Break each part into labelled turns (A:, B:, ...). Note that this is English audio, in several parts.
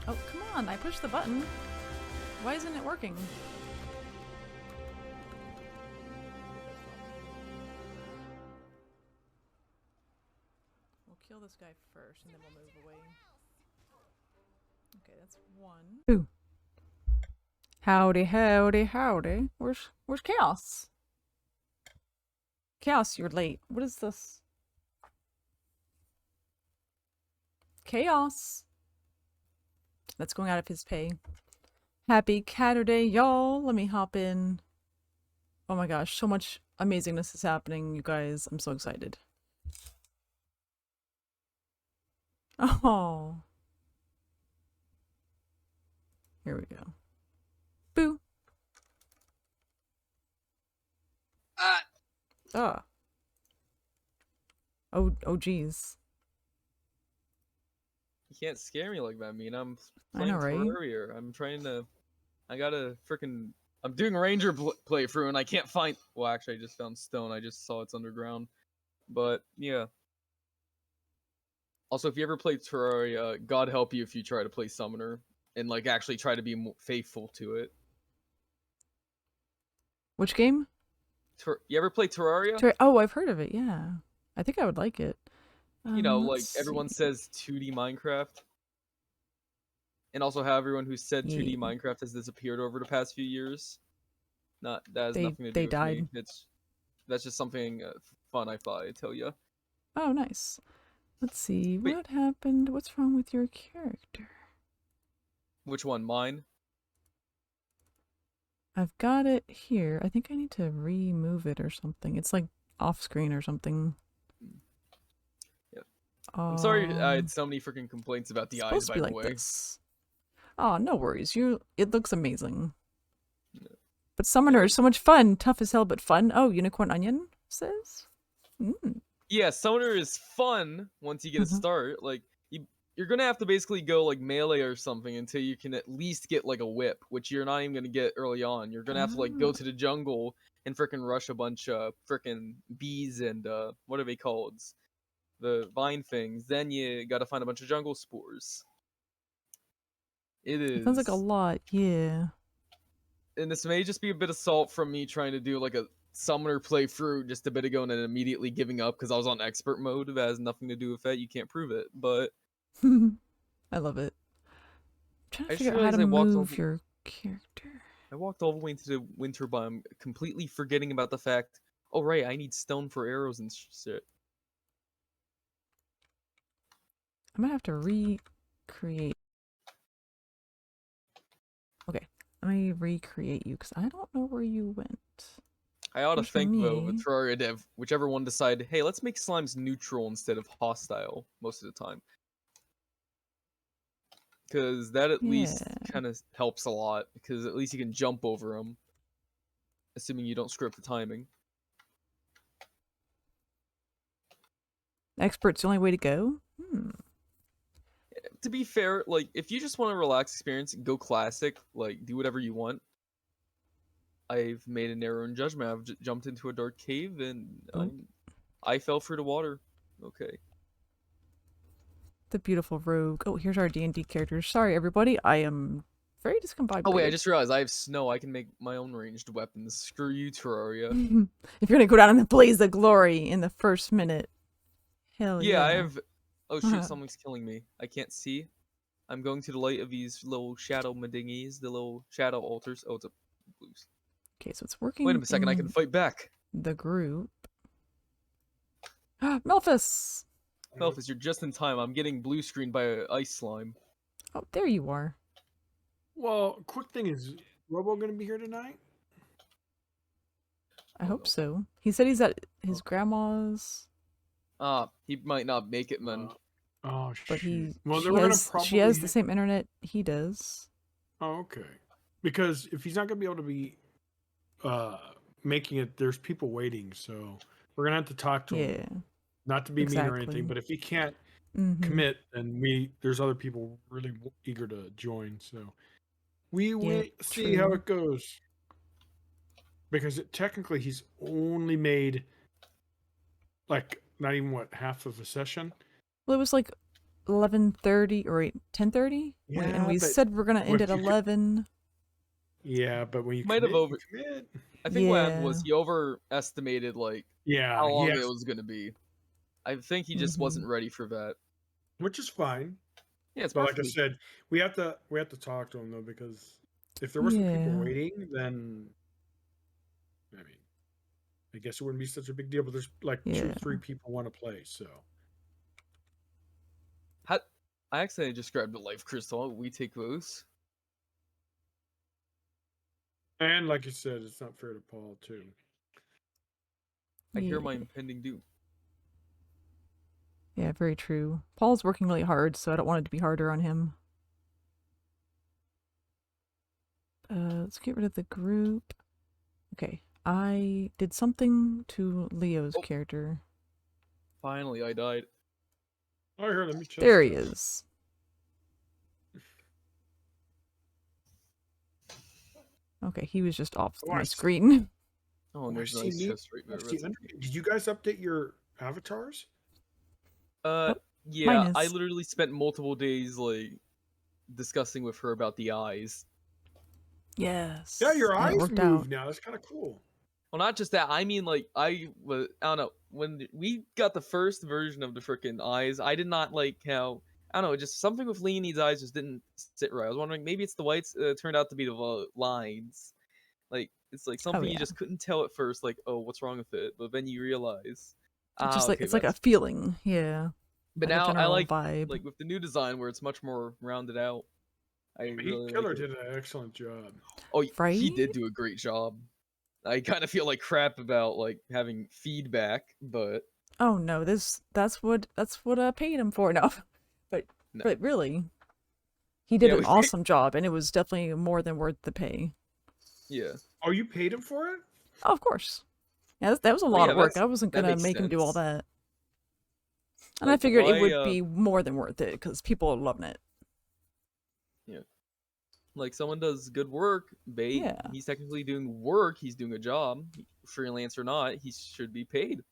A: Oh, come on, I pushed the button. Why isn't it working? We'll kill this guy first, and then we'll move away. Okay, that's one. Ooh. Howdy, howdy, howdy. Where's Chaos? Chaos, you're late. What is this? Chaos. That's going out of his pay. Happy Caturday, y'all. Let me hop in. Oh my gosh, so much amazingness is happening, you guys. I'm so excited. Oh. Here we go. Boo. Ah. Oh geez.
B: You can't scare me like that, I'm
A: I
B: playing
A: know, right?
B: Terraria. I gotta frickin' I'm doing Ranger playthrough and I can't find. Well, actually, I just found stone. I just saw it's underground. But yeah. Also, if you ever play Terraria, God help you if you try to play Summoner and like actually try to be more faithful to it.
A: Which game?
B: You ever play Terraria?
A: Oh, I've heard of it, yeah. I think I would like it.
B: You know, like everyone says 2D Minecraft. And also how everyone who said 2D Minecraft has disappeared over the past few years. That has nothing to do with
A: died.
B: me. That's just something fun I thought I'd tell you.
A: Oh, nice. Let's see. Wait. What happened? What's wrong with your character?
B: Which one? Mine?
A: I've got it here. I think I need to remove it or something. It's like off screen or something.
B: Yeah. I'm sorry I had so many freaking complaints about the eyes, by the way.
A: This. Oh, no worries. It looks amazing. Yeah. But Summoner is so much fun. Tough as hell, but fun. Oh, Unicorn Onion says?
B: Yeah, Summoner is fun once you get a start. Like, you're gonna have to basically go like melee or something until you can at least get like a whip, which you're not even gonna get early on. You're gonna have to like go to the jungle and frickin' rush a bunch of frickin' bees and what are they called? The vine things. Then you gotta find a bunch of jungle spores. It
A: sounds like a lot, yeah.
B: And this may just be a bit of salt from me trying to do like a Summoner playthrough just a bit ago and then immediately giving up because I was on expert mode. That has nothing to do with that. You can't prove it, but
A: I love it. I'm trying to figure out how to move your character.
B: I walked all the way into the winter biome, completely forgetting about the fact, oh right, I need stone for arrows and shit.
A: I'm gonna have to recreate. Okay, let me recreate you because I don't know where you went.
B: I ought to think though, the Terraria dev, whichever one decided, hey, let's make slimes neutral instead of hostile most of the time. Because that at least kind of helps a lot, because at least you can jump over them. Assuming you don't screw up the timing.
A: Expert's the only way to go?
B: To be fair, like, if you just want a relaxed experience, go classic. Like, do whatever you want. I've made an error in judgment. I've jumped into a dark cave, and I fell through the water. Okay.
A: The beautiful rogue. Oh, here's our D&D characters. Sorry, everybody. I am very discombobulated.
B: Oh, wait, I just realized I have snow. I can make my own ranged weapons. Screw you, Terraria.
A: If you're gonna go down in the blaze of glory in the first minute. Hell yeah.
B: Yeah, I have... Oh, shit, someone's killing me. I can't see. I'm going to the light of these little shadow medingies, the little shadow altars. Oh, it's a blues.
A: Okay, so it's working.
B: Wait a second, I can fight back.
A: The group. Melfice!
B: Melfice, you're just in time. I'm getting blue screened by an ice slime.
A: Oh, there you are.
C: Well, quick thing is, Robo going to be here tonight?
A: I hope so. He said he's at his grandma's.
B: He might not make it, man.
C: Oh,
A: but
C: she
A: has the same internet he does.
C: Oh, okay. Because if he's not going to be able to be making it, there's people waiting, so we're going to have to talk to him. Not to be mean or anything, but if he can't commit, then there's other people really eager to join, so we will see how it goes. Because technically he's only made like not even half of a session.
A: Well, it was like 11:30 or 10:30.
C: Yeah,
A: and we
C: but
A: said we're gonna end at 11.
C: Yeah, but when you
B: Might have
C: commit,
B: over.
C: you commit.
B: I think what happened
A: Yeah.
B: was he overestimated like
C: Yeah,
B: how long
C: yes,
B: it was gonna be. I think he just wasn't ready for that.
C: which is fine.
B: Yeah, it's
C: But like I
B: perfectly.
C: said, we have to talk to him though, because if there were some people
A: Yeah.
C: waiting, then I mean, I guess it wouldn't be such a big deal. But there's like 2-3 people want to play, so.
B: I accidentally just grabbed a life crystal. We take those.
C: And like you said, it's not fair to Paul too.
B: I hear my impending doom.
A: Yeah, very true. Paul's working really hard, so I don't want it to be harder on him. Let's get rid of the group. Okay, I did something to Leo's character.
B: Finally, I died.
C: Oh, here, let me check.
A: There he is. Okay, he was just off my screen.
B: Oh, and there's a nice chest right there.
C: Did you guys update your avatars?
B: Yeah, I literally spent multiple days like discussing with her about the eyes.
A: Yes.
C: Yeah, your eyes move now. That's kind of cool.
B: Well, not just that. I mean, like, I don't know. When we got the first version of the frickin' eyes, I did not like how, I don't know, just something with Leonie's eyes just didn't sit right. I was wondering, maybe it's the whites. It turned out to be the lines. Like, it's like something you just couldn't tell at first, like, oh, what's wrong with it? But then you realize.
A: It's just like, it's like a feeling, yeah.
B: But
A: like
B: now I like,
A: vibe.
B: like with the new design where it's much more rounded out. I really
C: Killer
B: like it.
C: did an excellent job.
B: Oh, right? He did do a great job. I kind of feel like crap about like having feedback, but
A: oh no, that's what I paid him for. No, but really, he did an awesome job, and it was definitely more than worth the pay.
B: Yeah.
C: Oh, you paid him for it?
A: Oh, of course. Yeah, that was a lot of work. I wasn't gonna make him do all that, and I figured it would be more than worth it because people are loving it.
B: Yeah. Like, someone does good work, he's technically doing work, he's doing a job, freelance or not, he should be paid.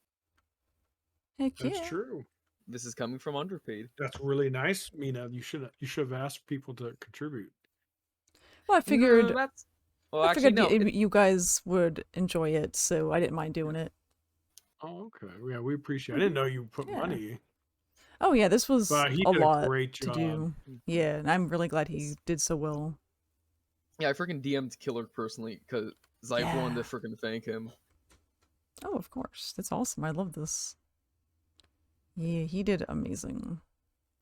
A: Heck
C: yeah. That's true.
B: This is coming from underpaid.
C: That's really nice, Mina. You should have asked people to contribute.
A: Well, I figured,
B: no,
A: you guys would enjoy it, so I didn't mind doing it.
C: Oh, okay. Yeah, we appreciate it. I didn't know you put money.
A: Oh, yeah, this was a lot
C: great
A: to do. Yeah, and I'm really glad he did so well.
B: Yeah, I freaking DM'd Killer personally because I wanted to freaking thank him.
A: Oh, of course. That's awesome. I love this. Yeah, he did amazing.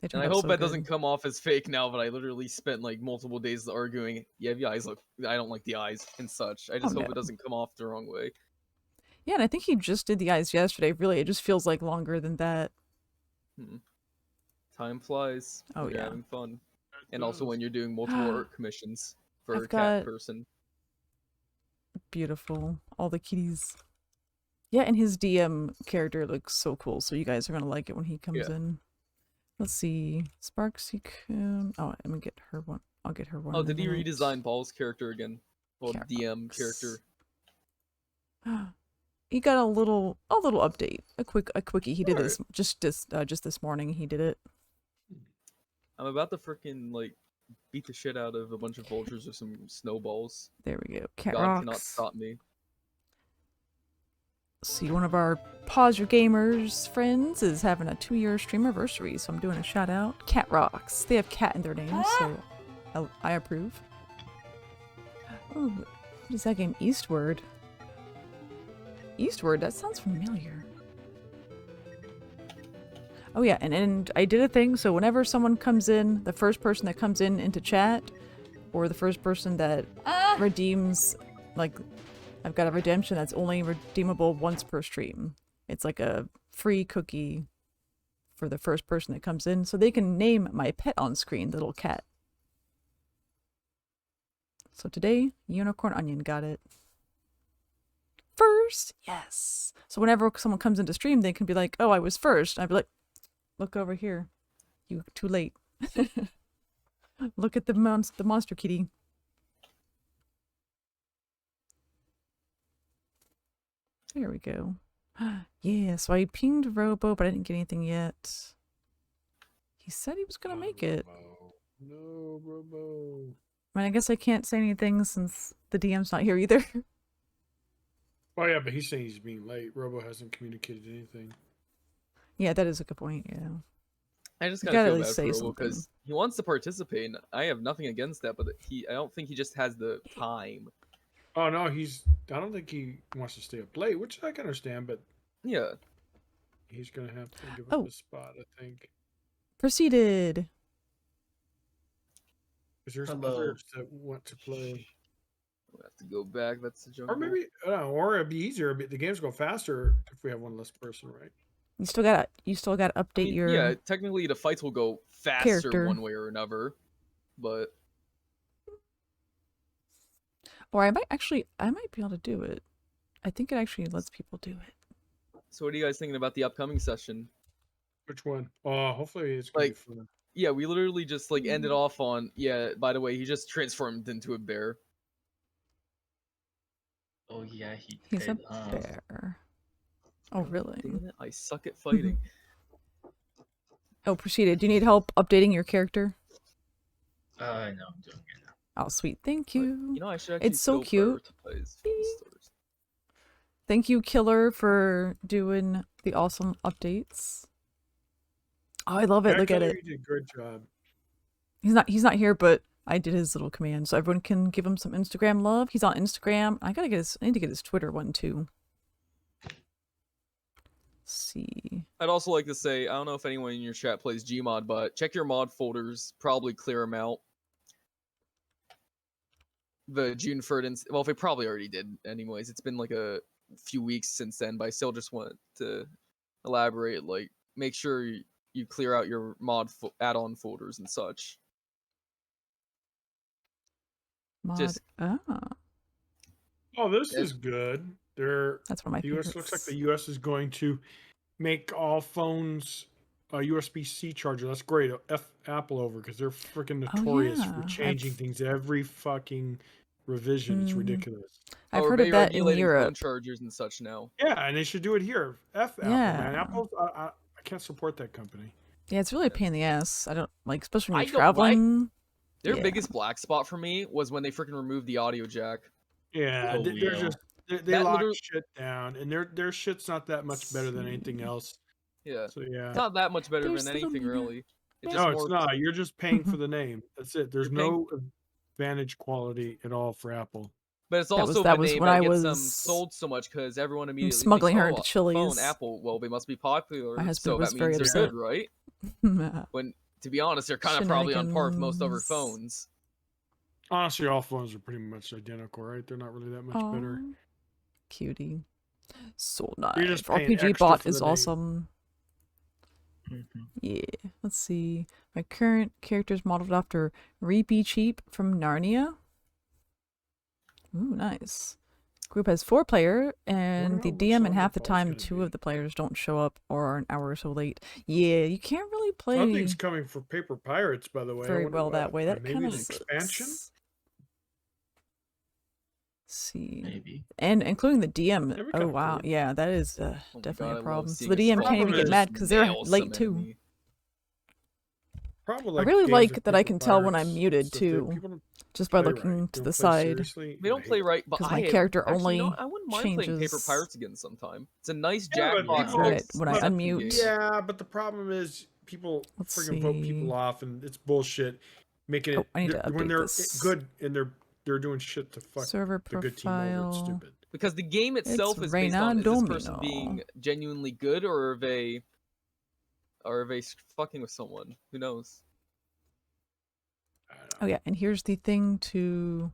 B: And I hope that doesn't come off as fake now, but I literally spent like multiple days arguing, yeah, the eyes look, I don't like the eyes and such. I just hope it doesn't come off the wrong way.
A: Yeah, and I think he just did the eyes yesterday. Really, it just feels like longer than that.
B: Time flies.
A: Oh,
B: you're having fun. And also when you're doing multiple art commissions for a cat person.
A: Beautiful. All the kitties. Yeah, and his DM character looks so cool, so you guys are going to like it when he comes in. Let's see. Sparksy. Oh, let me get her one. I'll get her one.
B: Oh, did he redesign Paul's character again? Well, DM character.
A: He got a little update. A quickie. He did this just this morning. He did it.
B: I'm about to freaking like beat the shit out of a bunch of vultures with some snowballs.
A: There we go. Cat
B: God
A: rocks.
B: cannot stop me.
A: See, one of our Paws Your Gamers friends is having a 2-year stream anniversary, so I'm doing a shout out. Cat rocks. They have cat in their name, so I approve. Oh, what is that game? Eastward. Eastward. That sounds familiar. Oh yeah, and I did a thing, so whenever someone comes in, the first person that comes in into chat, or the first person that redeems, like, I've got a redemption that's only redeemable once per stream. It's like a free cookie for the first person that comes in, so they can name my pet on screen, the little cat. So today, Unicorn Onion got it. First! Yes! So whenever someone comes into stream, they can be like, oh, I was first. And I'd be like, look over here. You too late. Look at the monster kitty. There we go. Yeah, so I pinged Robo, but I didn't get anything yet. He said he was gonna make it.
C: No, Robo.
A: I mean, I guess I can't say anything since the DM's not here either.
C: Oh yeah, but he's saying he's being late. Robo hasn't communicated anything.
A: Yeah, that is a good point. Yeah.
B: I just kind of feel bad
A: say
B: for Robo because he wants to participate, and I have nothing against that. But I don't think he just has the time.
C: Oh no, I don't think he wants to stay up late, which I can understand. But
B: yeah,
C: he's gonna have to give up his spot, I think.
A: Proceeded.
C: Is there others that want to play?
B: We'll have to go back. That's the jungle.
C: Or maybe, or it'd be easier. The games go faster if we have one less person, right?
A: You still gotta update your.
B: Yeah, technically the fights will go faster one way or another, but.
A: Or I might be able to do it. I think it actually lets people do it.
B: So what are you guys thinking about the upcoming session?
C: Which one? Oh, hopefully it's gonna be fun.
B: Yeah, we literally just ended off on by the way, he just transformed into a bear.
D: Oh yeah,
A: he's a bear. Oh really?
B: Damn it, I suck at fighting.
A: Oh, Proceeded. Do you need help updating your character?
D: No, I'm doing it now.
A: Oh, sweet. Thank you.
B: You know, I should actually
A: it's so cute. Thank you, Killer, for doing the awesome updates. Oh, I love it. Look at it.
C: You did a good job.
A: He's not here, but I did his little command, so everyone can give him some Instagram love. He's on Instagram. I need to get his Twitter one too. Let's see.
B: I'd also like to say, I don't know if anyone in your chat plays Gmod, but check your mod folders. Probably clear them out. The June 3rd, well, they probably already did anyways. It's been like a few weeks since then, but I still just want to elaborate. Like, make sure you clear out your mod add-on folders and such.
C: Oh, this is good.
A: That's one of my
C: favorites. Looks like the US is going to make all phones a USB-C charger. That's great. Apple over because they're freaking notorious for changing things every fucking revision. It's ridiculous.
A: I've heard of that in Europe.
B: Phone chargers and such now.
C: Yeah, and they should do it here. Apple, man. Apple, I can't support that company.
A: Yeah, it's really a pain in the ass. I don't like, especially when you're traveling.
B: Their biggest black spot for me was when they freaking removed the audio jack.
C: Yeah, they lock shit down, and their shit's not that much better than anything else.
B: Yeah,
C: so yeah,
B: it's not that much better than anything really.
C: It's not. You're just paying for the name. That's it. There's no advantage quality at all for Apple.
B: But it's also the name that gets them sold so much because everyone immediately
A: smuggling her into Chili's.
B: Phone, Apple, well, they must be popular,
A: My husband
B: so
A: was
B: that
A: very
B: means they're
A: upset.
B: good, right? When, to be honest, they're kind of probably on par with most other phones.
C: Honestly, all phones are pretty much identical, right? They're not really that much better.
A: Cutie. So nice.
C: RPG
A: bot is awesome. Yeah. Let's see. My current character is modeled after Reapy Cheap from Narnia. Ooh, nice. Group has 4 players, and the DM and half the time 2 of the players don't show up or are an hour or so late. Yeah, you can't really play.
C: Something's coming for Paper Pirates, by the way.
A: Very well that way. That
C: maybe
A: kind
C: an
A: of
C: expansion.
A: See,
D: maybe,
A: and including the DM. Oh wow,
C: cool.
A: yeah, that is definitely a problem. So the DM can't even get mad because they're late too. I really like that I can tell when I'm muted too, just by looking to the side.
B: They don't play right, but
A: my character only
B: I wouldn't mind
A: changes.
B: playing Paper Pirates again sometime. It's a nice Jackbox.
A: Right, when I unmute.
C: Yeah, but the problem is people freaking vote people off, and it's bullshit. Making it
A: I need to update
C: when they're
A: this.
C: good and they're doing shit to fuck
A: Server
C: the good team over. It's stupid.
B: Because the game itself is based on is this person being genuinely good, or are they fucking with someone? Who knows?
A: Oh yeah, and here's the thing to.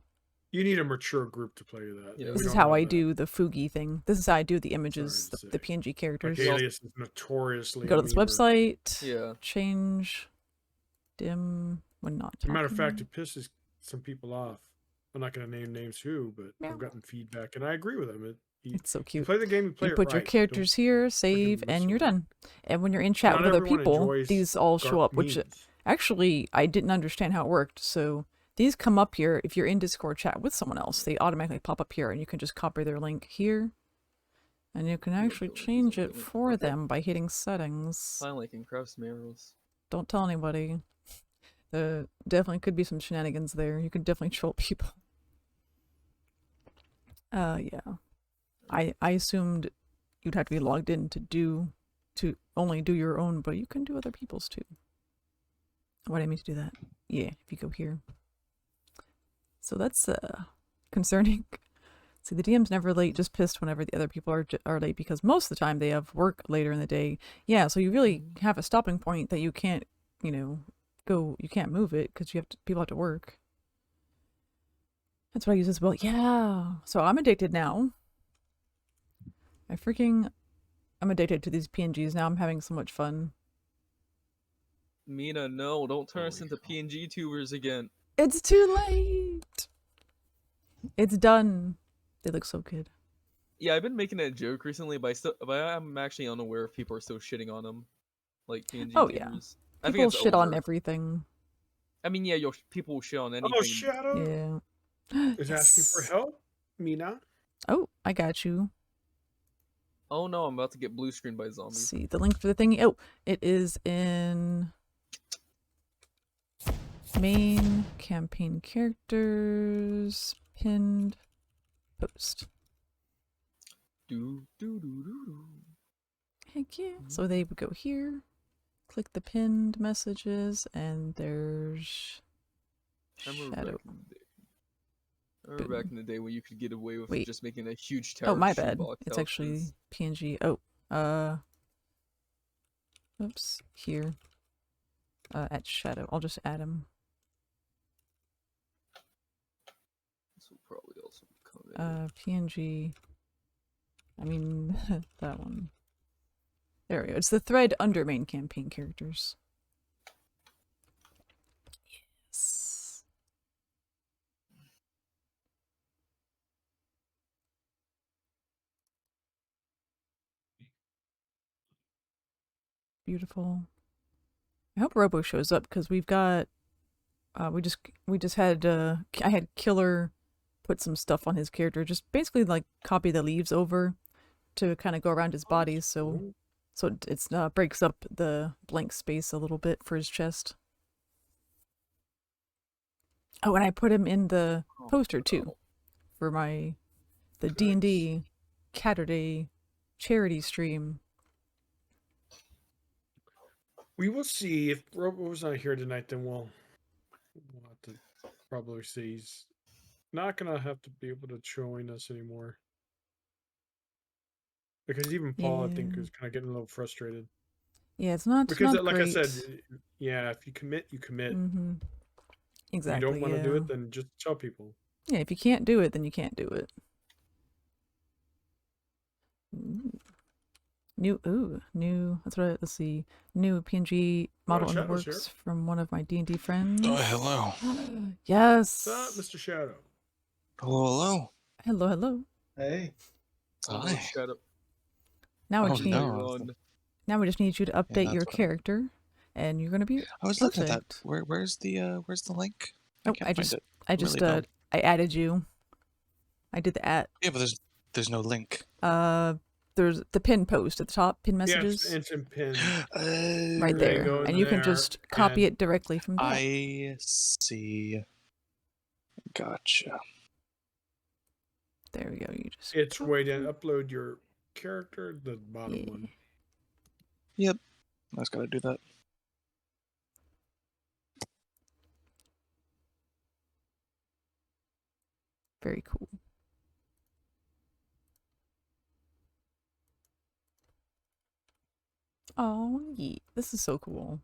C: You need a mature group to play that.
B: Yeah.
A: This is how I do the Fugi thing. This is how I do the images, the PNG characters.
C: Alias is notoriously.
A: Go to this website.
B: Yeah.
A: Change. Dim when not.
C: As a matter of fact, it pisses some people off. I'm not going to name names who, but I've gotten feedback, and I agree with them.
A: It's so cute.
C: You play the game, you play
A: you put your characters here, save, and you're done. And when you're in chat with other people, these all show up, which actually I didn't understand how it worked. So these come up here if you're in Discord chat with someone else. They automatically pop up here, and you can just copy their link here. And you can actually change it for them by hitting settings.
B: Finally, can craft some arrows.
A: Don't tell anybody. There definitely could be some shenanigans there. You could definitely troll people. Yeah. I assumed you'd have to be logged in to only do your own, but you can do other people's too. Why did I mean to do that? Yeah, if you go here. So that's concerning. See, the DM's never late, just pissed whenever the other people are late, because most of the time they have work later in the day. Yeah, so you really have a stopping point that you can't, you know, you can't move it because people have to work. That's why I use this well. Yeah. So I'm addicted now. I'm addicted to these PNGs now. I'm having so much fun.
B: Mina, no, don't turn us into PNG tubers again.
A: It's too late. It's done. They look so good.
B: Yeah, I've been making that joke recently, but I'm actually unaware if people are still shitting on them, like PNG
A: Oh
B: tubers.
A: Yeah, people shit on everything.
B: I mean, yeah, people will shit on anything.
C: Oh, Shadow.
A: Yeah.
C: Is asking for help, Mina.
A: Oh, I got you.
B: Oh no, I'm about to get blue screened by zombies.
A: Let's see the link for the thing. Oh, it is in main campaign characters pinned post. Heck yeah. So they would go here, click the pinned messages, and there's Shadow.
B: I remember back in the day when you could get away with just making a huge tower.
A: Oh, my bad. It's actually PNG. Oh, oops. Here. At Shadow. I'll just add him.
B: This will probably also come in.
A: PNG. I mean, that one. There we go. It's the thread under main campaign characters. Yes. Beautiful. I hope Robo shows up because we've got we just had I had Killer put some stuff on his character, just basically like copy the leaves over to kind of go around his body, so it's breaks up the blank space a little bit for his chest. Oh, and I put him in the poster too for the D&D Caturday charity stream.
C: We will see if Robo's not here tonight. Then we'll have to probably see. He's not gonna have to be able to join us anymore because even Paul, I think, is kind of getting a little frustrated.
A: Yeah, it's not
C: because,
A: not
C: like
A: great.
C: I said, yeah, if you commit, you commit.
A: Mm-hmm. Exactly.
C: If you don't want to do it, then just tell people.
A: Yeah, if you can't do it, then you can't do it. New. That's right. Let's see. New PNG model in the works from one of my D&D friends.
E: Oh, hello.
A: Yes.
C: What's up, Mr. Shadow?
E: Hello.
A: Hello.
D: Hey.
E: Hi.
B: Shadow.
A: Now we just need you to update your character, and you're gonna be.
E: I was looking at that. Where's the link?
A: I added you. I did the @
E: Yeah, but there's no link.
A: There's the pin post at the top, pin messages.
C: Yeah, it's in pin.
A: Right there. And you can just copy it directly from there.
E: I see. Gotcha.
A: There we go. You just.
C: It's way down. Upload your character, the bottom one.
E: Yep. I just gotta do that.
A: Very cool. Oh, yeah. This is so cool.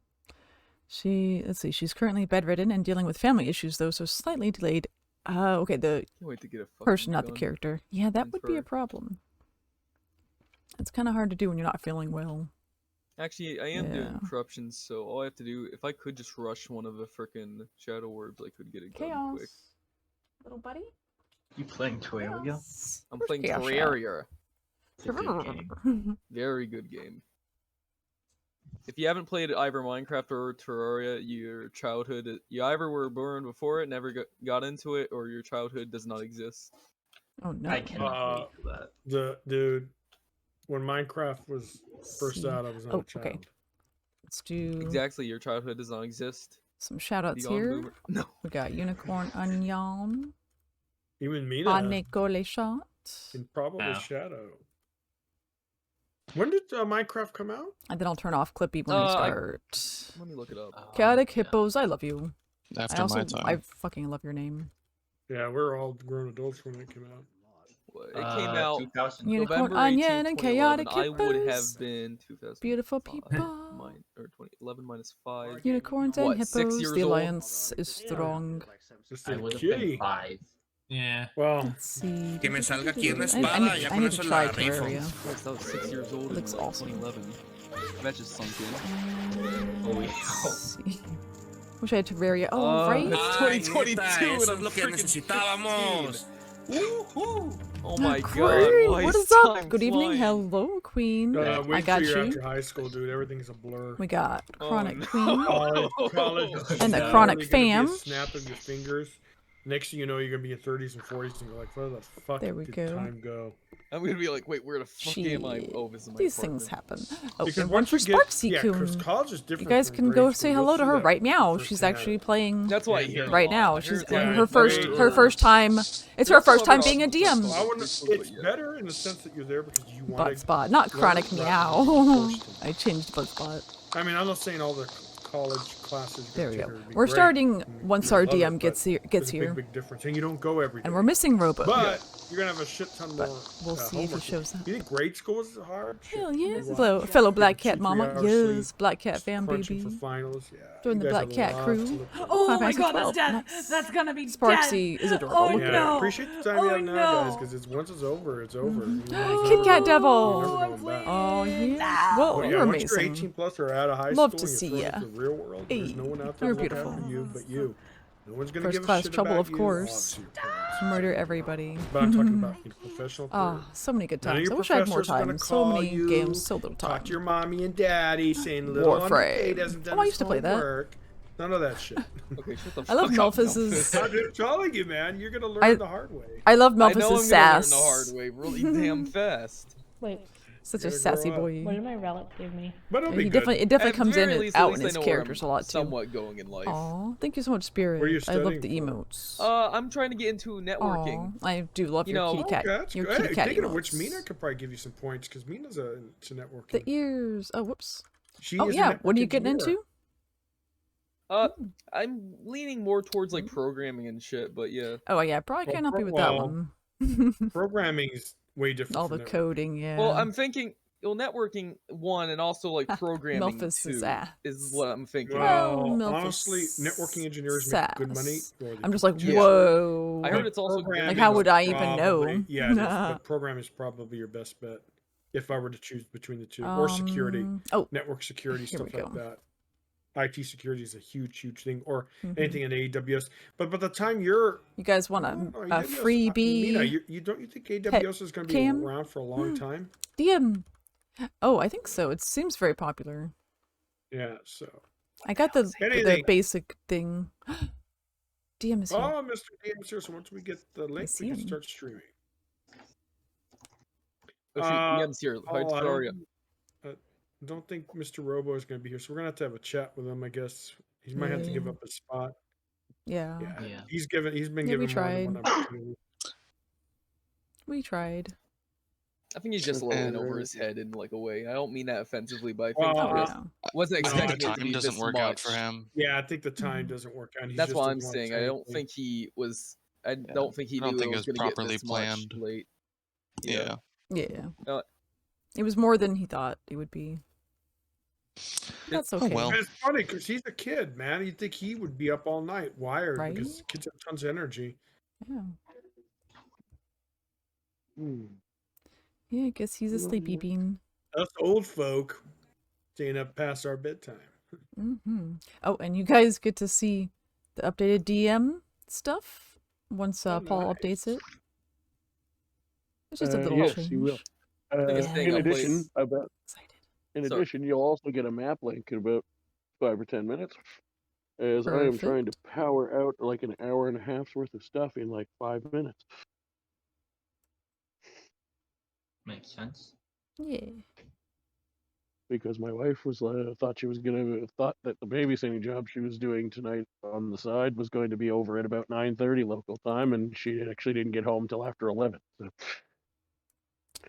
A: Let's see, she's currently bedridden and dealing with family issues, though, so slightly delayed. Okay, the
B: wait to get a
A: person, not the character. Yeah, that would be a problem. It's kind of hard to do when you're not feeling well.
B: Actually, I am doing corruptions, so all I have to do, if I could just rush one of the frickin' shadow orbs, I could get it done quick.
A: Little buddy?
D: You playing Terraria?
B: I'm playing Terraria.
D: It's a good game.
B: Very good game. If you haven't played either Minecraft or Terraria, your childhood, you either were born before it, never got into it, or your childhood does not exist.
A: Oh no!
D: I cannot wait for that.
C: Dude, when Minecraft was first out, I was not a child.
A: Okay. Let's do
B: Exactly, your childhood does not exist.
A: some shoutouts
B: Beyond
A: here.
B: boomer. No.
A: We got Unicorn Onion,
C: Even Mina.
A: Panicole Shot.
C: And probably
D: Oh.
C: Shadow. When did Minecraft come out?
A: And then I'll turn off Clippy when we start.
B: Let me look it up.
A: Chaotic Hippos, I love you.
E: After my time.
A: I fucking love your name.
C: Yeah, we're all grown adults when it came out.
B: It came out
D: 2000.
A: Unicorn
B: November
A: Onion
B: 18th,
A: and
B: 2011.
A: Chaotic
B: I would have
A: Hippos.
B: been 2000.
A: Beautiful people.
B: Or 2011 minus 5.
A: Unicorns and
B: What, 6
A: hippos,
B: years
A: the
B: old?
A: alliance is strong.
C: Just
D: I
C: a
D: would have been
C: kitty.
D: 5.
F: Yeah.
C: Well,
A: Let's see.
G: Que me salga aquí una
A: I
G: espada, ya
A: need
G: con
A: to
G: eso
A: try
G: la rifo.
A: Terraria.
B: Christ, that was 6 years old in
A: Looks awesome.
B: 2011. That just sunk in.
D: Oh, yeah.
A: Let's see. Wish I had Terraria. Oh, right?
B: It's
G: Ay,
B: 2022
G: neta,
B: and
G: eso
B: I'm
G: es lo que
B: freaking
G: necesitábamos.
B: Oh my god.
A: Queen,
B: why
A: what
B: is
A: is up?
B: time
A: Good evening.
B: flying?
A: Hello, Queen. I
C: wait
A: got
C: till you're
A: you.
C: after high school, dude. Everything's a blur.
A: We got
B: Oh,
A: Chronic
B: no.
A: Queen.
C: College,
A: And the
C: is
A: Chronic
C: literally gonna be
A: fam.
C: a snap of your fingers. Next thing you know, you're gonna be in 30s and 40s, and you're like, "Where the fuck
A: There we
C: did
A: go.
C: time go?"
B: I'm gonna be like, wait, where the fuck am I?
A: Shit.
B: Oh, this is my
A: These
B: partner.
A: things happen. Oh,
C: Because
A: and one
C: once
A: for
C: you get,
A: Sparksy
C: yeah, because
A: Coon.
C: college is
A: You
C: different.
A: guys
C: from
A: can
C: grade
A: go
C: school.
A: say
C: You'll
A: hello to
C: see
A: her
C: that
A: right now. She's
C: firsthand.
A: actually playing
B: That's why I
C: Yeah,
B: hear
A: right
B: a
A: now.
B: lot.
A: She's
B: It's
C: Yeah,
A: her first
C: great.
A: time. It's her first time being a DM.
C: Well, I wouldn't, it's better in the sense that you're there because you want
A: Butt spot, not Chronic
C: learn,
A: Meow.
C: forced to.
A: I changed butt spot.
C: I mean, I'm not saying all the college classes.
A: There we go.
C: particularly be
A: We're
C: great,
A: starting
C: and
A: once
C: you'll
A: our
C: love it,
A: DM
C: but
A: gets here.
C: there's a big difference, and you don't go every day.
A: And we're missing Robo.
C: But you're gonna have a shit ton
A: But
C: more.
A: we'll see if he
C: homework.
A: shows up.
C: You think grade school is hard? Shit,
A: Hell
C: you
A: yes.
C: watch.
A: Fellow Black
C: Getting
A: Cat mama.
C: 2-3 hours
A: Yes,
C: sleep,
A: Black Cat fam
C: crunching
A: baby.
C: for finals. Yeah.
A: Join
C: you
A: the
C: guys
A: Black
C: have a
A: Cat
C: lot
A: crew.
C: to look forward to.
H: Oh my
A: 5
H: god,
A: 12.
H: that's dead.
A: Nice.
H: That's gonna be
A: Sparksy
H: dead.
A: is adorable.
H: Oh,
A: Look
C: Yeah,
A: at her.
H: no.
C: appreciate the time you
H: Oh,
C: have now, guys,
H: no.
C: because once it's over, it's over.
A: Mm-hmm.
C: You know,
A: Kit Kat
C: you're
A: Devil.
C: never going back.
A: Oh yeah. Well,
C: But
A: you're
C: yeah, once you're
A: amazing.
C: 18 plus or out of high
A: Love
C: school
A: to
C: and
A: see
C: you're
A: ya.
C: thrown into the real world, there's
A: Hey,
C: no one out there
A: you're
C: to look
A: beautiful.
C: after you but you. No one's gonna
A: First
C: give a
A: class
C: shit
A: trouble,
C: about
A: of
C: you.
A: course.
C: Obviously, your parents.
A: Murder everybody.
C: But I'm talking about professional career.
A: Ah, so many good
C: None of
A: times.
C: your
A: I wish I had more
C: professors are gonna
A: time. So
C: call
A: many
C: you,
A: games, so little
C: Talk
A: time.
C: to your mommy and daddy saying little
A: Warframe.
C: doesn't done
A: Oh, I
C: his
A: used to play that.
C: homework. None of that shit.
B: Okay, shut the
A: I love
B: fuck up,
A: Melfice's.
C: I'm just telling you, man. You're gonna learn the hard way.
A: I love
B: I know I'm
A: Melfice's
B: gonna learn
A: sass.
B: the hard way really damn fast.
H: Wait,
A: Such a
C: Gotta
A: sassy
C: grow up.
A: boy.
H: what did my relic give me?
C: But it'll
A: He
C: be good.
A: definitely, it definitely
B: At
A: comes
B: very
A: in
B: least,
A: out
B: at
A: in
B: least I
A: his
B: know where
A: characters
B: I'm
A: a lot too.
B: somewhat going in life.
A: Aw, thank you so much, Spirit.
C: Where are you
A: I love
C: studying
A: the
C: for?
A: emotes.
B: I'm trying to get into networking.
A: Aw, I do love
B: You
A: your
B: know-
A: kitty cat.
C: Okay, that's
A: Your
C: good.
A: kitty
C: Hey,
A: cat
C: thinking of which,
A: emotes.
C: Mina could probably give you some points because Mina's into networking.
A: The ears. Oh, whoops.
C: She
A: Oh
C: is a
A: yeah.
C: network
A: What are you getting
C: engineer.
A: into?
B: I'm leaning more towards like programming and shit, but yeah.
A: Oh yeah, probably
C: Well,
A: can't help you with that
C: well,
A: one.
C: Programming is way different.
A: All
C: from
A: the
C: networking.
A: coding, yeah.
B: Well, I'm thinking, networking one, and also like programming
A: Melfice's
B: two
A: ass.
B: is what I'm thinking.
A: Well,
C: Well,
A: Melfice
C: honestly, networking engineers make good money.
A: sass.
C: or they
A: I'm just
C: do
A: like,
C: shit.
B: Yeah.
A: whoa.
B: I heard it's also
C: Programming
A: Like, how
C: is
A: would I even know?
C: probably- Yeah, it is, but programming is probably your best bet if I were to choose between the two, or security,
A: Oh,
C: network security,
A: here we
C: stuff like
A: go.
C: that. IT security is a huge thing, or
A: mhm.
C: anything in AWS. But by the time you're
A: You guys want
C: I don't know,
A: a
C: AWS
A: freebie?
C: Mina, you don't you think AWS is going to be
A: cam?
C: around for a long time?
A: DM. Oh, I think so. It seems very popular.
C: Yeah. So.
A: I got the
C: Anything.
A: basic thing. DM is here.
C: Oh, Mr. DM's here. So once we get the link,
A: see
C: we can
A: him.
C: start streaming.
B: Oh, shoot, DM's here. Hi,
C: Oh,
B: Daria.
C: I don't think Mr. Robo is going to be here, so we're going to have a chat with him. I guess he might have to give
A: Yeah.
C: up his spot.
A: Yeah.
C: Yeah,
D: Yeah.
C: he's been
A: Yeah, we
C: given more than one
A: tried.
C: opportunity.
A: We tried.
B: I think he's just a little in over his head in like a way. I don't mean that offensively, but I think
C: Well,
B: he
A: Oh,
B: just
A: yeah.
B: wasn't
E: I think the
B: expecting it to
E: time
B: be
E: doesn't
B: this
E: work
B: much.
E: out for him.
C: Yeah, I think the
A: Mm-hmm.
C: time doesn't work out. He's
B: That's
C: just
B: what
C: a
B: I'm saying. I
C: one-time
B: don't
C: thing.
B: think he was. I don't think he
E: I don't
B: knew
E: think
B: it
E: it
B: was
E: was
B: going to get
E: properly
B: this much
E: planned.
B: late.
E: Yeah.
A: Yeah.
B: Uh,
A: It was more than he thought it would be. That's okay.
E: well.
C: And it's funny because he's a kid, man. You'd think he would be up all night wired
A: Right?
C: because kids have tons of energy.
A: Yeah.
C: Hmm.
A: Yeah, I guess he's a sleepy bean.
C: Us old folk staying up past our bedtime.
A: hmm Oh, and you guys get to see the updated DM stuff once
C: Oh,
A: Paul updates it. It's just a little
I: yes,
A: change.
I: you will.
B: Biggest thing
I: In
B: I'll
I: addition,
B: play-
A: Excited.
B: Sorry.
I: you'll also get a map link in about 5 or 10 minutes. As I am trying to power out like an hour and a half's worth of stuff in like 5 minutes.
D: Makes sense.
A: Yeah.
I: because my wife was thought that the babysitting job she was doing tonight on the side was going to be over at about 9:30 local time, and she actually didn't get home till after 11. So.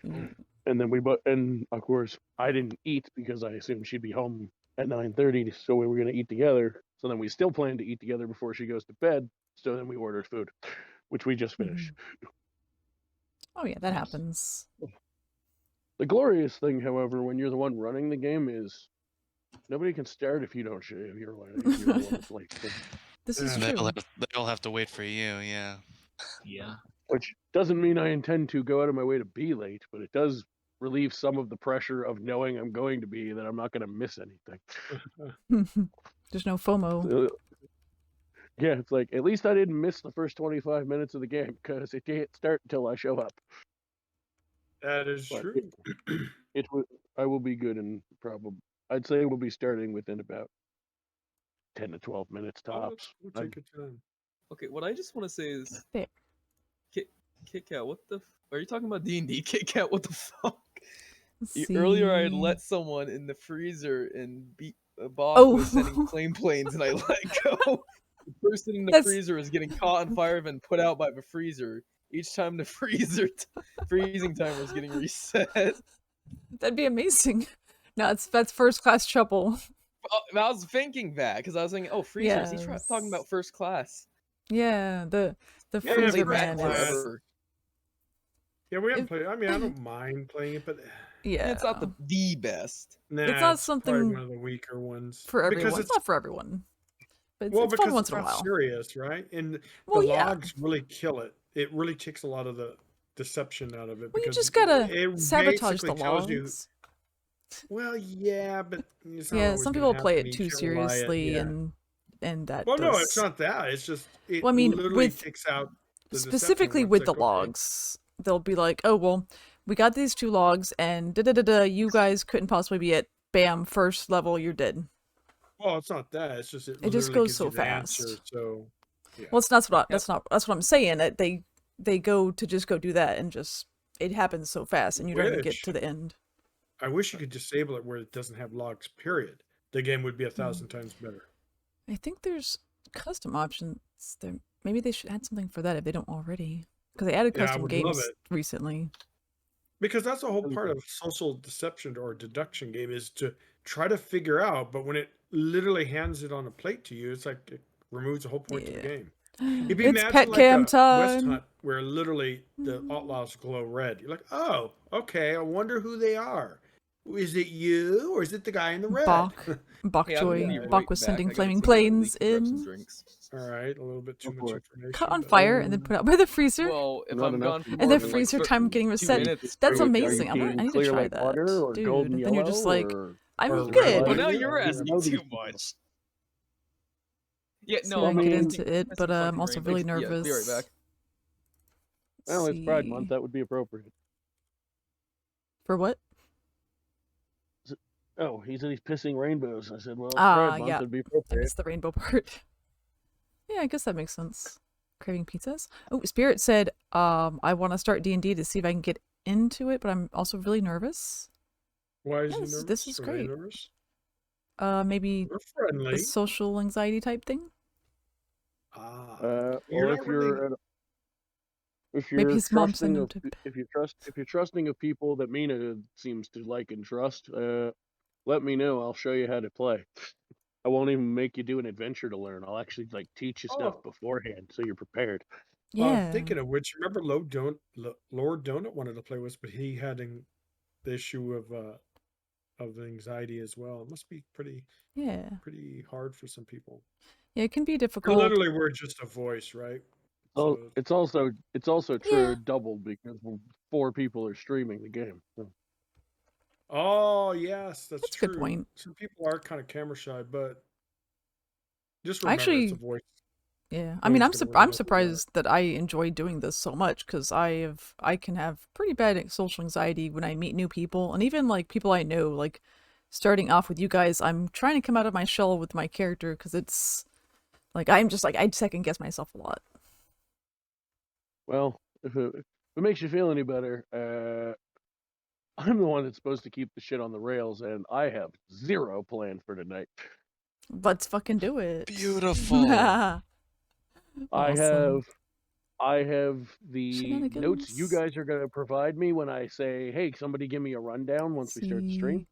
I: And then and of course I didn't eat because I assumed she'd be home at 9:30, so we were going to eat together. So then we still planned to eat together before she goes to bed. So then we ordered food, which we just finished.
A: Oh yeah, that happens.
I: The glorious thing, however, when you're the one running the game, is nobody can start if you don't shave. If you're the one that's late.
A: This is true.
E: They'll have to wait for you, yeah.
D: Yeah.
I: Which doesn't mean I intend to go out of my way to be late, but it does relieve some of the pressure of knowing I'm going to be, that I'm not going to miss anything.
A: There's no FOMO.
I: Yeah, it's like, at least I didn't miss the first 25 minutes of the game, because it can't start until I show up.
C: That is true.
I: I will be good in I'd say we'll be starting within about 10 to 12 minutes tops.
C: We'll take your time.
B: Okay, what I just want to say is,
A: There.
B: Kit Kat, what the? Are you talking about D&D? Kit Kat, what the fuck? Earlier, I had let someone in the freezer and Bob was sending planes, and I let go. The person in the freezer is getting caught on fire and put out by the freezer. Each time the freezing timer is getting reset.
A: That'd be amazing. No, that's first class trouble.
B: I was thinking that because I was thinking, oh, freezers. He's talking about first class.
A: Yeah, the freezer man is.
C: Yeah, we haven't played. I mean, I don't mind playing it, but
A: yeah,
B: it's not the best.
C: Nah,
A: it's not something
C: one of the weaker ones
A: for everyone. It's not for everyone. But it's
C: because
A: fun once in a
C: not
A: while.
C: Serious, right? And the logs really kill it. It really takes a lot of the deception out of it.
A: Well, you just gotta sabotage the logs.
C: Well, yeah, but
A: yeah, some people play it too seriously, and that.
C: Well, no, it's not that. It's just
A: well, I mean,
C: literally takes out
A: specifically with the logs. They'll be like, oh well, we got these 2 logs, and you guys couldn't possibly be at bam first level. You're dead.
C: Well, it's not that. It's just
A: it just goes so fast.
C: Answer, so yeah.
A: Well, that's what I'm saying. That they go to just go do that, and just it happens so fast, and you don't even get to the end.
C: I wish you could disable it where it doesn't have logs. Period. The game would be 1,000 times better.
A: I think there's custom options there. Maybe they should add something for that if they don't already, because they added custom games recently.
C: Because that's the whole part of social deception or deduction game, is to try to figure out. But when it literally hands it on a plate to you, it's like it removes the whole point of the game. If you
A: it's pet cam time.
C: West Hunt, where literally the outlaws glow red, you're like, oh, okay. I wonder who they are. Is it you, or is it the guy in the red?
A: Bach was sending flaming planes in.
C: All right, a little bit too much information.
A: Caught on fire and then put out by the freezer.
B: Well, if I'm gone for
A: and the freezer time getting reset. That's amazing. I need to try that, dude. Then you're just like, I'm good.
B: Well, now you're asking too much. Yeah, no,
A: I'm get into it, but I'm also really nervous.
B: Yeah, be right back.
I: Well, it's Pride Month. That would be appropriate.
A: For what?
I: Oh, he said he's pissing rainbows. I said, well, Pride Month would be appropriate.
A: I missed the rainbow part. Yeah, I guess that makes sense. Craving pizzas. Oh, Spirit said, I want to start D&D to see if I can get into it, but I'm also really nervous.
C: Why is he nervous?
A: This is great.
C: Nervous?
A: Maybe the social anxiety type thing.
I: Or if you're
A: maybe his mom sent him
I: if you're trusting of people that Mina seems to like and trust, let me know. I'll show you how to play. I won't even make you do an adventure to learn. I'll actually teach you stuff beforehand so you're prepared.
A: Yeah.
C: Thinking of which, remember Lord Donut wanted to play with us, but he had the issue of anxiety as well. It must be pretty hard for some people.
A: Yeah, it can be difficult.
C: Literally, we're just a voice, right?
I: Oh, so it's also true doubled because 4 people are streaming the game. So.
C: Oh yes, that's true.
A: A good point.
C: Some people are kind of camera shy, but just remember it's a voice.
A: Yeah, I mean, I'm surprised that I enjoy doing this so much, because I can have pretty bad social anxiety when I meet new people, and even people I know. Like starting off with you guys, I'm trying to come out of my shell with my character, because it's I'm just I second guess myself a lot.
I: Well, if it makes you feel any better, I'm the one that's supposed to keep the shit on the rails, and I have zero plan for tonight.
A: Let's fucking do it.
E: Beautiful.
A: Awesome.
I: I have the notes you
A: Shenanigans.
I: guys are going to provide me when I say, hey, somebody give me a rundown once we start the stream.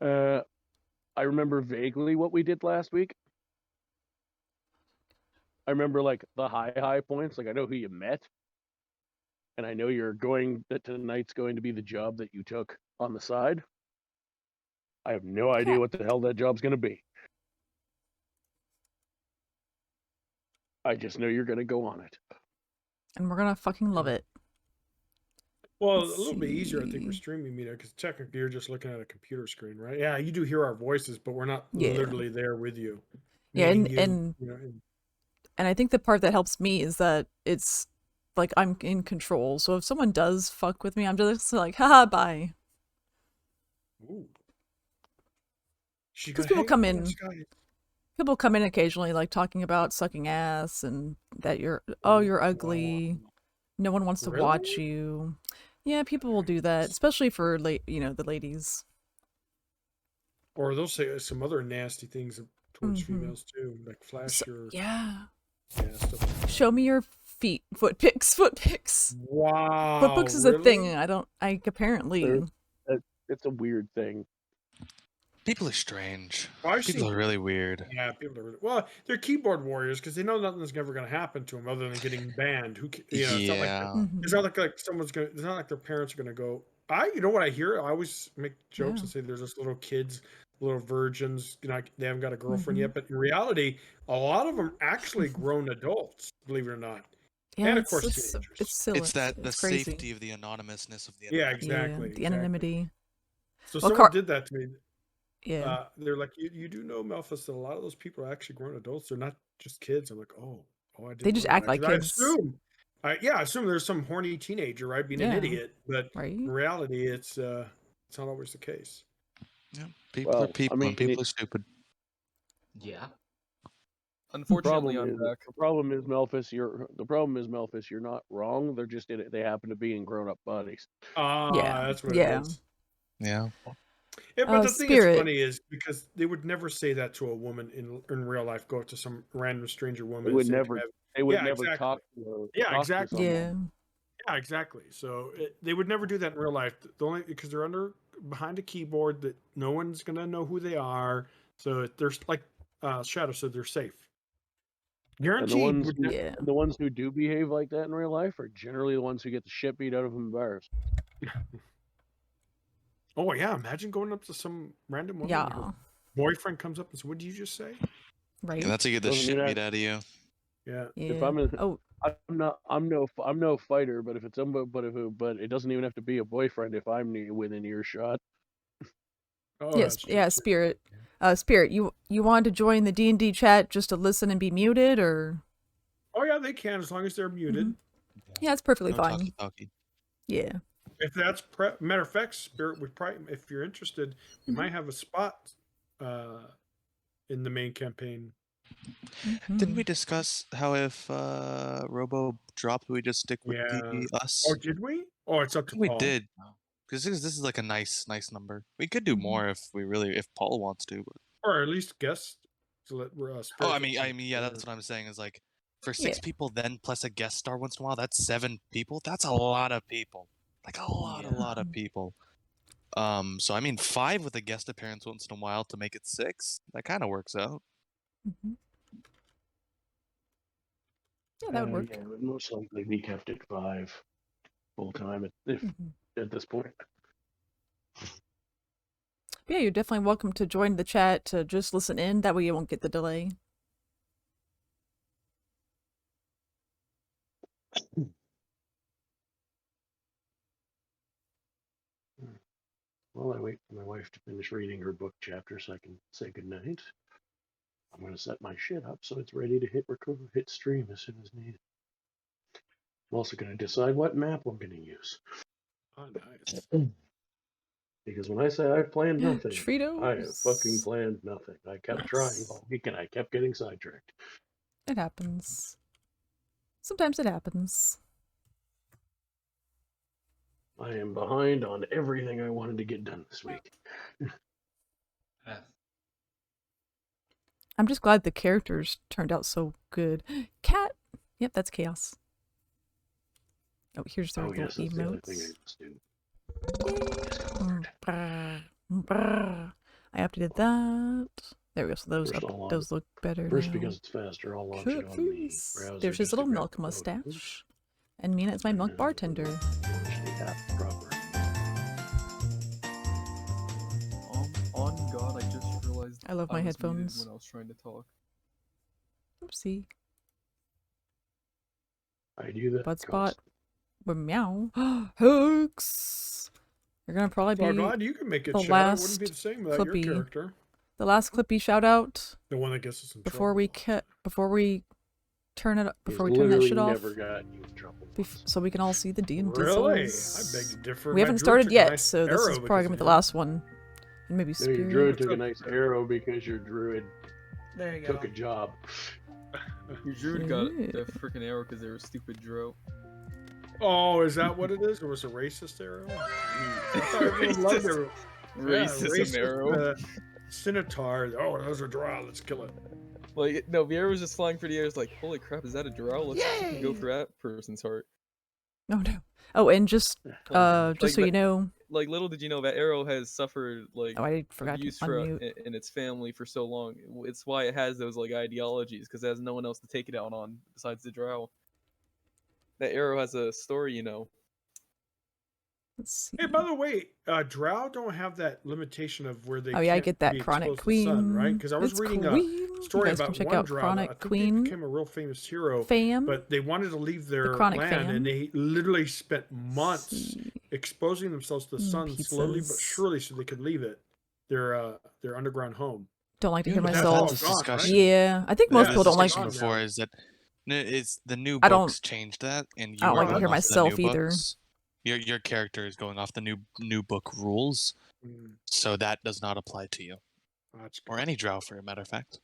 I: I remember vaguely what we did last week. I remember like the high points. Like I know who you met. And I know that tonight's going to be the job that you took on the side. I have no idea what the hell that job's going to be. I just know you're going to go on it.
A: And we're gonna fucking love it.
C: Well,
A: Let's
C: a little bit easier, I think,
A: see.
C: we're streaming media because technically you're just looking at a computer screen, right? Yeah, you do hear our voices, but we're not
A: Yeah.
C: literally there with you.
A: Yeah,
C: meeting you,
A: and
C: you know,
A: and I think the part that helps me is that it's like I'm in control. So if someone does fuck with me, I'm just like, haha, bye.
C: ooh.
A: Because people come in. People come in occasionally, like talking about sucking ass and that you're ugly. No one wants to watch you. Yeah, people will do that, especially for the ladies.
C: Or they'll say some other nasty things towards females too, like flash your stuff.
A: Show me your feet, foot pics.
C: Wow,
A: foot pics is a thing. Apparently.
I: It's a weird thing.
E: People are strange.
C: Well,
E: people are really weird.
C: Yeah, people are. Well, they're keyboard warriors because they know nothing's ever going to happen to them other than getting banned. It's not like it's not like someone's gonna. It's not like their parents are going to go. You know what I hear? I always make jokes and say there's just little kids, little virgins. They haven't got a girlfriend yet, but in reality, a lot of them actually grown adults. Believe it or not.
A: Yeah,
C: and of course, teenagers.
A: It's silly.
E: It's the
A: crazy.
E: safety of the anonymousness of the
C: exactly.
A: The anonymity.
C: So someone did that to me. Yeah, they're like, you do know, Melfice, that a lot of those people are actually grown adults. They're not just kids. I'm like, oh, I didn't.
A: They just act like kids.
C: I assume there's some horny teenager, right, being an idiot, but in reality, it's not always the case.
E: Yeah, people are people, and people are stupid.
D: Yeah.
B: Unfortunately, I'm back.
I: The problem is, Melfice, you're not wrong. They're just they happen to be in grown-up bodies.
C: That's what it is.
E: Yeah.
C: Yeah, but the thing that's funny is because they would never say that to a woman in real life. Go up to some random stranger woman.
I: They would never talk to her.
C: Yeah, exactly. Yeah, exactly. So they would never do that in real life. The only because they're behind a keyboard that no one's gonna know who they are. So they're like Shadow said, they're safe. Guaranteed.
I: The ones who do behave like that in real life are generally the ones who get the shit beat out of them in bars.
C: Oh yeah! Imagine going up to some random woman.
A: Yeah.
C: Her boyfriend comes up and says, "What did you just say?"
A: Right.
E: And that's how you get the shit beat out of you.
C: Yeah.
I: If I'm no fighter, but if it's somebody, but it doesn't even have to be a boyfriend if I'm within earshot.
A: Oh, yes. Yeah. Spirit. Spirit. You wanted to join the D&D chat just to listen and be muted, or?
C: Oh yeah, they can as long as they're muted.
A: Yeah, it's perfectly fine.
E: Talkie.
A: Yeah.
C: If that's matter of fact, Spirit would probably, if you're interested, we might have a spot in the main campaign.
E: Didn't we discuss how if Robo dropped, we just stick with us?
C: Oh, did we? Oh, it's up to
E: we
C: Paul.
E: Did because this is like a nice number. We could do more if Paul wants to, but...
C: or at least guest to let
E: I mean, yeah, that's what I'm saying. Is like for 6 people, then plus a guest star once in a while. That's 7 people. That's a lot of people. Like a lot of people. So I mean, 5 with a guest appearance once in a while to make it 6. That kind of works out.
A: Yeah, that would work.
I: Yeah, it would most likely be kept at 5 full time at this point.
A: Yeah, you're definitely welcome to join the chat to just listen in. That way you won't get the delay.
I: While I wait for my wife to finish reading her book chapter so I can say goodnight, I'm going to set my shit up so it's ready to hit stream as soon as needed. I'm also going to decide what map I'm going to use.
C: Oh, nice.
I: Because when I say I've planned nothing,
A: Tritos.
I: I have fucking planned nothing. I kept trying all week and I kept getting sidetracked.
A: It happens. Sometimes it happens.
I: I am behind on everything I wanted to get done this week.
A: I'm just glad the characters turned out so good. Cat. Yep, that's chaos. Oh, here's the little
I: yes, that's the other thing I
A: emotes.
I: must do.
A: I updated that. There we go. So those look better
I: First,
A: now.
I: because it's faster, I'll launch it on the browser.
A: There's his little milk mustache. And Mina is my milk bartender.
B: On God, I just realized
A: I love my
B: was
A: headphones.
B: muted when I was trying to talk.
A: Oopsie.
I: I do that.
A: Budspot. Meow. Hooks. You're gonna probably be
C: Oh God, you can make it.
A: the
C: Shout out.
A: last
C: Wouldn't be the same without
A: Clippy.
C: your character.
A: The last Clippy shout out
C: The one that gets us in
A: before
C: trouble.
A: we turn it
I: He's
A: before we turn that shit
I: literally
A: off.
I: never got you in trouble.
A: So we can all see the D&D
C: Really? I
A: souls.
C: beg to differ.
A: We
C: My
A: haven't
C: druid
A: started
C: took a
A: yet,
C: nice
A: so this
C: arrow
A: is
C: because
A: probably gonna
C: of
A: be the
C: you.
A: last one. And maybe
I: No, your
A: Spirit.
I: druid took a nice arrow because your druid
G: There you
I: took
G: go.
I: a job.
B: Your druid got a freaking arrow because they were stupid dro.
C: Oh, is that what it is? Or was it a racist arrow? I thought everyone loved their
B: Racism arrow.
C: Scimitar. Oh, those are drow. Let's kill it.
B: Like, no, the arrow was just flying through the air. It's like, holy crap, is that a drow? Let's fucking go for that person's heart.
A: Oh no. Oh, and just so you know.
B: Like, little did you know that arrow has suffered like
A: Oh, I forgot to
B: abuse
A: unmute.
B: in its family for so long. It's why it has those like ideologies because it has no one else to take it out on besides the drow. That arrow has a story, you know.
A: Let's see.
C: Hey, by the way, drow don't have that limitation of where they.
A: Oh yeah, I
C: can't
A: get that
C: be
A: Chronic
C: exposed to the
A: Queen.
C: sun, right? Because I was
A: It's
C: reading
A: Queen.
C: a story
A: You guys
C: about
A: can check
C: one
A: out
C: drow.
A: Chronic
C: I think
A: Queen.
C: they became a real famous hero.
A: Fam.
C: But they wanted to leave their
A: Chronic
C: land,
A: Fam.
C: and they literally spent months exposing themselves to the sun slowly but
A: pizzas.
C: surely, so they could leave it their underground home.
A: Don't like to hear
C: But that's
E: I've had
A: myself.
E: this
C: all gone,
E: discussion.
A: Yeah, I think most
C: Yeah,
A: people
C: this
A: don't like.
C: discussion
E: before is that it's the new
A: I don't-
E: books changed that, and you
A: I don't
E: are
A: like to
E: going
A: hear
E: off the
A: myself
E: new
A: either.
E: books. Your character is going off the new book rules,
C: Mm,
E: so that does not apply to you
C: that's
E: or any drow, for a matter of fact.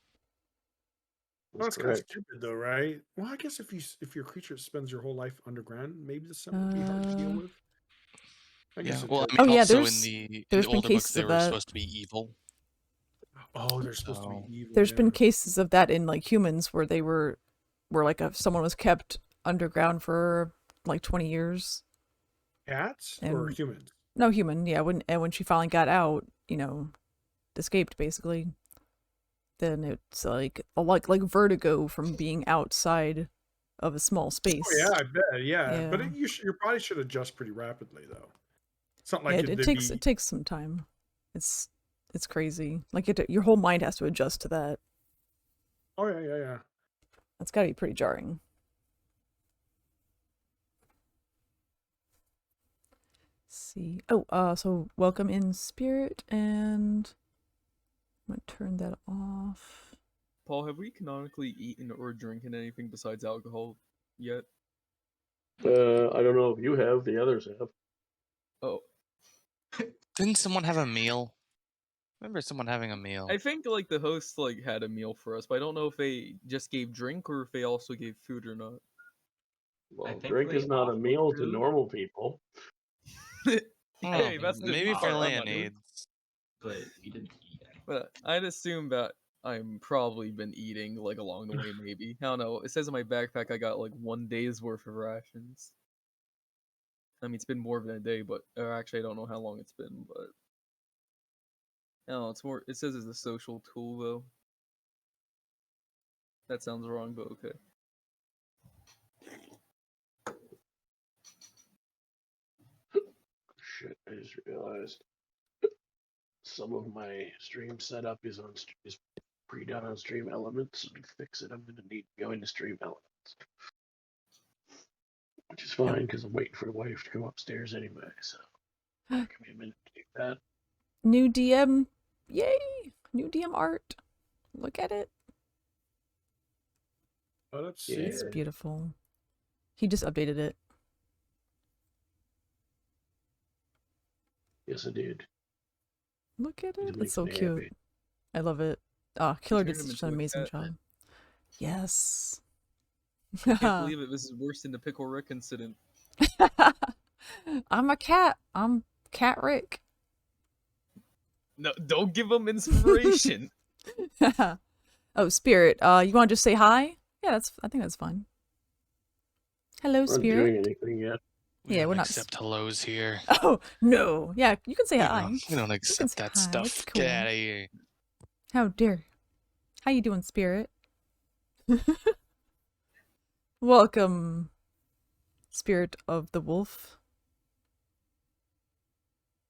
C: That's kind of stupid, though, right? Well, I guess if your creature spends your whole life underground, maybe the sun would be hard to deal with. I guess
E: Yeah.
C: it
E: Well, I
C: could.
E: mean,
A: Oh, yeah,
E: also
A: there's-
E: in
A: there's
E: the
A: been
E: older books,
A: cases
E: they
A: of
E: were
A: that.
E: supposed to be evil.
C: Oh, they're supposed to
E: So-
C: be evil.
A: There's been
C: yeah.
A: cases of that in like humans where they were like someone was kept underground for like 20 years.
C: Cats or
A: and-
C: humans.
A: No, human. Yeah, when she finally got out, escaped basically. Then it's like vertigo from being outside of a small space.
C: Oh yeah, I bet. Yeah, but
A: Yeah.
C: your body should adjust pretty rapidly, though. It's not like
A: Yeah, it takes some time. It's crazy. Like your whole mind has to adjust to that.
C: Oh yeah.
A: That's got to be pretty jarring. See. Oh, so welcome in spirit, and I'm gonna turn that off.
B: Paul, have we canonically eaten or drinking anything besides alcohol yet?
I: I don't know if you have. The others have.
B: Oh,
E: Didn't someone have a meal? I remember someone having a meal.
B: I think like the host like had a meal for us, but I don't know if they just gave drink or if they also gave food or not.
I: Well,
D: think
I: drink
D: they
I: is not a
D: offer
I: meal to
D: food.
I: normal people.
B: Hey, that's just
E: Maybe
B: me,
E: for
B: I'm not doing-
E: Leonides.
D: But we didn't eat anything.
B: But I'd assume that I'm probably been eating like along the way. Maybe I don't know. It says in my backpack I got like 1 day's worth of rations. I mean, it's been more than a day, but actually I don't know how long it's been. But no, it's more. It says it's a social tool though. That sounds wrong, but okay.
I: Shit, I just realized some of my stream setup is pre-done on Stream Elements. So to fix it, I'm gonna need to go into Stream Elements, which is fine because I'm waiting for the wife to come upstairs anyway. So give me a minute to do that.
A: New DM, yay! New DM art. Look at it.
C: Oh, let's see.
A: It's
C: it.
A: beautiful. He just updated it.
I: Yes, I did.
A: Look at
I: He's
A: it. It's so
I: making me
A: cute.
I: happy.
A: I love it. Ah, Killer
B: turned
A: did
B: him
A: such
B: into
A: an
B: a
A: amazing
B: cat.
A: job. Yes.
B: I can't believe it. This is worse than the Pickle Rick incident.
A: I'm a cat. I'm Cat Rick.
B: No, don't give him inspiration.
A: Oh, Spirit. You want to just say hi? Yeah, I think that's fine. Hello,
I: We're not
A: Spirit.
I: doing anything yet.
A: Yeah, we're not
E: accept hellos here.
A: Oh no! Yeah, you can say hi.
E: We don't accept that
A: hi.
E: stuff.
A: It's cool.
E: Get out of here.
A: How dare? How you doing, Spirit? Welcome, Spirit of the Wolf.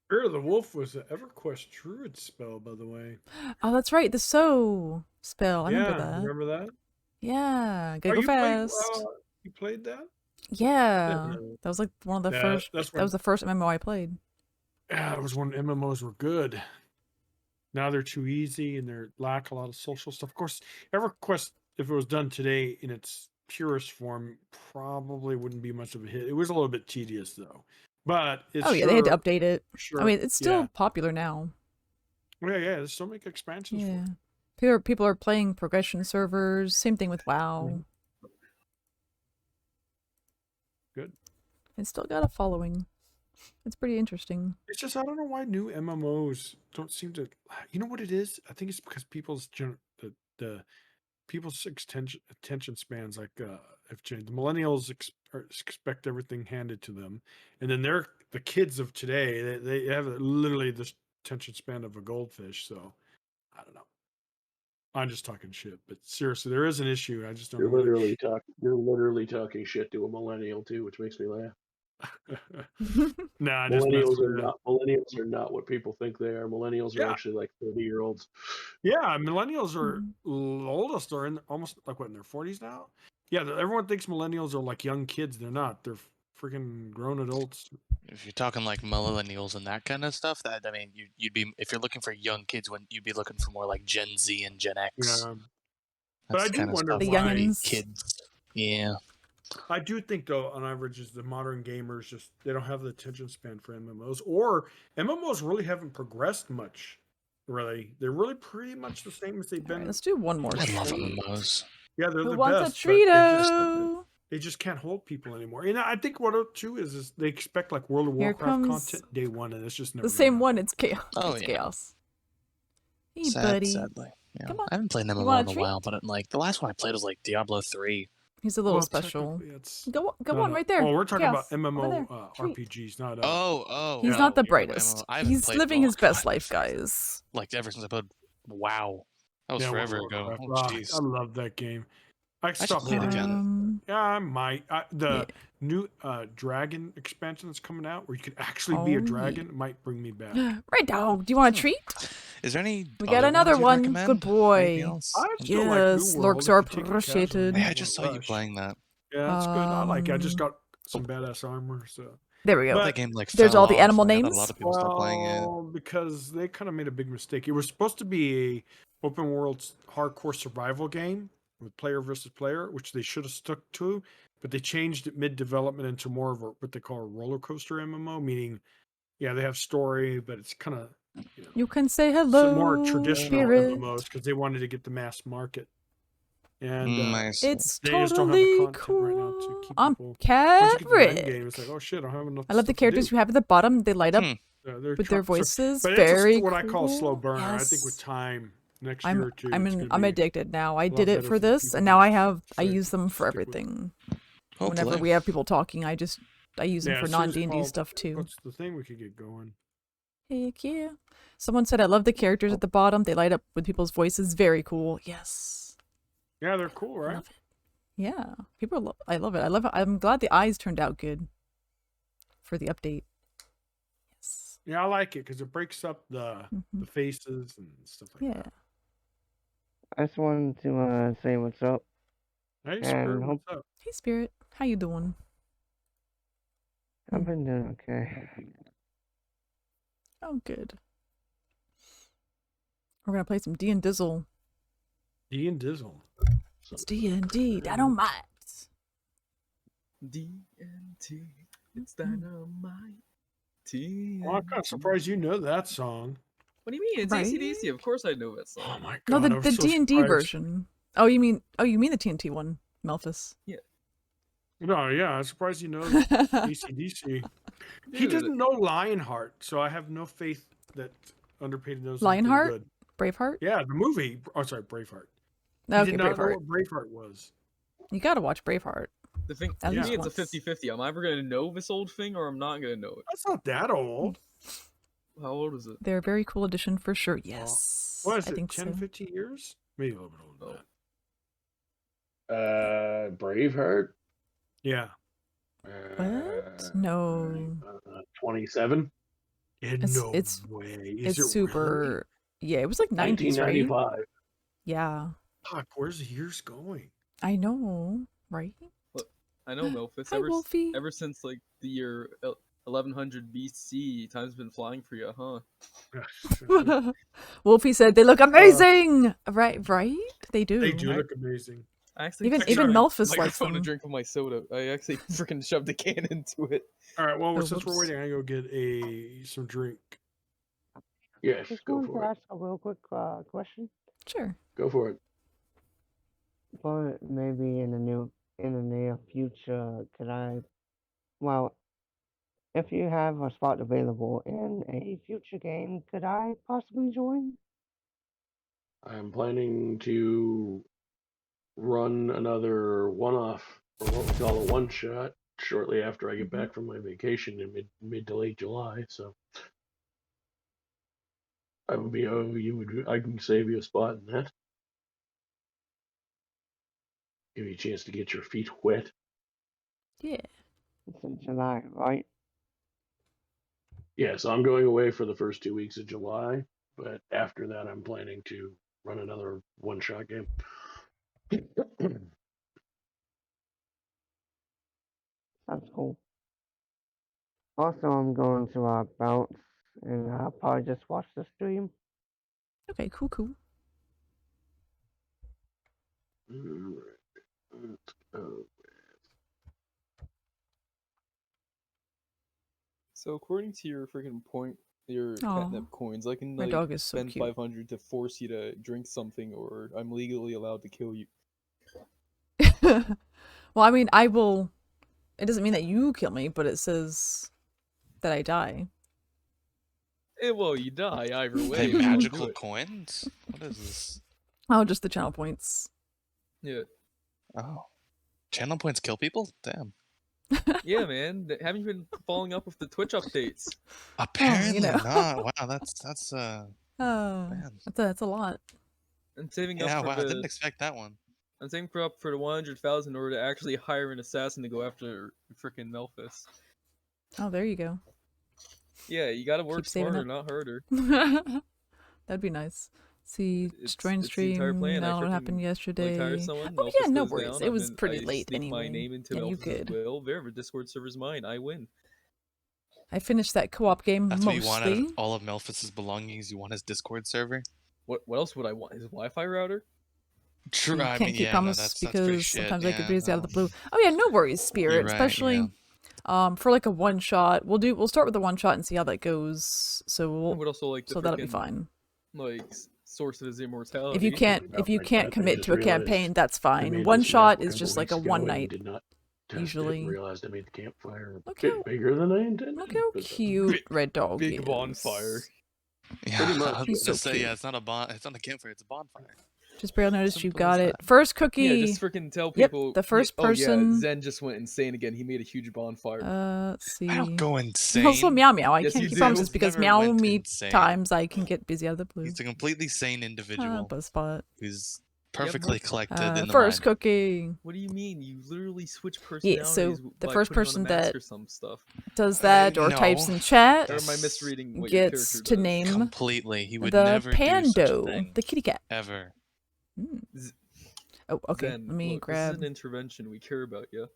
C: Spirit of the Wolf was an EverQuest Druid spell, by the way.
A: Oh, that's right, the So spell. I remember that.
C: Remember that?
A: Yeah, gotta go fast.
C: You played that?
A: Yeah, that was like one of the first.
C: That
A: was the first MMO I played.
C: Yeah, it was when MMOs were good. Now they're too easy and they lack a lot of social stuff. Of course, EverQuest, if it was done today in its purest form, probably wouldn't be much of a hit. It was a little bit tedious though, but it's
A: yeah, they had to update it.
C: Sure,
A: I mean, it's still popular now.
C: Yeah, there's so many expansions.
A: Yeah, people are playing progression servers. Same thing with WoW.
C: Good.
A: It's still got a following. It's pretty interesting.
C: It's just I don't know why new MMOs don't seem to. You know what it is? I think it's because people's the people's attention spans have changed. The millennials expect everything handed to them, and then the kids of today. They have literally the attention span of a goldfish. So I don't know. I'm just talking shit, but seriously, there is an issue. I just don't.
I: You're literally talking shit to a millennial too, which makes me laugh.
C: Nah,
I: millennials are not what people think they are. Millennials are actually like 30-year-olds.
C: Yeah, millennials are oldest are in almost like in their 40s now. Yeah, everyone thinks millennials are like young kids. They're not. They're freaking grown adults.
E: If you're talking like millennials and that kind of stuff, you'd be, if you're looking for young kids, you'd be looking for more like Gen Z and Gen X.
C: Yeah. But I do wonder
A: the
C: why
A: youngins.
E: Kids. Yeah.
C: I do think though, on average, is the modern gamers they don't have the attention span for MMOs, or MMOs really haven't progressed much. Really, they're really pretty much the same as they've been.
A: Right, let's do one more.
E: I love MMOs.
C: Yeah, they're
A: Who
C: the
A: wants
C: best.
A: a Trito?
C: They just can't hold people anymore. And I think what too is they expect like World of Warcraft content day one, and it's just never
A: the same
C: happen.
A: one. It's chaos.
E: Oh,
A: it's
E: yeah.
A: chaos. Hey, buddy.
E: Sadly. Yeah.
A: Come on.
E: I haven't played an MMO in a while, but the last one I played was like Diablo 3.
A: He's a little special. Go on right there.
C: Oh, we're talking
A: chaos.
C: about MMO RPGs, not.
A: He's not the brightest. He's
E: played
A: living his best life,
E: since
A: guys.
E: like ever since I played WoW. That was forever ago. Oh, jeez.
C: I love that game. I
E: should play it again.
C: Yeah, I might. The new dragon expansion that's coming out, where you can actually be a dragon, might bring me back.
A: Right, dog. Do you want a treat?
E: Is there any?
A: We got another one. Good boy. Yes, lurks are appreciated.
E: Hey, I just saw you playing that.
C: Yeah, that's good. I like it. I just got some badass armor, so.
A: There we go.
E: But that game,
A: there's all the animal names.
E: A lot of people start playing it.
C: Because they kind of made a big mistake. It was supposed to be a open world hardcore survival game with player versus player, which they should have stuck to, but they changed it mid-development into more of what they call a roller coaster MMO, meaning, yeah, they have story, but it's kind of,
A: you can say hello.
C: More traditional MMOs because they wanted to get the mass market. And
A: it's
C: they
A: totally
C: just don't have the content
A: cool.
C: right now to keep
A: I'm
C: people.
A: Cat-ified.
C: It's like, oh shit, I don't have enough.
A: I love the characters you have at the bottom. They light up with their voices.
C: But
A: very
C: it's what
A: cool.
C: I call slow burner.
A: Yes.
C: I think with time, next year or two,
A: I'm addicted now. I did it for this, and now I use them for everything. Whenever we have people talking, I use them for non-D&D stuff too.
C: What's the thing we could get going?
A: Heck yeah! Someone said I love the characters at the bottom. They light up with people's voices. Very cool. Yes.
C: Yeah, they're cool, right?
A: Love it. Yeah, I love it. I love it. I'm glad the eyes turned out good for the update. Yes.
C: Yeah, I like it because it breaks up the faces and stuff like that.
F: I just wanted to say what's up.
C: Hey, Spirit, what's up?
A: Hey, Spirit. How you doing?
F: I've been doing okay.
A: Oh, good. We're gonna play some D&Dizzle.
C: D&Dizzle.
A: It's D&D Dynamite.
B: D&T, it's Dynamite.
C: Well, I'm kind of surprised you know that song.
B: What do you mean? It's AC/DC. Of course I know that song.
C: Oh my
A: No,
C: god!
A: the D&D version. Oh, you mean the TNT one, Melfice?
B: Yeah.
C: No, yeah, I'm surprised you know AC/DC. He doesn't know Lionheart, so I have no faith that Underpainted knows
A: Lionheart?
C: good.
A: Braveheart?
C: Yeah, the movie. Oh, sorry, Braveheart.
A: Okay,
C: he did not know
A: Braveheart.
C: what Braveheart was.
A: You gotta watch Braveheart.
B: The thing,
A: At
B: to me,
A: least
B: it's
A: once.
B: a 50-50. I'm either gonna know this old thing or I'm not gonna know it.
C: That's not that old.
B: How old is it?
A: They're a very cool addition for sure. Yes.
C: What is
A: I
C: it,
A: think
C: 10,
A: so.
C: 15 years? Maybe a little bit older than that.
I: Braveheart.
C: Yeah.
A: What? No.
I: 27.
C: No
A: It's
C: way.
A: It's super. Yeah, it was like 90s, right?
I: 1995.
A: Yeah.
C: Fuck, where's the years going?
A: I know, right?
B: Look, I know Melfice.
A: Hi, Wolfie.
B: Ever since like the year 1100 BC, time's been flying for you, huh?
A: Wolfie said they look amazing. Right? They do.
C: They do look amazing.
B: I actually
A: Even
B: took my
A: Melfice likes
B: microphone to
A: them.
B: drink of my soda. I actually freaking shoved a can into it.
C: All right. Well,
A: Oh,
C: since we're
A: whoops.
C: waiting, I go get some drink.
I: Yes,
F: Just
I: go
F: going
I: for
F: to
I: it.
F: ask a real quick question.
A: Sure.
I: Go for it.
F: But maybe in the near future, if you have a spot available in a future game, could I possibly join?
I: I'm planning to run another one-off, or what we call a one-shot, shortly after I get back from my vacation in mid to late July. So I would be I can save you a spot in that. Give you a chance to get your feet wet.
A: Yeah.
F: It's in July, right?
I: Yeah, so I'm going away for the first 2 weeks of July, but after that, I'm planning to run another one-shot game.
F: That's cool. Also, I'm going to bounce, and I'll probably just watch the stream.
A: Okay. Cool.
I: Alright, let's go.
B: So according to your freaking point, your
A: Aw,
B: catnip coins, I can
A: my
B: like
A: dog is so
B: spend
A: cute.
B: 500 to force you to drink something, or I'm legally allowed to kill you.
A: Well, I mean, I will. It doesn't mean that you kill me, but it says that I die.
B: Well, you die either way.
E: They
B: if you don't do
E: magical
B: it.
E: coins? What is this?
A: Oh, just the channel points.
B: Yeah.
E: Oh. Channel points kill people? Damn.
B: Yeah, man. Haven't you been following up with the Twitch updates?
E: Apparently
A: know.
E: not. Wow, that's
A: Oh,
E: man.
A: that's a lot.
B: I'm saving
E: Yeah,
B: up for
E: wow, I didn't expect that one.
B: I'm saving up for the 100,000 in order to actually hire an assassin to go after freaking Melfice.
A: Oh, there you go.
B: Yeah, you gotta work
A: Keep saving
B: smarter,
A: up.
B: not harder.
A: That'd be nice. See,
B: It's
A: join
B: the
A: stream.
B: entire plan.
A: Now
B: I
A: what happened
B: freaking,
A: yesterday?
B: Like, hire someone,
A: Oh yeah,
B: Melfice
A: no
B: goes
A: worries.
B: down,
A: It
B: and
A: was
B: then
A: pretty
B: I
A: late
B: sneak
A: anyway.
B: my name into
A: Yeah, you
B: Melfice's
A: good.
B: will. Wherever Discord server's mine, I win.
A: I finished that co-op game
E: That's what you want out
A: mostly.
E: of all of Melfice's belongings. You want his Discord server?
B: What else would I want? His Wi-Fi router?
E: True.
A: You
E: I
A: can't
E: mean,
A: keep
E: yeah, no,
A: promise
E: that's pretty
A: because
E: shit.
A: sometimes I get
E: Yeah,
A: busy out of
E: no.
A: the blue. Oh yeah, no worries, Spirit.
E: You're right,
A: Especially for like a one shot. We'll start with the one shot and see how that goes. So
B: I would also like to
A: that'll be
B: frickin',
A: fine.
B: like source of his immortality.
A: If you can't
I: I
A: commit
I: just
A: to a
I: realized
A: campaign, that's
I: I
A: fine.
I: made
A: One
I: this
A: shot
I: map a
A: is just
I: couple
A: like a
I: weeks
A: one
I: ago and
A: night.
I: did not test
A: Usually.
I: it. Realized I made the campfire a
A: Look
I: bit
A: how-
I: bigger than I intended.
A: Look how
I: but,
A: cute Red Dog
B: big
A: is.
B: bonfire.
E: Yeah,
I: Pretty much,
E: I was
A: He's
E: gonna
A: so
E: say,
A: cute.
E: yeah, it's not a campfire, it's a bonfire.
A: Just barely noticed you
E: Simple as
A: got it.
E: that.
A: First cookie.
B: Yeah, just freaking tell
A: Yep,
B: people.
A: the first
B: Oh yeah,
A: person-
B: Zen just went insane again. He made a huge bonfire.
A: Let's see.
E: I don't go insane.
A: Also Meow Meow. I
B: Yes,
A: can't
B: you
A: keep
B: do.
A: promises because
E: Never
A: Meow
E: went
A: me
E: insane.
A: times I can get busy out of the blue.
E: He's a completely sane individual
A: Buzzspot.
E: who's perfectly collected in the
A: First
E: mind.
A: cookie.
B: What do you mean? You literally switch
A: Yeah,
B: personalities.
A: so the
B: by
A: first
B: putting on a
A: person
B: mask
A: that
B: or some stuff.
A: does that or
E: no.
A: types in chat
B: Or am I misreading what your
A: gets
B: character
A: to
B: does?
A: name
E: Completely. He would
A: the
E: never do such a
A: Pando,
E: thing.
A: the kitty cat.
E: Ever.
A: Oh, okay.
B: Zen,
A: Let me
B: look,
A: grab
B: This is an intervention. We care about you.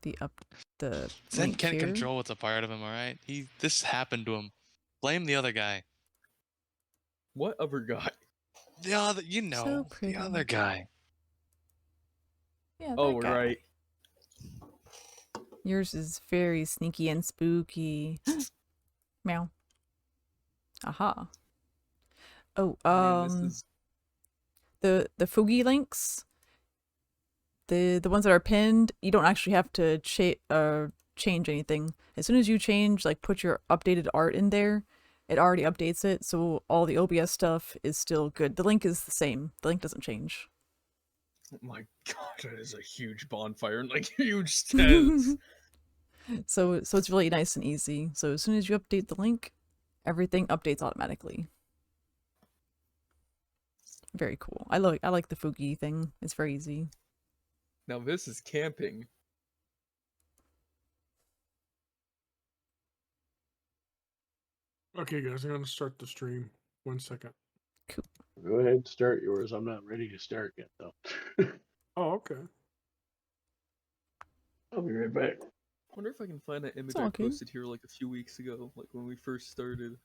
A: the
E: Zen
A: link
E: can't
A: here.
E: control what's a part of him, alright? This happened to him. Blame the other guy.
B: What other guy?
E: The other, you know,
A: So pretty.
E: the other guy.
A: Yeah,
B: Oh,
A: that guy.
B: right.
A: Yours is very sneaky and spooky. Meow. Aha. Oh,
B: Man, this is...
A: the Fugi links, the ones that are pinned, you don't actually have to change anything. As soon as you change, like put your updated art in there, it already updates it, so all the OBS stuff is still good. The link is the same. The link doesn't change.
B: Oh my god, that is a huge bonfire and like huge tents.
A: So it's really nice and easy. So as soon as you update the link, everything updates automatically. Very cool. I like the Fugi thing. It's very easy.
B: Now this is camping.
C: Okay, guys, I'm gonna start the stream. 1 second.
A: Cool.
I: Go ahead and start yours. I'm not ready to start yet, though.
C: Oh, okay.
I: I'll be right back.
B: I wonder if I can find that image
A: all
B: I
A: good.
B: posted here like a few weeks ago, like when we first started.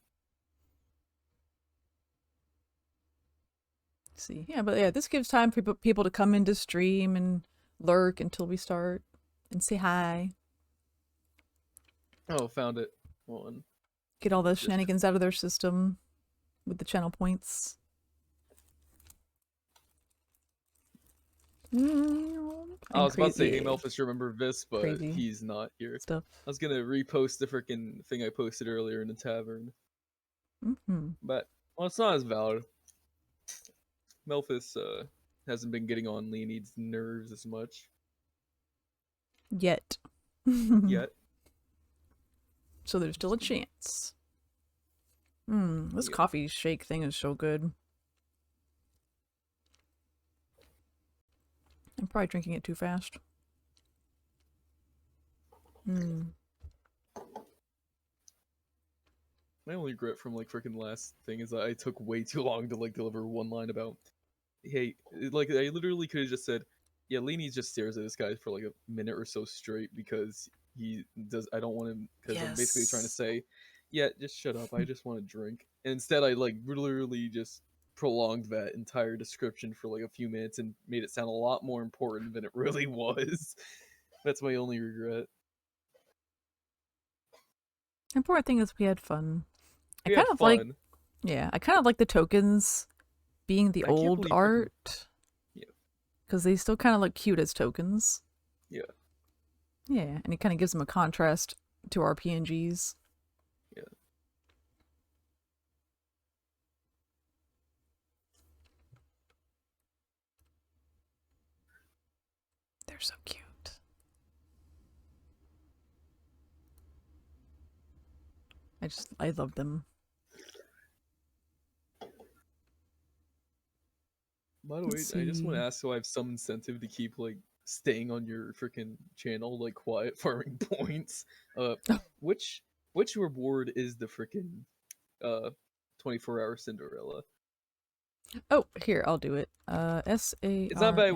A: Let's see. Yeah, but yeah, this gives time for people to come into stream and lurk until we start and say hi.
B: Oh, found it. One.
A: Get all the shenanigans out of their system with the channel points.
B: I was about to say, hey, Melfice, remember this, but
A: Crazy
B: he's not here.
A: stuff.
B: I was gonna repost the freaking thing I posted earlier in the tavern. But, well, it's not as valid. Melfice hasn't been getting on Leonid's nerves as much.
A: Yet.
B: Yet.
A: So there's still a chance. This coffee shake thing is so good. I'm probably drinking it too fast.
B: My only regret from like freaking last thing is that I took way too long to like deliver one line about, hey, like I literally could have just said, yeah, Leany just stares at this guy for like a minute or so straight because he does. I don't want him because I'm basically trying to say, yeah, just shut up. I just want to drink. And instead, I like literally just prolonged that entire description for like a few minutes and made it sound a lot more important than it really was. That's my only regret.
A: Important thing is we had fun.
B: I kind of like,
A: yeah, I kind of like the tokens being the old art.
B: Yeah.
A: Because they still kind of look cute as tokens.
B: Yeah.
A: Yeah, and it kind of gives them a contrast to our PNGs.
B: Yeah.
A: They're so cute. I love them.
B: By the way, I just want to ask, so I have some incentive to keep like staying on your freaking channel, like quiet farming points. Which reward is the freaking 24-hour Cinderella?
A: Oh, here, I'll do it. S-A-R-M.
B: It's not by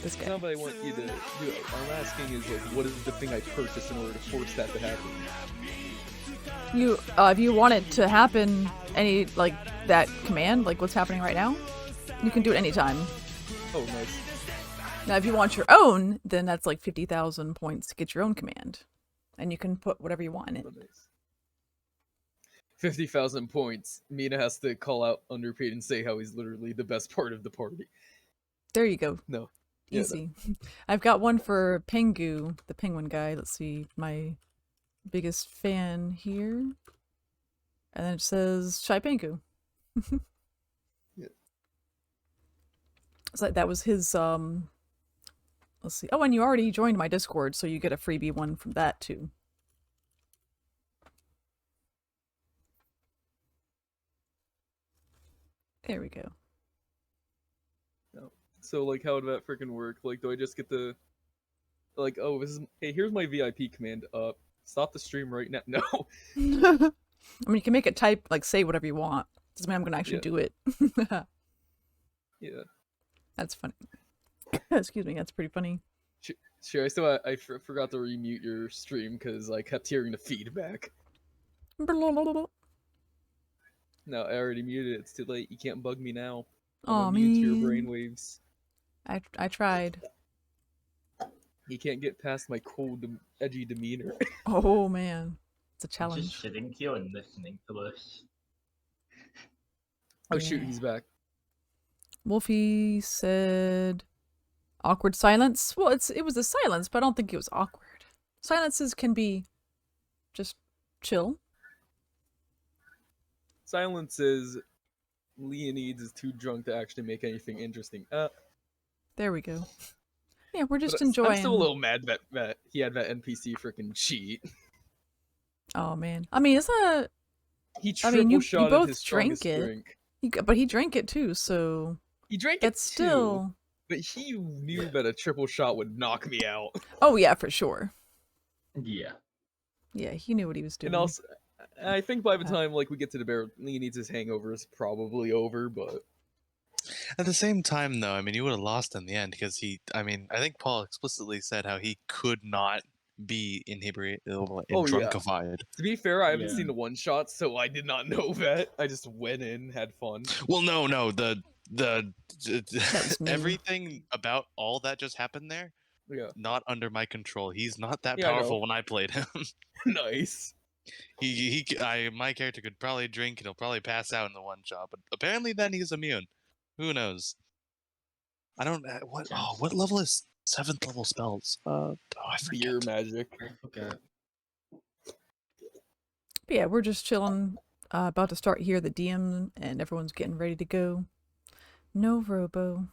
A: this guy.
B: It's not what I want you to do. I'm asking is like, what is the thing I purchased in order to force that to happen?
A: You, if you want it to happen, any like that command, like what's happening right now, you can do it anytime.
B: Oh, nice.
A: Now, if you want your own, then that's like 50,000 points to get your own command, and you can put whatever you want in it.
B: Oh, nice. 50,000 points. Mina has to call out Underpaid and say how he's literally the best part of the party.
A: There you go.
B: No.
A: Easy. Yeah, no. I've got one for Pengu, the penguin guy. Let's see, my biggest fan here. And then it says Shai Pengu.
B: Yeah.
A: It's like that was his let's see. Oh, and you already joined my Discord, so you get a freebie one from that too. There we go.
B: No. So like, how would that freaking work? Like, do I just get the like, oh, this is, hey, here's my VIP command. Stop the stream right now. No.
A: I mean, you can make it type, like, say whatever you want. Doesn't mean I'm going to actually do it.
B: Yeah.
A: That's funny. Excuse me, that's pretty funny.
B: Sure, I forgot to remute your stream because I kept hearing the feedback. No, I already muted it. It's too late. You can't bug me now. I'm immune to your brainwaves.
A: I tried.
B: You can't get past my cool, edgy demeanor.
A: Oh man, it's a challenge.
D: Just sitting here and listening to this.
B: Oh shoot, he's back.
A: Wolfie said, "Awkward silence." Well, it was a silence, but I don't think it was awkward. Silences can be just chill.
B: Silence is Leonides is too drunk to actually make anything interesting.
A: There we go. Yeah, we're just
B: But
A: enjoying.
B: I'm still a little mad that he had that NPC freaking cheat.
A: Oh man, I mean, isn't that?
B: He
A: I mean, you
B: triple-shotted
A: both
B: his
A: drank
B: strongest
A: it.
B: drink.
A: But he drank it too, so
B: He drank
A: that's
B: it too,
A: still.
B: but he knew that a triple shot would knock me out.
A: Oh yeah, for sure.
D: Yeah.
A: Yeah, he knew what he was doing.
B: And also, I think by the time like we get to the bear, Leonides' hangover is probably over. But
E: At the same time, though, I mean, you would have lost in the end because I think Paul explicitly said how he could not be inebriated and drunkified.
B: To be fair, I haven't seen the one shot, so I did not know that. I just went in, had fun.
E: Well, no, the everything about all that just happened there, not under my control. He's not that powerful when I played him.
B: Nice.
E: My character could probably drink and he'll probably pass out in the one shot, but apparently then he's immune. Who knows? I don't. What level is 7th level spells? I forget.
B: Beer magic.
D: Okay.
A: But yeah, we're just chilling. About to start here, the DM, and everyone's getting ready to go. No Robo.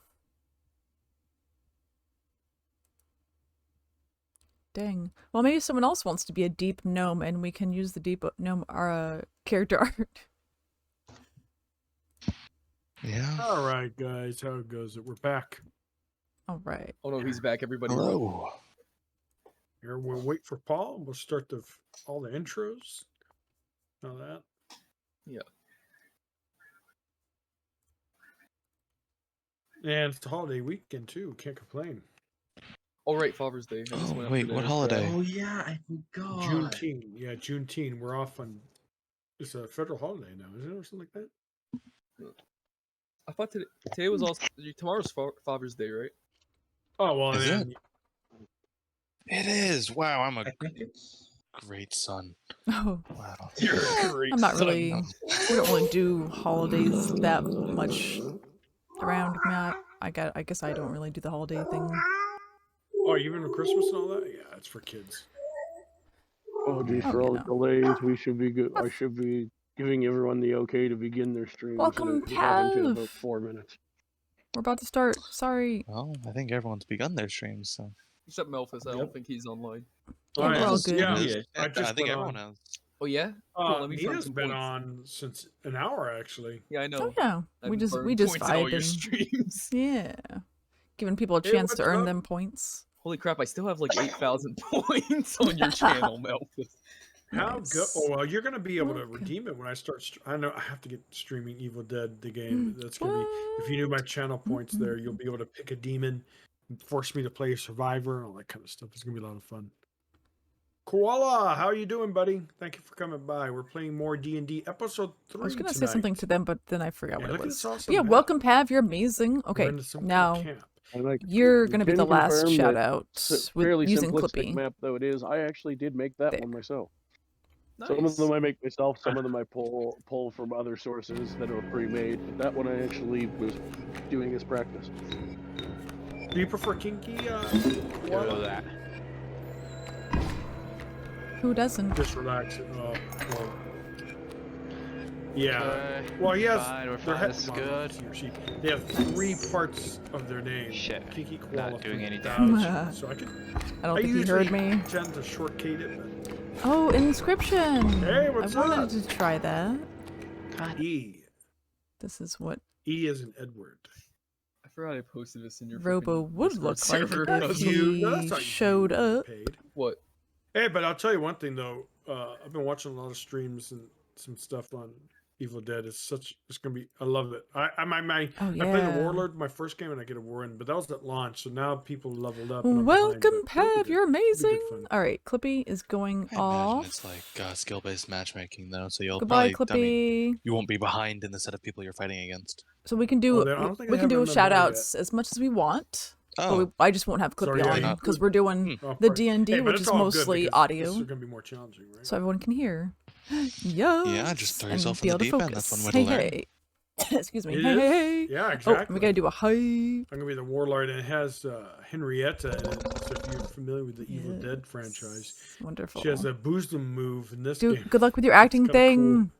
A: Dang. Well, maybe someone else wants to be a deep gnome, and we can use the deep gnome character art.
E: Yeah.
C: All right, guys, how it goes? We're back.
A: All right.
B: Oh no, he's back. Everybody.
E: Hello.
C: Here we'll wait for Paul. We'll start all the intros. All that.
B: Yeah.
C: And it's the holiday weekend too. Can't complain.
B: All right, Father's Day.
E: Oh wait, what holiday?
D: Oh yeah, I forgot.
C: Juneteenth. Yeah, Juneteenth. We're off on. It's a federal holiday now, isn't it, or something like that?
B: I thought today was also tomorrow's Father's Day, right?
C: Oh well,
E: Is
C: then,
E: It is. Wow, I'm a
D: I think it's
E: great son.
A: Oh,
E: Wow.
B: You're a great
A: I'm not
B: son.
A: really. We don't really do holidays that much around. I guess I don't really do the holiday thing.
C: Oh, even with Christmas and all that? Yeah, it's for kids.
I: Oh, geez,
A: Oh,
I: for all
A: yeah.
I: the delays, we should be good. I should be giving everyone the okay to begin their streams.
A: Welcome,
I: in about
A: Pav.
I: 4 minutes.
A: We're about to start. Sorry.
E: Well, I think everyone's begun their streams, so.
B: Except Melfice. I don't think he's online.
A: Yeah, we're all good.
C: Yeah,
E: Yeah,
C: I
E: I
C: just
E: think
C: went
E: everyone
C: on.
E: has.
B: Oh yeah. Cool, let me find
C: Nia's
B: some
C: been
B: points.
C: on since an hour actually.
B: Yeah, I know.
A: Oh yeah.
B: I've
A: We just
B: burned points in all your
A: vibing.
B: streams.
A: Yeah. Giving people a
C: Hey,
A: chance to
C: what's
A: earn
C: up?
A: them points.
B: Holy crap! I still have like 8,000 points on your channel, Melfice.
C: How
A: Nice.
C: good? Oh well, you're gonna be able to
A: Okay.
C: redeem it when I start. I know I have to get streaming Evil Dead the game.
A: Mm,
C: That's gonna be. If you knew my channel points there, you'll be able to pick a demon, and force me to play a survivor, all that kind of stuff. It's gonna be a lot of fun. Koala, how you doing, buddy? Thank you for coming by. We're playing more D&D episode 3
A: I was gonna
C: tonight.
A: say something to them, but then I forgot
C: Yeah,
A: what
C: look
A: it
C: at
A: was.
C: this awesome
A: But yeah,
C: map.
A: welcome, Pav. You're amazing.
C: We're
A: Okay,
C: into some kind
A: now
C: of camp.
I: And like,
A: you're gonna be
I: can
A: the last
I: confirm
A: shout
I: that
A: out with
I: fairly
A: using
I: simplistic
A: Clippy.
I: map though it is. I actually did make that
A: There.
I: one myself.
B: Nice.
I: Some of them I make myself. Some of them I pull from other sources that are pre-made. But that one I actually was doing as practice.
C: Do you prefer kinky? Koala?
A: Who doesn't?
C: Just relax. Well, yeah. Well, he has.
H: Fine, we're
C: their
H: fine,
C: head-
H: this is
C: well,
H: good.
C: he or she. They have 3 parts of their name.
H: Shit,
C: Kiki,
H: not
C: Koala,
H: doing any
C: 3000. So I could.
A: I don't think he
C: usually
A: heard me.
C: tend to shortcate it.
A: Oh, inscription!
C: Hey, what's
A: I wanted
C: up?
A: to try that.
C: But E.
A: This is what
C: E is an Edward.
B: I forgot I posted this in your
A: Robo
B: freaking
A: would
B: Discord
A: look like
B: server.
A: if
C: No, that's
A: he
C: not you
A: showed
C: getting
A: up.
C: Paid.
B: What?
C: Hey, but I'll tell you one thing though. I've been watching a lot of streams and some stuff on Evil Dead. It's gonna be. I love it. I
A: Oh
C: played the
A: yeah.
C: Warlord my first game and I get a war in, but that was at launch. So now people leveled up. and I'm behind,
A: Welcome,
C: but it'll be
A: Pav.
C: good.
A: You're
C: It'll be good
A: amazing.
C: fun.
A: All right, Clippy is going
E: I imagine
A: off.
E: it's like skill-based matchmaking, though, so you'll
A: Goodbye,
E: probably. I mean,
A: Clippy.
E: you won't be behind in the set of people you're fighting against.
A: So we can do
C: Oh, I don't think
A: we
C: they
A: can
C: have
A: do
C: MMR
A: shout outs as much as we want.
E: Oh,
A: But I just won't have
C: Sorry,
A: Clippy
C: yeah,
A: on
E: you-
A: because we're doing
C: Oh,
A: the
C: pardon.
A: D&D,
C: Hey, but
A: which
C: it's
A: is
C: all good
A: mostly
C: because
A: audio,
C: This is gonna be more challenging, right?
A: so everyone can hear. Yes.
E: Yeah, just throw
A: and
E: yourself
A: be
E: in the
A: able to
E: deep end. That's
A: focus.
E: one way to
A: Hey, hey. Excuse me.
C: It
A: Hey,
C: is?
A: hey, hey.
C: Yeah,
A: Oh,
C: exactly.
A: we gotta do a hi.
C: I'm gonna be the Warlord, and it has Henrietta in it. So if you familiar with the Evil Dead franchise.
A: Wonderful.
C: She has a bosom move in this
A: Dude,
C: game.
A: good luck with your acting thing.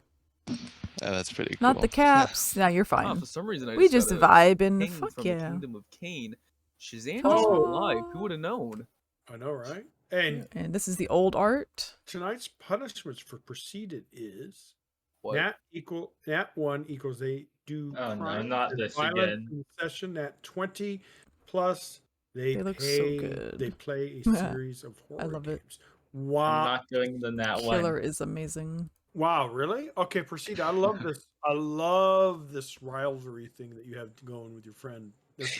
C: Cool.
E: Yeah, that's pretty cool.
A: Not the caps. No, you're fine.
B: For some reason,
A: we just
B: got a
A: vibe and
B: Kain
A: fuck
B: from
A: yeah.
B: the Kingdom of Cain. Shazam
C: Oh.
B: alive. Who would have known?
C: I know, right?
A: And this is the old art.
C: Tonight's punishments for preceded is
B: What?
C: Nat 1 equals they do
D: Oh, no,
C: crime
D: not
C: and
D: this
C: violence
D: again.
C: in session. Nat 20 plus they
A: look so
C: pay.
A: good.
C: They play a series of horror
A: I love it.
C: games. Wow!
D: I'm not doing the Nat one.
A: Killer is amazing.
C: Wow, really? Okay, proceed. I love this. I love this rivalry thing that you have going with your friend.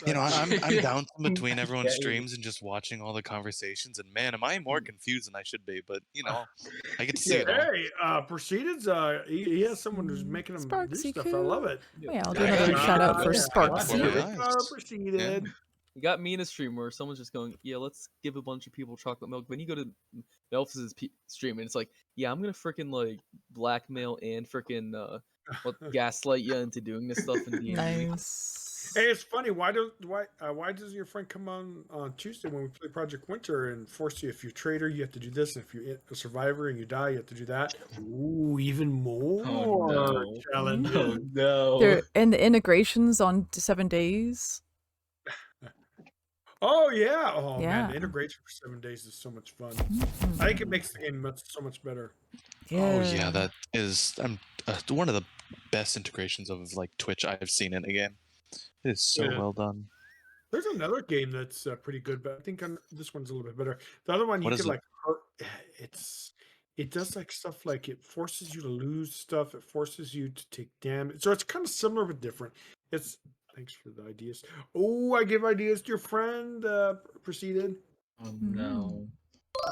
E: You know, I'm bouncing between everyone's
D: Yeah.
E: streams and just watching all the conversations, and man, am I more confused than I should be. But you know, I get to see it all.
C: Hey, Proceeded's he has someone who's making him do
A: Sparksy
C: stuff. I love it.
A: Yeah, I'll do
B: Yeah,
A: another
B: yeah,
A: shout out for
C: yeah,
A: Sparksy.
E: yeah. Nice.
C: Proceeded.
B: You got me in a stream where someone's just going, yeah, let's give a bunch of people chocolate milk. Then you go to Melfice's stream and it's like, yeah, I'm gonna freaking like blackmail and freaking gaslight you into doing this stuff in D&D.
A: Nice.
C: Hey, it's funny. Why does your friend come on Tuesday when we play Project Winter and force you? If you're a traitor, you have to do this. If you're a survivor and you die, you have to do that. Ooh, even more
D: Oh, no.
C: challenges.
D: Oh, no.
A: They're in the integrations on 7 days.
C: Oh yeah. Oh
A: Yeah.
C: man, the integration for 7 days is so much fun. I think it makes the game so much better.
E: Oh yeah, that is one of the best integrations of like Twitch I've seen in a game. It is so
C: Yeah.
E: well done.
C: There's another game that's pretty good, but I think this one's a little bit better. The other one you
E: What
C: can
E: is it?
C: like hurt. It does like stuff like it forces you to lose stuff. It forces you to take damage. So it's kind of similar but different. Thanks for the ideas. Oh, I give ideas to your friend. Proceeded.
D: Oh, no.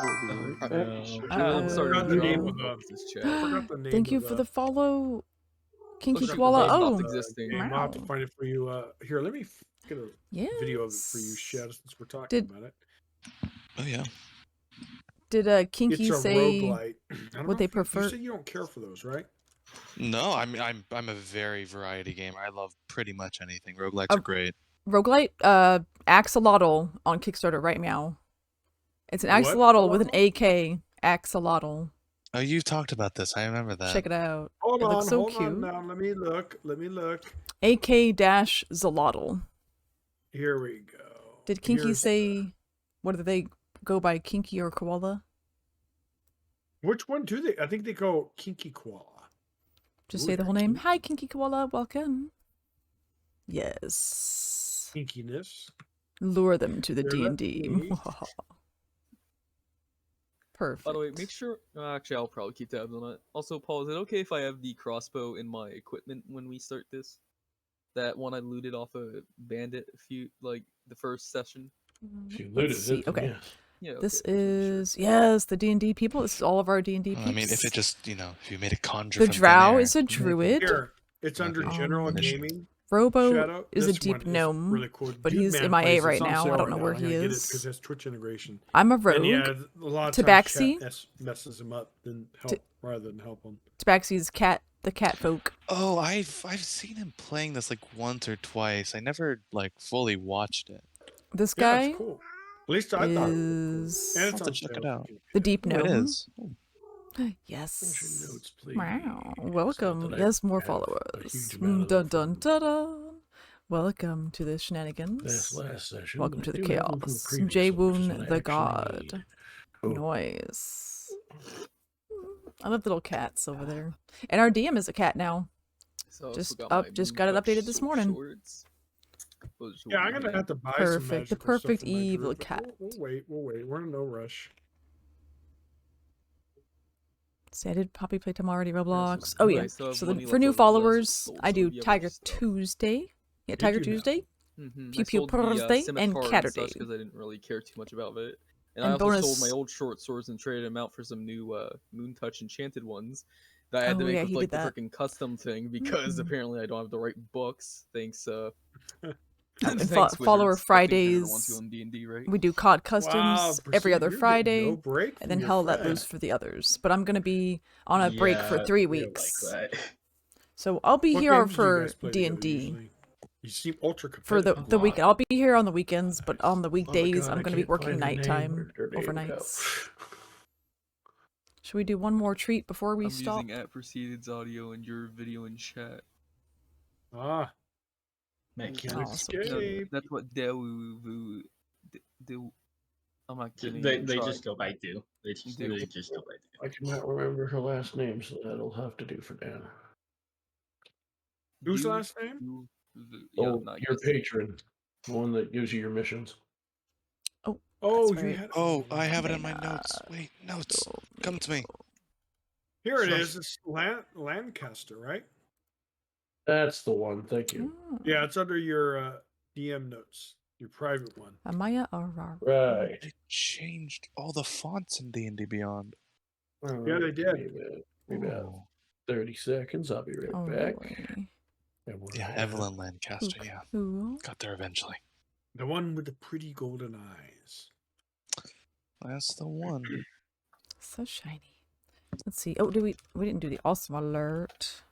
B: I'm sorry.
C: Forgot the name of
B: this
C: I
B: chat.
C: forgot the name.
A: Thank you
C: of
A: for the follow, Kinky
B: shit,
A: Koala.
B: the
A: Oh,
B: stopped existing.
C: game. I'll have to
A: Wow.
C: find it for you. Here, let me get a
A: yes.
C: video of it for you, Shadow, since we're talking
A: Did-
C: about it.
E: Oh yeah.
A: Did Kinky
C: It's a
A: say
C: roguelite. I don't
A: what
C: know
A: they
C: if
A: prefer?
C: You said you don't care for those, right?
E: No, I'm a very variety gamer. I love pretty much anything. Roguelikes
A: Oh.
E: are great.
A: roguelite? Axolotl on Kickstarter right now. It's an
C: What?
A: axolotl with an AK. Axolotl.
E: Oh, you talked about this. I remember that.
A: Check it out.
C: Hold
A: It
C: on,
A: looks so
C: hold
A: cute.
C: on now. Let me look. Let me look.
A: AK-Zolotl.
C: Here we go.
A: Did Kinky
C: Here's
A: say what do they go by, Kinky or Koala?
C: which one do they? I think they go Kinky Koala.
A: Just
C: Ooh,
A: say the whole
C: that's
A: name.
C: cute.
A: Hi, Kinky Koala. Welcome. Yes.
C: Kinkiness.
A: Lure them to the
C: They're
A: D&D.
C: lucky.
A: Perfect.
B: By the way, make sure. Actually, I'll probably keep tabs on it. Also, Paul, is it okay if I have the crossbow in my equipment when we start this? That one I looted off a bandit the first session.
C: If you
A: Let's see. Okay.
B: Yeah.
A: This
B: okay, sure.
A: is yes, the D&D people. This is all of our D&D
E: Well,
A: peeps.
E: I mean, if it just if you made a conjure
A: the
E: from thin
A: drow
E: air,
A: is a druid.
C: Here, it's under
E: Okay.
C: general
A: Initiative.
C: gaming.
A: Robo
C: Shadow.
A: is a
C: This
A: deep
C: one
A: gnome,
C: really cool.
A: but
C: Dude
A: he's
C: Man
A: MIA
C: plays.
A: right
C: It's on
A: now.
C: sale
A: I don't know
C: right
A: where
C: now.
A: he
C: I'm gonna get it
A: is.
C: because it has Twitch integration.
A: I'm a rogue.
C: And yeah, a lot of times
A: Tabaxi.
C: chat messes him up than help rather than help him.
A: Tabaxi's the cat folk.
E: Oh, I've seen him playing this like once or twice. I never like fully watched it.
A: This
C: Yeah,
A: guy
C: it's cool. At least I thought it was
A: is
C: cool. And
E: I'll
C: it's
E: have
C: on
E: to check
C: sale
E: it
C: if
E: out.
C: you can
A: the
C: get
A: deep
E: Oh, it
A: gnome.
E: is. Oh.
C: Where's
A: Yes.
C: your notes, please?
A: Wow.
C: It's
A: Welcome.
C: not that I
A: Yes, more
C: have a
A: followers.
C: huge amount of
A: Dun
C: them
A: dun dun dun. Welcome to the shenanigans.
C: This last session.
A: Welcome
C: but
A: to
C: I
A: the
C: do have them from
A: chaos.
C: previous
A: Jay
C: one, which is
A: Woon
C: what I
A: the
C: actually
A: god.
C: need. Oh.
A: Noise. I love little cats over there. And our DM is a cat now.
B: So I
A: Just
B: also got my
A: just got it
B: Moon Touch
A: updated this morning.
B: swords. Those
C: Yeah, I'm
B: will
C: gonna
B: be-
C: have to buy some
A: Perfect. The
C: magical stuff
A: perfect
C: for my
A: evil
C: Druid, but
A: cat.
C: We'll wait. We'll wait. We're in no rush.
A: See, I did Poppy Playtime already, Roblox.
B: so
A: Oh
B: I
A: yeah.
B: still have
A: So
B: money
A: for new
B: left over for the last
A: followers,
B: sold
A: I
B: some
A: do
B: of the other
A: Tiger
B: stuff.
A: Tuesday. Yeah,
C: Did
A: Tiger
C: you now?
A: Tuesday.
B: Mhm.
A: Pew
B: I
A: Pew
B: sold the,
A: Thursday and
B: scimitar
A: Caturday.
B: stuff because I didn't really care too much about it. And
A: And
B: I also sold
A: bonus-
B: my old short swords and traded them out for some new Moon Touch enchanted ones that I had to
A: Oh,
B: make
A: yeah,
B: with
A: he
B: like
A: did
B: the
A: that.
B: freaking custom thing because
A: Mhm.
B: apparently I don't have the right books. Thanks,
A: And
B: thanks,
A: follower
B: Wizards. I think they're the ones
A: Fridays.
B: who own D&D, right?
A: We do COD customs
C: Wow,
A: every
C: Proceed,
A: other
C: you're getting
A: Friday,
C: no break
A: and
C: from
A: then
C: your
A: Hell Let
C: friend.
A: Loose for the others. But I'm gonna be on a break for
D: Yeah,
A: 3
D: we're
A: weeks.
D: Like that.
A: So I'll be
C: What
A: here
C: games do you
A: for
C: guys play together
A: D&D.
C: usually? You seem ultra
A: For
C: competitive.
A: the weekend. I'll be here on the weekends, but on the
C: Oh my
A: weekdays,
C: God,
A: I'm
C: I
A: going to be
C: can't
A: working
C: find the name.
A: nighttime,
C: Where'd their name go?
A: overnights. Should we do one more treat before we
B: I'm
A: stop?
B: using @proceededs audio and your video in chat.
C: Ah,
D: Make
C: can't
A: Oh,
C: escape.
B: No, that's what do. I'm not kidding.
D: They just go by do. They just go by do.
H: I cannot remember her last name, so that'll have to do for Dan.
C: Whose last name?
H: Your patron, the one that gives you your missions.
C: Oh,
A: That's
C: you
A: right.
C: had.
E: Oh, I have it in my notes. Wait, notes. Come to me.
C: Here it is. It's Lancaster, right?
H: That's the one. Thank you.
C: Yeah, it's under your DM notes, your private one.
A: Amaya Arar.
H: Right.
E: They changed all the fonts in D&D Beyond.
C: Yeah, they did.
H: Give me about 30 seconds. I'll be right back.
E: Yeah, Evelyn Lancaster. Yeah, got there eventually.
C: The one with the pretty golden eyes.
E: That's the one.
A: So shiny. Let's see. Oh, we didn't do the awesome alert.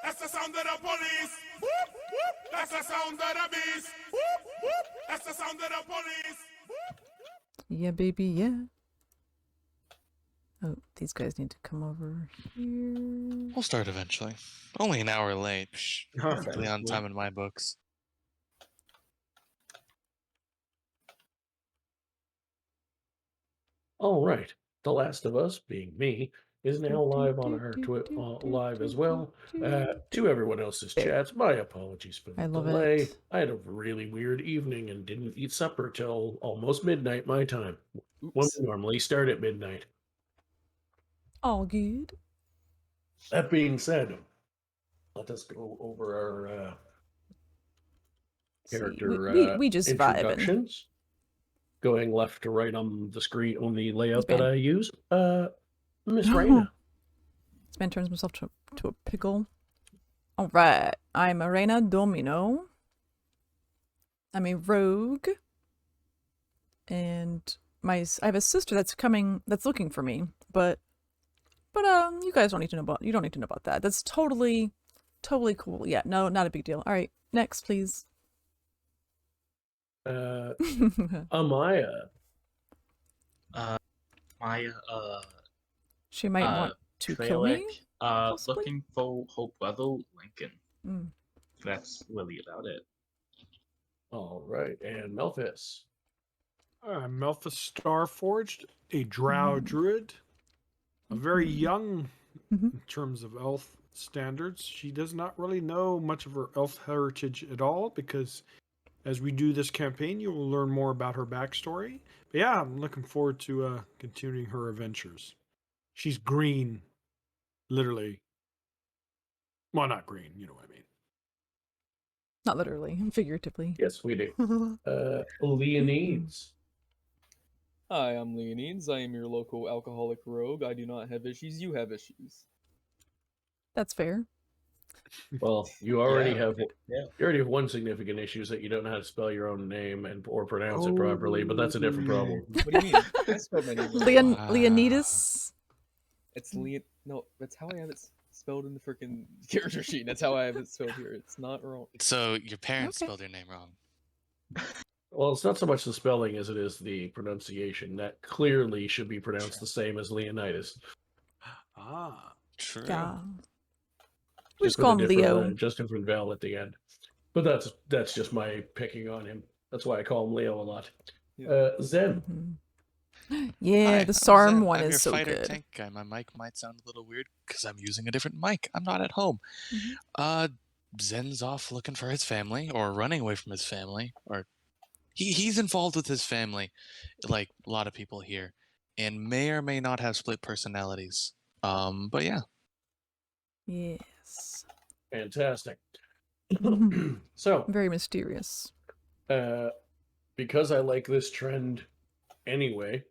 G: That's the sound of the police. That's the sound of the beast. That's the sound of the police.
A: Yeah, baby, yeah. Oh, these guys need to come over here.
E: We'll start eventually. Only an hour late. Perfectly on time in my books.
H: All right. The Last of Us, being me, is now live on our live as well. To everyone else's chats, my apologies for the delay.
A: It.
H: I had a really weird evening and didn't eat supper till almost midnight my time. When we normally start at midnight.
A: All good.
H: That being said, let us go over our character
A: we just
H: introductions. Going left to right on the screen on the layout that I use. Miss Raina.
A: This man turns himself to a pickle. All right, I'm Arena Domino. I'm a rogue, and I have a sister that's looking for me, but you guys don't need to know about. You don't need to know about that. That's totally cool. Yeah, no, not a big deal. All right, next, please.
H: Amaya.
D: Maya,
A: she might want to kill me.
D: Looking for Hope Level Lincoln. That's really about it.
H: All right, and Melfice.
C: Melfice Starforged, a drow druid. A very young in terms of elf standards. She does not really know much of her elf heritage at all because as we do this campaign, you will learn more about her backstory. But yeah, I'm looking forward to continuing her adventures. She's green, literally. Well, not green, you know what I mean.
A: Not literally, figuratively.
H: Yes, we do. Leonides.
B: Hi, I'm Leonides. I am your local alcoholic rogue. I do not have issues. You have issues.
A: That's fair.
H: Well, you already have one significant issue is that you don't know how to spell your own name or pronounce it properly, but that's a different problem.
B: What do you mean? I spelled my name wrong.
A: Leonidas?
B: It's No, that's how I have it spelled in the freaking character sheet. That's how I have it spelled here. It's not wrong.
E: So your parents spelled your name wrong.
H: Well, it's not so much the spelling as it is the pronunciation. That clearly should be pronounced the same as Leonidas.
C: Ah,
E: true.
A: Yeah. We just call him Leo.
H: Just different vowel at the end. But that's just my picking on him. That's why I call him Leo a lot. Zen.
A: Yeah,
E: Hi,
A: the SARM one
E: I'm
A: is
E: your
A: so
E: fighter
A: good.
E: Tank guy. My mic might sound a little weird because I'm using a different mic. I'm not at home. Zen's off looking for his family or running away from his family, or he's involved with his family, like a lot of people here, and may or may not have split personalities. But yeah.
A: Yes.
H: Fantastic. So
A: very mysterious.
H: Because I like this trend anyway,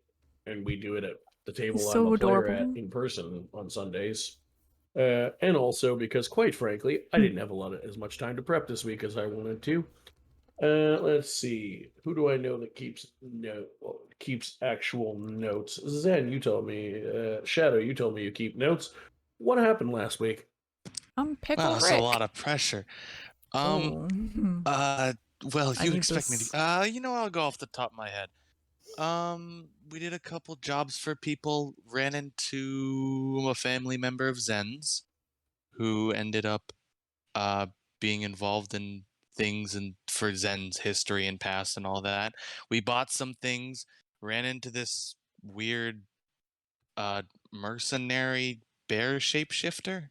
H: and we do it at the table
A: He's
H: I'm
A: so
H: a player
A: adorable.
H: at in person on Sundays. And also because, quite frankly, I didn't have as much time to prep this week as I wanted to. Let's see. Who do I know that keeps actual notes? Zen, you told me. Shadow, you told me you keep notes. What happened last week?
A: I'm Pickle
E: Wow,
A: Rick.
E: that's a lot of pressure.
A: Oh.
E: Well,
A: I
E: you
A: need
E: expect me
A: this.
E: to. You know, I'll go off the top of my head. We did a couple jobs for people. Ran into a family member of Zen's, who ended up being involved in things and for Zen's history and past and all that. We bought some things. Ran into this weird mercenary bear shapeshifter.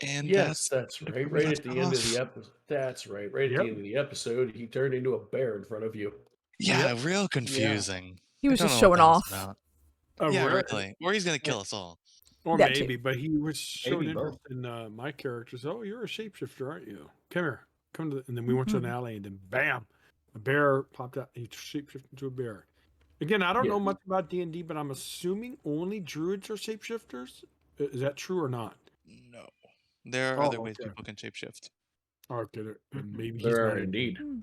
E: And
H: yes, that's right. Right at the end of the
E: off.
H: episode. That's right. Right at
C: Yep.
H: the end of the episode, he turned into a bear in front of you.
E: Yeah, real confusing.
A: He was
E: I don't
A: just
E: know what
A: showing
E: that was
A: off.
E: about. Yeah, really. Or he's gonna kill us all.
C: Or
A: That
C: maybe,
A: too.
C: but he was showing
D: Maybe
C: interest
D: both.
C: in my characters. Oh, you're a shapeshifter, aren't you? Come here. Come to and then we went to an alley and then bam, a bear popped out. He shapeshifted into a bear. Again, I don't
H: Yeah.
C: know much about D&D, but I'm assuming only druids are shapeshifters. Is that true or not?
E: No. There are
C: Oh,
E: other ways
C: okay.
E: people can shapeshift.
C: Okay, and maybe he's
H: There
C: not
H: are
C: in.
H: indeed.
A: Hmm.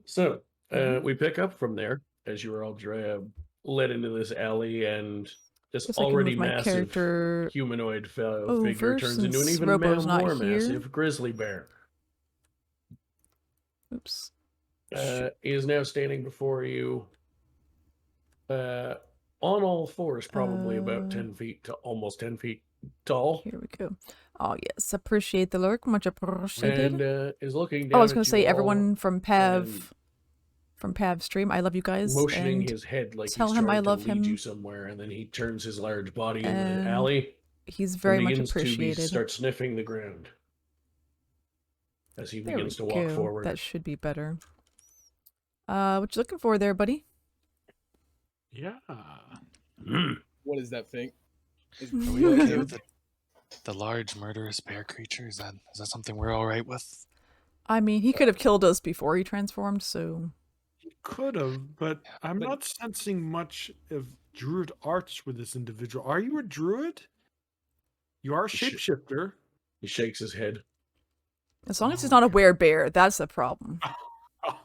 H: So we pick up from there as you were all led into this alley, and this
A: Guess I can
H: already
A: move my
H: massive
A: character
H: humanoid figure
A: over
H: turns into an
A: since
H: even
A: Robo's not
H: more
A: here.
H: massive grizzly bear.
A: Oops.
H: He is now standing before you on all fours, probably about 10 feet to almost 10 feet tall.
A: Here we go. Oh, yes. Appreciate the lurk. Much appreciated.
H: And is looking down
A: I was
H: at
A: going to
H: you
A: say,
H: all
A: everyone from Pav,
H: and
A: from Pav stream, I love you guys.
H: motioning
A: and
H: his head like
A: tell
H: he's
A: him I
H: trying to
A: love
H: lead you
A: him.
H: somewhere, and then he turns his large body into
A: And
H: the alley.
A: he's very
H: and
A: much
H: begins
A: appreciated.
H: to start sniffing the ground as he
A: There
H: begins to
A: we
H: walk
A: go.
H: forward.
A: That should be better. What you looking for there, buddy?
C: Yeah.
B: What is that thing?
E: Are we okay with the large murderous bear creature? Is that something we're all right with?
A: I mean, he could have killed us before he transformed, so...
C: He could have, but I'm not sensing much of druid arts with this individual. Are you a druid? You are a shapeshifter.
H: He shakes his head.
A: As long as he's not a werebear, that's the problem.
C: I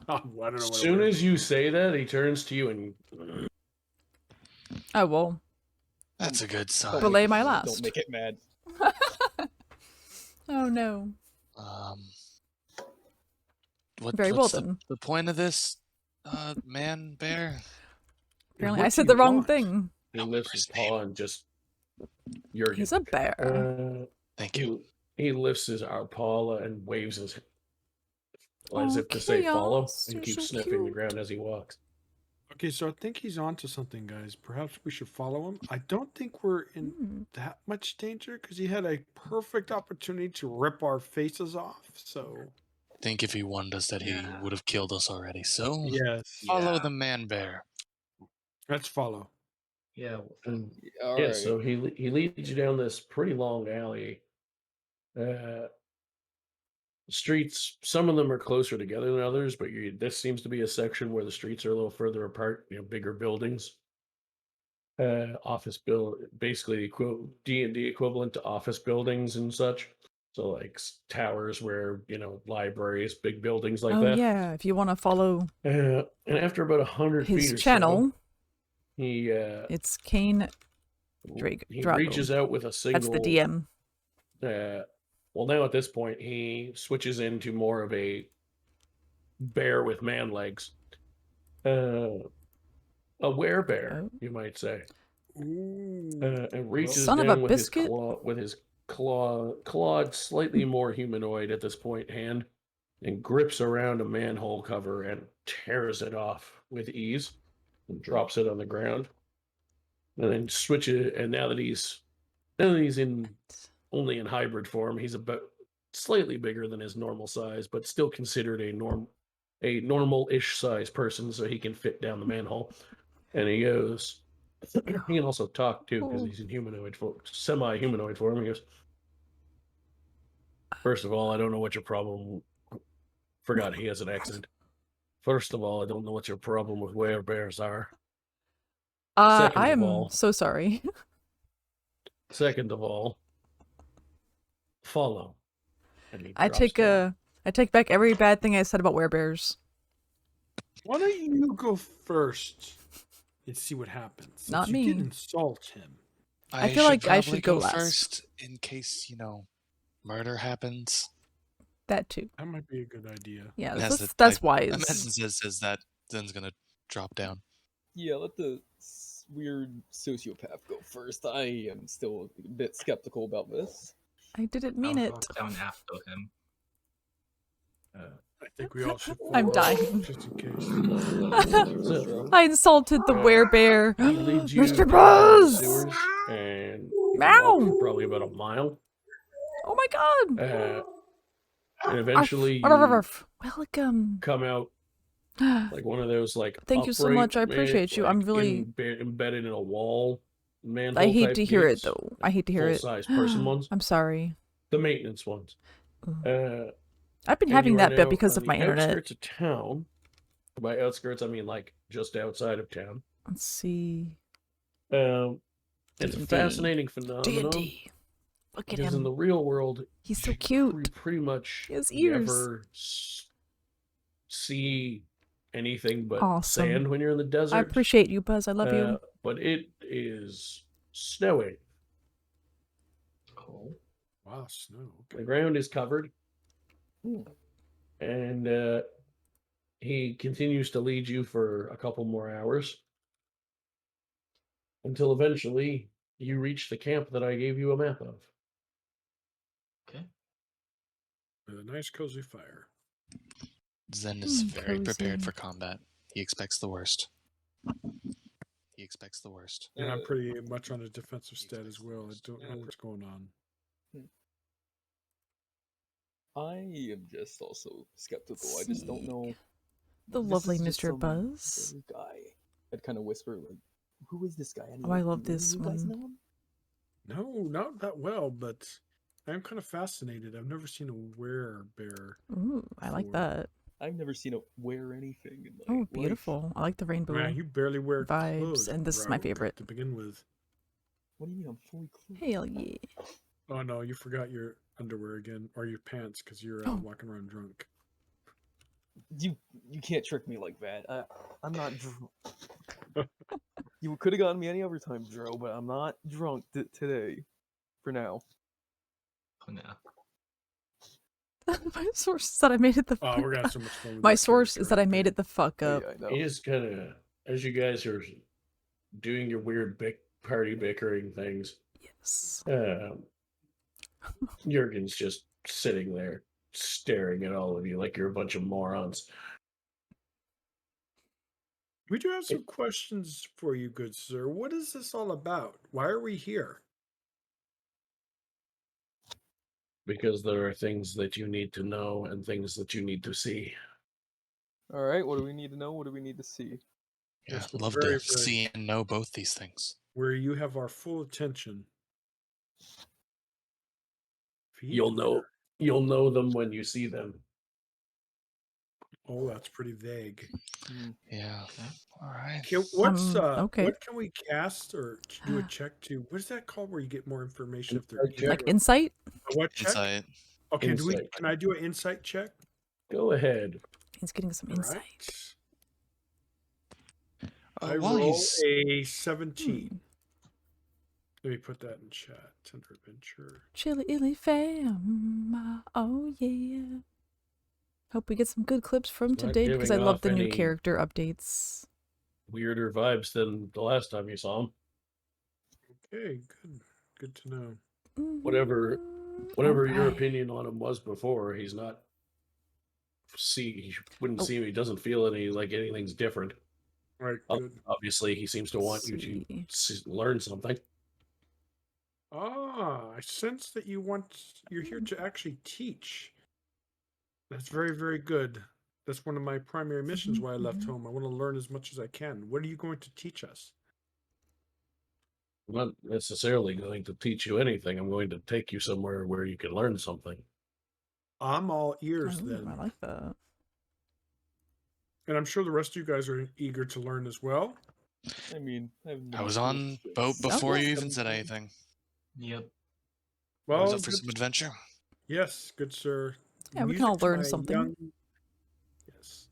C: don't know
H: As soon as you say that, he turns to you and...
A: Oh, well.
E: That's a good sign.
A: Belay my last.
B: Don't make it mad.
A: Oh, no.
E: Very
A: well then.
E: The point of this, man bear?
A: Apparently I said the wrong thing.
H: He lifts his paw and just...
A: He's a bear.
E: Thank you.
H: He lifts his paw and waves his as if to say follow, and keeps sniffing the ground as he walks.
C: Okay, so I think he's onto something, guys. Perhaps we should follow him. I don't think we're in that much danger because he had a perfect opportunity to rip our faces off. So
E: I think if he warned us that he would have killed us already. So
C: yes,
E: follow the man bear.
C: Let's follow.
D: Yeah.
H: So he leads you down this pretty long alley. Streets, some of them are closer together than others, but this seems to be a section where the streets are a little further apart. Bigger buildings, office basically D&D equivalent to office buildings and such. So like towers where libraries, big buildings like that.
A: Oh yeah, if you want to follow.
H: And after about 100 feet or
A: channel,
H: so,
A: it's KainDrago.
H: He reaches out with a single.
A: That's the DM.
H: Well, now at this point, he switches into more of a bear with man legs. A werebear, you might say. And reaches down with his clawed, slightly more humanoid at this point hand, and grips around a manhole cover and tears it off with ease and drops it on the ground. And then switches, and now that he's only in hybrid form, he's about slightly bigger than his normal size, but still considered a normal-ish size person, so he can fit down the manhole. And he goes, he can also talk too, because he's in humanoid form, semi-humanoid form. He goes, first of all, I don't know what your problem. Forgot he has an accent. First of all, I don't know what your problem with werebears are.
A: I am so sorry.
H: Second of all, follow.
A: I take back every bad thing I said about werebears.
C: Why don't you go first and see what happens?
A: Not
C: you
A: me.
C: did insult him.
A: I feel like I should go
E: last
A: first
E: in case murder happens.
A: That too.
C: That might be a good idea.
A: Yeah,
E: That's
A: that's
E: I
A: wise.
E: imagine says that Zen's gonna drop down.
B: Yeah, let the weird sociopath go first. I am still a bit skeptical about this.
A: I didn't mean
D: I'll
A: it.
D: drop down after him.
C: I think we all should.
A: I'm
C: follow
A: dying.
C: just in case.
A: I insulted the werebear.
H: He leads you
A: Mr.
H: down the
A: Paws!
H: sewers, and
A: Meow!
H: walk for probably about a mile.
A: Oh my god!
H: And eventually
A: Arf, arf,
H: you
A: arf. Welcome.
H: come out like one of those like.
A: Thank you so
H: upright
A: much. I appreciate you. I'm really
H: embedded in a wall. Manhole
A: I hate
H: type
A: to hear
H: gates,
A: it though. I hate to hear it.
H: Full-size person ones.
A: I'm sorry.
H: The maintenance ones.
A: I've been
H: And
A: having
H: you are
A: that bit
H: now
A: because
H: on
A: of my
H: the
A: internet.
H: outskirts of town. By outskirts, I mean like just outside of town.
A: Let's see.
H: It's a
A: D&D.
H: fascinating phenomenon.
A: D&D. Look at
H: Because in
A: him.
H: the real world,
A: He's so
H: you
A: cute.
H: pretty much
A: He has ears.
H: never see anything but
A: Awesome.
H: sand when you're in the desert.
A: I appreciate you, Buzz. I love you.
H: But it is snowing.
D: Cool.
C: Wow, snow.
H: The ground is covered. And he continues to lead you for a couple more hours until eventually you reach the camp that I gave you a map of.
D: Okay.
C: With a nice cozy fire.
E: Zen is very prepared
A: cozy.
E: for combat. He expects the worst. He expects the worst.
C: And I'm pretty much on a defensive stat as well. I don't know what's going on.
B: I am just also skeptical. I just don't know.
A: The
B: This
A: lovely
B: is just
A: Mr.
B: some
A: Buzz.
B: guy. I'd kind of whisper like, "Who is this guy?"
A: Oh, I love this
B: You guys
A: one.
B: know him?
C: No, not that well, but I'm kind of fascinated. I've never seen a werebear.
A: Ooh, I like
C: before.
A: that.
B: I've never seen it wear anything in my
A: Oh,
B: life.
A: beautiful. I like the rainbow
C: Man, you barely wear
A: vibes,
C: clothes,
A: and this is my
C: bro,
A: favorite.
C: to begin with.
B: What do you mean I'm fully clothed?
A: Hell yeah.
C: Oh no, you forgot your underwear again, or your pants, because you're out walking around drunk.
B: You can't trick me like that. I'm not drunk. You could have gotten me any other time, Dro, but I'm not drunk today. For now.
D: For now.
A: My source is that I made it the fuck
C: we're gonna have
A: up.
C: so much fun with
A: My
C: this
A: source
C: character
A: is that I
C: right
A: made
C: there.
A: it the fuck up.
B: Yeah, I know.
H: He just kind of, as you guys are doing your weird party bickering things,
A: Yes.
H: Jurgen's just sitting there staring at all of you like you're a bunch of morons.
C: We do have some questions for you, good sir. What is this all about? Why are we here?
H: Because there are things that you need to know and things that you need to see.
B: Alright, what do we need to know? What do we need to see?
E: Yeah,
C: Yes,
E: love
C: very,
E: to
C: very-
E: see and know both these things.
C: Where you have our full attention.
H: You'll know them when you see them.
C: Oh, that's pretty vague.
E: Yeah. All right.
A: Okay.
C: What can we cast or do a check to? What is that called? Where you get more information if they're
A: Like insight?
C: A what check?
E: Insight.
C: Okay,
H: Insight.
C: can I do an insight check?
H: Go ahead.
A: He's getting some
C: All
A: insight.
C: right. I
E: while
C: roll
E: he's-
C: a 17. Let me put that in chat. Tender Adventure.
A: Chili illy fam. Oh yeah. Hope we get some good clips from
H: Not
A: today because I
H: giving
A: love
H: off
A: the new
H: any-
A: character updates.
H: Weirder vibes than the last time you saw him.
C: Okay, good. Good to know.
H: Whatever your
A: Alright.
H: opinion on him was before, he's not. You wouldn't
A: Oh.
H: see him. He doesn't feel anything's different.
C: Right, good.
H: Obviously, he seems to want you to learn something.
C: I sense that you're here to actually teach. That's very, very good. That's one of my primary missions why I left home. I want to learn as much as I can. What are you going to teach us?
H: I'm not necessarily going to teach you anything. I'm going to take you somewhere where you can learn something.
C: I'm all ears
A: Ooh,
C: then.
A: I like that.
C: And I'm sure the rest of you guys are eager to learn as well.
B: I mean,
E: I was on boat before you even said anything.
D: Yep.
E: I was
C: Well,
E: up for some adventure.
C: yes, good sir.
A: Yeah, we can all
C: Music to
A: learn
C: my
A: something.
C: Yes.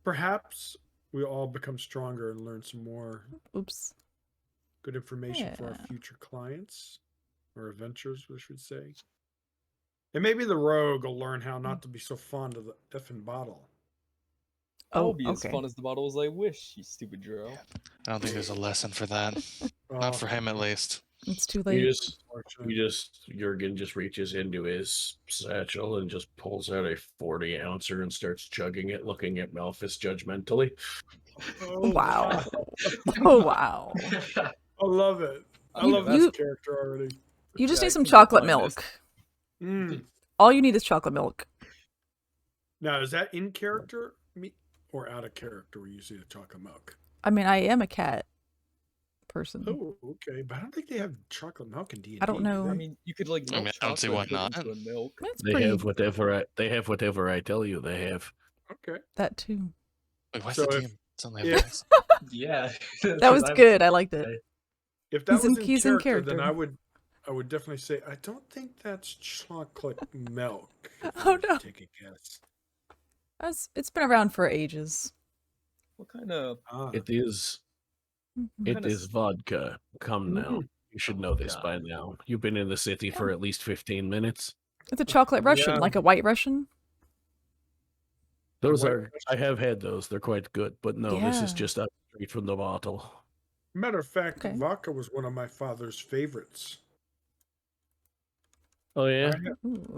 C: Perhaps we all become stronger and learn some more
A: Oops.
C: good information for our
A: Yeah.
C: future clients or adventures, we should say. And maybe the rogue will learn how not to be so fond of the effing bottle.
B: I'll be as fun as the bottle as I wish, you stupid Dro.
E: I don't think there's a lesson for that. Not for him, at least.
A: It's too late.
H: Jurgen just reaches into his satchel and just pulls out a 40-ouncer and starts chugging it, looking at Melfice judgmentally.
C: Oh,
A: wow. Oh, wow.
C: I love it. I love this character already.
A: You just need some chocolate milk. All you need is chocolate milk.
C: Now, is that in character or out of character where you see the chocolate milk?
A: I mean, I am a cat person.
C: Oh, okay. But I don't think they have chocolate milk in D&D.
A: I don't know.
B: I mean, you could like
E: I don't see why not.
B: Milk.
H: They have whatever I tell you they have.
C: Okay.
A: That too.
E: Wait, why's the DM? It's only
D: Yeah.
A: That was good. I liked it.
C: If that was
A: in
C: in
A: character,
C: then I would definitely say I don't think that's chocolate milk.
A: Oh no.
C: Take a guess.
A: It's been around for ages.
B: What kind of?
H: It is. It is vodka. Come now. You should know this by now. You've been in the city for at least 15 minutes.
A: It's a chocolate Russian, like a white Russian.
H: Those are. I have had those. They're quite good. But no, this is just up straight from the bottle.
C: Matter of fact, vodka was one of my father's favorites.
H: Oh yeah.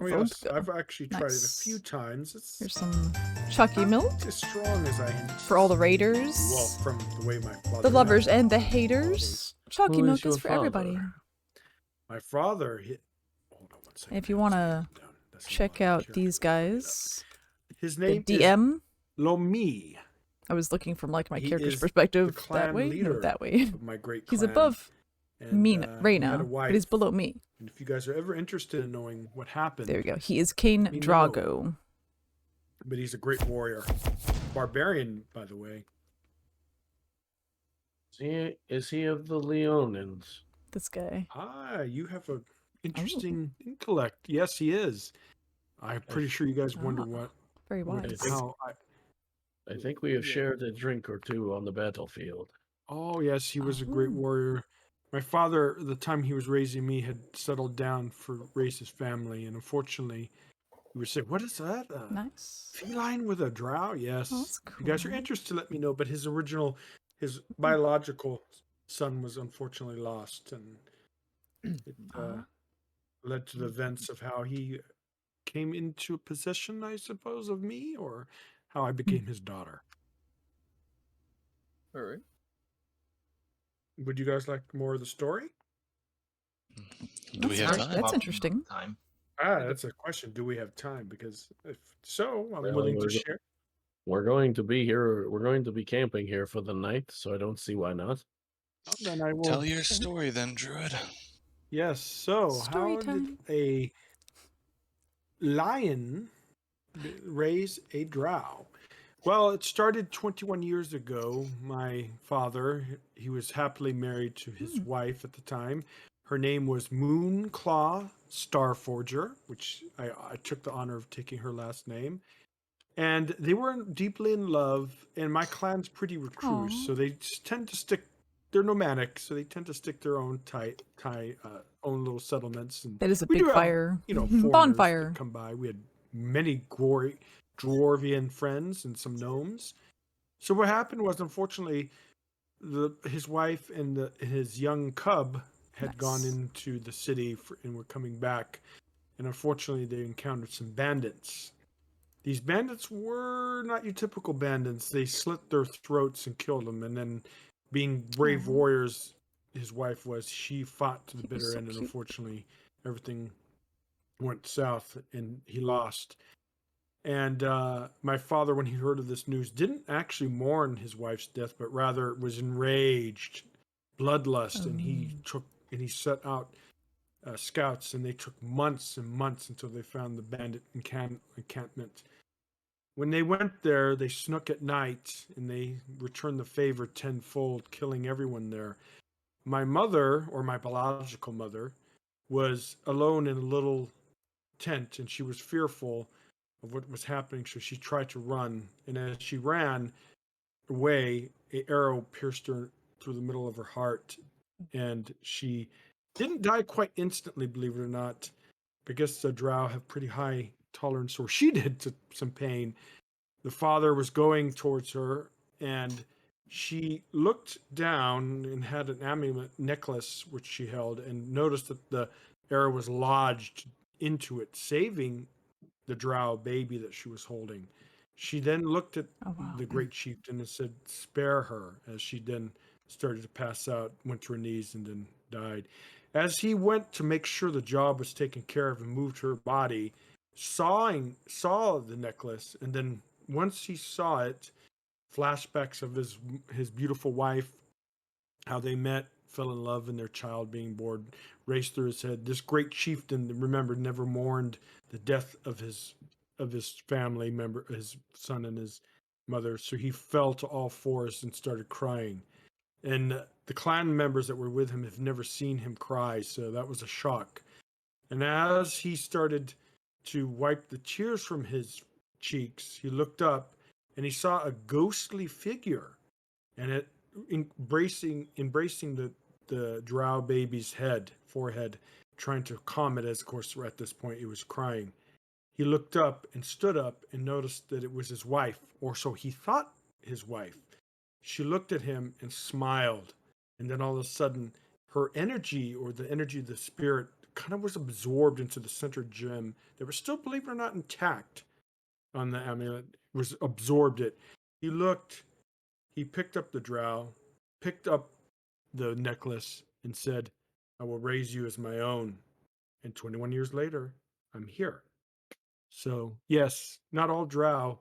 C: Yes, I've actually tried it a few times.
A: Here's some Chucky milk.
C: It's as strong as I am.
A: For all the raiders.
C: Well, from the way my father.
A: The lovers and the haters. Chucky milk is for everybody.
C: My father. Hold on one second.
A: If you want to check out these guys,
C: his name
A: DM
C: is Lomi.
A: I was looking from like my character's perspective that way. No, that way.
C: Of my great
A: He's
C: clan.
A: above me right
C: he had
A: now,
C: a wife.
A: but he's below me.
C: And if you guys are ever interested in knowing what happened,
A: There we go. He is KainDrago.
C: But he's a great warrior, barbarian, by the way.
H: Is he of the Leonins?
A: This guy.
C: Ah, you have a interesting intellect. Yes, he is. I'm pretty sure you guys wonder what.
A: Very wise.
H: I think we have shared a drink or two on the battlefield.
C: Oh yes, he was a great warrior. My father, the time he was raising me, had settled down for raise his family, and unfortunately, we would say, "What is that?
A: Nice
C: feline with a drow?" Yes.
A: That's cool.
C: If you guys are interested, let me know. But his biological son was unfortunately lost, and it led to the events of how he came into possession, I suppose, of me, or how I became his daughter.
B: All right.
C: Would you guys like more of the story?
E: Do we have time?
A: That's interesting.
C: That's a question. Do we have time? Because if so, I'm willing to share.
H: We're going to be here. We're going to be camping here for the night, so I don't see why not.
C: Then I will
E: tell your story, then, Druid.
C: Yes. So, how did a lion raise a drow? Well, it started 21 years ago. My father, he was happily married to his wife at the time. Her name was Moonclaw Starforger, which I took the honor of taking her last name. And they were deeply in love, and my clan's pretty recluse, so they tend to stick. They're nomadic, so they tend to stick their own own little settlements. And
A: it is a big fire,
C: bonfire. Come by. We had many dwarvian friends and some gnomes. So what happened was, unfortunately, his wife and his young cub had gone into the city and were coming back, and unfortunately, they encountered some bandits. These bandits were not your typical bandits. They slit their throats and killed them, and then, being brave warriors, his wife was, she fought to the bitter end, and unfortunately, everything went south, and he lost. And my father, when he heard of this news, didn't actually mourn his wife's death, but rather was enraged, bloodlust, and he set out scouts, and they took months and months until they found the bandit encampment. When they went there, they snuck at night, and they returned the favor tenfold, killing everyone there. My mother, or my biological mother, was alone in a little tent, and she was fearful of what was happening, so she tried to run, and as she ran away, an arrow pierced her through the middle of her heart, and she didn't die quite instantly, believe it or not, I guess the drow have pretty high tolerance, or she did, to some pain. The father was going towards her, and she looked down and had an amulet necklace which she held, and noticed that the arrow was lodged into it, saving the drow baby that she was holding. She then looked at the great chieftain and said, "Spare her," as she then started to pass out, went to her knees, and then died. As he went to make sure the job was taken care of and moved her body, saw the necklace, and then once he saw it, flashbacks of his beautiful wife, how they met, fell in love, and their child being born raced through his head. This great chieftain, remember, never mourned the death of his family member, his son and his mother. So he fell to all fours and started crying. And the clan members that were with him have never seen him cry, so that was a shock. And as he started to wipe the tears from his cheeks, he looked up and he saw a ghostly figure, and it embracing the drow baby's forehead, trying to calm it, as of course at this point it was crying. He looked up and stood up and noticed that it was his wife, or so he thought, his wife. She looked at him and smiled, and then all of a sudden her energy, or the energy of the spirit, kind of was absorbed into the center gem that was still, believe it or not, intact on the amulet. Was absorbed it. He looked, he picked up the drow, picked up the necklace, and said, "I will raise you as my own." And 21 years later, I'm here. So yes, not all drow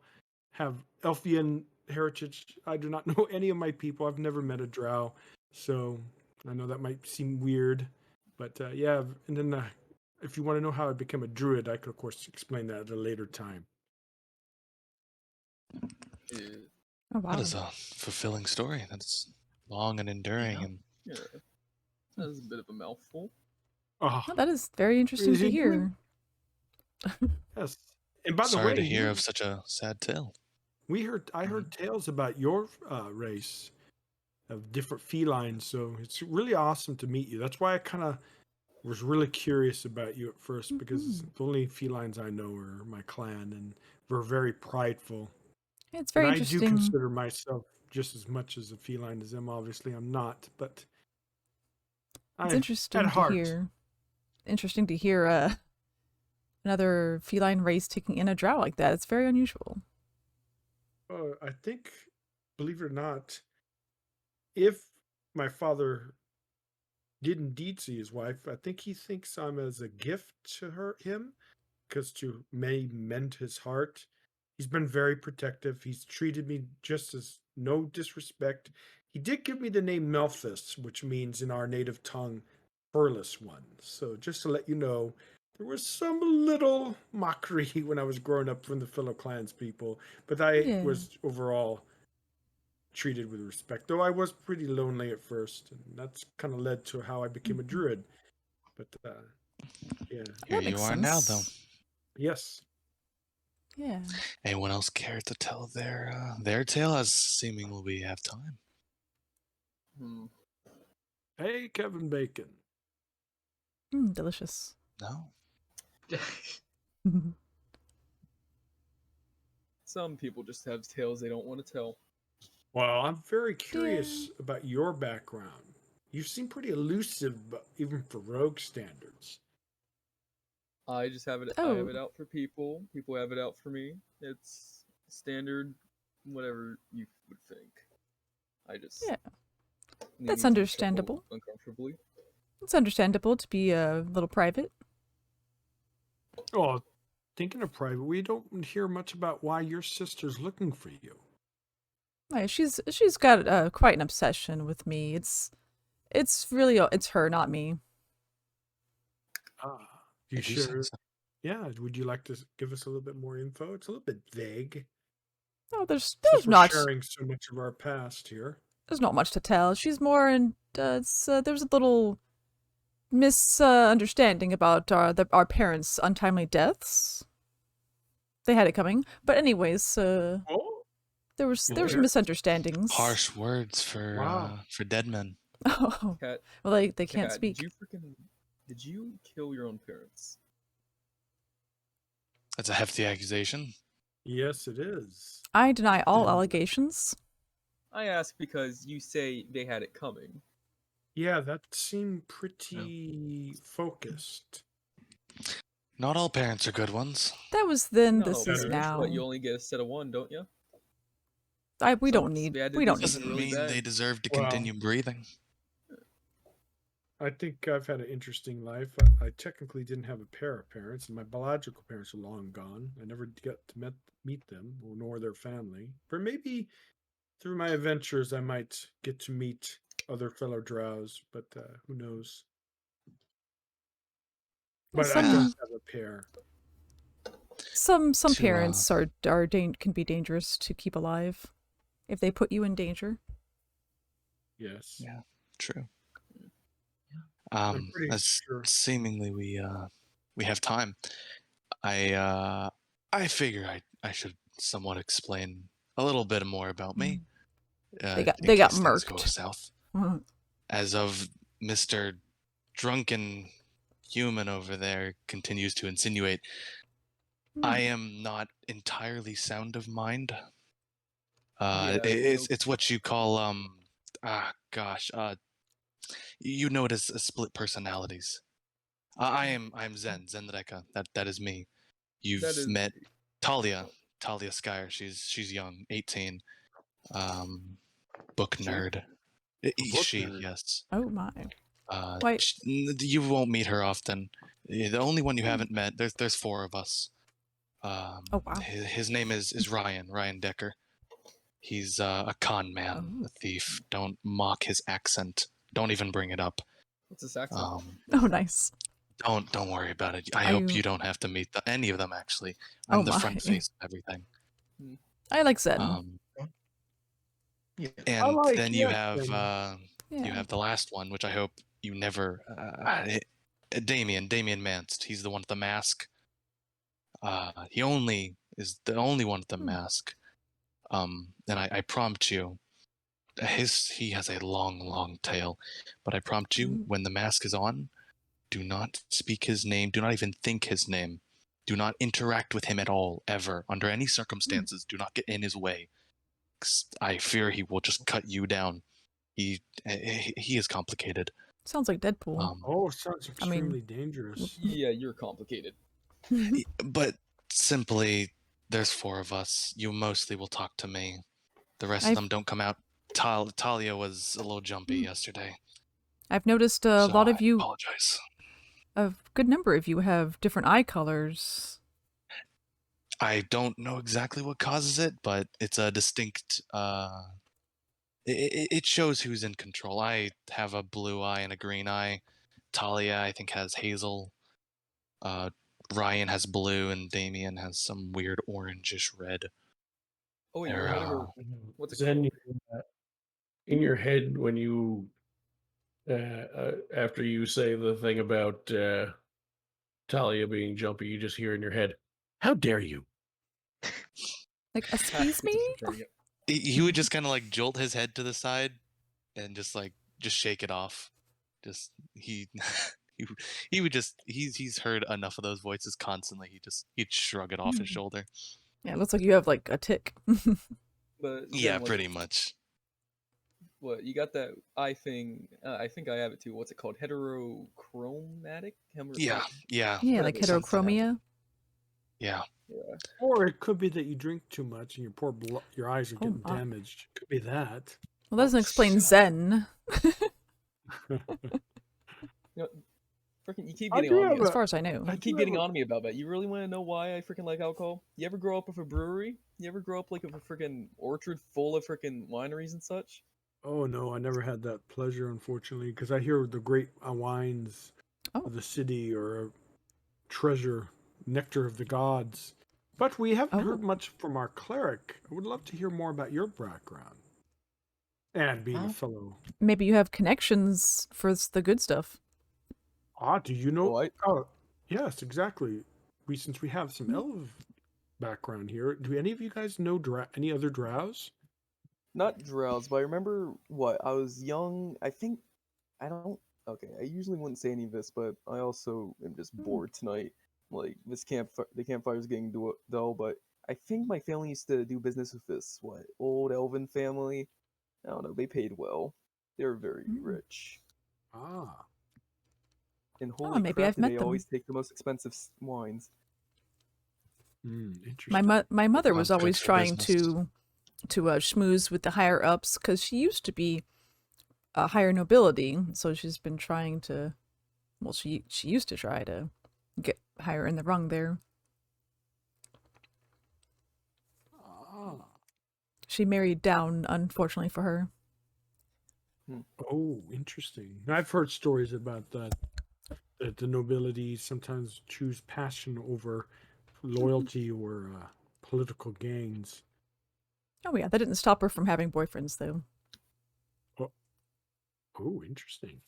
C: have Elfian heritage. I do not know any of my people. I've never met a drow, so I know that might seem weird, but yeah. And then if you want to know how I became a druid, I could of course explain that at a later time.
A: Oh, wow.
E: That is a fulfilling story. That's long and enduring, and
B: that's a bit of a mouthful.
A: Oh, that is very interesting to hear.
C: Yes, and by the
E: sorry
C: way,
E: to hear of such a sad tale.
C: I heard tales about your race of different felines, so it's really awesome to meet you. That's why I kind of was really curious about you at first, because the only felines I know are my clan, and we're very prideful.
A: It's very interesting.
C: I do consider myself just as much as a feline as them. Obviously, I'm not, but
A: it's interesting to hear. Interesting to hear another feline race taking in a drow like that. It's very unusual.
C: I think, believe it or not, if my father did indeed see his wife, I think he thinks I'm as a gift to him, because to may mend his heart. He's been very protective. He's treated me just as no disrespect. He did give me the name Melfice, which means in our native tongue, furless one. So just to let you know, there was some little mockery when I was growing up from the fellow clans people, but I was overall treated with respect, though I was pretty lonely at first, and that's kind of led to how I became a druid. But yeah,
E: here you are now, though.
C: Yes.
A: Yeah.
E: Anyone else care to tell their tale? As seemingly we have time.
C: Hey, Kevin Bacon.
A: Delicious.
E: No.
B: Some people just have tales they don't want to tell.
C: Well, I'm very curious about your background. You seem pretty elusive, even for rogue standards.
B: I just have it. I have it out for people. People have it out for me. It's standard, whatever you would think. I just
A: that's understandable.
B: Uncomfortably.
A: It's understandable to be a little private.
C: Oh, thinking of private, we don't hear much about why your sister's looking for you.
A: Right, she's got quite an obsession with me. It's really it's her, not me.
C: You sure? Yeah. Would you like to give us a little bit more info? It's a little bit vague.
A: No, there's
C: not sharing so much of our past here.
A: There's not much to tell. She's more in. There's a little misunderstanding about our parents' untimely deaths. They had it coming, but anyways, there was some misunderstandings.
E: Harsh words for dead men.
A: Oh,
B: Cat,
A: well, they can't
B: Cat,
A: speak.
B: Did you kill your own parents?
E: That's a hefty accusation.
C: Yes, it is.
A: I deny all allegations.
B: I ask because you say they had it coming.
C: Yeah, that seemed pretty focused.
E: Not all parents are good ones.
A: That was then.
B: No,
A: This is
B: but
A: now.
B: what, you only get a set of one, don't you?
A: We
B: Some
A: don't need.
B: bad
A: We don't
B: disease
A: need.
E: Doesn't
B: really
E: mean
B: bad.
E: they deserve to
C: Well,
E: continue breathing.
C: I think I've had an interesting life. I technically didn't have a pair of parents, and my biological parents are long gone. I never got to meet them, nor their family. But maybe through my adventures, I might get to meet other fellow drows, but who knows? But I don't have a pair.
A: Some parents can be dangerous to keep alive if they put you in danger.
C: Yes.
E: Yeah, true.
C: I'm pretty
E: As
C: sure.
E: seemingly we have time. I figure I should somewhat explain a little bit more about me.
A: They got murked.
E: Go south. As of Mr. Drunken Human over there continues to insinuate, I am not entirely sound of mind. It's what you call you know it as split personalities. I'm Zen Reka. That is me. You've met Talia Skyer. She's young, 18. Book nerd. Yes.
A: Oh my.
E: You won't meet her often. The only one you haven't met. There's 4 of us.
A: Oh wow.
E: His name is Ryan Decker. He's a con man, a thief. Don't mock his accent. Don't even bring it up.
B: What's his accent?
A: Oh nice.
E: Don't worry about it. I hope you don't have to meet any of them. Actually, I'm the front face of everything.
A: I like Zen.
E: And then you have the last one, which I hope you never. Damien Manst. He's the one with the mask. He is the only one with the mask. And I prompt you. He has a long tail, but I prompt you, when the mask is on, do not speak his name. Do not even think his name. Do not interact with him at all, ever, under any circumstances. Do not get in his way. I fear he will just cut you down. He is complicated.
A: Sounds like Deadpool.
C: Sounds extremely dangerous.
B: Yeah, you're complicated.
E: But simply, there's 4 of us. You mostly will talk to me. The rest of them don't come out. Talia was a little jumpy yesterday.
A: I've noticed a lot of you.
E: I apologize.
A: A good number of you have different eye colors.
E: I don't know exactly what causes it, but it's a distinct. It shows who's in control. I have a blue eye and a green eye. Talia, I think, has hazel. Ryan has blue, and Damien has some weird orangish red.
B: Oh yeah. What's it
H: Zen,
B: called?
H: in your head when you after you say the thing about Talia being jumpy, you just hear in your head, "How dare you!"
A: Like, excuse me?
E: He would just kind of like jolt his head to the side and just shake it off. He would just he's heard enough of those voices constantly. He'd shrug it off his shoulder.
A: Yeah, it looks like you have like a tick.
B: But
E: yeah, pretty much.
B: What, you got that eye thing? I think I have it too. What's it called? Heterochromatic?
E: Yeah.
A: Yeah, like heterochromia.
E: Yeah.
C: Or it could be that you drink too much and your eyes are getting damaged. Could be that.
A: Well, that doesn't explain Zen.
B: You keep getting on me.
A: As far as I know.
B: You keep getting on me about that. You really want to know why I freaking like alcohol? You ever grow up with a brewery? You ever grow up like with a freaking orchard full of freaking wineries and such?
C: Oh no, I never had that pleasure, unfortunately, because I hear the great wines of the city or treasure, nectar of the gods. But we haven't heard much from our cleric. I would love to hear more about your background and being a fellow.
A: Maybe you have connections for the good stuff.
C: Do you know? Oh, yes, exactly. Since we have some elf background here, do any of you guys know any other drows?
B: Not drows, but I remember I was young. I usually wouldn't say any of this, but I also am just bored tonight. like the campfire's getting dull, but I think my family used to do business with this old elven family. I don't know, they paid well. They were very rich.
C: Ah.
B: And holy
A: maybe
B: crap,
A: I've
B: do
A: met
B: they
A: them.
B: always take the most expensive wines.
C: Interesting.
A: My mother was
E: Sounds good
A: always
E: for
A: trying
E: business.
A: to schmooze with the higher ups because she used to be a higher nobility, so she's been trying to. Well, she used to try to get higher in the rung there. She married down, unfortunately for her.
C: Oh, interesting. I've heard stories about that. That the nobility sometimes choose passion over loyalty or political gains.
A: Oh yeah, that didn't stop her from having boyfriends though.
C: Oh, interesting.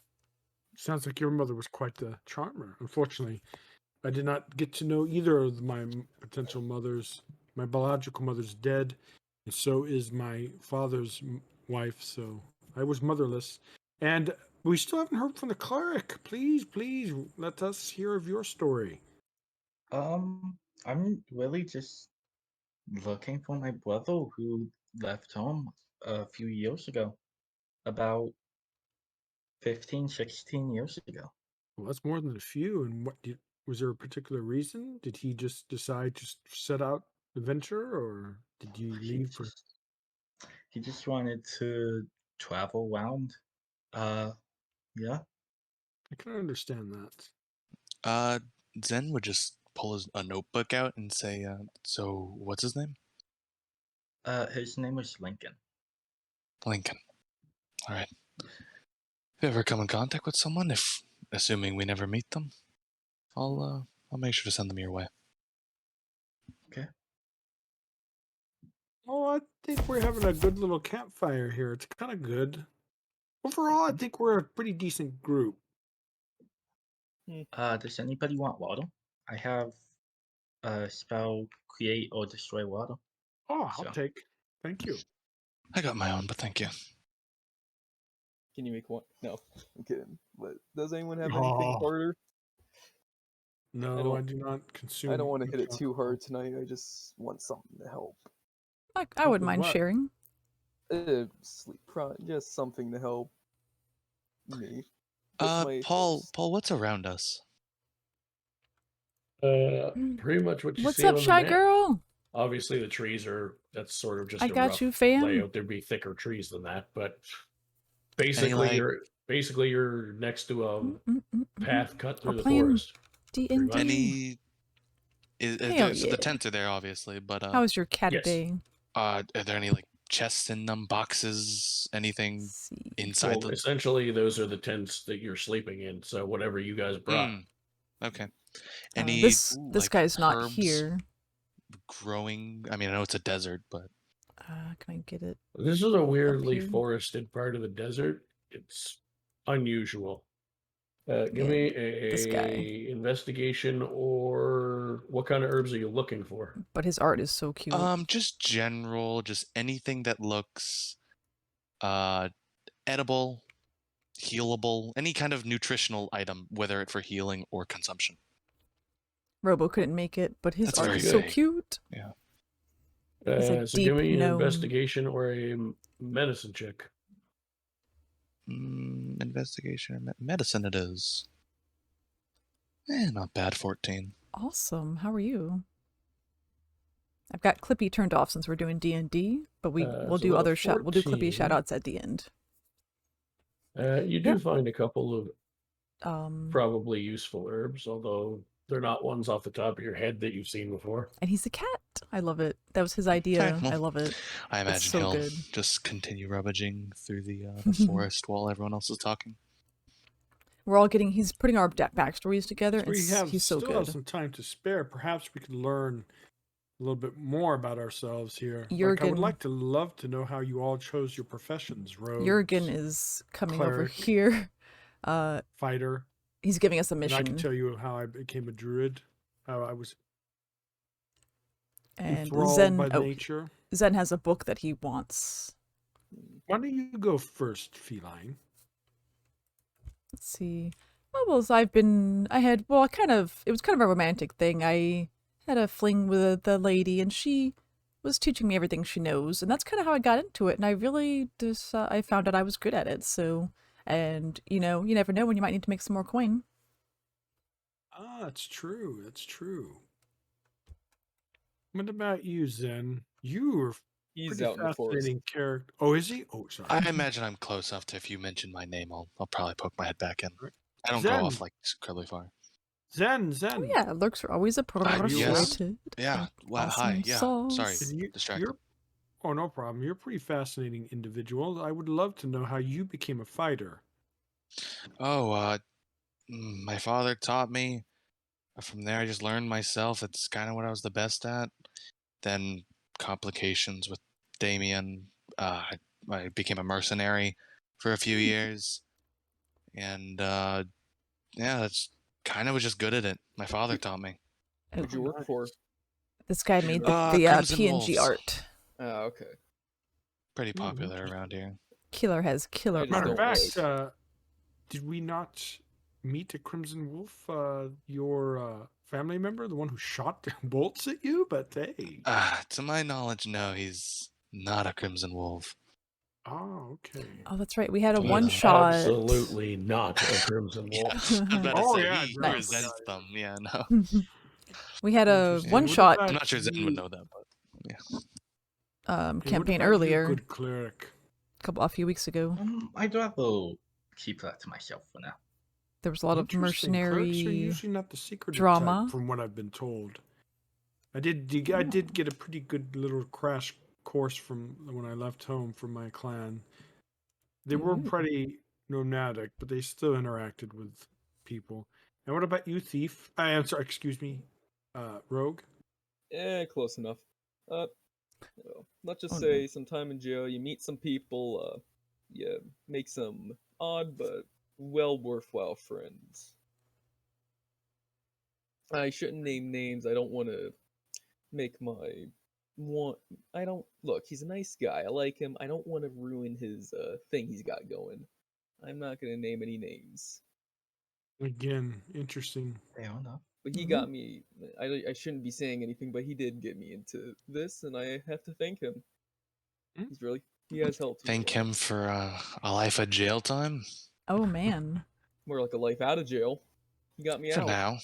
C: Sounds like your mother was quite the charmer. Unfortunately, I did not get to know either of my potential mothers. My biological mother's dead, and so is my father's wife, so I was motherless. And we still haven't heard from the cleric. Please, please, let us hear of your story.
D: I'm really just looking for my brother who left home a few years ago. About 15, 16 years ago.
C: Well, that's more than a few. And was there a particular reason? Did he just decide to set out the venture, or did you leave for?
D: He just wanted to travel around. Yeah.
C: I can understand that.
E: Zen would just pull a notebook out and say, so what's his name?
D: His name was Lincoln.
E: Lincoln. All right. If you ever come in contact with someone, assuming we never meet them, I'll make sure to send them your way.
D: Okay.
C: Oh, I think we're having a good little campfire here. It's kind of good. Overall, I think we're a pretty decent group.
D: Does anybody want water? I have a spell create or destroy water.
C: Oh, I'll take. Thank you.
E: I got my own, but thank you.
B: Can you make one? No, I'm kidding. But does anyone have anything harder?
C: No, I do not consume.
B: I don't want to hit it too hard tonight. I just want something to help.
A: I wouldn't mind sharing.
B: Sleep, just something to help me.
E: Paul, what's around us?
H: Pretty much what you
A: What's
H: see
A: up,
H: on the
A: shy
H: map.
A: girl?
H: Obviously, the trees that's sort of just
A: I
H: a
A: got
H: rough
A: you, fam.
H: layout. There'd be thicker trees than that, but basically, you're next to a path cut through the forest.
A: D&D.
E: So the tents are there, obviously, but
A: how was your Caturday?
E: Are there any like chests in them, boxes, anything inside
H: Well, essentially, those are the tents that you're sleeping in. So whatever you guys brought.
E: Okay. Any
A: this
E: like,
A: guy's not
E: herbs
A: here.
E: Growing. I mean, I know it's a desert, but
A: can I get it?
H: This is a weirdly forested part of the desert. It's unusual. Give me a investigation, or what kind of herbs are you looking for?
A: But his art is so cute.
E: Just general, just anything that looks edible, healable, any kind of nutritional item, whether it's for healing or consumption.
A: Robo couldn't make it, but his art is so cute.
E: Yeah.
H: So give me an investigation or a medicine check.
E: Investigation, medicine it is. Not bad, 14.
A: Awesome. How are you? I've got Clippy turned off since we're doing D&D, but we'll do other we'll do Clippy shoutouts at the end.
H: You do find a couple of probably useful herbs, although they're not ones off the top of your head that you've seen before.
A: And he's a cat. I love it. That was his idea.
E: Okay, well,
A: I love it.
E: I imagine he'll just continue rummaging through the forest while everyone else is talking.
A: We're all he's putting our backstories together.
C: He's so good. Have some time to spare. Perhaps we could learn a little bit more about ourselves here. I would love to know how you all chose your professions.
A: Jurgen is coming over here.
C: Fighter.
A: He's giving us a mission.
C: And I can tell you how I became a druid. How I was enthralled by nature.
A: Zen has a book that he wants.
C: Why don't you go first, Feline?
A: Let's see. Well, it was kind of a romantic thing. I had a fling with the lady, and she was teaching me everything she knows, and that's kind of how I got into it. And I really just, I found out I was good at it. So, and you never know when you might need to make some more coin.
C: Ah, that's true. That's true. What about you, Zen? You were
B: He's
C: pretty
B: out in the forest.
C: fascinating character. Oh, is he? Oh, sorry.
E: I imagine I'm close enough to, if you mention my name, I'll probably poke my head back in.
C: Right.
E: I don't go off like incredibly far.
C: Zen.
A: Oh yeah, lurks are always appreciated.
E: Yeah. Wow.
A: Awesome
E: Hi. Yeah.
A: sauce.
E: Sorry. Distracted.
C: Oh, no problem. You're a pretty fascinating individual. I would love to know how you became a fighter.
E: Oh, my father taught me. From there, I just learned myself. It's kind of what I was the best at. Then complications with Damien. I became a mercenary for a few years, and yeah, that's kind of was just good at it. My father taught me.
B: Who'd you work for?
A: This guy made the
E: Crimson
A: PNG
E: Wolves.
A: art.
B: Oh, okay.
E: Pretty popular around here.
A: Killer has killer
C: Matter of
A: art.
C: fact, did we not meet a Crimson Wolf, your family member, the one who shot bolts at you? But hey.
E: To my knowledge, no, he's not a Crimson Wolf.
C: Oh, okay.
A: Oh, that's right. We had a one-shot.
H: Absolutely not a Crimson Wolf.
E: Yeah, I'm about to say,
C: yeah,
E: he
C: nice.
E: presents them. Yeah, no.
A: We had a one-shot.
E: I'm not sure Zen would know that, but yeah.
A: Campaign earlier.
C: Good cleric.
A: A few weeks ago.
D: I'd rather keep that to myself for now.
A: There was a lot of mercenary
C: Clerics are usually not the secret
A: drama,
C: type, from what I've been told. I did get a pretty good little crash course from when I left home from my clan. They were pretty nomadic, but they still interacted with people. And what about you, Thief? I'm sorry, excuse me, Rogue?
B: Close enough. Let's just say some time in jail, you meet some people, you make some odd but well worthwhile friends. I shouldn't name names. I don't want to make look, he's a nice guy. I like him. I don't want to ruin his thing he's got going. I'm not going to name any names.
C: Again, interesting.
D: Fair enough.
B: But he got me. I shouldn't be saying anything, but he did get me into this, and I have to thank him. He has helped me.
E: Thank him for a life of jail time.
A: Oh man.
B: More like a life out of jail. He got me
E: for
B: out.
E: now.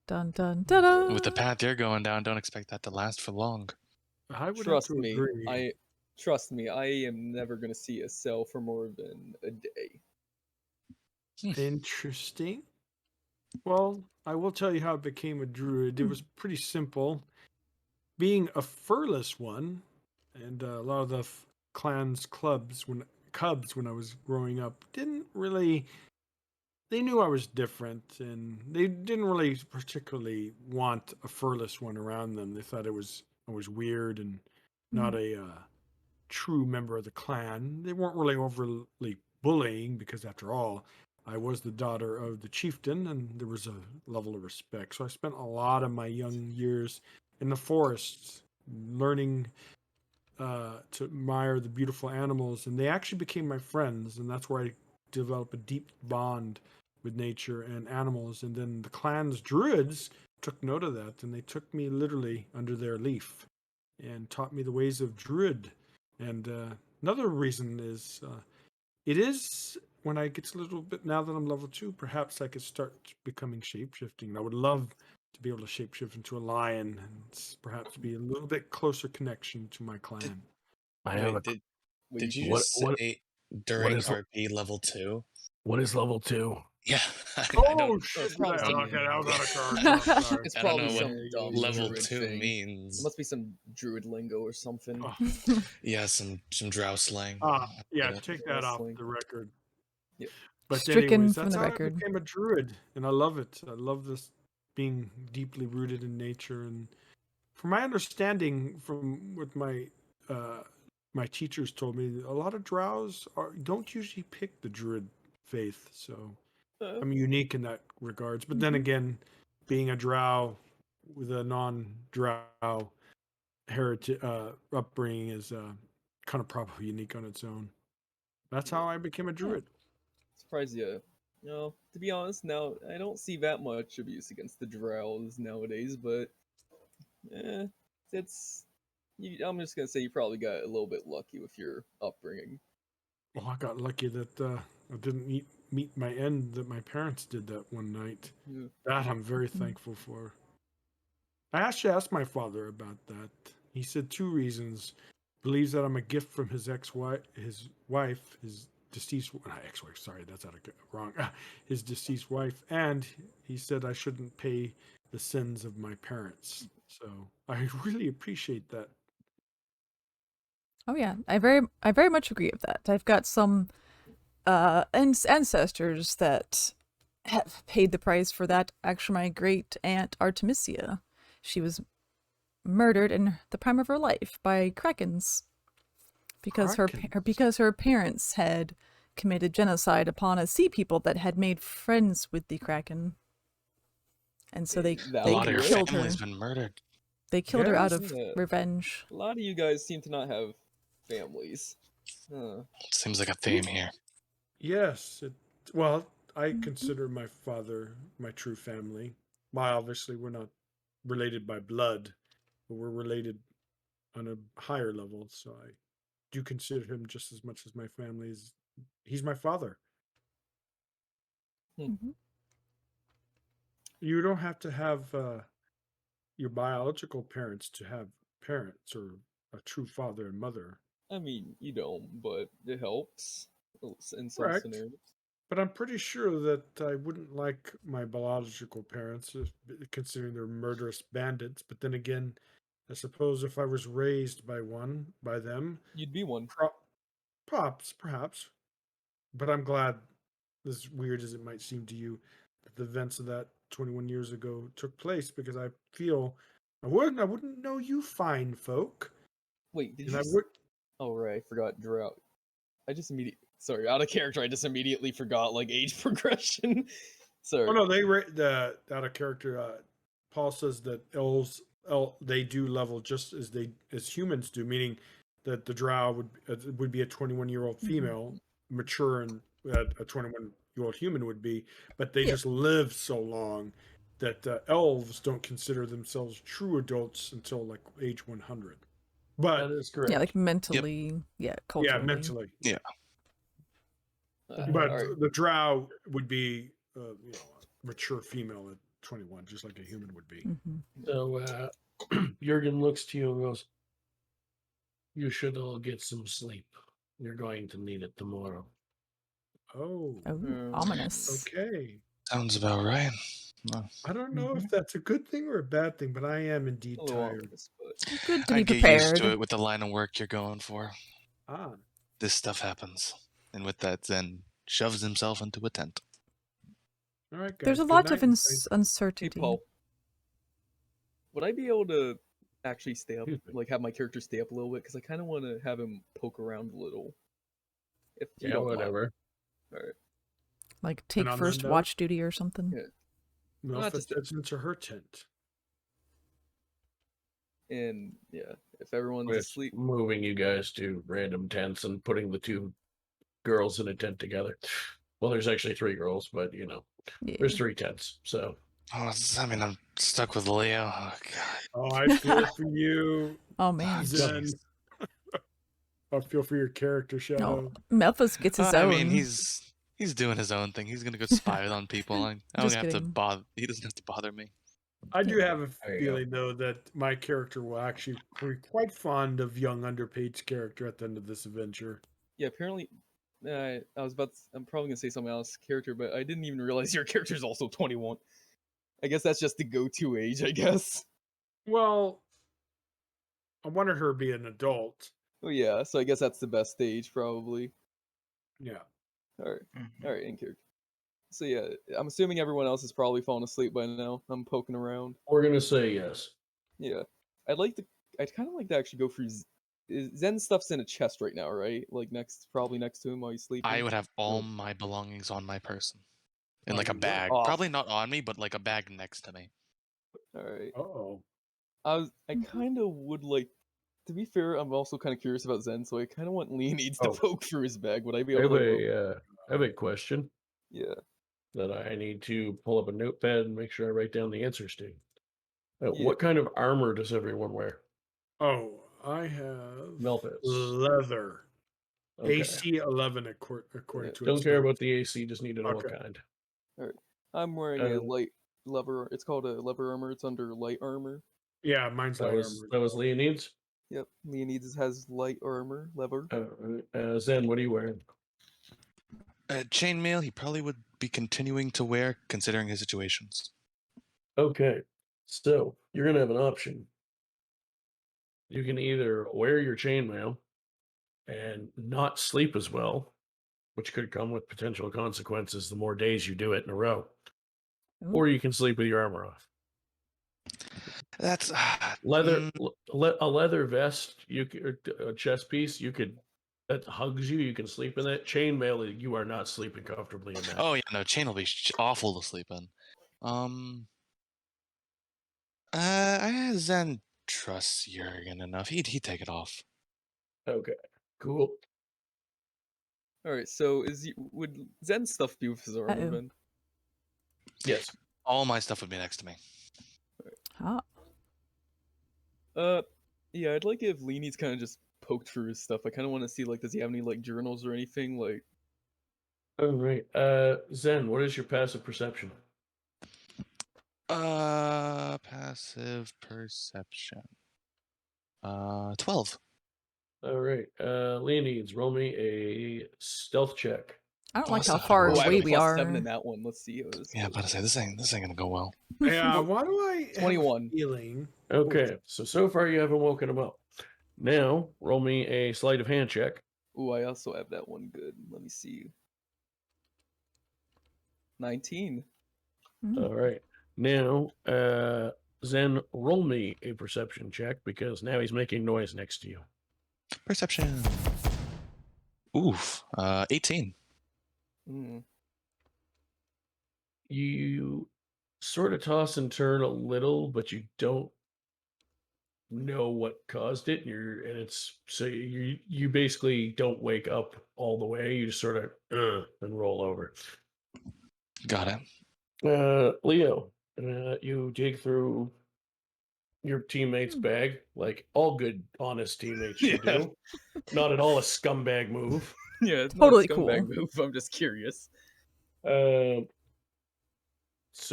A: Dun dun dun dun.
E: With the path you're going down, don't expect that to last for long.
C: I would
B: Trust
C: have to
B: me.
C: agree.
B: Trust me. I am never gonna see a cell for more than a day.
C: Interesting. Well, I will tell you how I became a druid. It was pretty simple. Being a furless one, and a lot of the clan's cubs when I was growing up didn't really. They knew I was different, and they didn't really particularly want a furless one around them. They thought I was weird and not a true member of the clan. They weren't really overly bullying because, after all, I was the daughter of the chieftain, and there was a level of respect. So I spent a lot of my young years in the forests learning to admire the beautiful animals, and they actually became my friends, and that's where I developed a deep bond with nature and animals. And then the clan's druids took note of that, and they took me literally under their leaf and taught me the ways of druid. And another reason is it is when I get a little bit, now that I'm level 2, perhaps I could start becoming shapeshifting. I would love to be able to shapeshift into a lion and perhaps be a little bit closer connection to my clan.
E: Did you just say during RP level 2?
H: What is level 2?
E: Yeah.
B: It's probably
E: I don't know
B: some
E: what
B: dumb
E: level
B: druid
E: 2
B: thing.
E: means.
B: It must be some druid lingo or something.
E: Yeah, some drow slang.
C: Yeah, take that off the record.
B: Yep.
C: But
A: Stricken
C: anyways,
A: from
C: that's
A: the
C: how
A: record.
C: I became a druid, and I love it. I love this being deeply rooted in nature. And from my understanding, from what my my teachers told me, a lot of drows don't usually pick the druid faith. So I'm unique in that regards. But then again, being a drow with a non-drow heritage upbringing is kind of probably unique on its own. That's how I became a druid.
B: Surprised you No, to be honest, now I don't see that much abuse against the drows nowadays, but it's. I'm just gonna say you probably got a little bit lucky with your upbringing.
C: Well, I got lucky that I didn't meet my end that my parents did that one night.
B: Yeah.
C: That I'm very thankful for. I actually asked my father about that. He said 2 reasons. Believes that I'm a gift from his ex-wife, his deceased, not ex-wife, sorry, that's wrong. His deceased wife, and he said I shouldn't pay the sins of my parents. So I really appreciate that.
A: Oh yeah, I very much agree with that. I've got some ancestors that have paid the price for that. Actually, my great aunt Artemisia, she was murdered in the prime of her life by krakens because her parents had committed genocide upon a sea people that had made friends with the kraken, and so they killed her.
E: Been murdered.
A: They killed her out of revenge.
B: A lot of you guys seem to not have families.
E: Seems like a theme here.
C: Yes. Well, I consider my father my true family. Obviously, we're not related by blood, but we're related on a higher level. So I do consider him just as much as my family is. He's my father.
A: Mm-hmm.
C: You don't have to have your biological parents to have parents or a true father and mother.
B: I mean, you don't, but it helps in some
C: Correct.
B: scenarios.
C: But I'm pretty sure that I wouldn't like my biological parents, considering they're murderous bandits. But then again, I suppose if I was raised by them,
B: you'd be one.
C: Perhaps. But I'm glad, as weird as it might seem to you, that the events of that 21 years ago took place, because I feel I wouldn't know you fine folk.
B: Wait, did you? Oh right, I forgot Drought. Sorry, out of character. I just immediately forgot like age progression. Sorry.
C: Oh no, out of character. Paul says that elves they do level just as humans do, meaning that the drow would be a 21-year-old female, mature, and a 21-year-old human would be, but they just live so long that elves don't consider themselves true adults until like age 100. But
H: that is correct.
A: Yeah, like mentally, culturally.
C: Yeah, mentally.
E: Yeah.
C: But the drow would be a mature female at 21, just like a human would be.
H: So Jurgen looks to you and goes, "You should all get some sleep. You're going to need it tomorrow."
C: Oh,
A: ominous.
C: Okay.
E: Sounds about right. No.
C: I don't know if that's a good thing or a bad thing, but I am indeed tired.
A: Good to be
E: I get
A: prepared.
E: used to it with the line of work you're going for.
C: Ah.
E: This stuff happens. And with that, Zen shoves himself into a tent.
C: All right, guys.
A: There's a lot of uncertainty.
B: Hey, Paul, would I be able to actually stay up, like have my character stay up a little bit? Because I kind of want to have him poke around a little. If you don't
H: whatever.
B: Mind. All right.
A: Like take first watch duty or something.
B: Yeah.
C: Melfice gets into her tent.
B: And yeah, if everyone's asleep,
H: moving you guys to random tents and putting the 2 girls in a tent together. Well, there's actually 3 girls, but there's 3 tents. So,
E: I'm stuck with Leo. Oh God.
C: Oh, I feel for you.
A: Oh man.
C: Zen. I feel for your character, Shadow.
A: No, Melfice gets his own.
E: I mean, he's doing his own thing. He's gonna go spy on people. I don't have to bother. He doesn't have to bother me.
C: I do have a feeling, though, that my character will actually be quite fond of young underpaid's character at the end of this adventure.
B: Yeah, apparently, I'm probably gonna say something else, character, but I didn't even realize your character is also 21. I guess that's just the go-to age, I guess.
C: Well, I wanted her to be an adult.
B: Oh yeah, so I guess that's the best stage, probably.
C: Yeah.
B: All right, in character. So yeah, I'm assuming everyone else has probably fallen asleep by now. I'm poking around.
H: We're gonna say yes.
B: Yeah, I'd kind of like to actually go through. Zen stuff's in a chest right now, right? Like probably next to him while he's sleeping.
E: I would have all my belongings on my person, in like a bag. Probably not on me, but like a bag next to me.
B: All right.
C: Oh.
B: I kind of would like. To be fair, I'm also kind of curious about Zen, so I kind of want Leonides to poke through his bag. Would I be able to?
H: I have a question.
B: Yeah.
H: that I need to pull up a notepad and make sure I write down the answers to.
B: Yeah.
H: What kind of armor does everyone wear?
C: Oh, I have
H: Melfice.
C: leather.
H: Okay.
C: AC 11 according to
H: Don't
C: its
H: care
C: note.
H: about the AC, just need to know what
C: Okay.
H: kind.
B: Alright. I'm wearing a light leather. It's called a leather armor. It's under light armor.
C: Yeah, mine's
H: That
C: light
H: was
C: armor.
H: that was Leonid's.
B: Yep. Leonidas has light armor, leather.
H: Zen, what are you wearing?
E: Chainmail, he probably would be continuing to wear, considering his situations.
H: Okay, so you're gonna have an option. You can either wear your chainmail and not sleep as well, which could come with potential consequences the more days you do it in a row, or you can sleep with your armor off.
E: That's
H: leather. A leather vest, a chest piece, that hugs you. You can sleep in that. Chainmail, you are not sleeping comfortably in that.
E: Oh yeah, no, chain will be awful to sleep in. Zen trusts Jurgen enough. He'd take it off.
H: Okay, cool.
B: All right. So would Zen's stuff be with his armor then?
H: Yes.
E: All my stuff would be next to me.
A: Huh.
B: Yeah, I'd like if Leanie's kind of just poked through his stuff. I kind of want to see, like, does he have any, like, journals or anything? Like,
H: all right. Zen, what is your passive perception?
E: Passive perception. 12.
H: All right. Leonides, roll me a stealth check.
A: I don't like how far away we are.
B: 7 in that one. Let's see.
E: Yeah, but I say this ain't gonna go well.
C: Yeah, why do I
B: 21
C: have a feeling?
H: Okay, so far you haven't woken him up. Now roll me a sleight of hand check.
B: Ooh, I also have that one good. Let me see. 19.
H: All right. Now, Zen, roll me a perception check because now he's making noise next to you.
E: Perception. Oof. 18.
H: You sort of toss and turn a little, but you don't know what caused it. You basically don't wake up all the way. You just sort of and roll over.
E: Got it.
H: Leo, you dig through your teammate's bag, like all good, honest teammates should do. Not at all a scumbag move.
B: Yeah, it's
A: totally
B: not a scumbag
A: cool.
B: move. I'm just curious.
H: So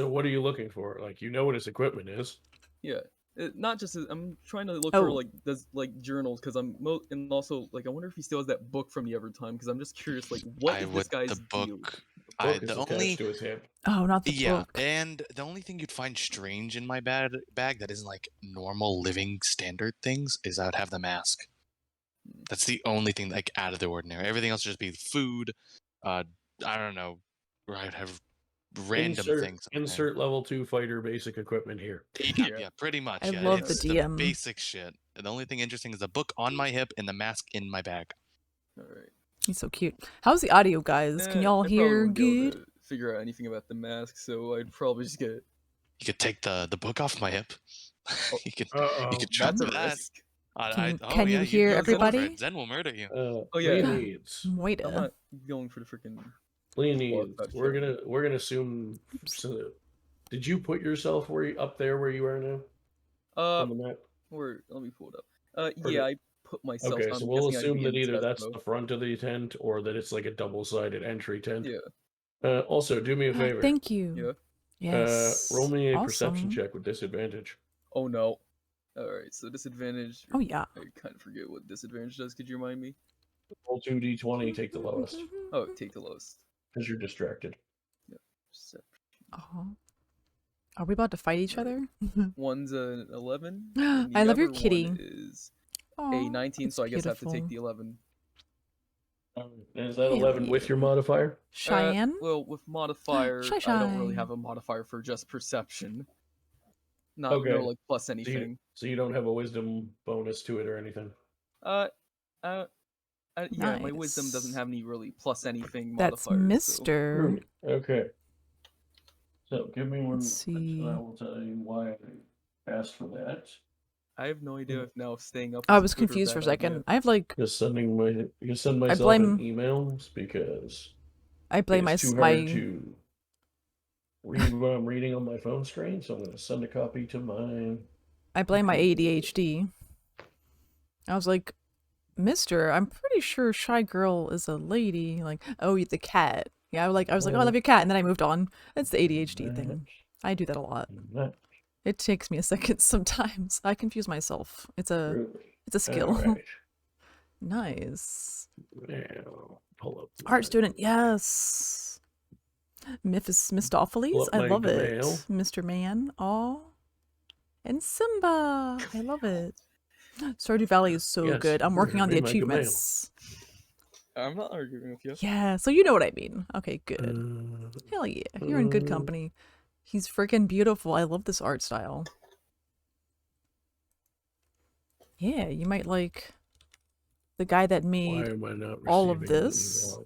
H: what are you looking for? Like, you know what his equipment is.
B: Yeah. Not just I'm trying to look for like journals because and also like I wonder if he still has that book from the other time because I'm just curious like what is this guy's deal?
H: The only to his hip.
A: Oh, not the book.
E: And the only thing you'd find strange in my bag that isn't like normal living standard things is I would have the mask. That's the only thing like out of the ordinary. Everything else would just be food. I don't know. I'd have random things.
H: Insert level 2 fighter basic equipment here.
E: Yeah, pretty much.
A: I love
E: it's
A: the DM.
E: basic shit. And the only thing interesting is the book on my hip and the mask in my bag.
B: All right.
A: He's so cute. How's the audio, guys? Can y'all hear good?
B: Figure out anything about the mask, so I'd probably just get.
E: You could take the book off my hip. you could try
B: That's a
E: that.
B: risk.
A: Can you hear everybody?
E: Zen will murder you.
B: Oh yeah.
A: Wait.
B: I'm not going for the freaking.
H: Leonides, we're gonna assume. So, did you put yourself up there where you are now? On the map.
B: Let me pull it up. Yeah, I put myself.
H: Okay, so we'll assume that either that's the front of the tent or that it's like a double-sided entry tent.
B: Yeah.
H: Also, do me a favor.
A: Thank you.
B: Yeah.
A: Yes.
H: Roll me a perception check with disadvantage.
B: Oh no. All right, so disadvantage.
A: Oh yeah.
B: I kind of forget what disadvantage does. Could you remind me?
H: Roll 2d20, take the lowest.
B: Oh, take the lowest.
H: Because you're distracted.
B: Yep.
A: Are we about to fight each other?
B: One's an 11.
A: I love your kitty.
B: Is a 19, so I guess I have to take the 11.
H: Is that 11 with your modifier?
A: Cheyenne?
B: Well, with modifier, I don't really have a modifier for just perception. No like plus anything.
H: So you don't have a wisdom bonus to it or anything?
B: Yeah, my wisdom doesn't have any really plus anything
A: modifiers. That's Mr.
H: So. Okay. So give me one. Let's see. I will tell you why I asked for that.
B: I have no idea if now staying up.
A: I was confused for a second. Idea. I have like.
H: Just send myself an emails because
A: I blame
H: it's too hard to read what I'm reading on my phone screen, so I'm going to send a copy to my...
A: I blame my ADHD. I was like, Mister, I'm pretty sure Shy Girl is a lady. Like, oh, the cat. Yeah, I was like, oh, I love your cat, and then I moved on. It's the ADHD thing. I do that a lot. It takes me a second sometimes. I confuse myself. It's a skill.
H: Right.
A: Nice.
H: Now, pull up
A: Art student, yes. Miphistopheles, I love it. Mr. Man, aw. And Simba, I love it. Stardew Valley is so good. I'm working on the achievements.
B: I'm not arguing with you.
A: Yeah, so you know what I mean. Okay, good. Hell yeah, you're in good company. He's freaking beautiful. I love this art style. Yeah, you might like the guy that made all of this.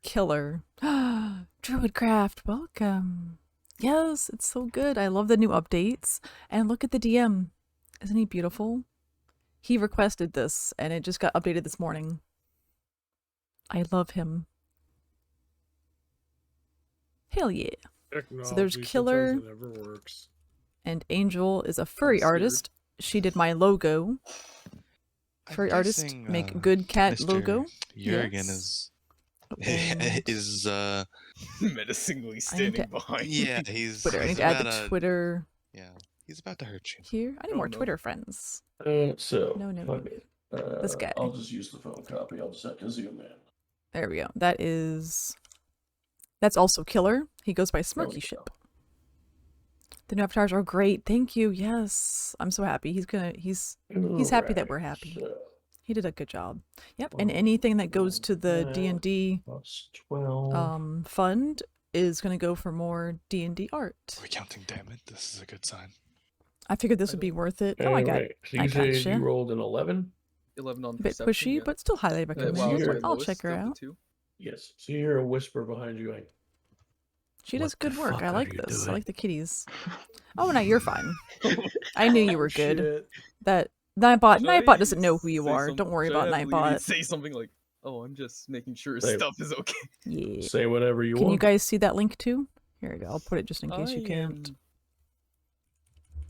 A: Killer. Druidcraft, welcome. Yes, it's so good. I love the new updates. And look at the DM. Isn't he beautiful? He requested this, and it just got updated this morning. I love him. Hell yeah. So there's Killer, and Angel is a furry artist. She did my logo. Furry artist make good cat
E: Mr.
A: logo.
E: Jurgen
A: yes.
E: is
B: menacingly standing behind.
E: Yeah, he's
A: Twitter. I need to add the Twitter.
E: Yeah, he's about to hurt you.
A: Here, I need more Twitter friends.
H: So
A: no. This guy.
H: I'll just use the phone copy. I'll just have to zoom in.
A: There we go. That's also Killer. He goes by Smirky Ship. The new avatars are great. Thank you. Yes, I'm so happy. He's happy that we're happy. So, he did a good job. Yep. And anything that goes to the D&D fund is going to go for more D&D art.
E: Are we counting damage? This is a good sign.
A: I figured this would be worth it. Oh, I got it.
H: So you said you rolled an 11?
B: 11 on
A: a bit pushy, yeah. But still highly recommended. I'll check her out.
H: Yes. So you hear a whisper behind you.
A: She does good work. I like this. I like the kitties. Oh, no, you're fine. I knew you were good. Shit. That Nightbot doesn't know who you are. Don't worry about Nightbot.
B: Say something like, "Oh, I'm just making sure his stuff is okay."
A: Yeah.
H: Say whatever you want.
A: Can you guys see that link too? Here we go. I'll put it just in case you can't.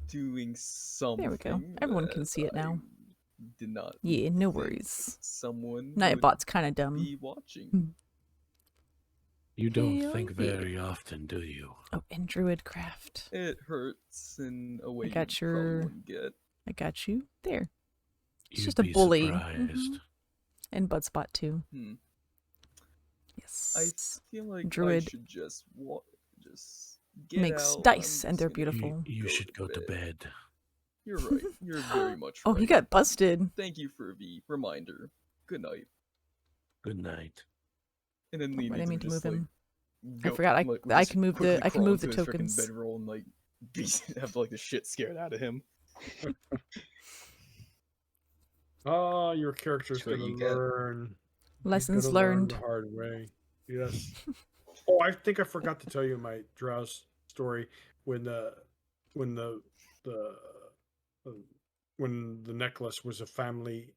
B: Doing something.
A: There we go. Everyone can see it now.
B: Did not.
A: Yeah, no worries.
B: Someone.
A: Nightbot's kind of dumb.
B: Be watching.
C: You don't think very often, do you?
A: Oh, and Druidcraft.
B: It hurts in a way
A: I got I got you. There. It's just a bully. And Budspot too. Yes.
B: I feel like
A: Druid
B: I should just get
A: makes
B: out.
A: dice, and they're beautiful.
C: You should go to bed.
B: You're right. You're very much right.
A: Oh, he got busted.
B: Thank you for the reminder. Good night.
C: Good night.
B: And then
A: I didn't mean to move him.
B: Go,
A: I forgot. I can move the tokens.
B: Bedroll and like have like the shit scared out of him.
C: Oh, your character's gonna learn.
A: Lessons learned.
C: The hard way. Yes. Oh, I think I forgot to tell you my Drow's story when the necklace was a family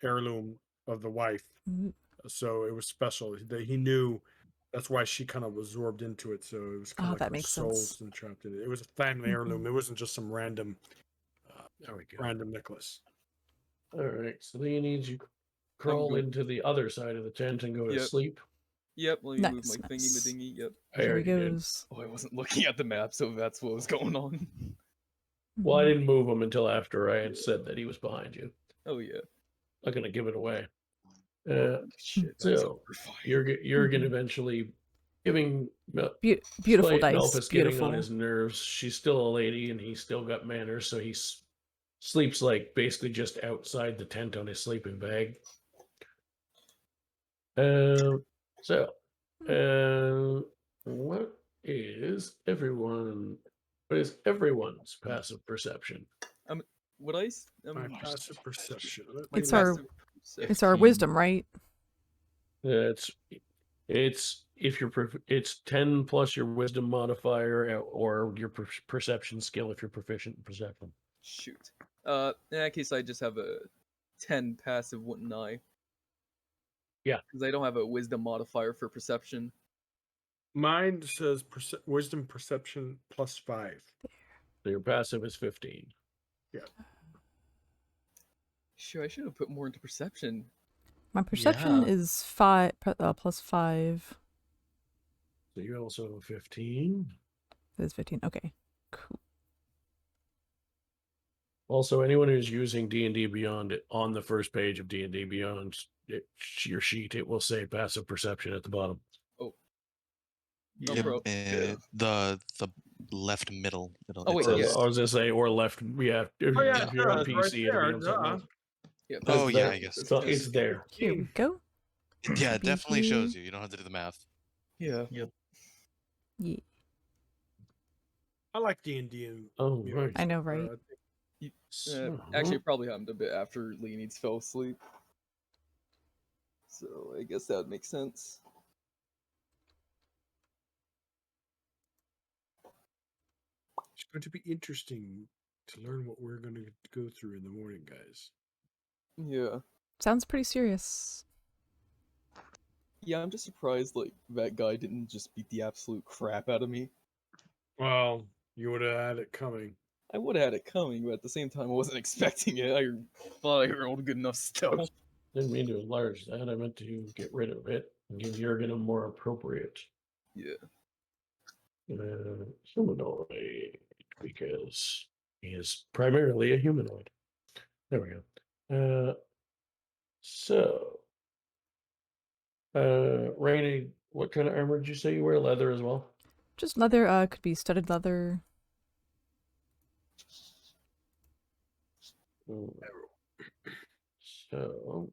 C: heirloom of the wife. So it was special. He knew. That's why she kind of absorbed into it. So it was kind of like
A: makes
C: souls
A: sense.
C: entrapped in it. It was a family heirloom. It wasn't just some random, random necklace.
H: All right. So then he needs you crawl into the other side of the tent and go to sleep.
B: Yep. Let me move my thingy-ma-dingy. Yep.
A: Here he goes.
B: Oh, I wasn't looking at the map, so that's what was going on.
H: Well, I didn't move him until after I had said that he was behind you.
B: Oh yeah.
H: I'm gonna give it away.
B: Shit,
H: so you're gonna eventually giving
A: beautiful dice.
H: Melfice getting on his nerves. She's still a lady, and he's still got manners, so he sleeps like basically just outside the tent on his sleeping bag. What is everyone's passive perception?
C: My passive perception.
A: It's our wisdom, right?
H: It's it's 10 plus your wisdom modifier or your perception skill if you're proficient in perception.
B: Shoot. In that case, I just have a 10 passive, wouldn't I?
H: Yeah.
B: Because I don't have a wisdom modifier for perception.
C: Mine says wisdom perception +5.
H: So your passive is 15.
C: Yeah.
B: Sure, I should have put more into perception.
A: My perception is +5.
H: So you also have 15.
A: It is 15. Okay, cool.
H: Also, anyone who's using D&D Beyond on the first page of D&D Beyond your sheet, it will say passive perception at the bottom.
B: Oh.
E: No, the left middle.
B: Oh, wait,
H: I was gonna say or left. Yeah, if you're on
C: it's
H: PC,
C: right
H: it'll be on something else.
B: Yeah,
E: oh yeah, I guess
H: it's there.
A: Here we go.
E: Yeah, it definitely shows you. You don't have to do the math.
B: Yeah.
D: Yep.
A: Yeah.
C: I like D&D.
H: Oh, right.
A: I know, right?
B: Actually, it probably happened a bit after Leonides fell asleep. So I guess that would make sense.
C: It's going to be interesting to learn what we're going to go through in the morning, guys.
B: Yeah.
A: Sounds pretty serious.
B: Yeah, I'm just surprised, like, that guy didn't just beat the absolute crap out of me.
C: Well, you would have had it coming.
B: I would have had it coming, but at the same time, I wasn't expecting it. I thought I rolled good enough still.
H: Didn't mean to enlarge that. I meant to get rid of it and give Jurgen a more appropriate.
B: Yeah.
H: Humanoid, because he is primarily a humanoid. There we go. Rainy, what kind of armor did you say you wear? Leather as well?
A: Just leather, could be studded leather.
H: So,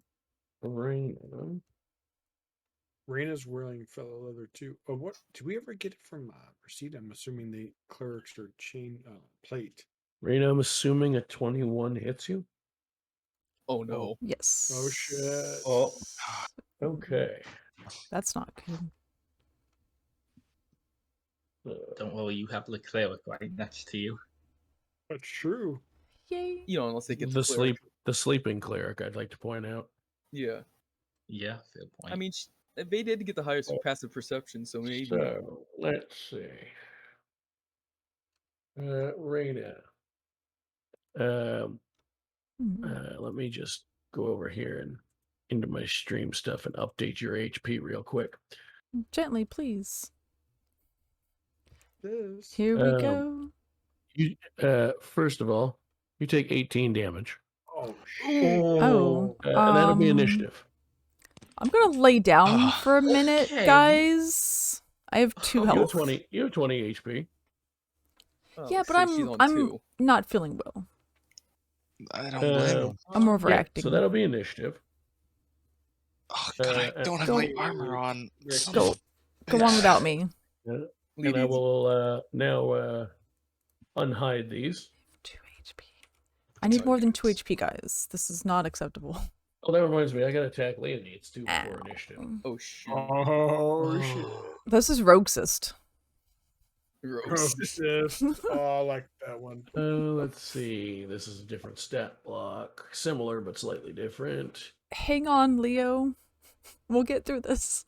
H: Raina.
C: Raina's wearing fellow leather too. Oh, what? Did we ever get it from Receipt? I'm assuming the clerics are chain plate.
H: Raina, I'm assuming a 21 hits you?
B: Oh no.
A: Yes.
C: Oh shit.
D: Oh,
H: Okay.
A: That's not good.
D: don't worry, you have the cleric right next to you.
C: That's true.
A: Yay.
B: You know, unless they get
H: the sleeping cleric, I'd like to point out.
B: Yeah.
D: Yeah, fair point.
B: I mean, they did get the highest passive perception, so maybe.
H: So, let's see. Raina. Let me just go over here and into my stream stuff and update your HP real quick.
A: Gently, please.
C: This.
A: Here we go.
H: You, first of all, you take 18 damage.
C: Oh
A: shit. Oh.
H: And that'll be initiative.
A: I'm gonna lay down for a minute, guys. I have 2 health.
H: You have 20 HP.
B: Oh,
A: yeah, but
B: so
A: I'm not feeling well.
E: I don't blame him.
A: I'm overacting.
H: So that'll be initiative.
E: Oh, God, I don't have my armor on.
A: Go on without me.
H: And I will now unhide these.
A: 2 HP. I need more than 2 HP, guys. This is not acceptable.
H: Oh, that reminds me. I got to attack Leonides too before initiative.
B: Oh shit.
C: Oh shit.
A: This is Roguesist.
C: Roguesist. Oh, I like that one.
H: Let's see. This is a different stat block. Similar, but slightly different.
A: Hang on, Leo. We'll get through this.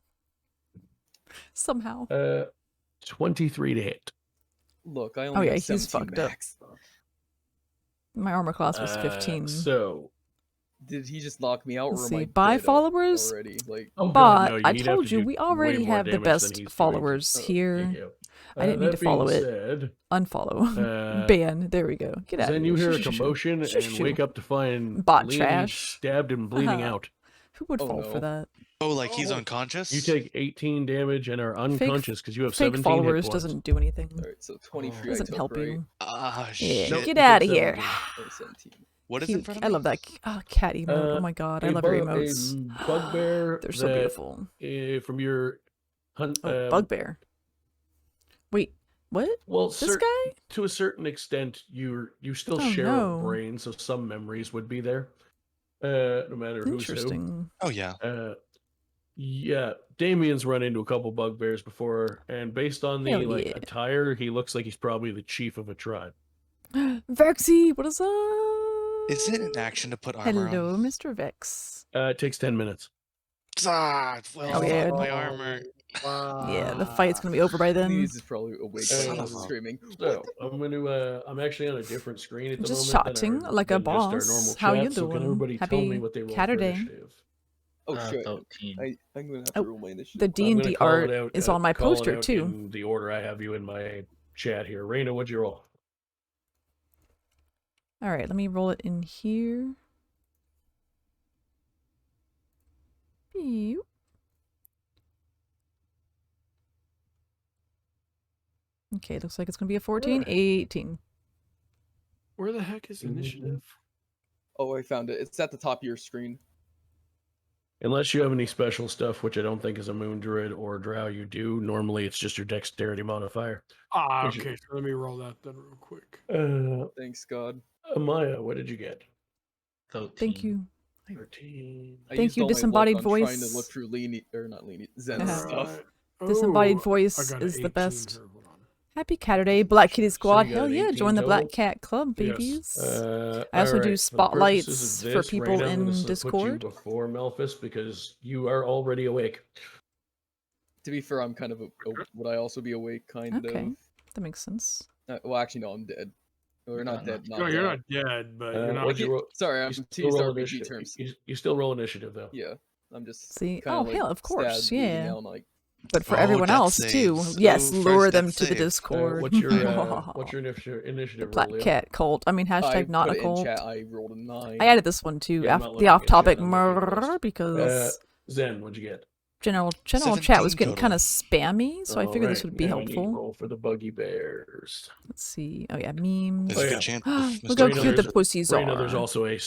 A: Somehow.
H: 23 to hit.
B: Look, I only have
A: he's fucked
B: max.
A: up. My armor class was 15.
H: So,
B: did he just knock me out?
A: Let's
B: or
A: see.
B: Am I
A: By
B: dead
A: followers?
B: Already? Like,
A: but
H: no,
A: I told you, we already have the best followers here. I didn't mean to follow it. Unfollow. Ban. There we go. Get out of here.
H: Then you hear a commotion and wake up to find
A: bot
H: Leonie
A: trash
H: stabbed and bleeding out.
A: Who would fall for that?
E: Oh, like he's unconscious?
H: You take 18 damage and are unconscious because you have 17
A: followers
H: hit points.
A: doesn't do anything.
B: Alright, so 23
A: doesn't help you.
E: Ah,
A: yeah,
E: shit.
A: get out of here.
B: 17.
E: What is in front of me?
A: I love that. Cat emote. Oh my god, I love your emotes.
H: A bugbear.
A: They're so beautiful.
H: From your hunt.
A: Bugbear. Wait, what?
H: Well,
A: this guy?
H: To a certain extent, you still share a brain, so some memories would be there. No matter who's who.
E: Oh yeah.
H: Yeah, Damien's run into a couple bugbears before, and based on the attire, he looks like he's probably the chief of a tribe.
A: Vexy, what is up?
E: Is it an action to put armor on?
A: Hello, Mr. Vex.
H: It takes 10 minutes.
E: Ah, well, my armor.
C: Wow.
A: Yeah, the fight's gonna be over by then.
B: Please is probably awake
E: Son of a-
B: screaming.
H: So I'm actually on a different screen at the
A: Just
H: moment.
A: chatting like a
H: than just our
A: boss.
H: normal
A: How
H: chat,
A: you
H: so can
A: doing?
H: everybody tell me
A: Happy
H: what they roll for
A: Caturday.
H: initiative?
B: Oh shit!
D: 13.
B: I'm gonna have to
A: Oh,
B: roll my initiative.
A: The
H: I'm gonna
A: D&D
H: call
A: art
H: it out,
A: is on my
H: call it
A: poster
H: out
A: too.
H: in the order I have you in my chat here. Raina, what'd you roll?
A: All right, let me roll it in here. Pew. Okay, looks like it's gonna be a 14, 18.
C: Where the heck is initiative?
B: Oh, I found it. It's at the top of your screen.
H: Unless you have any special stuff, which I don't think is a Moon Druid or Drow, you do. Normally, it's just your dexterity modifier.
C: Ah,
H: Which-
C: okay. So let me roll that then real quick.
B: Thanks, God.
H: Amaya, what did you get?
D: 13.
A: Thank you.
H: 13.
B: I
A: Thank
B: used
A: you,
B: all my luck
A: disembodied
B: on Trying
A: voice.
B: to look through not Leany, Zen
A: Uh-huh.
B: stuff.
A: Disembodied
C: Ooh,
A: voice
C: I got an
A: is the
C: 18
A: best.
C: here. Hold on.
A: Happy Caturday, Black Kitty
H: So
A: Squad.
H: you got
A: Hell
H: an
A: yeah,
H: 18
A: join the
H: total?
A: Black Cat Club,
H: Yes.
A: babies. I also do
H: alright, for the purposes
A: spotlights
H: of
A: for
H: this,
A: people
H: Raina, I'm gonna
A: in
H: put you
A: Discord.
H: before Melfice because you are already awake.
B: To be fair, I'm kind of would I also be awake? Kind
A: Okay,
B: of.
A: that makes sense.
B: Well, actually, no, I'm dead. We're not
D: No,
B: dead. Not
C: No,
B: dead.
C: you're not dead, but you're not.
H: What'd you roll?
B: Sorry, I'm
H: You
B: to
H: still
B: use
H: roll
B: RPG
H: initiative.
B: terms.
H: You still roll initiative though.
B: Yeah, I'm just
A: See,
B: kinda
A: oh
B: like
A: hell, of course,
B: stabbed, bleeding
A: yeah.
B: out, like
A: But for
E: Oh,
A: everyone
E: death
A: else too,
E: saves.
A: yes,
E: Oh,
A: lure
E: first
A: them
E: death
A: to the
E: save.
A: Discord.
H: What's your initiative
A: The
H: roll,
A: Black
H: Leo?
A: Cat cult. I mean,
B: I
A: hashtag not
B: put
A: a
B: it in
A: cult.
B: chat. I rolled a 9.
A: I added this one too,
H: Yeah, I'm not
A: the
H: looking at
A: off-topic
H: chat, I'm looking at the
A: murder
H: list.
A: because
H: Zen, what'd you get?
A: general chat
E: 17
A: was getting
E: total.
A: kind of spammy, so I figured this
H: Alright,
A: would be
H: now I need
A: helpful.
H: roll for the Buggy Bears.
A: Let's see. Oh yeah, memes.
E: There's a
H: yeah.
E: good chance. If
A: Look
E: Mr.
A: how
H: Raina,
A: cute the
H: there's-
A: pussies
H: Raina, there's
A: are.
H: also a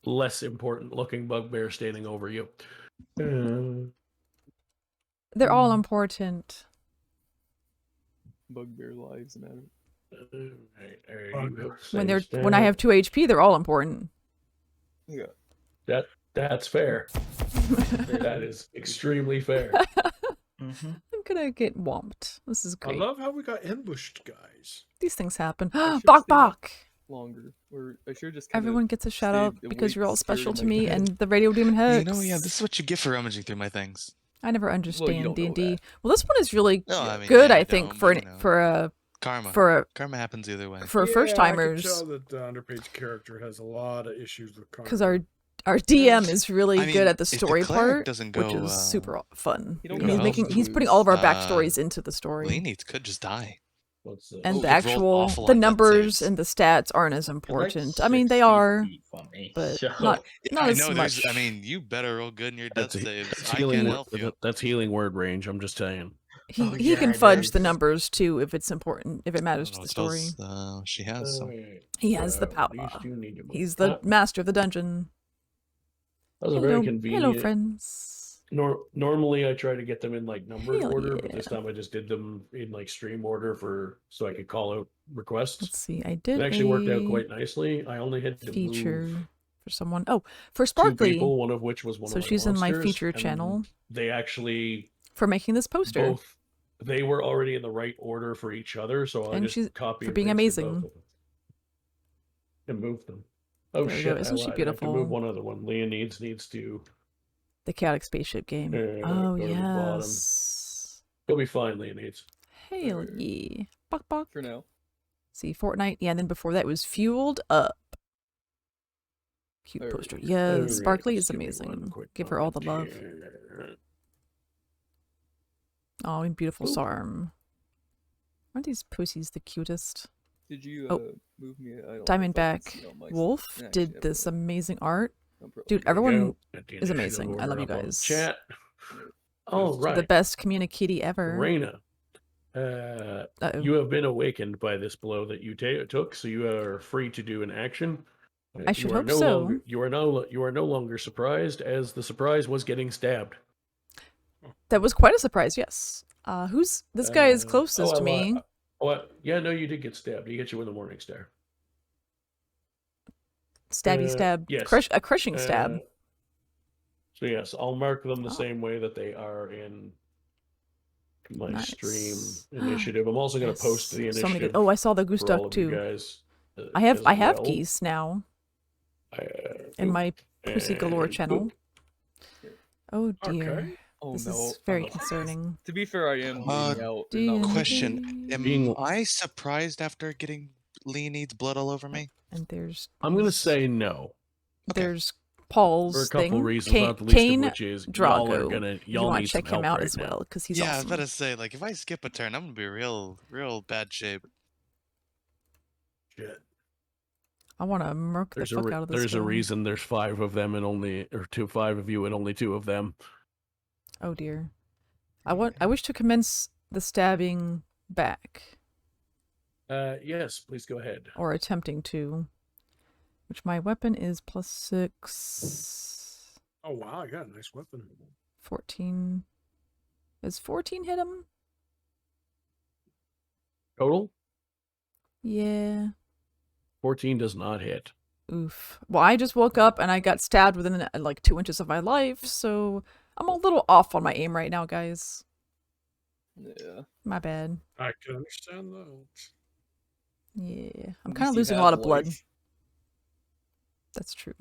H: less important looking bugbear standing over you.
A: They're all important.
B: Bugbear lives matter.
A: When I have 2 HP, they're all important.
B: Yeah.
H: That's fair. That is extremely fair.
A: I'm gonna get whomped. This is
C: I
A: great.
C: love how we got ambushed, guys.
A: These things happen.
B: I should
A: Bok
B: stay up
A: bok!
B: Longer, or I should just. Kinda
A: Everyone gets a shout out
B: stayed
A: because you're all
B: awake
A: special
B: during,
A: to
B: like,
A: me, and the Radio Demon Hex.
E: You know, yeah, this is what you get for rummaging through my things.
A: I never
B: you
A: understand
B: don't know
A: D&D.
B: that.
A: Well, this one is really
E: No, I mean,
A: good,
E: yeah,
A: I
E: I
A: think,
E: don't,
A: for
E: but,
A: an,
E: Karma happens either way.
A: for
C: Yeah,
A: first
C: I
A: timers.
C: can tell that the underpage character has a lot of issues with karma.
A: Because our DM is really
E: I mean,
A: good at the
E: if the
A: story
E: cleric
A: part,
E: doesn't
A: which
E: go,
A: is super fun.
B: You don't
E: go
B: know
E: help
A: He's putting all of our
E: Uh,
A: backstories into the story.
E: Laney could just die.
A: And
E: Oh,
A: the
E: you've rolled
A: actual,
E: awful
A: the
E: on death
A: numbers
E: saves.
A: and the stats aren't as
D: You're, like,
A: important. I mean,
D: 6
A: they
D: feet
A: are,
D: from me,
A: but
D: so-
A: not
E: I
A: as
E: know
A: much.
E: I mean, you better roll good in your death saves.
H: That's
E: I
H: healing.
E: can't help you.
H: That's healing word range. I'm just saying.
A: He
D: Oh,
A: he
D: yeah,
A: can
D: it
A: fudge the
D: is.
A: numbers too if it's important, if it
E: I
A: matters
E: don't
A: to
E: know,
A: the
E: it
A: story.
E: tells, she has some.
A: He has the power.
H: These two need to move
A: He's the
H: up.
A: master of the dungeon.
H: That was a very
A: Hello,
H: convenient.
A: hello, friends.
H: Normally I try to get them in like numbered
A: Hell
H: order, but
A: yeah.
H: this time I just did them in like stream order so I could call out requests.
A: Let's see. I did
H: It actually worked out
A: a
H: quite nicely. I only had to
A: feature
H: move
A: for someone. Oh, for
H: 2
A: Sparkly.
H: people, one of which was one
A: So
H: of my
A: she's in my
H: monsters,
A: feature
H: and
A: channel
H: They actually
A: for making this poster.
H: both they were already in the right order for each other, so I
A: And
H: just
A: she's
H: copied
A: for
H: and
A: being
H: pasted both
A: amazing.
H: of them and moved them. Oh
A: There we
H: shit!
A: go.
H: I
A: Isn't she
H: lied. I have to move
A: beautiful?
H: one other one. Leah needs to.
A: The chaotic spaceship game. Oh
H: go to the bottom.
A: yes.
H: He'll be fine. Leah needs.
A: Hell yeah. Bok bok.
B: For now.
A: See, Fortnite. Yeah, and then before that was Fueled Up. Cute
B: There we
A: poster.
B: go.
A: Yes,
H: Alright,
A: Sparkly is
H: just give me one
A: amazing.
H: quick
A: Give her all the love.
H: moment here.
A: Oh, and beautiful
H: Ooh.
A: Sarm. Aren't these pussies the cutest?
B: Did you
A: Oh.
B: move me? I don't know if I can
A: Diamondback
B: see on my-
A: Wolf
B: Actually,
A: did
B: never
A: this
B: mind.
A: amazing art.
B: No problem.
A: Dude,
H: There we
A: everyone
H: go. Get the
A: is
H: initiative
A: amazing. I love you
H: order up on
A: guys.
H: Chat. All
A: The
H: right,
A: best communicatey ever.
H: Raina.
A: Uh-oh.
H: You have been awakened by this blow that you took, so you are free to do an action.
A: I should
H: you are
A: hope
H: no
A: so.
H: Longer, you are no longer surprised, as the surprise was getting stabbed.
A: That was quite a surprise, yes. Who's this guy is closest
H: I
A: to me.
H: lied. Yeah, no, you did get stabbed. He hit you with a morning star.
A: Stabby stab.
H: yes.
A: A crushing stab.
H: So yes, I'll mark them the same way that they are in my
A: Nice.
H: stream initiative. I'm also going to post the
A: Yes.
H: initiative.
A: So many good. Oh, I saw the goose
H: for all
A: duck
H: of you
A: too.
H: guys,
A: I have
H: as well.
A: geese now in my Pussy Galore
H: and
A: channel.
H: boop.
A: Oh dear.
C: Okay.
B: Oh
A: This
B: no.
A: is very concerning.
B: To be fair, I am bleeding out. There's not much-
E: Question: Am
C: Being-
E: I surprised after getting Leonid's blood all over me?
A: And there's.
C: I'm gonna say no.
E: Okay.
A: There's Paul's
C: For a couple
A: thing.
C: reasons, not the least of which is y'all are
A: KainDrago.
C: gonna
A: You
C: y'all
A: want
C: need
A: to check
C: some
A: him
C: help
A: out
C: right
A: as
C: now.
A: well because he's
E: Yeah, I
A: awesome.
E: was about to say, like, if I skip a turn, I'm gonna be real bad shape.
C: Shit.
A: I want to murk the fuck out of this
C: There's a
A: guy.
C: reason there's 5 of them and only five of you and only 2 of them.
A: Oh dear. I wish to commence the stabbing back,
C: Yes, please go ahead.
A: or attempting to. Which my weapon is +6.
C: Oh wow, I got a nice weapon.
A: 14. Does 14 hit him?
C: Total?
A: Yeah.
C: 14 does not hit.
A: Oof. Well, I just woke up and I got stabbed within like 2 inches of my life, so I'm a little off on my aim right now, guys.
B: Yeah.
A: My bad.
C: I can understand that.
A: Yeah. I'm
B: At
A: kind of
B: least you
A: losing a lot
B: have
A: of blood.
B: life.
A: That's true.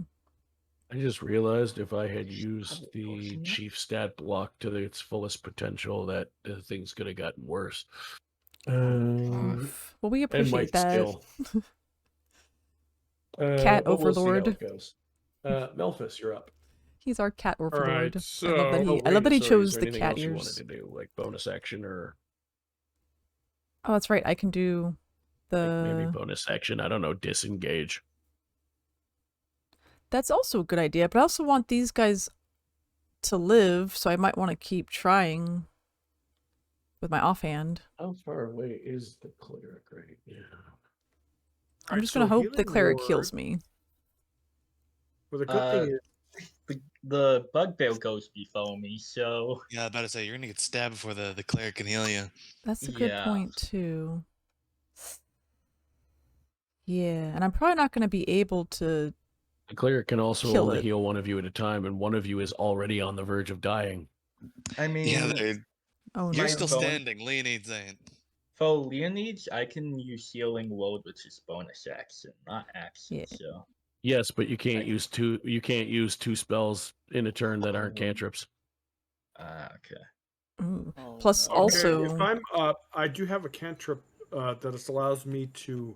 C: I just realized if I had used the chief stat block to its fullest potential, that things could have gotten worse.
A: Oof. Well, we
C: And
A: appreciate
C: might
A: that.
C: still.
A: Cat
C: but we'll see how
A: overlord.
C: it goes. Melfice, you're up.
A: He's our cat overlord.
C: so-
A: I love that
C: Oh,
A: I love that he
C: sorry, is
A: chose
C: there
A: the
C: anything
A: cat
C: else you
A: ears.
C: wanted to do, like bonus action or
A: Oh, that's right. I can do the.
C: maybe bonus action? I don't know, disengage.
A: That's also a good idea, but I also want these guys to live, so I might want to keep trying with my offhand.
C: How far away is the cleric? Right? Yeah.
A: I'm just gonna hope the cleric heals me.
C: Well, the good thing is
D: the bugbear goes before me, so
E: Yeah, I was about to say you're gonna get stabbed before the cleric can heal you.
A: That's a good point too. Yeah, and I'm probably not gonna be able to.
C: the cleric can also
A: Kill
C: only
A: it.
C: heal one of you at a time, and one of you is already on the verge of dying.
D: I mean,
E: Yeah,
A: Oh
E: you're
A: no.
E: still standing. Leonid's ain't.
D: for Leonids, I can use Healing Word, which is bonus action, not action.
A: Yeah.
D: So
C: Yes, but you can't use two. You can't use 2 spells in a turn that aren't cantrips.
D: okay.
A: Ooh.
B: Oh,
A: Plus,
B: no.
A: also,
C: if I'm up, I do have a cantrip that allows me to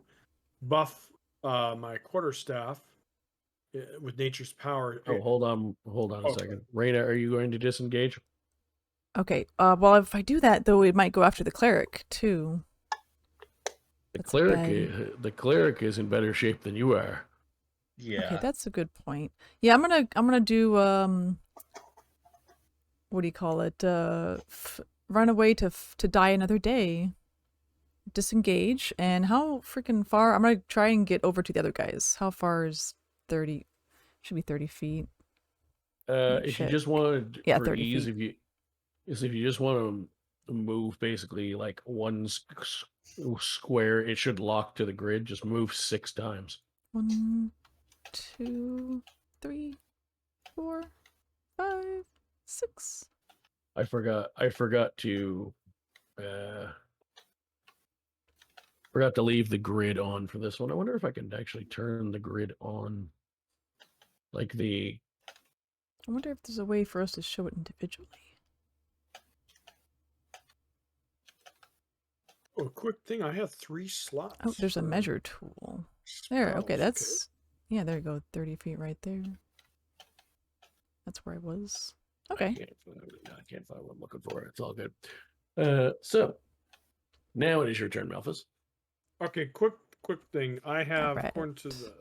C: buff my quarterstaff with nature's power.
A: Eh,
C: Oh, hold on a second. Raina, are you going to disengage?
A: okay. Well, if I do that, though, it might go after the cleric too.
C: The
A: That's
C: cleric is in better shape than you are.
D: Yeah.
A: Okay, that's a good point. Yeah, I'm gonna do what do you call it? Run away to die another day. Disengage. And how freaking far? I'm gonna try and get over to the other guys. How far is 30? Should be 30 feet.
C: If you just want
A: Yeah,
C: for
A: 30
C: ease,
A: feet.
C: if you just want to move basically like one square, it should lock to the grid. Just move 6 times.
A: 1, 2, 3, 4, 5, 6.
C: I forgot to leave the grid on for this one. I wonder if I can actually turn the grid on. Like the
A: I wonder if there's a way for us to show it individually.
C: Oh, quick thing, I have 3 slots.
A: Oh, there's a measure tool. There, okay, that's... Yeah, there you go, 30 feet right there. That's where I was. Okay.
C: I can't find what I'm looking for. It's all good. So, now it is your turn, Melfice. Okay, quick thing. I have,
A: Alright.
C: according to the...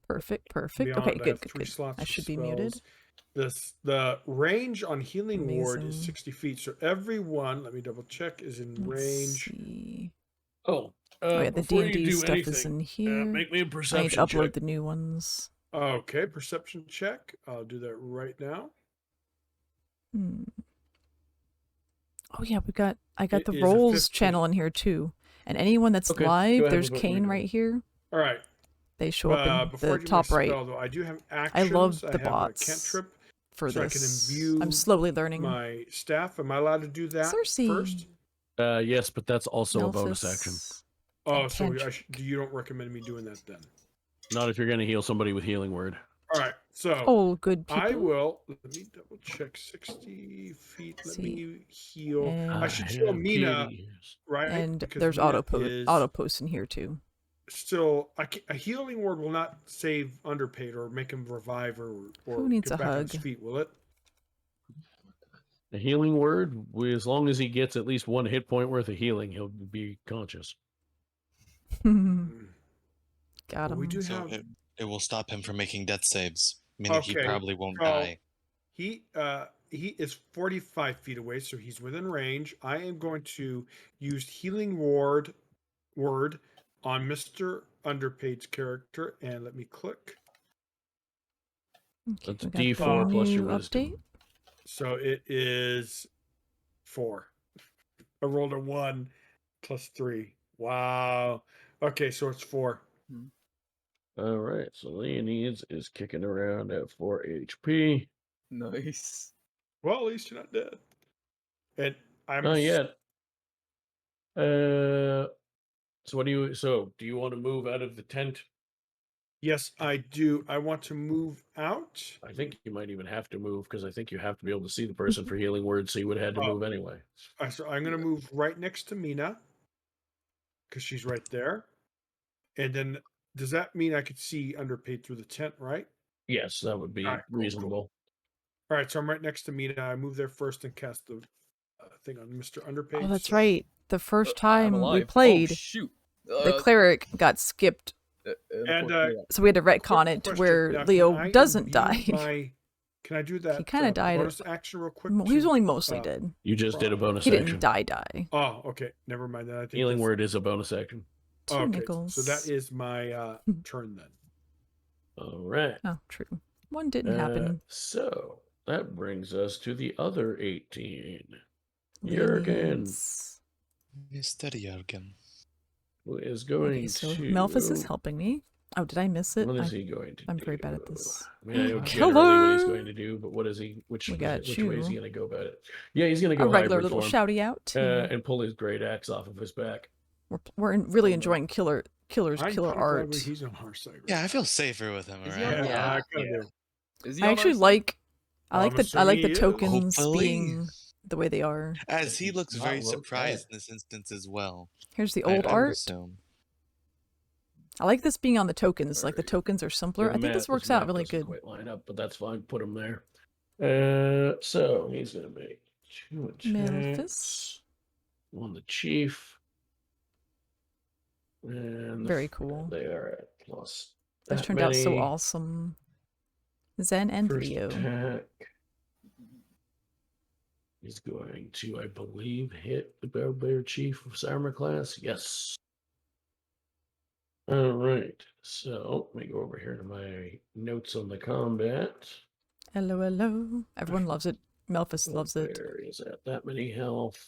A: Perfect.
C: Beyond,
A: Okay,
C: I
A: good,
C: have
A: good,
C: 3
A: good.
C: slots
A: I
C: of
A: should be muted.
C: The range on Healing Ward is
A: Amazing.
C: 60 feet. So everyone, let me double check, is in range.
A: See.
C: Oh,
A: yeah, the
C: before you
A: D&D
C: do
A: stuff is
C: anything,
A: in here.
C: make me a
A: I need to
C: perception
A: upload
C: check.
A: the new ones.
C: Okay, perception check. I'll do that right now.
A: Oh yeah, I got
C: It
A: the
C: is a
A: Rolls
C: 15.
A: channel in here too. And anyone that's
C: Okay, go
A: live,
C: ahead
A: there's
C: with what you're
A: Kain
C: doing.
A: right here.
C: All right.
A: They show up in
C: Before I
A: the
C: do
A: top
C: my
A: right.
C: spell, though, I do have
A: I
C: actions.
A: love
C: I
A: the
C: have
A: bots
C: a cantrip
A: for
C: so
A: this.
C: I can imbue
A: I'm slowly learning.
C: my staff. Am I allowed to do that
A: Cersei.
C: first? Yes, but that's also a bonus action.
A: Melfice.
C: Oh, so
A: Cantrip.
C: you don't recommend me doing that then?
J: Not if you're going to heal somebody with Healing Word.
C: All right, So
A: good people.
C: I will. Let me double check. 60 feet. Let me heal. I should heal Mina, right?
A: And
C: because
A: there's
C: Mina
A: auto posts in here too.
C: Still, a healing word will not save underpaid or make him revive or
A: Who needs
C: get
A: a
C: back on
A: hug?
C: his feet, will it?
H: A healing word, as long as he gets at least 1 hit point worth of healing, he'll be conscious.
A: Got him.
C: We do
E: So
C: have.
E: it will stop him from making death saves, meaning he probably won't
C: so
E: die.
C: He is 45 feet away, so he's within range. I am going to use healing word on Mr. Underpaid's character, and let me click.
A: Okay,
H: That's
A: we got
H: D4
A: the
H: plus
A: new
H: your wisdom.
A: update.
C: So it is 4. I rolled a 1 plus 3. Wow. Okay, so it's 4.
H: All right, so Leonides is kicking around at 4 HP.
B: Nice.
C: Well, at least you're not dead. And I'm
H: Not yet. So do you want to move out of the tent?
C: Yes, I do. I want to move out.
H: I think you might even have to move because I think you have to be able to see the person for healing words, so you would have had to move anyway.
C: So I'm going to move right next to Mina because she's right there. And then, does that mean I could see Underpaid through the tent, right?
H: Yes, that would be reasonable.
C: Cool. All right, so I'm right next to Mina. I move there first and cast the thing on Mr. Underpaid.
A: Oh, that's right. The first time we
B: alive.
A: played,
B: Oh, shoot.
A: the cleric got skipped.
C: And
A: So we had to retcon it to where
C: now,
A: Leo doesn't die.
C: Can I do that?
A: He kind of died.
C: Bonus action real quick.
A: He was only mostly dead.
H: You just did a bonus
A: He
H: action.
A: didn't die.
C: Oh, okay. Never mind that. I think
H: Healing word is a bonus action.
A: 2 nickels.
C: So that is my turn then.
H: All right.
A: Oh, true. 1 didn't happen.
H: So that brings us to the other 18. Jurgen.
E: Steady, Jurgen.
H: Who is going
A: Okay, so
H: to...
A: Melfice is helping me. Oh, did I miss it?
H: What is he going to
A: I'm
H: do?
A: very bad at this.
H: I mean, I know
A: Killer!
H: generally what he's going to do, but what is he? Which
A: We got
H: way is
A: you.
H: he going to go about it? Yeah, he's going to go
A: A regular
H: hybrid
A: little
H: form,
A: shouty out.
H: and pull his great axe off of his back.
A: We're really enjoying killer art.
C: He's on our side.
E: Yeah, I feel safer with him.
B: Is
E: Right?
B: he on-
C: Yeah, I kind of do.
B: Is he
A: I
B: on
A: actually
B: our side?
A: like
C: I'm
A: the
C: assuming he is.
A: tokens
E: Hopefully.
A: being the way they are.
E: As he looks very
H: Not
E: surprised in this instance as well.
A: Here's the
E: I
A: old
E: would
A: art.
E: assume.
A: I like this being on the tokens. Like the tokens are simpler. I think this works out really good.
H: Quite line up, but that's fine. Put him there. So he's going to make 2 attacks
A: Melfice.
H: on the chief. And
A: Very cool.
H: They are at plus.
A: This turned out so awesome. Zen and
H: First
A: Leo.
H: attack is going to, I believe, hit the Bear Chief of armor class. Yes. All right. So let me go over here to my notes on the combat.
A: Hello. Everyone loves it. Melfice loves it.
H: Bear is at that many health.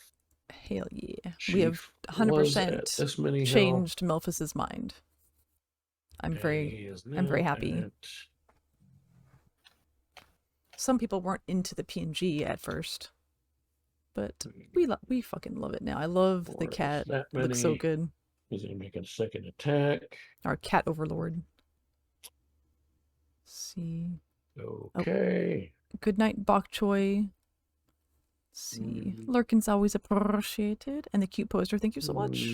A: Hell yeah.
H: Chief
A: We have
H: was at
A: 100%
H: this many
A: changed Melfice's mind. I'm
H: health.
A: very
H: He is
A: happy.
H: now at-
A: Some people weren't into the PNG at first, but we fucking love it now. I love the
H: Four,
A: cat.
H: that
A: It looks so
H: many.
A: good.
H: He's going to make a second attack.
A: Our cat overlord. See.
H: Okay.
A: Good night, bok choy. See. Lurkin's always appreciated. And the cute poster, thank you so much.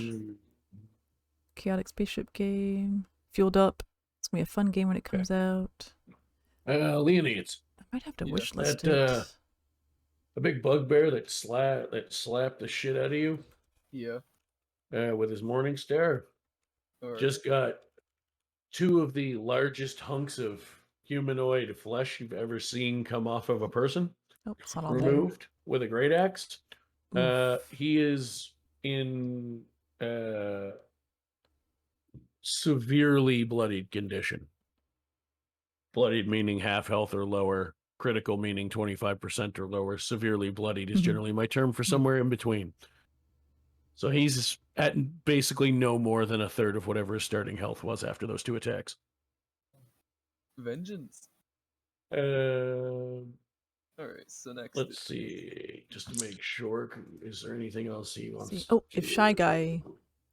A: Chaotic spaceship game. Fueled up. It's gonna be a fun game when it comes out.
H: Leonides.
A: I might have to wish list
H: that,
A: it.
H: a big bugbear that slapped the shit out of you.
B: Yeah.
H: With his morning star.
B: Alright.
H: Just got 2 of the largest hunks of humanoid flesh you've ever seen come off of a person.
A: Oh, it's not all there.
H: Removed with a great axe.
A: Oof.
H: He is in severely bloodied condition. Bloodied meaning half health or lower. Critical meaning 25% or lower. Severely bloodied is generally my term for somewhere in between. So he's at basically no more than a third of whatever his starting health was after those 2 attacks.
B: Vengeance.
H: Alright,
B: so next.
H: let's see. Just to make sure, is there anything else he wants
A: See.
H: to
A: Oh, if Shy Guy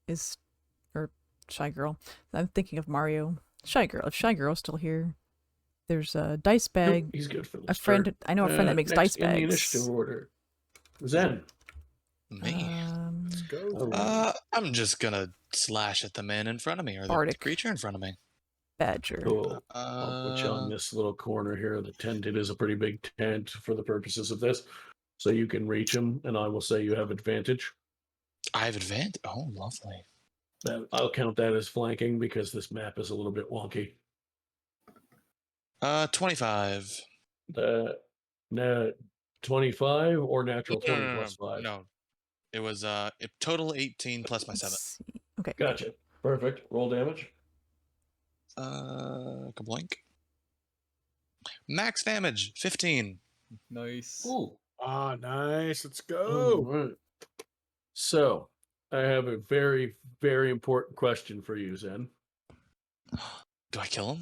A: is, or Shy Girl, I'm thinking of Mario. Shy Girl. If Shy Girl's still here, There's a dice bag.
H: Nope, he's good for the
A: A friend,
H: start.
A: I know a friend that makes dice
H: Next in the
A: bags.
H: initiative order. Zen.
E: Me.
H: Let's go.
E: I'm just gonna
C: go.
E: I'm just gonna slash at the man in front of me, or the
A: Arctic.
E: creature in front of me.
A: Badger.
H: Cool. I'll put you on this little corner here. The tent, it is a pretty big tent for the purposes of this. So you can reach him, and I will say you have advantage.
E: I have advantage? Oh, lovely.
H: I'll count that as flanking because this map is a little bit wonky.
E: 25.
H: No, 25 or natural 20 plus 5?
E: No. It was total 18 plus my 7.
A: Okay.
H: Gotcha. Perfect. Roll damage.
E: Kablank. Max damage, 15.
B: Nice.
H: Ooh.
C: Ah, nice. Let's go.
H: All right. So, I have a very, very important question for you, Zen.
E: Do I kill him?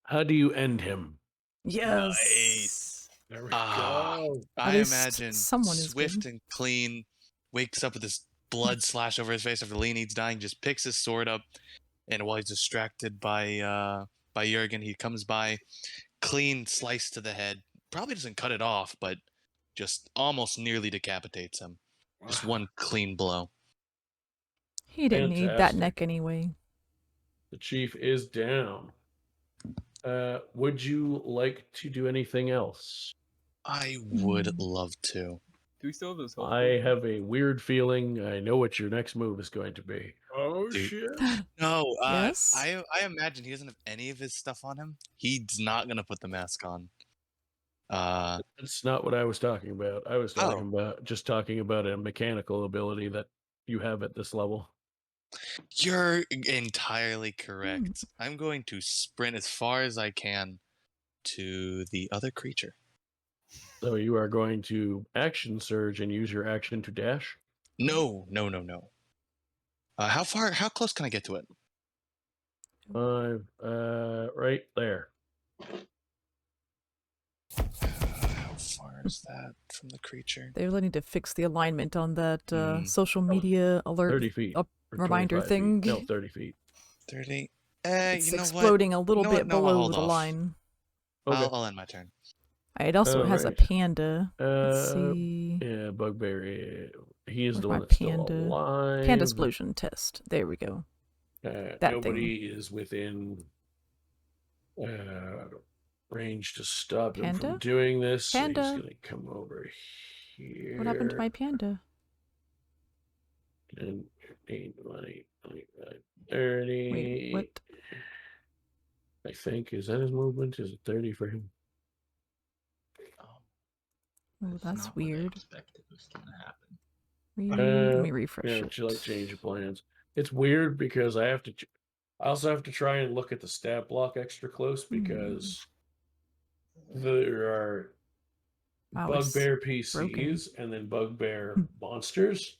H: How do you end him?
A: Yes.
B: Nice.
C: There we
E: Ah,
C: go.
E: I
A: least
E: imagine
A: someone is
E: swift
A: good.
E: and clean, wakes up with this blood slash over his face after Leonid's dying, just picks his sword up, and while he's distracted by Jurgen, he comes by, clean slice to the head. Probably doesn't cut it off, but just almost nearly decapitates him. Just one clean blow.
A: He didn't need that
H: Fantastic.
A: neck anyway.
H: The chief is down. Would you like to do anything else?
E: I would love to.
B: Do we still have those?
H: I have a weird feeling I know what your next move is going to be.
C: Oh,
E: Dude.
C: shit.
E: No,
A: Yes?
E: I imagine he doesn't have any of his stuff on him. He's not gonna put the mask on.
H: That's not what I was talking about. I was talking about a mechanical ability that you have at this level.
E: You're entirely correct. I'm going to sprint as far as I can to the other creature.
H: So you are going to action surge and use your action to dash?
E: No. How close can I get to it?
H: 5, right there.
E: How far is that from the creature?
A: They really need to fix the alignment on that social media alert
H: 30 feet.
A: up
H: or
A: reminder
H: 25
A: thing.
H: feet. No, 30 feet.
E: 30.
A: It's
E: you know
A: exploding
E: what?
A: a little
E: You know
A: bit
E: what? No, I'll
A: below
E: hold
A: the
E: off.
A: line.
H: Okay.
E: I'll end my turn.
A: It also has a
H: Alright.
A: panda. Let's see.
H: Yeah, Bugbear. He is
A: Where's
H: the
A: my
H: one that's
A: panda?
H: still alive.
A: Panda explosion test. There we go. That
H: Nobody is within range to stop him
A: Panda?
H: from doing this. So
A: Panda.
H: he's going to come over here.
A: What happened to my panda?
H: And 15, 20, 25, 30.
A: Wait, what?
H: I think. Is that his movement? Is it 30 for him?
A: Oh, that's weird.
D: Expected was gonna happen.
A: Let me refresh
H: Yeah,
A: it.
H: would you like change of plans? It's weird because I have to. I also have to try and look at the stat block extra close because there are
A: Wow, it's
H: bugbear PCs and then bugbear monsters,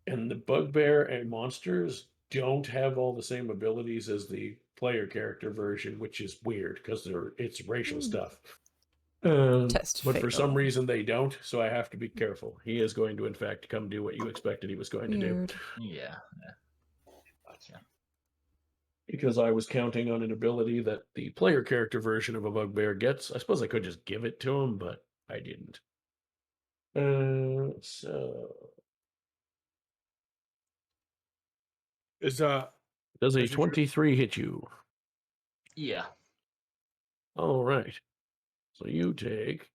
H: and the bugbear and monsters don't have all the same abilities as the player character version, which is weird because it's racial stuff.
A: Test
H: But for some
A: fail.
H: reason they don't, so I have to be careful. He is going to, in fact, come do what you expected he was going to do.
D: Yeah. Gotcha.
H: Because I was counting on an ability that the player character version of a bugbear gets. I suppose I could just give it to him, but I didn't. So does a 23 hit you?
D: Yeah.
H: All right. So you take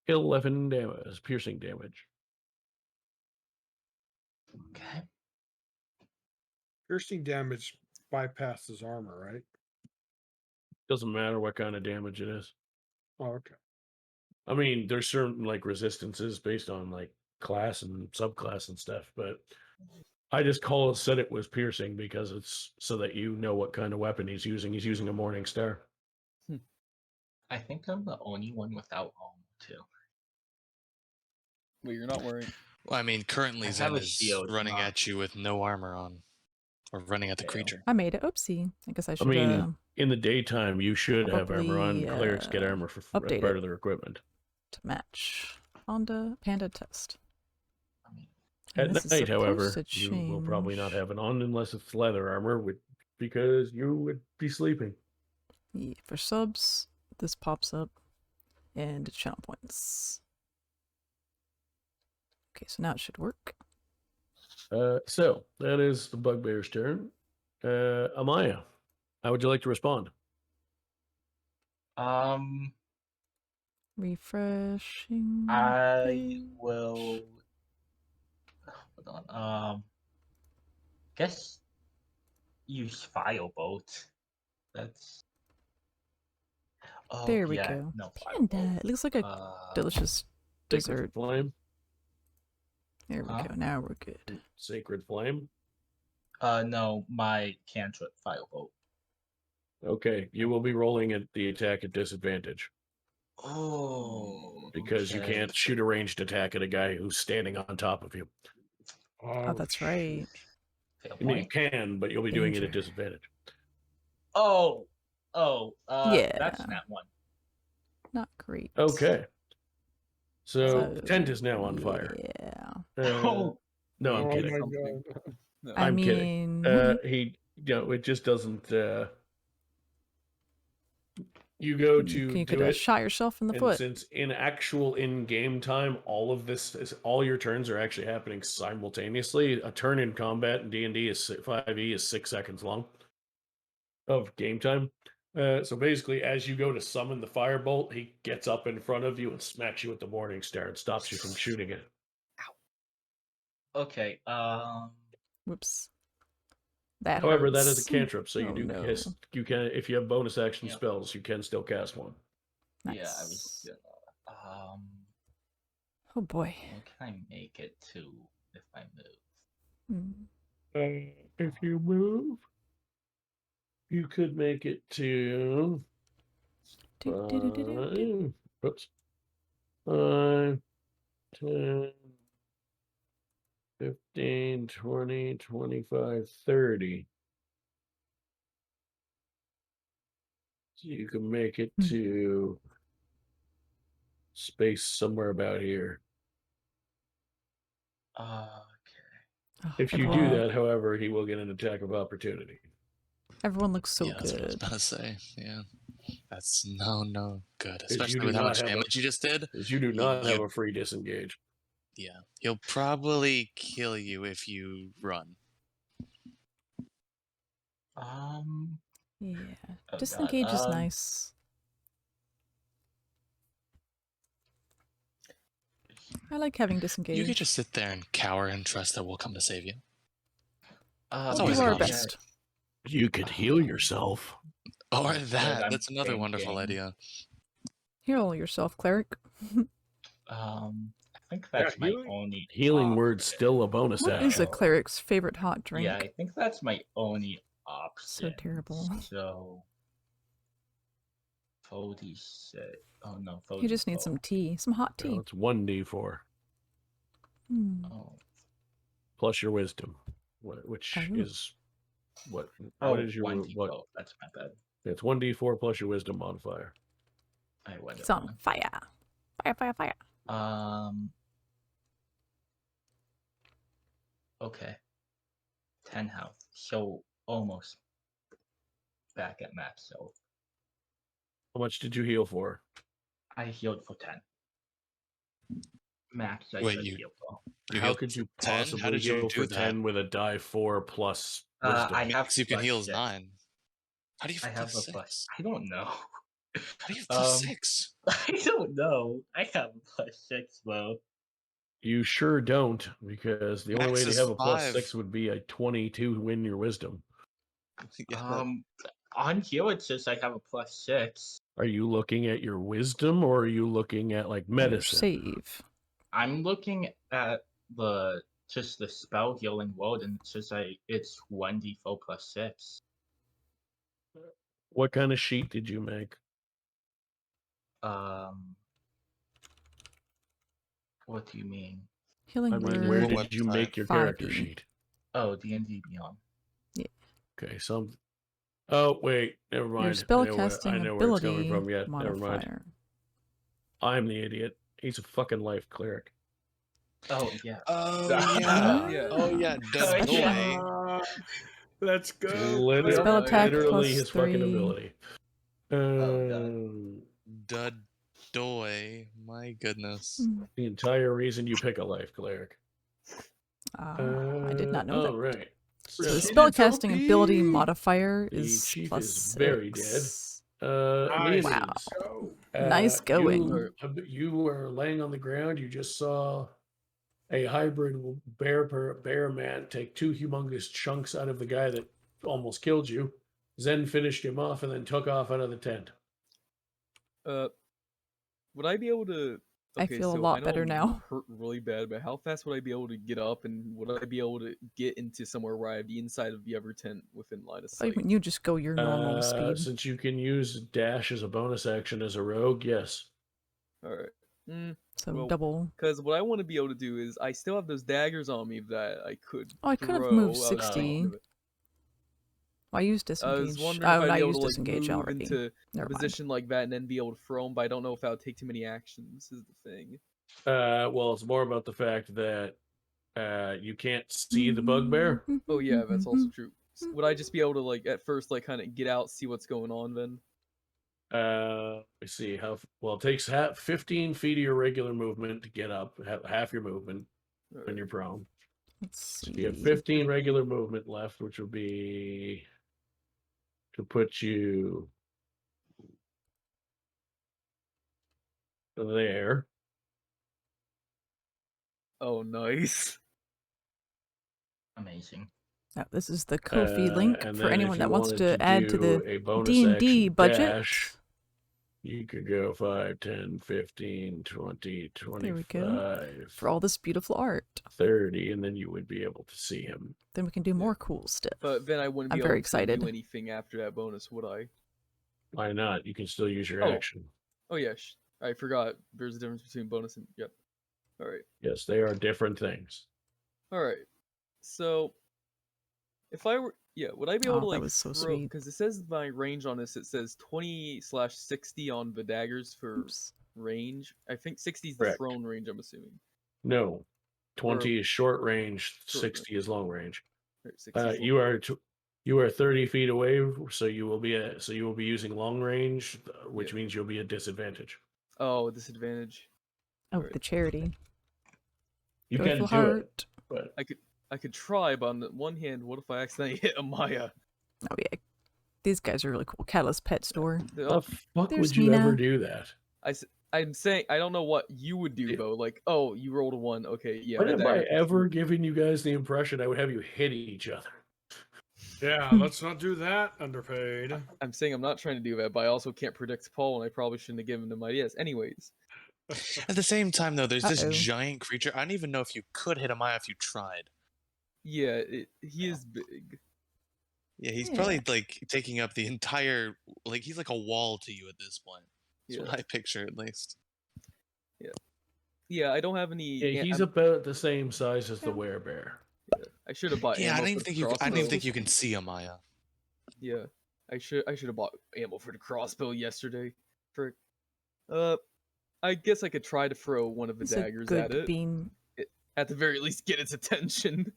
H: 11 damage, piercing damage.
D: Okay.
C: Piercing damage bypasses armor, right?
H: Doesn't matter what kind of damage it is.
C: Oh, okay.
H: I mean, there's certain like resistances based on like class and subclass and stuff, but I just said it was piercing because it's so that you know what kind of weapon he's using. He's using a Morning Star.
D: I think I'm the only one without armor too.
B: Well, you're not wearing.
E: Well, I mean, currently
D: I
E: Zen
D: have a
E: is
D: shield,
E: running
D: not-
E: at you with no armor on, or running at the creature.
A: I made it. Oopsie. I guess I should.
H: I mean, in the daytime, you should have armor on.
A: probably,
H: Clerics get armor for as
A: update
H: part
A: it.
H: of their equipment.
A: To match. Panda test.
H: At
A: And this is
H: night,
A: supposed
H: however,
A: to
H: you will probably not
A: change.
H: have it on unless it's leather armor, because you would be sleeping.
A: Yeah, for subs, this pops up, and channel points. Okay, so now it should work.
H: So that is the bugbear's turn. Amaya, how would you like to respond?
A: Refreshing.
D: I will. Hold on. Guess use Firebolt. That's. Oh,
A: There we
D: yeah,
A: go.
D: No,
A: Panda. It looks like a delicious dessert.
H: Flame.
A: There we go. Now we're good.
H: Sacred Flame.
D: No, my cantrip Firebolt.
H: Okay, you will be rolling at the attack at disadvantage.
D: Oh.
H: Because you can't shoot a ranged attack at a guy who's standing on top of you.
A: Oh, that's right.
H: I mean, you can, but you'll be doing it at disadvantage.
A: Yeah.
D: That's that one.
A: Not great.
H: Okay. So the tent is now on fire.
A: Yeah.
H: No, I'm kidding.
B: No.
H: I'm
A: kidding.
H: He, it just doesn't. You go to
A: you
H: do
A: could
H: it.
A: shot yourself in the
H: And
A: foot.
H: since in game time, all your turns are actually happening simultaneously. A turn in combat in D&D is 5e is 6 seconds long of game time. So basically, as you go to summon the firebolt, he gets up in front of you and smacks you with the morning star and stops you from shooting it.
D: Okay.
A: Whoops. That
H: However,
A: hurts.
H: that is a cantrip, so you
A: no.
H: you can, if you have bonus action spells, you can still cast one.
A: Nice.
D: Yeah, I was gonna.
A: Oh boy.
D: What can I make it to if I move?
H: If you move, you could make it to 5, 10, 15, 20, 25, 30. So you can make it to space somewhere about here.
D: Okay.
H: If you do that, however, he will get an attack of opportunity.
A: Everyone looks so
E: That's what I was
A: good.
E: about to say. Yeah. That's no good.
H: You
E: Especially
H: do
E: with how
H: not
E: much
H: have
E: damage you just did.
H: Because you do not have a free disengage.
E: Yeah. He'll probably kill you if you run.
A: Yeah.
D: Oh,
A: Disengage
D: God.
A: is nice. I like having disengage.
E: You could just sit there and cower and trust that we'll come to save you.
A: We'll do our best.
H: You could heal yourself.
E: Or
D: Yeah,
E: that.
D: I'm
E: That's another wonderful
D: thinking.
E: idea.
A: Heal yourself, cleric.
D: I think that's my only
H: Healing word's still a bonus
A: What
H: action.
A: is a cleric's favorite hot drink?
D: Yeah, I think that's my only option.
A: So terrible.
D: So, VoDs. Oh no, VoDs.
A: You just need some tea, some hot tea.
H: It's 1d4
D: Oh.
H: plus your wisdom, which is what?
D: Oh,
H: What is your
D: 1d4.
H: what?
D: That's my bad.
H: It's 1d4 plus your wisdom modifier.
D: I went
A: It's on fire. Fire.
D: Okay. 10 health. So almost back at max. So
H: How much did you heal for?
D: I healed for 10. Max I
E: Wait,
D: should
E: you-
D: heal for.
H: How could you
E: 10?
H: possibly
E: How did you
H: heal
E: do
H: for
E: that?
H: 10 with a die 4 plus wisdom?
D: I have
E: Max you can
D: plus
E: heal is
D: 6.
E: 9. How do you
D: I
E: have
D: have
E: plus
D: a plus.
E: 6?
D: I don't know.
E: How do you have plus 6?
D: I don't know. I have a plus 6 though.
H: You sure don't, because the only
E: Max
H: way to
E: is
H: have a plus
E: 5.
H: 6 would be a 20 to win your wisdom.
E: Yeah,
D: On here it says I have a plus 6.
H: Are you looking at your wisdom or are you looking at like medicine?
A: Save.
D: I'm looking at the spell healing world, and it says it's 1d4 plus 6.
H: What kind of sheet did you make?
D: What do you mean?
A: Healing
H: I mean,
A: word.
H: where
E: What
H: did you
E: website?
H: make your character
A: 5e.
H: sheet?
D: Oh, D&D Beyond.
H: Okay, Oh, wait, never mind.
A: Your
H: I
A: spellcasting
H: know where it's coming
A: ability
H: from. Yeah, never mind.
A: modifier.
H: I'm the idiot. He's a fucking life cleric.
D: Oh, yeah.
E: Oh
A: yeah.
B: Yeah.
E: Oh yeah,
D: Oh,
E: boy.
D: yeah.
C: Let's go.
H: Literally,
A: Spell attack
H: literally
A: plus
H: his fucking
A: 3.
H: ability.
E: Doy. My goodness.
H: The entire reason you pick a life cleric.
A: I did not know that.
H: All right.
A: So the spellcasting ability modifier
H: The
A: is
H: chief
A: plus
H: is very dead.
A: 6.
H: Leonids.
A: Nice going.
H: You were laying on the ground. You just saw a hybrid bear man take 2 humongous chunks out of the guy that almost killed you. Zen finished him off and then took off out of the tent.
B: Would I be able to?
A: I feel a lot better now.
B: Hurt really bad, but how fast would I be able to get up, and would I be able to get into somewhere where I have the inside of the other tent within line of sight?
A: Like when you just go your normal speed.
H: Since you can use dash as a bonus action as a rogue, yes.
B: All right.
A: So double.
B: Because what I want to be able to do is, I still have those daggers on me that I could.
A: Oh, I could have moved 60. I used disengage.
B: I was wondering if I'd be able to
A: disengage
B: move
A: already.
B: into a position like that and then be able to throw them, but I don't know if that would take too many actions. Is the thing.
H: Well, it's more about the fact that you can't see the bugbear.
B: Oh yeah, that's also true. Would I just be able to like at first like kind of get out, see what's going on then?
H: Let's see how well it takes 15 feet of your regular movement to get up, half your movement when you're prone.
A: Let's see.
H: So you have 15 regular movement left, which will be to put you there.
B: Oh, nice.
D: Amazing.
A: Now, this is the Ko-fi link for anyone that wants to add to the
H: bonus
A: D&D budget.
H: Dash, you could go 5, 10, 15, 20, 25.
A: There we go. For all this beautiful art.
H: 30, and then you would be able to see him.
A: Then we can do more cool stuff.
B: But then I wouldn't be able to do anything after that bonus, would I?
H: Why not? You can still use your action.
B: Oh, yeah. I forgot. There's a difference between bonus and... Yep. All right.
H: Yes, they are different things.
B: All right. So, if I were... Yeah, would I be able to, like,
A: that was so
B: throw...
A: sweet.
B: Because it says my range on this, it says 20/60 on the daggers for range. I think 60 is the thrown range, I'm assuming.
H: No. 20 is short range, 60 is long range.
B: Right,
H: you are 30 feet away, so you will be using long range, which means you'll be at disadvantage.
B: Oh, disadvantage.
A: Oh, the charity.
H: You can do it, but
B: I could try, but on the one hand, what if I accidentally hit Amaya?
A: Oh yeah, these guys are really cool. Catalyst Pet Store.
H: The fuck would you ever do that?
B: I'm saying I don't know what you would do though. Like, oh, you rolled a 1. Okay, yeah.
H: When have I ever given you guys the impression I would have you hit each other?
C: Yeah, let's not do that, underpaid.
B: I'm saying I'm not trying to do that, but I also can't predict Paul, and I probably shouldn't have given him ideas. Anyways.
E: At the same time, though, there's this giant creature. I don't even know if you could hit Amaya if you tried.
B: Yeah, he is big.
E: Yeah, he's probably like taking up the entire. Like he's like a wall to you at this point. That's what I picture, at least.
B: Yeah. Yeah, I don't have any.
H: Yeah, he's about the same size as the werebear.
B: Yeah, I should have bought.
E: Yeah,
B: ammo
E: I didn't even think you can see Amaya.
B: Yeah, I should have bought ammo for the crossbow yesterday. Frick. I guess I could try to throw one of the daggers at it. At the very least, get its attention.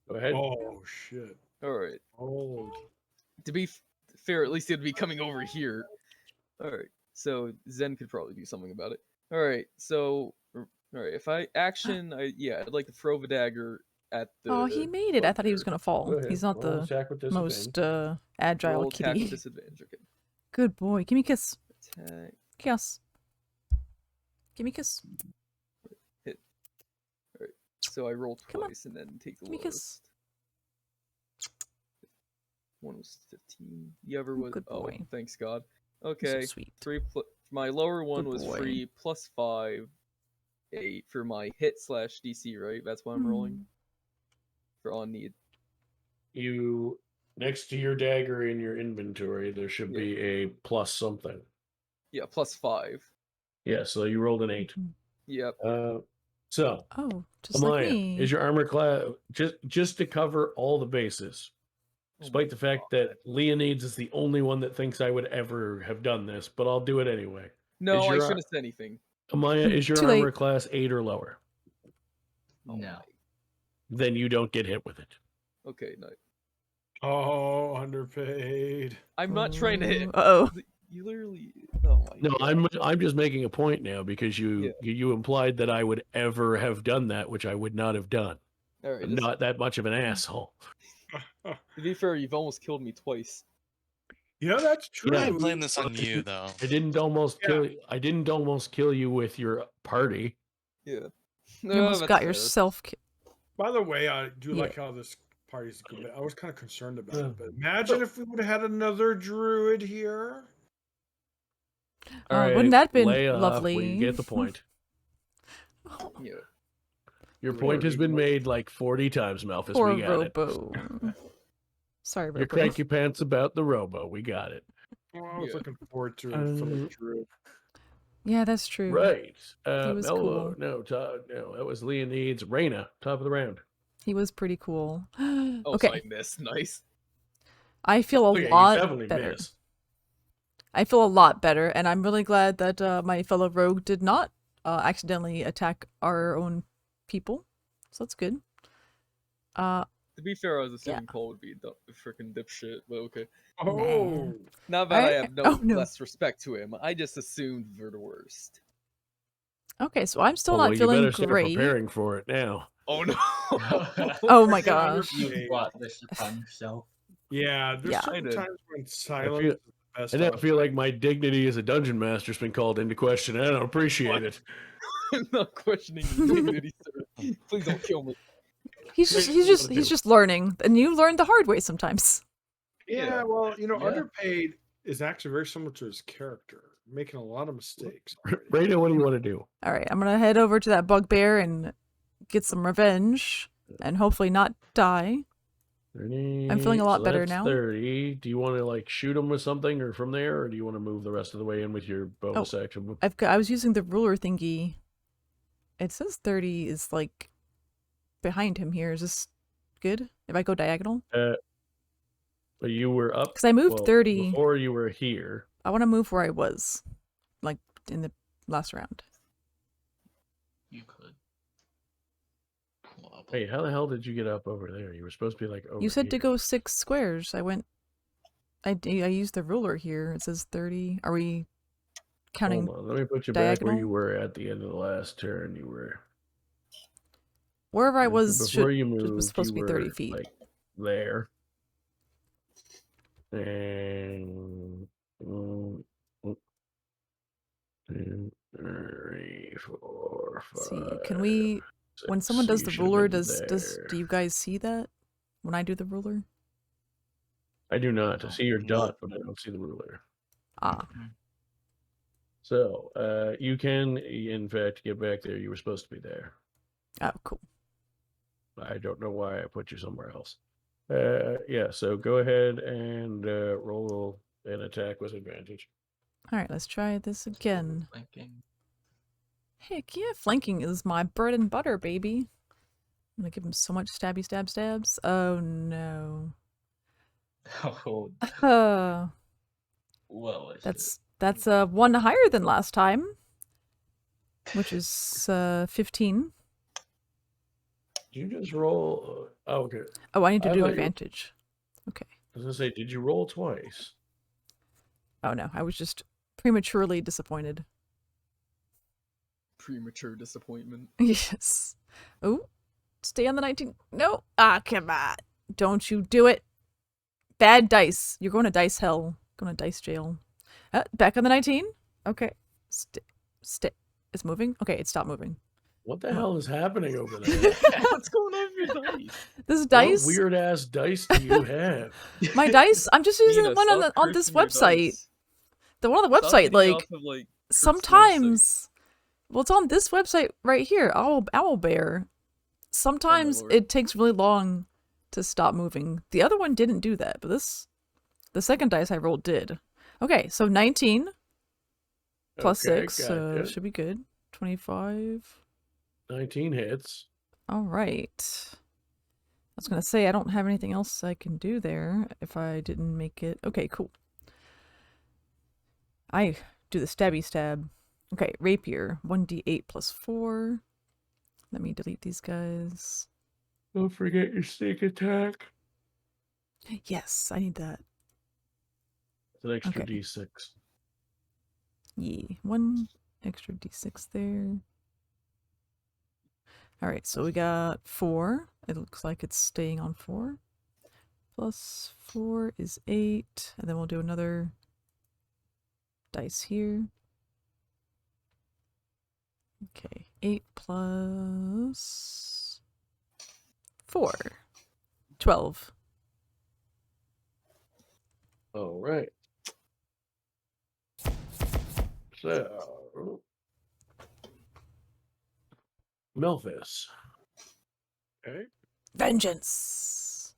H: Go ahead.
C: Oh shit!
B: All right.
C: Oh.
B: To be fair, at least it'd be coming over here. All right. So Zen could probably do something about it. All right. So, all right. If I action, I'd like to throw the dagger at the.
A: Oh, he made it. I thought he was gonna fall. He's not the most agile
B: Roll attack
A: kitty.
B: with disadvantage. Okay.
A: Good boy. Give me a kiss.
B: Attack.
A: Kiss. Give me a kiss.
B: Hit. All right. So I roll twice and then take the
A: Give me a kiss.
B: One was 15. The other was
A: Good boy.
B: Oh, thanks God. Okay.
A: So sweet.
B: 3 my lower one
A: Good
B: was
A: boy.
B: 3 plus 5, 8 for my hit / DC, right? That's what I'm rolling for on need.
H: You next to your dagger in your inventory, there should be a plus something.
B: Yeah, plus 5.
H: Yeah, so you rolled an 8.
B: Yep.
H: So
A: just
H: Amaya,
A: like me.
H: is your armor class just to cover all the bases? Despite the fact that Leonides is the only one that thinks I would ever have done this, but I'll do it anyway.
B: No, I shouldn't have said anything.
H: Amaya, is your armor class 8 or lower?
D: No.
H: Then you don't get hit with it.
B: Okay, no.
C: Oh, underpaid.
B: I'm not trying to hit.
A: Uh-oh.
B: You literally. Oh my
H: No,
B: God.
H: I'm just making a point now because you implied that I would ever have done that, which I would not have done.
B: All right,
H: I'm not that much of an asshole.
B: To be fair, you've almost killed me twice.
C: That's true.
E: I blame this on you, though.
H: I didn't almost kill you with your party.
B: Yeah.
A: You almost got yourself.
C: By the way, I do like how this party's going. I was kind of concerned about it, but imagine if we would have had another druid here.
H: All right,
A: wouldn't that have been
H: lay off,
A: lovely?
H: We get the point.
B: Yeah.
H: Your point has been made like 40 times, Melfice.
A: Poor
H: We got
A: Robo. Sorry, Robo.
H: Your cranky pants about the Robo. We got it.
C: Oh, I was looking forward to it for the druid.
A: Yeah, that's true.
H: Right.
A: He was cool.
H: No, that was Leonide's Reyna, top of the round.
A: He was pretty cool.
B: Oh,
A: okay.
B: so I missed. Nice.
A: I feel a lot better. I feel a lot better, and I'm really glad that my fellow rogue did not accidentally attack our own people. So that's good.
B: To be fair, I was assuming Paul would be a freaking dipshit, but okay.
C: Oh.
B: Not that I have no less respect to him. I just assumed we're the worst.
A: Okay, so I'm still not feeling
H: you better start
A: great.
H: Preparing for it now.
B: Oh no!
A: Oh my gosh!
D: You brought this upon yourself.
C: Yeah, there's certain times when silence is the best.
H: I feel like my dignity as a dungeon master's been called into question. I don't appreciate it.
B: I'm not questioning your dignity, sir. Please don't kill me.
A: He's just learning, and you learn the hard way sometimes.
C: Yeah, well, underpaid is actually very similar to his character, making a lot of mistakes.
H: Rita, what do you want to do?
A: All right, I'm gonna head over to that bugbear and get some revenge, and hopefully not die.
H: 30,
A: I'm feeling a lot better now.
H: 30. Do you want to shoot him with something, or from there, or do you want to move the rest of the way in with your bonus action?
A: I was using the ruler thingy. It says 30 is behind him here. Is this good if I go diagonal?
H: But you were up
A: because I moved 30
H: before you were here.
A: I want to move where I was, in the last round.
D: You could.
H: Wait, how the hell did you get up over there? You were supposed to be over
A: You said
H: here.
A: to go 6 squares. I used the ruler here. It says 30. Are we counting?
H: Hold on. Let me put you
A: diagonal?
H: back where you were at the end of the last turn. You were
A: wherever I was.
H: Before you moved,
A: it was supposed to be 30 feet.
H: There. And 2, 3, 4, 5.
A: See, can we? When someone does the ruler, do you guys see that when I do the ruler?
H: I do not. I see your dot, but I don't see the ruler.
A: Ah.
H: So, you can, in fact, get back there. You were supposed to be there.
A: Oh, cool.
H: I don't know why I put you somewhere else. Yeah, so go ahead and roll an attack with advantage.
A: All right, let's try this again.
D: Flanking.
A: Heck yeah, flanking is my bread and butter, baby. I'm gonna give him so much stabby stabs. Oh no.
D: Oh. Well,
A: that's one higher than last time, which is 15.
H: Did you just roll? Oh, okay.
A: Oh, I need to do advantage. Okay.
H: I was gonna say, did you roll twice?
A: Oh no, I was just prematurely disappointed.
B: Premature disappointment.
A: Yes. Oh, stay on the 19. No. Ah, come on. Don't you do it. Bad dice. You're going to dice hell. Going to dice jail. Back on the 19. Okay. Stay. It's moving? Okay, it stopped moving.
H: What the hell is happening over there?
B: What's going on with your dice?
A: This dice?
H: What weird ass dice do you have?
A: My dice? I'm just using one on this website. The one on the website, sometimes... Well, it's on this website right here, Owlbear. Sometimes it takes really long to stop moving. The other one didn't do that, but the second dice I rolled did. Okay, so 19 plus 6, so should be good. 25.
H: 19 hits.
A: All right. I was going to say, I don't have anything else I can do there if I didn't make it. Okay, cool. I do the stabby stab. Okay, rapier, 1d8 plus 4. Let me delete these guys.
H: Don't forget your sneak attack.
A: Yes, I need that.
H: It's an extra d6.
A: Yeah, 1 extra d6 there. Alright, so we got 4. It looks like it's staying on 4. Plus 4 is 8. And then we'll do another dice here. Okay, 8 plus 4. 12.
H: All right. So, Melfice.
C: Okay.
A: Vengeance!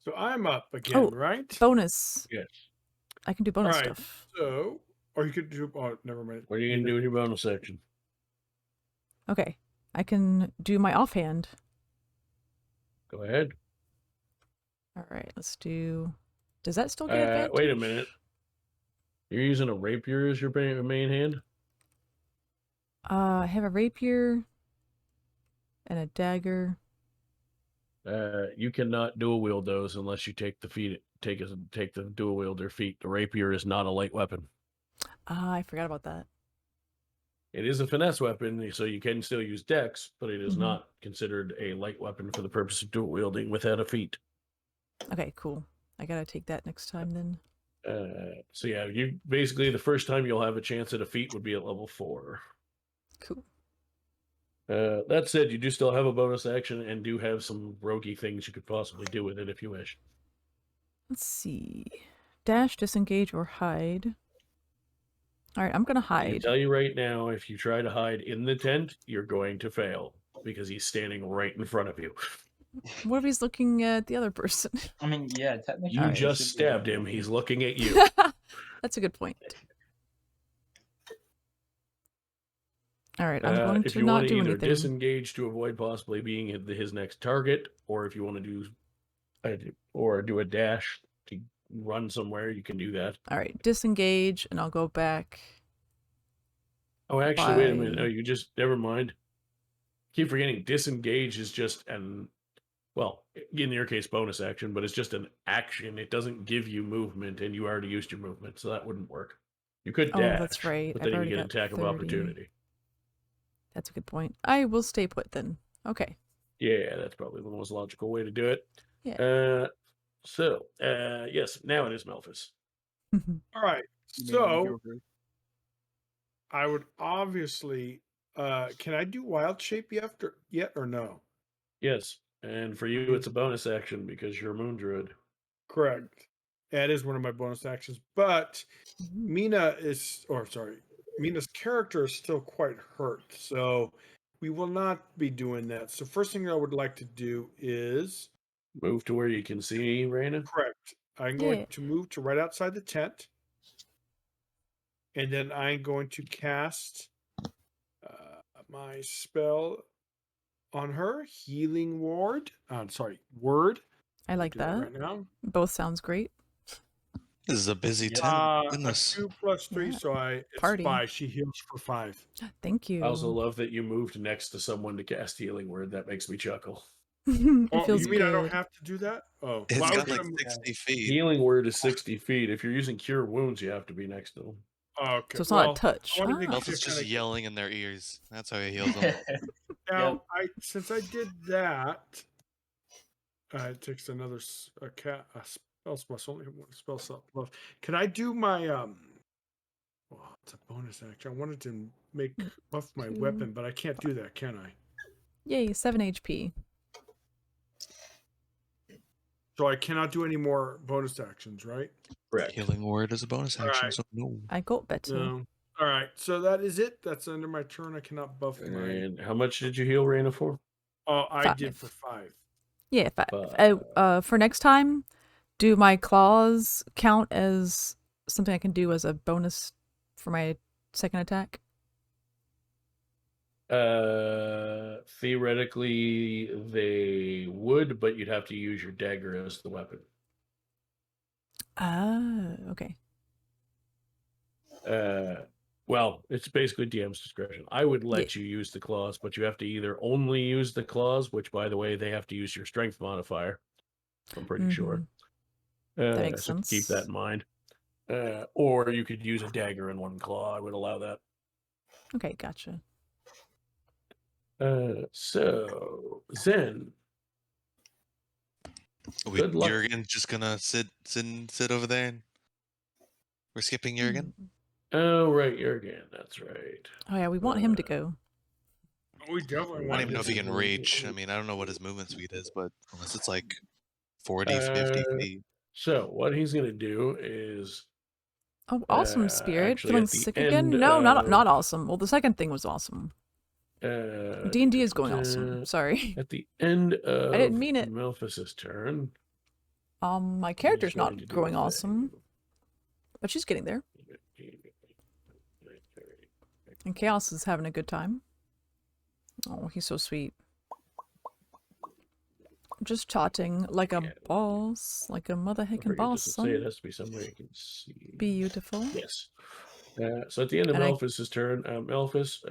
C: So I'm up again, right?
A: Bonus.
H: Yes.
A: I can do bonus
C: All right,
A: stuff.
C: So, or you could do, oh, never mind.
H: What are you going to do with your bonus section?
A: Okay, I can do my offhand.
H: Go ahead.
A: Alright, let's do... Does that still get advantage?
H: Wait a minute. You're using a rapier as your main hand?
A: I have a rapier and a dagger.
H: You cannot dual wield those unless you take the take the dual wielder feat. The rapier is not a light weapon.
A: I forgot about that.
H: It is a finesse weapon, so you can still use dex, but it is not considered a light weapon for the purpose of dual wielding without a feat.
A: Okay, cool. I gotta take that next time then.
H: So yeah, you basically the first time you'll have a chance at a feat would be at level 4.
A: Cool.
H: That said, you do still have a bonus action and do have some roguey things you could possibly do with it if you wish.
A: Let's see. Dash, disengage, or hide. Alright, I'm gonna
H: I can
A: hide.
H: tell you right now, if you try to hide in the tent, you're going to fail because he's standing right in front of you.
A: What if he's looking at the other person?
D: I mean, yeah, technically.
H: You just stabbed him. He's looking at you.
A: That's a good point. Alright, I'm going
H: if
A: to
H: you
A: not
H: want to
A: do
H: either
A: anything.
H: disengage to avoid possibly being his next target, or if you want to do a dash to run somewhere, you can do that.
A: Alright, disengage, and I'll go back.
H: Oh, actually, wait a minute. No, you just never mind. Keep forgetting. Disengage is just well, in your case, bonus action, but it's just an action. It doesn't give you movement, and you already used your movement, so that wouldn't work. You could dash,
A: that's right.
H: but
A: I've
H: then you
A: already
H: get an
A: got
H: attack
A: 30.
H: of opportunity.
A: That's a good point. I will stay put then. Okay.
H: Yeah, that's probably the most logical way to do it.
A: Yeah.
H: Yes, now it is Melfice.
C: All right. So I would obviously can I do wild shape yet or no?
H: Yes, and for you it's a bonus action because you're a moon druid.
C: Correct. That is one of my bonus actions, but Mina's character is still quite hurt, so we will not be doing that. So first thing I would like to do is
H: move to where you can see Raina.
C: Correct. I'm going to move to right outside the tent, and then I'm going to cast my spell on her, healing word. Word.
A: I like that.
C: Right now.
A: Both sounds great.
E: This is a busy tent. Goodness.
C: 2 plus 3, so it's
A: Party.
C: 5. She heals for 5.
A: Thank you.
H: I also love that you moved next to someone to cast healing word. That makes me chuckle.
A: It feels
C: you mean
A: good.
C: I don't have to do that? Oh,
E: It's
C: well, I was
E: got like
C: gonna-
E: 60 feet.
H: Healing word is 60 feet. If you're using cure wounds, you have to be next to them.
C: Oh, okay.
A: So it's not a touch.
C: I wanted to
E: Melfice just
C: kinda-
E: yelling in their ears. That's how he heals them.
C: Now, since I did that, it takes another spell plus only one spell slot plus. Can I do my it's a bonus action. I wanted to make buff my weapon, but I can't do that, can I?
A: Yay, 7 HP.
C: So I cannot do any more bonus actions, right?
H: Correct.
E: Healing word is a bonus action, so no.
A: I got better.
C: No. All right, so that is it. That's under my turn. I cannot buff my.
H: And how much did you heal Raina for?
C: Oh, I
A: 5.
C: did for 5.
A: Yeah, 5. For next time, do my claws count as something I can do as a bonus for my second attack?
H: Theoretically, they would, but you'd have to use your dagger as the weapon.
A: Ah, okay.
H: Well, it's basically DM's discretion. I would let you use the claws, but you have to either only use the claws, which, by the way, they have to use your strength modifier. I'm pretty sure.
A: That makes
H: so
A: sense.
H: keep that in mind. Or you could use a dagger and one claw. I would allow that.
A: Okay, gotcha.
H: So Zen.
E: Good luck. Jurgen's just gonna sit over there. And we're skipping Jurgen.
H: Oh right, Jurgen. That's right.
A: Oh yeah, we want him to go.
C: We definitely
E: I
C: want.
E: don't even know if he can reach. I mean, I don't know what his movement speed is, but unless it's like 40, 50 feet.
H: So what he's gonna do is.
A: Oh, awesome, Spirit.
H: Actually,
A: Feeling sick again? No, not awesome. Well, the second thing was awesome. D&D is going awesome. Sorry.
H: At the end of
A: I didn't mean it.
H: Melfice's turn.
A: My character's not growing awesome. But she's getting there. And Chaos is having a good time. Oh, he's so sweet. Just chatting like a boss, like a mother heckin' boss.
H: Say it has to be somewhere you can see.
A: Beautiful.
H: Yes. So at the end of Melfice's turn, Melfice.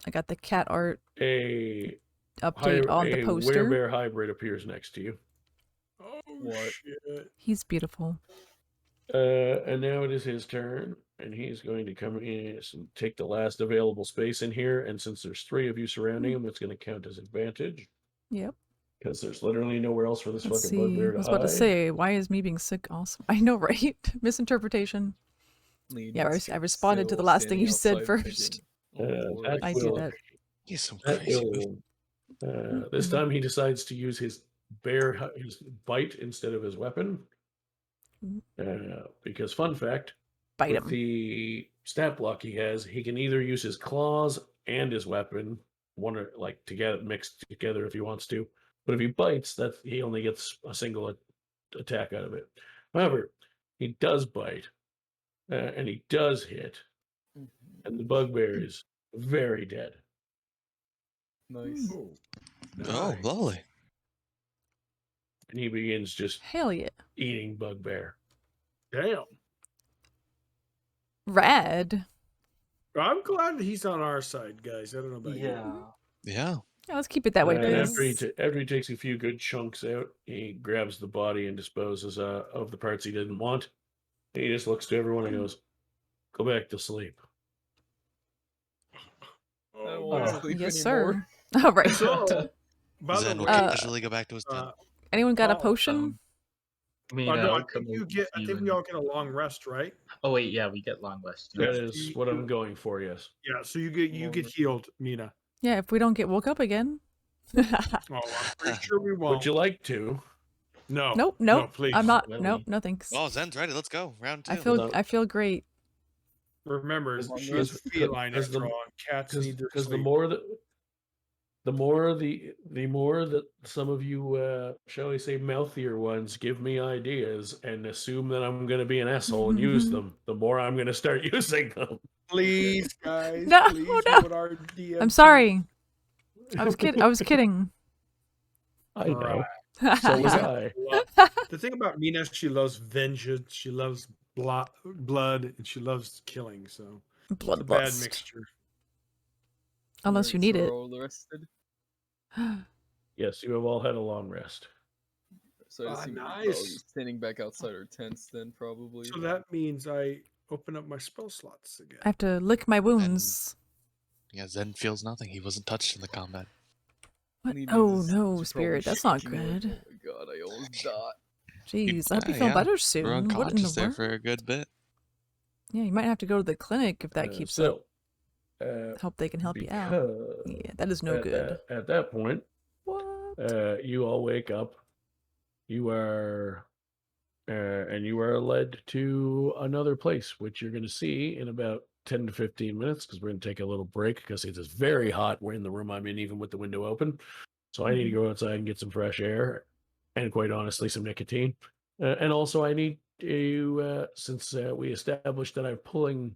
A: I got the cat art.
H: A
A: update on the poster.
H: A werebear hybrid appears next to you.
C: Oh
B: what?
C: Shit!
A: He's beautiful.
H: And now it is his turn, and he's going to come in and take the last available space in here. And since there's 3 of you surrounding him, it's going to count as advantage.
A: Yep.
H: Because there's literally nowhere else for this
A: Let's
H: fucking bugbear to hide.
A: I was about to say, why is me being sick awesome? I know, right? Misinterpretation. Yeah, I responded to the last thing you said first. I do that.
E: He's so crazy.
H: This time he decides to use his bite instead of his weapon. Because fun fact,
A: bite
H: with
A: him.
H: The stat block he has, he can either use his claws and his weapon, together mixed together if he wants to. But if he bites, he only gets a single attack out of it. However, he does bite, and he does hit, and the bugbear is very dead.
B: Nice.
E: Oh, lovely.
H: And he begins just eating bugbear.
C: Damn.
A: Rad.
C: I'm glad he's on our side, guys. I don't know about you.
E: Yeah.
A: Yeah, let's keep it that way,
H: And
A: please.
H: after he takes a few good chunks out, he grabs the body and disposes of the parts he didn't want. And he just looks to everyone and goes, "Go back to sleep."
B: I don't want to sleep
A: yes,
B: anymore.
A: sir. All right.
C: So, by
E: Zen
C: the
E: will
C: way,
E: casually go back to his tent.
A: Anyone got a potion?
C: No, I think I think we all get a long rest, right?
D: Oh wait, yeah, we get long rest.
H: That is what I'm going for. Yes.
C: Yeah. So you get healed, Mina.
A: Yeah, if we don't get woke up again.
C: Oh, I'm pretty sure we won't.
H: Would you like to?
C: No.
A: Nope.
C: No, please.
A: I'm not. Nope. No thanks.
E: Oh, Zen's ready. Let's go. Round 2.
A: I feel great.
C: Remember, she is feline after all. Cats need their
H: because
C: sleep.
H: the more that some of you, shall we say, mouthier ones give me ideas and assume that I'm going to be an asshole and use them, the more I'm going to start using them.
C: Please, guys.
A: No,
C: please,
A: no.
C: what our DM
A: I'm sorry. I was kidding. I was kidding.
H: I know. So was I.
C: The thing about Mina, she loves vengeance. She loves blood, and she loves killing. So it's a bad
A: Bloodlust.
C: mixture.
A: Unless you need it.
H: Yes, you have all had a long rest.
B: So I assume
C: nice.
B: Standing back outside our tents, then probably.
C: So that means I open up my spell slots again.
A: I have to lick my wounds.
E: Yeah, Zen feels nothing. He wasn't touched in the combat.
A: What? Oh no, Spirit, that's not good.
B: Oh my god, I almost died.
A: Jeez, I hope you feel better
E: We're
A: soon. What in
E: unconscious
A: the
E: there
A: world?
E: for a good bit.
A: Yeah, you might have to go to the clinic if that keeps up. Hope they can help you out. Yeah, that is no good.
H: At that point,
A: what?
H: You all wake up. You are, and you are led to another place, which you're going to see in about 10 to 15 minutes, because we're going to take a little break because it is very hot. We're in the room I'm in, even with the window open. So I need to go outside and get some fresh air, and quite honestly, some nicotine. And also, I need to, since we established that I'm pulling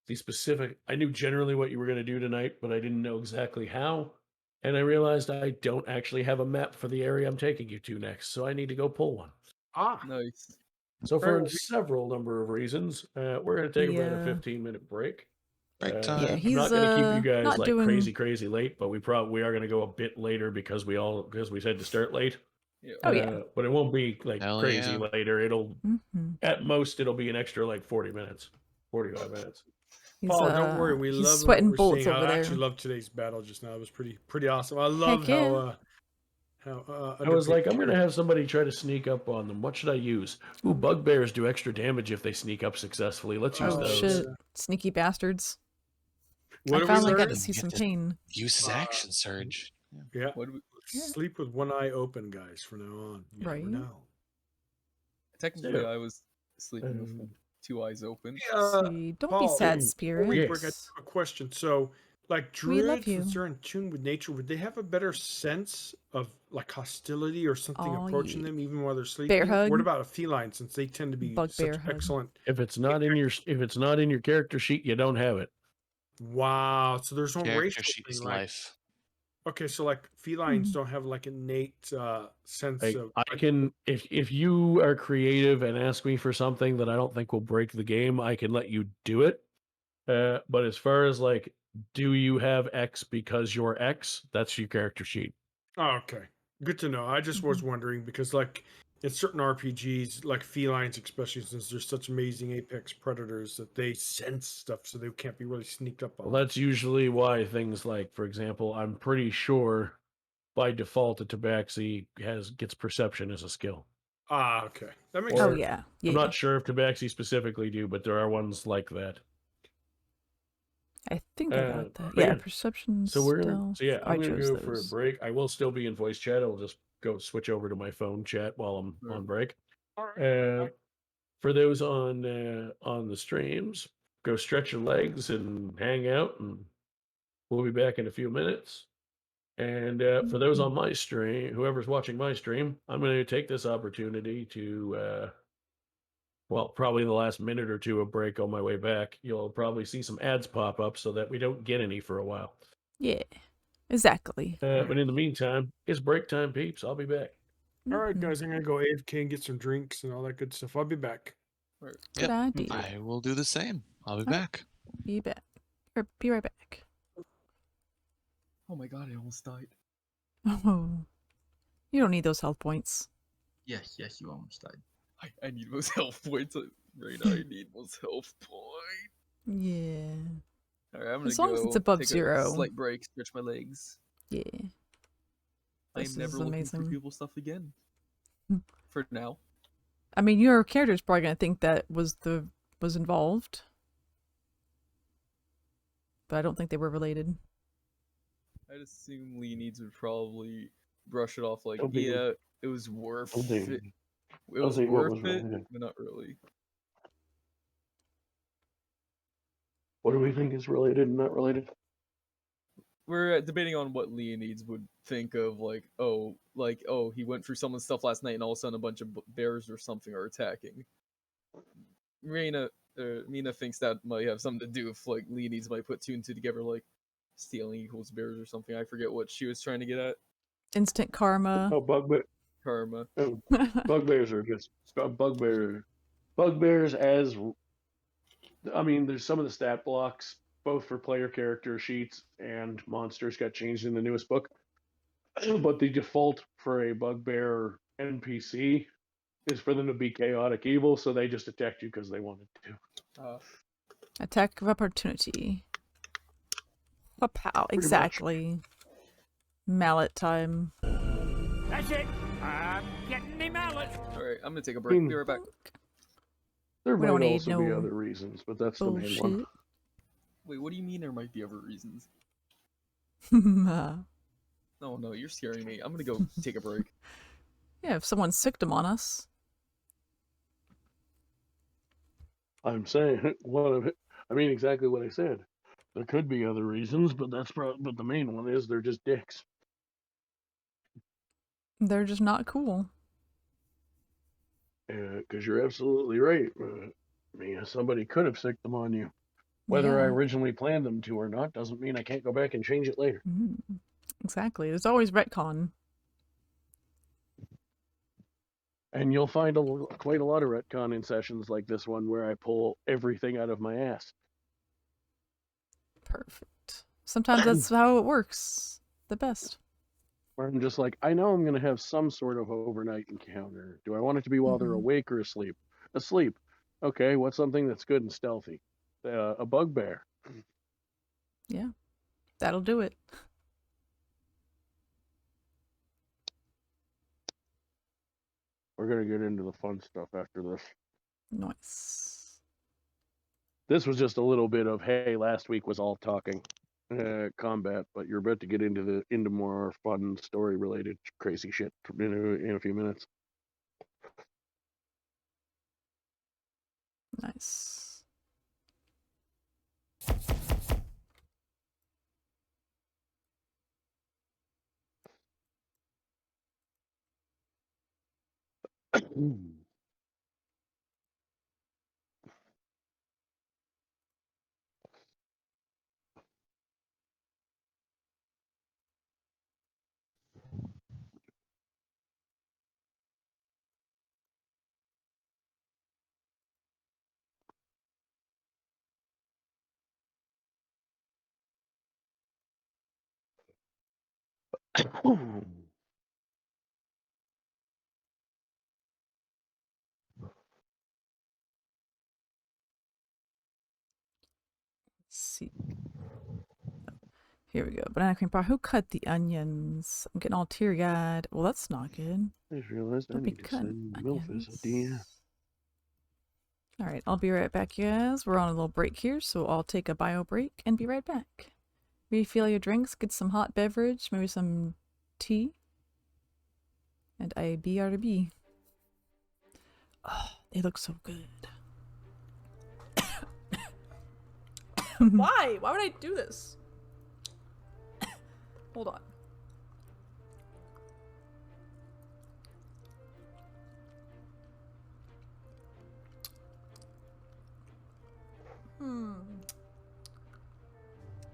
H: the specific, I knew generally what you were going to do tonight, but I didn't know exactly how. And I realized I don't actually have a map for the area I'm taking you to next, so I need to go pull one.
B: Nice.
H: So for several number of reasons, we're going to take about a 15-minute break.
E: Break time.
A: Yeah,
H: I'm
A: he's
H: not going to keep you guys
A: not
H: like crazy late, but we are going to go a bit later because we said to start late.
B: Yeah.
A: Oh, yeah.
C: But it won't be like
E: Hell
C: crazy
E: yeah.
C: later. It'll
A: Mm-hmm.
C: at most it'll be an extra like 40 minutes, 45 minutes.
A: He's,
C: Paul, don't worry. We
A: he's
C: love
A: sweating
C: what we're
A: bullets
C: seeing.
A: over
C: I
A: there.
C: actually love today's battle just now. It was pretty awesome. I love
A: Heck yeah.
C: how
H: I was like, I'm
C: underpicked
H: gonna have somebody try to sneak up on them. What should I use? Ooh, bugbears do extra damage if they sneak up successfully. Let's use
A: Oh,
H: those.
A: shit. Sneaky bastards.
C: What
A: I
C: do we
A: finally got
C: learn?
A: to see
E: You
A: some
E: have to
A: pain.
E: Use his action surge.
C: Yeah.
B: What do we,
C: Sleep with one eye open, guys, from now on. You
A: Right.
C: never know.
B: technically,
H: Yeah.
B: I was sleeping with 2 eyes open.
A: See, don't be
C: Paul,
A: sad,
C: before we break, I
A: spirits.
C: have a question. So, like
A: We love
C: druids,
A: you.
C: since they're in tune with nature, would they have a better sense of like hostility or something
A: Oh,
C: approaching
A: yeah.
C: them even while they're sleeping?
A: Bear hug.
C: What about a feline, since they tend to be
A: Bugbear
C: such
A: hug.
C: excellent?
H: If it's not in your character sheet, you don't have it.
C: Wow. So there's no
E: Character
C: racial
E: sheet
C: thing.
E: is
C: Like,
E: life.
C: okay, so like felines don't have like innate sense
H: Like,
C: of.
H: I can if you are creative and ask me for something that I don't think will break the game, I can let you do it. But as far as like, do you have X because you're X? That's your character sheet.
C: Oh, okay. Good to know. I just was wondering because, like, in certain RPGs, like felines, especially since they're such amazing apex predators, that they sense stuff, so they can't be really sneaked up on.
H: Well, that's usually why things like, for example, I'm pretty sure by default a tabaxi gets perception as a skill.
C: Ah, okay. That makes
A: Oh,
C: sense.
A: yeah.
H: I'm not sure if tabaxi specifically do, but there are ones like that.
A: I think I got that.
H: but
A: Yeah, perception
H: So we're
A: still.
H: gonna, so yeah,
A: I
H: I'm gonna
A: chose
H: go for a
A: those.
H: break. I will still be in voice chat. I'll just go switch over to my phone chat while I'm on break. For those on the streams, go stretch your legs and hang out, and we'll be back in a few minutes. And for those on my stream, whoever's watching my stream, I'm going to take this opportunity to, well, probably the last minute or two of break on my way back, you'll probably see some ads pop up so that we don't get any for a while.
A: Yeah, exactly.
H: But in the meantime, it's break time, peeps. I'll be back.
C: All right, guys, I'm gonna go AFK and get some drinks and all that good stuff. I'll be back.
A: Good idea.
E: I will do the same. I'll be back.
A: Be back. Or be right back.
B: Oh my god, I almost died.
A: Oh, you don't need those health points.
D: Yes, you almost died.
B: I need most health points right now. I need most health points.
A: Yeah.
B: Alright, I'm gonna
A: As long as
B: go
A: it's above
B: take
A: 0.
B: a slight break, stretch my legs.
A: Yeah.
B: I'm
A: This
B: never
A: is
B: looking
A: amazing.
B: for people stuff again. For now.
A: I mean, your character's probably gonna think that was involved, but I don't think they were related.
B: I'd assume Lee needs would probably brush it off like,
H: Don't think
B: yeah, it was worth
H: don't think-
B: it. It
H: don't
B: was
H: think what
B: worth
H: was
B: it,
H: related.
B: but not really.
H: What do we think is related and not related?
B: We're debating on what Leonides would think of, like, oh, he went through someone's stuff last night and all of a sudden a bunch of bears or something are attacking. Mina thinks that might have something to do with, like, Leonides might put 2 and 2 together, like, stealing equals bears or something. I forget what she was trying to get at.
A: Instant karma.
H: Oh,
B: Karma.
H: bugbears are just bugbears as. I mean, there's some of the stat blocks, both for player character sheets and monsters, got changed in the newest book. But the default for a bugbear NPC is for them to be chaotic evil, so they just attacked you because they wanted to.
A: Attack of opportunity. Pow! Exactly. Mallet time.
G: That's it. I'm getting the mallet.
B: Alright, I'm gonna take a break. Be right back.
H: There
A: We
H: might
A: don't need
H: also be
A: no
H: other reasons, but that's the main one.
A: bullshit.
B: Wait, what do you mean there might be other reasons?
A: Yeah,
B: Oh no, you're scaring me. I'm gonna go take a break.
A: if someone sicked them on us.
H: I'm saying I mean exactly what I said. There could be other reasons, but but the main one is they're just dicks.
A: They're just not cool.
H: Because you're absolutely right. I mean, somebody could have sicked them on you. Whether I
A: Yeah.
H: originally planned them to or not doesn't mean I can't go back and change it later.
A: Exactly. There's always retcon.
H: And you'll find quite a lot of retcon in sessions like this one where I pull everything out of my ass.
A: Perfect. Sometimes that's how it works. The best.
I: Or I'm just like, I know I'm going to have some sort of overnight encounter. Do I want it to be while they're awake or asleep? Asleep. Okay, what's something that's good and stealthy? A bugbear.
A: Yeah, that'll do it.
I: We're going to get into the fun stuff after this.
A: Nice.
I: This was just a little bit of, hey, last week was all talking combat, but you're about to get into more fun story related crazy shit in a few minutes.
A: Nice. See. Here we go. Banana cream pie. Who cut the onions? I'm getting all teary-eyed. Well, that's not good.
I: I just realized I
A: Don't be
I: need to
A: cutting
I: send Melfice a DM.
A: All right, I'll be right back, guys. We're on a little break here, so I'll take a bio break and be right back. Refill your drinks, get some hot beverage, maybe some tea, and IBRB. Oh, they look so good. Why? Why would I do this? Hold on.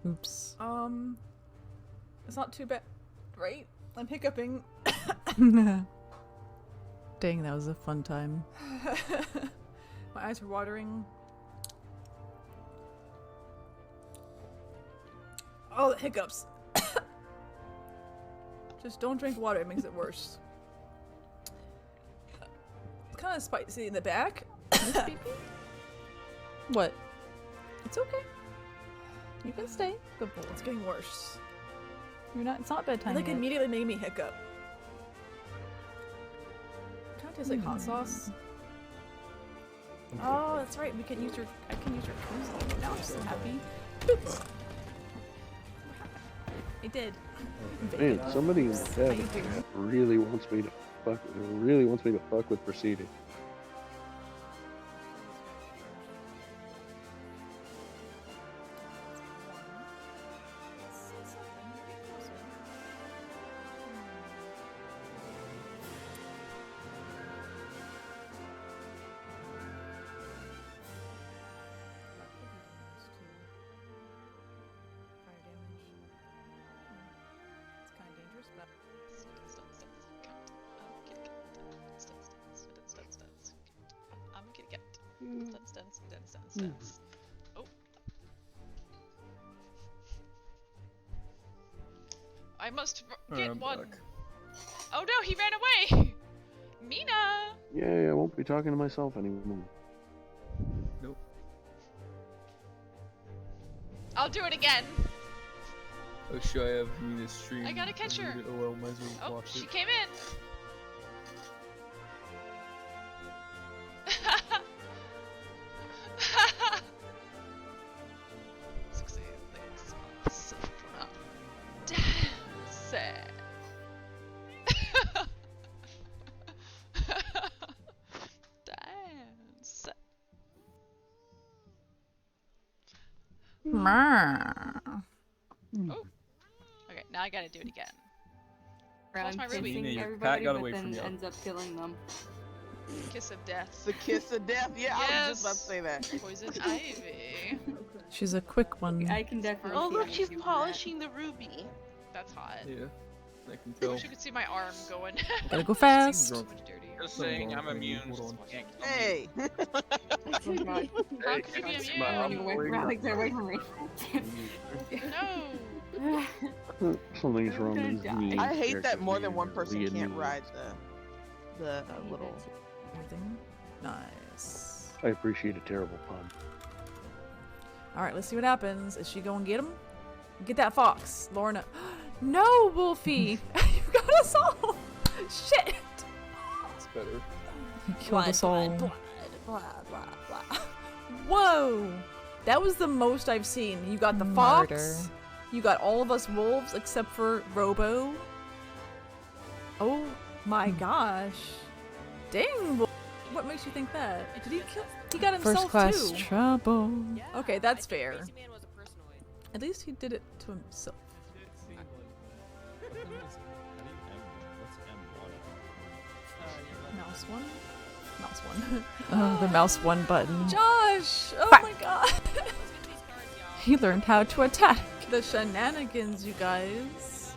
A: Oops. It's not too bad, right? I'm hiccuping. Dang, that was a fun time. My eyes are watering. Oh, the hiccups. Just don't drink water, it makes it worse. It's kind of spicy in the back. What? It's okay. You can stay. Good boy. It's getting worse. You're not. It's not bedtime. It, like yet. Immediately made me hiccup. Kind of tastes like hot sauce. Oh, that's right. We can use your. I can use your koozie. Now I'm so happy. Oops. I did.
I: Man, somebody in the chat really wants me to fuck with proceeding.
J: Oh. I must get one. Back. Oh no, he ran away! Mina!
I: Yay, I won't be talking to myself anymore.
B: Nope.
J: I'll do it again.
B: Oh, should I have Mina's stream?
J: I gotta catch her.
B: Oh well, might as well watch
J: she
B: it.
J: Came in. Oh. Okay, now I gotta do it again. Close my ruby.
K: Everybody, got away from you. Ends up killing them.
J: Kiss of death.
L: The kiss of death. Yeah,
J: yes.
L: I was just about to say that.
J: Poison ivy.
A: She's a quick one.
K: I can definitely.
L: Oh look, she's polishing the ruby.
J: That's hot.
B: Yeah, I can
J: I
B: tell.
J: wish you could see my arm going.
A: Gotta go fast.
M: Just saying, I'm immune.
L: Hey.
J: How can you be immune?
K: Run away from me.
J: No.
I: Something's wrong with his knee.
L: I hate that more than one person can't ride the little.
A: Everything. Nice.
I: I appreciate a terrible pun.
A: All right, let's see what happens. Is she going to get him? Get that fox, Lorna. No, Wolfie. You got us all. Shit.
B: It's better.
A: You killed us all. Blah, blah, blah. Whoa. That was the most I've seen. You got the fox. You got all of us wolves except for Robo. Oh my gosh. Dang. What makes you think that? Did he kill? He got himself First class too. trouble. Okay, that's fair. At least he did it to himself. Mouse one? Mouse one. Oh, the mouse one button. Josh! Oh my god! He learned how to attack. The shenanigans, you guys.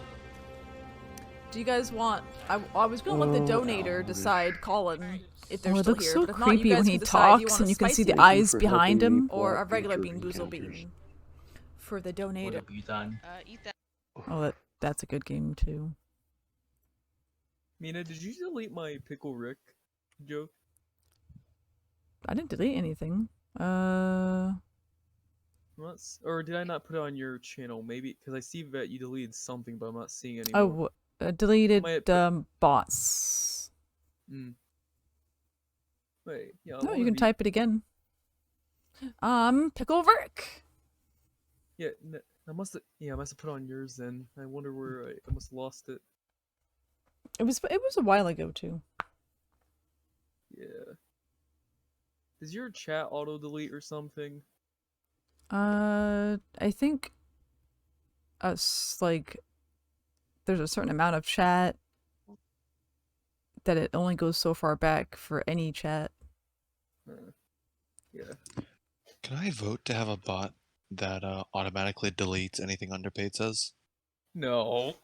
A: Do you guys want... I was gonna let the donator decide Colin if they're still here. So but if creepy not, you guys when he can decide, do you talks want and
I: a
A: you can see
I: spicy
A: the eyes
I: for
A: behind
I: helping
A: him,
I: me
A: or a
I: plot
A: regular
I: future
A: bean boozle
I: encounters.
A: bean. For the
M: What
A: donator.
M: have you done?
J: Eat that.
A: Oh, that's a good game too.
B: Mina, did you delete my Pickle Rick joke?
A: I didn't delete anything.
B: Or did I not put it on your channel? Maybe because I see that you deleted something, but I'm not seeing anymore.
A: Oh, deleted bots.
B: Wait, yeah.
A: No, you can type it again. Pickle Rick.
B: Yeah, I must have put it on yours then. I wonder where I must have lost it.
A: It was a while ago too.
B: Yeah. Does your chat auto delete or something?
A: I think like there's a certain amount of chat that it only goes so far back for any chat.
B: Yeah.
E: Can I vote to have a bot that automatically deletes anything Underpaid says?
B: No.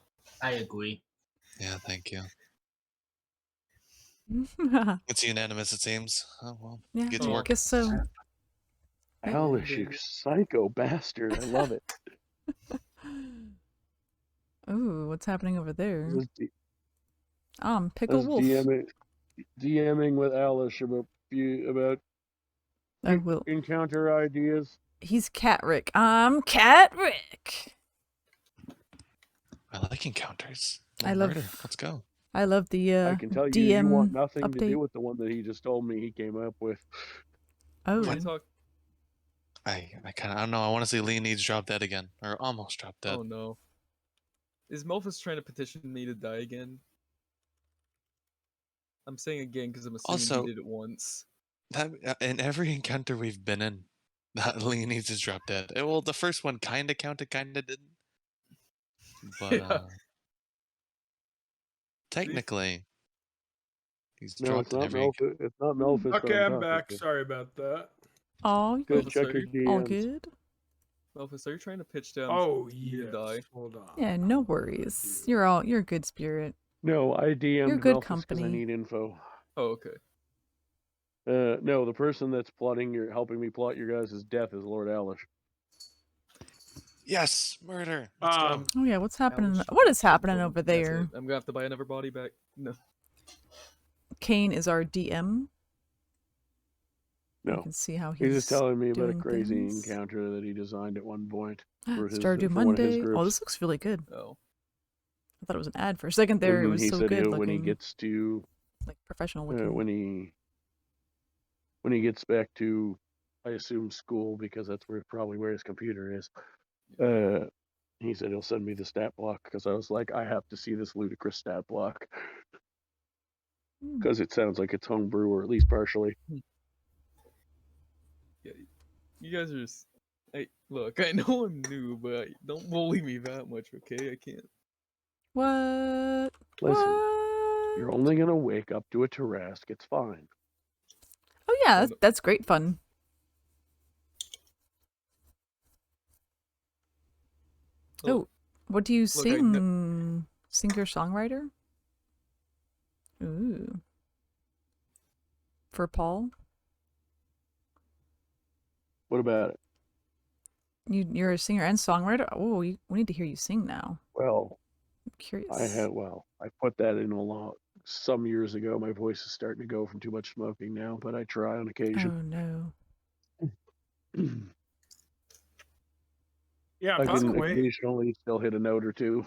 M: I agree.
E: Yeah, thank you. It's unanimous, it seems. Oh well.
A: Yeah,
E: Get to work.
A: guess so.
I: Alice, you psycho bastard. I love it.
A: Ooh, what's happening over there?
I: This is
A: Pickle Wolf.
I: DMing with Alice about
A: I will.
I: Encounter ideas.
A: He's Cat Rick. I'm Cat Rick.
E: I like encounters.
A: I love.
E: Murder. Let's go.
A: I love the
I: I can tell you,
A: DM
I: you want nothing
A: update.
I: to do with the one that he just told me he came up with.
A: Oh.
E: I don't know. I want to see Leonides drop dead again, or almost drop dead.
B: Oh no. Is Melfice trying to petition me to die again? I'm saying again because I'm assuming
E: Also,
B: he did it once.
E: That in every encounter we've been in, that Leonides is drop dead. Well, the first one kind of counted, kind of didn't. But technically, he's dropped in every.
I: It's not Melfice.
C: Okay, I'm back. Sorry about that.
A: Oh,
I: good. Check your DMs.
A: All good.
B: Melfice, are you trying to pitch down?
C: Oh
B: yeah. Die?
C: Hold on.
A: Yeah, no worries. You're a good spirit.
I: No, I DM'd
A: You're good
I: Melfice
A: company.
I: because I need info.
B: Oh, okay.
I: No, the person that's helping me plot your guys' death is Lord Alish.
E: Yes, murder.
A: Oh yeah, what's happening? What is happening over there?
B: I'm gonna have to buy another body back. No.
A: Kain is our DM.
I: No.
A: You can see how
I: he's just telling me about a
A: doing
I: crazy
A: things.
I: encounter that he designed at one point. For his,
A: Stardew
I: for one of his
A: Monday.
I: groups.
A: Oh, this looks really good.
B: Oh.
A: I thought it was an ad for a second there. It was
I: he
A: so
I: said
A: good
I: when he
A: looking.
I: gets to
A: like professional looking.
I: When he gets back to, I assume, school, because that's probably where his computer is. He said he'll send me the stat block, because I was like, I have to see this ludicrous stat block, because it sounds like it's homebrew, or at least partially.
B: Yeah, you guys are just. Hey, look, I know I'm new, but don't bully me that much, okay? I can't.
A: What?
I: Listen,
A: what?
I: You're only gonna wake up to a Tarrasque. It's fine.
A: Oh yeah, that's great fun. Oh, what do you sing? Singer-songwriter? Ooh. For Paul?
I: What about it?
A: You're a singer and songwriter. Oh, we need to hear you sing now.
I: Well,
A: I'm curious.
I: I put that in a lot some years ago. My voice is starting to go from too much smoking now, but I try on occasion.
A: Oh no.
C: Yeah,
I: I
C: by
I: can
C: the way,
I: occasionally still hit a note or two.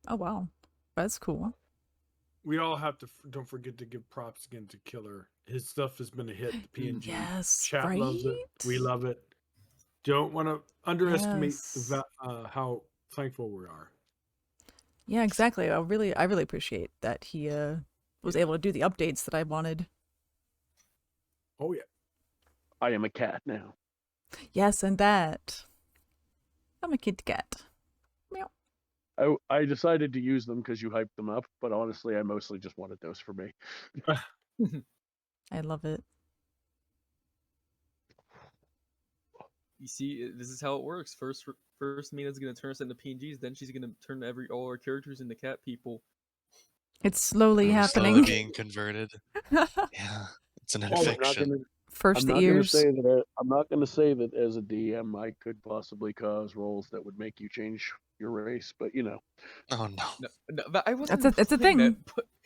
A: Oh wow, that's cool.
C: We all have to don't forget to give props again to Killer. His stuff has been a hit. The PNG chat loves it. We love it. Don't want to underestimate how thankful we are.
A: Yeah, exactly. I really appreciate that he was able to do the updates that I wanted.
C: Oh yeah.
I: I am a cat now.
A: Yes, and that. I'm a kitty cat. Meow.
I: I decided to use them because you hyped them up, but honestly, I mostly just wanted those for me.
A: I love it.
B: You see, this is how it works. First Mina's gonna turn us into PNGs, then she's gonna turn all our characters into cat people.
A: It's slowly happening.
E: Slowly being converted. Yeah, it's an infection.
A: First the ears.
I: I'm not going to say that as a DM I could possibly cause roles that would make you change your race, but you know.
E: Oh no.
B: No, but I wasn't.
A: It's a thing.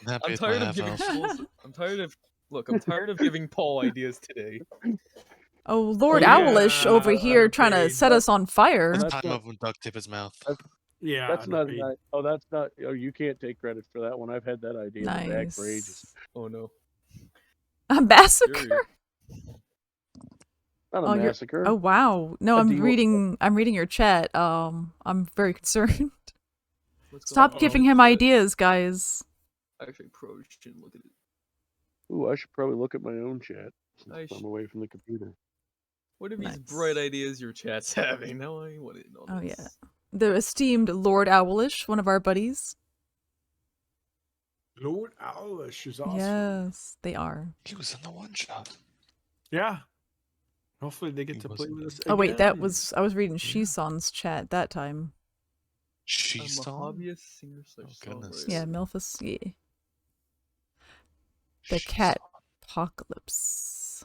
B: I'm tired of giving. I'm tired of giving Paul ideas today.
A: Oh, Lord Owlish over here trying to set us on fire.
E: It's time of duct tip his mouth.
I: That's not. That's not. Oh, you can't take credit for that one. I've had that idea in the bag for ages.
B: Oh no.
A: A massacre?
I: Not a massacre.
A: Oh wow. No, I'm reading your chat. I'm very concerned. Stop giving him ideas, guys.
B: Actually, probably shouldn't look at it.
I: Ooh, I should probably look at my own chat since I'm away from the computer.
B: What are these bright ideas your chat's having? Now I want to know.
A: Oh yeah. The esteemed Lord Owlish, one of our buddies.
C: Lord Owlish is awesome.
A: Yes, they are.
E: He was in the one shot.
C: Yeah. Hopefully they get to play with us again.
A: Oh wait, I was reading Shissan's chat that time.
E: Shissan?
B: I'm a hobbyist singer /
E: goodness.
A: Yeah, Melfice. Yeah. The cat apocalypse.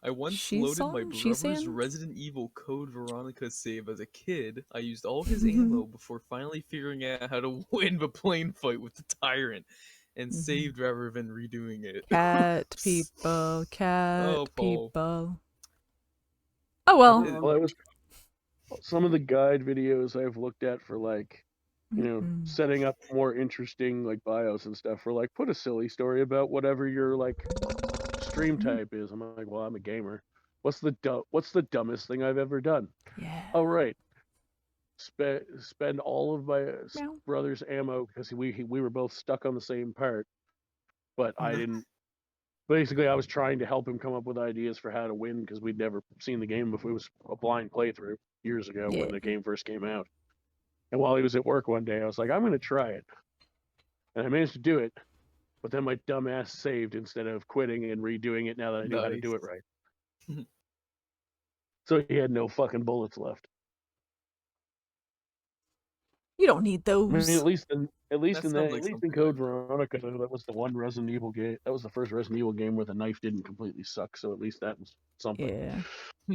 B: I once loaded my brother's Resident Evil Code Veronica save as a kid. I used all his ammo before finally figuring out how to win the plane fight with the tyrant, and saved rather than redoing it.
A: Cat people, cat people. Oh well.
I: Some of the guide videos I've looked at for like, you know, setting up more interesting like bios and stuff. For like, put a silly story about whatever your like stream type is. I'm like, well, I'm a gamer. What's the dumbest thing I've ever done?
A: Yeah.
I: Oh right. Spend all of my brother's ammo because we were both stuck on the same part, but I didn't. Basically, I was trying to help him come up with ideas for how to win because we'd never seen the game before. It was a blind playthrough years ago when the game first came out. And while he was at work one day, I was like, I'm going to try it. And I managed to do it, but then my dumb ass saved instead of quitting and redoing it now that I knew how to do it right. So he had no fucking bullets left.
A: You don't need those.
I: I mean, at least in Code Veronica, that was the one Resident Evil game. That was the first Resident Evil game where the knife didn't completely suck. So at least that was something.
A: Yeah.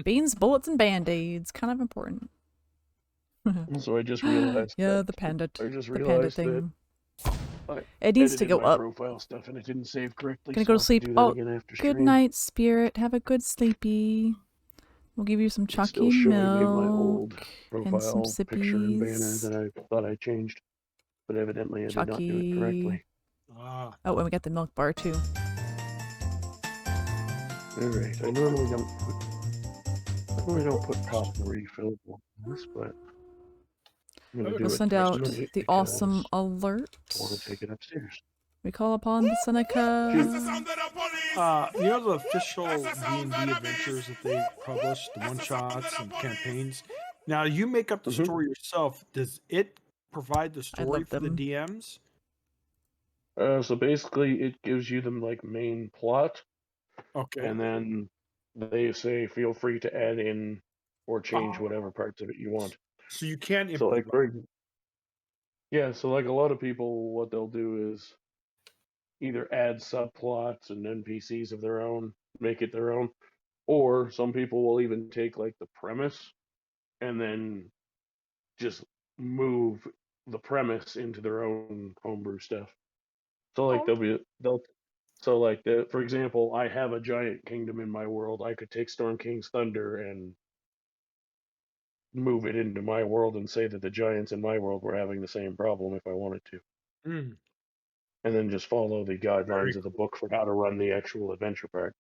A: Beans, bullets, and band-aids. Kind of important.
I: So I just realized.
A: The panda.
I: I just
A: the panda
I: realized
A: thing.
I: that
A: It needs to go
I: my
A: up.
I: profile stuff and it didn't save correctly.
A: Gonna go to sleep. Oh, good
I: stream.
A: night, spirit. Have a good sleepy. We'll give you some chalky milk and some
I: picture and banner
A: sippies.
I: that I thought I changed, but evidently I did not do it correctly.
A: Oh, and we got the milk bar too.
I: All right, I normally don't put pop and refillable on this, but I'm gonna do
A: We'll
I: it
A: send out
I: tonight
A: the awesome alert.
I: I want to take it upstairs.
A: We call upon the Seneca.
C: You know the official D&D adventures that they publish, the one-shots and campaigns? Now, you make up the story yourself. Does it provide the story for the DMs?
I: So basically, it gives you the like main plot.
C: Okay.
I: And then they say feel free to add in or change whatever parts of it you want.
C: So you can
I: so like so like a lot of people, what they'll do is either add subplots and NPCs of their own, make it their own, Or some people will even take like the premise and then just move the premise into their own homebrew stuff. So like for example, I have a giant kingdom in my world. I could take Storm King's Thunder and move it into my world and say that the giants in my world were having the same problem if I wanted to.
C: Mm.
I: And then just follow the guidelines of the book for how to run the actual adventure part.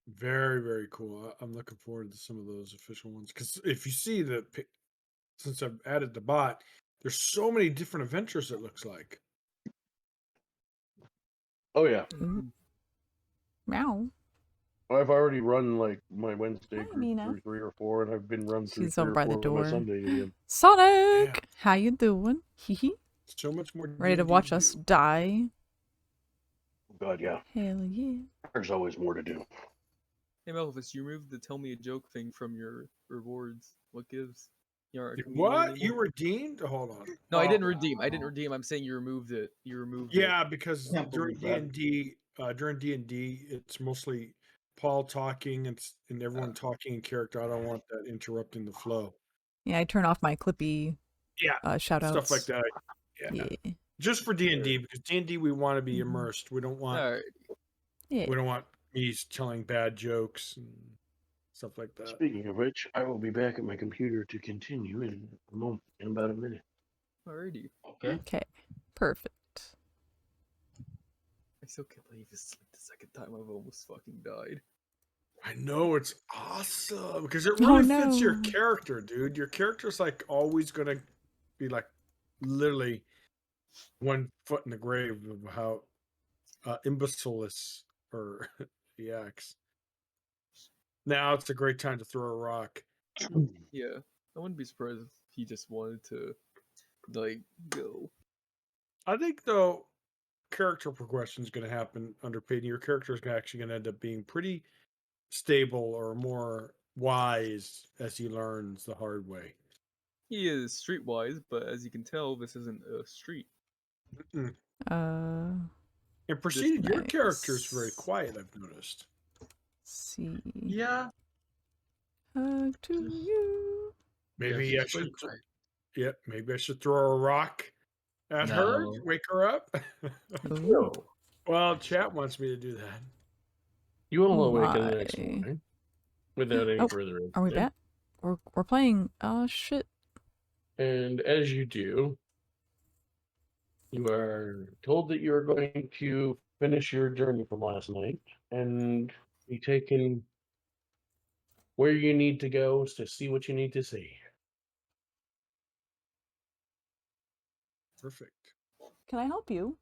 C: Very, very cool. I'm looking forward to some of those official ones. Because if you see since I've added the bot, there's so many different adventures, it looks like.
I: Oh, yeah.
A: Meow.
I: I've already run like my Wednesday group
A: Mina.
I: through 3 or 4, and I've been run through
A: She's
I: 3
A: over
I: or
A: by
I: 4
A: the
I: of
A: door.
I: my Sunday again.
A: Sonic!
C: Yeah.
A: How you doing? Hee
C: So much more.
A: Ready to watch us die?
I: God, yeah.
A: Hell yeah.
I: There's always more to do.
B: Hey Melfice, you removed the tell me a joke thing from your rewards. What gives? You aren't a comedian
C: What?
B: anymore?
C: You redeemed? Hold on.
B: No, I didn't redeem. I didn't redeem. I'm saying you removed it. You removed it.
C: Yeah, because during D&D, it's mostly Paul talking and everyone talking in character. I don't want that interrupting the flow.
A: Yeah, I turn off my Clippy shout outs.
C: Stuff like that. Yeah. Just for D&D, because D&D we want to be immersed. We don't want we don't want me telling bad jokes and stuff like that.
I: Speaking of which, I will be back at my computer to continue in a moment, in about a minute.
B: Alrighty.
A: Okay. Perfect.
B: I still can't believe this is like the second time I've almost fucking died.
C: I know, it's awesome because it really fits your character, dude. Your character's like always gonna be like literally 1 foot in the grave of how imbecilous or yaks. Now it's a great time to throw a rock.
B: Yeah, I wouldn't be surprised if he just wanted to like go.
C: I think though character progression is going to happen under Peyton. Your character is actually going to end up being pretty stable or more wise as he learns the hard way.
B: He is streetwise, but as you can tell, this isn't a street.
C: And Proceeded, your character is very quiet, I've noticed.
A: See.
D: Yeah.
A: Hug to you.
C: Maybe I should. Maybe I should throw a rock at her to wake her up.
H: No.
C: Well, chat wants me to do that.
H: You will awaken the next morning without any further ado.
A: Are we back? We're playing. Oh shit!
H: And as you do, you are told that you are going to finish your journey from last night and be taken where you need to go to see what you need to see.
C: Perfect.
A: Can I help you?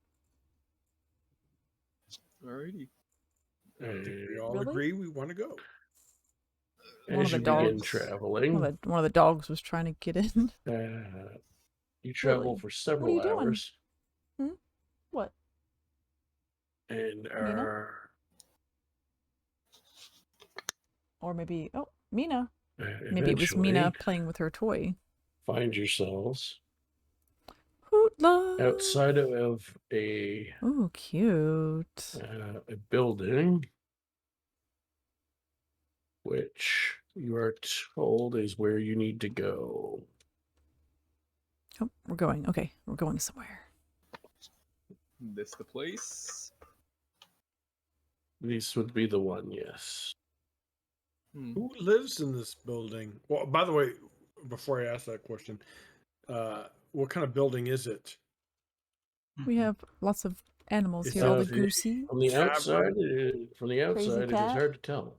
B: Alrighty.
C: I think we all agree we want to go.
H: As you begin traveling,
A: one of the dogs was trying to get in.
H: You travel for several hours.
A: What?
H: And
A: or maybe Mina. Maybe it was Mina playing with her toy.
H: Find yourselves
A: Hootla.
H: outside of a
A: cute
H: a building, which you are told is where you need to go.
A: Oh, we're going. Okay, we're going somewhere.
B: This the place?
H: This would be the one, yes.
C: Who lives in this building? Well, by the way, before I ask that question, what kind of building is it?
A: We have lots of animals here. All the goosey.
H: From the outside, it is hard to tell.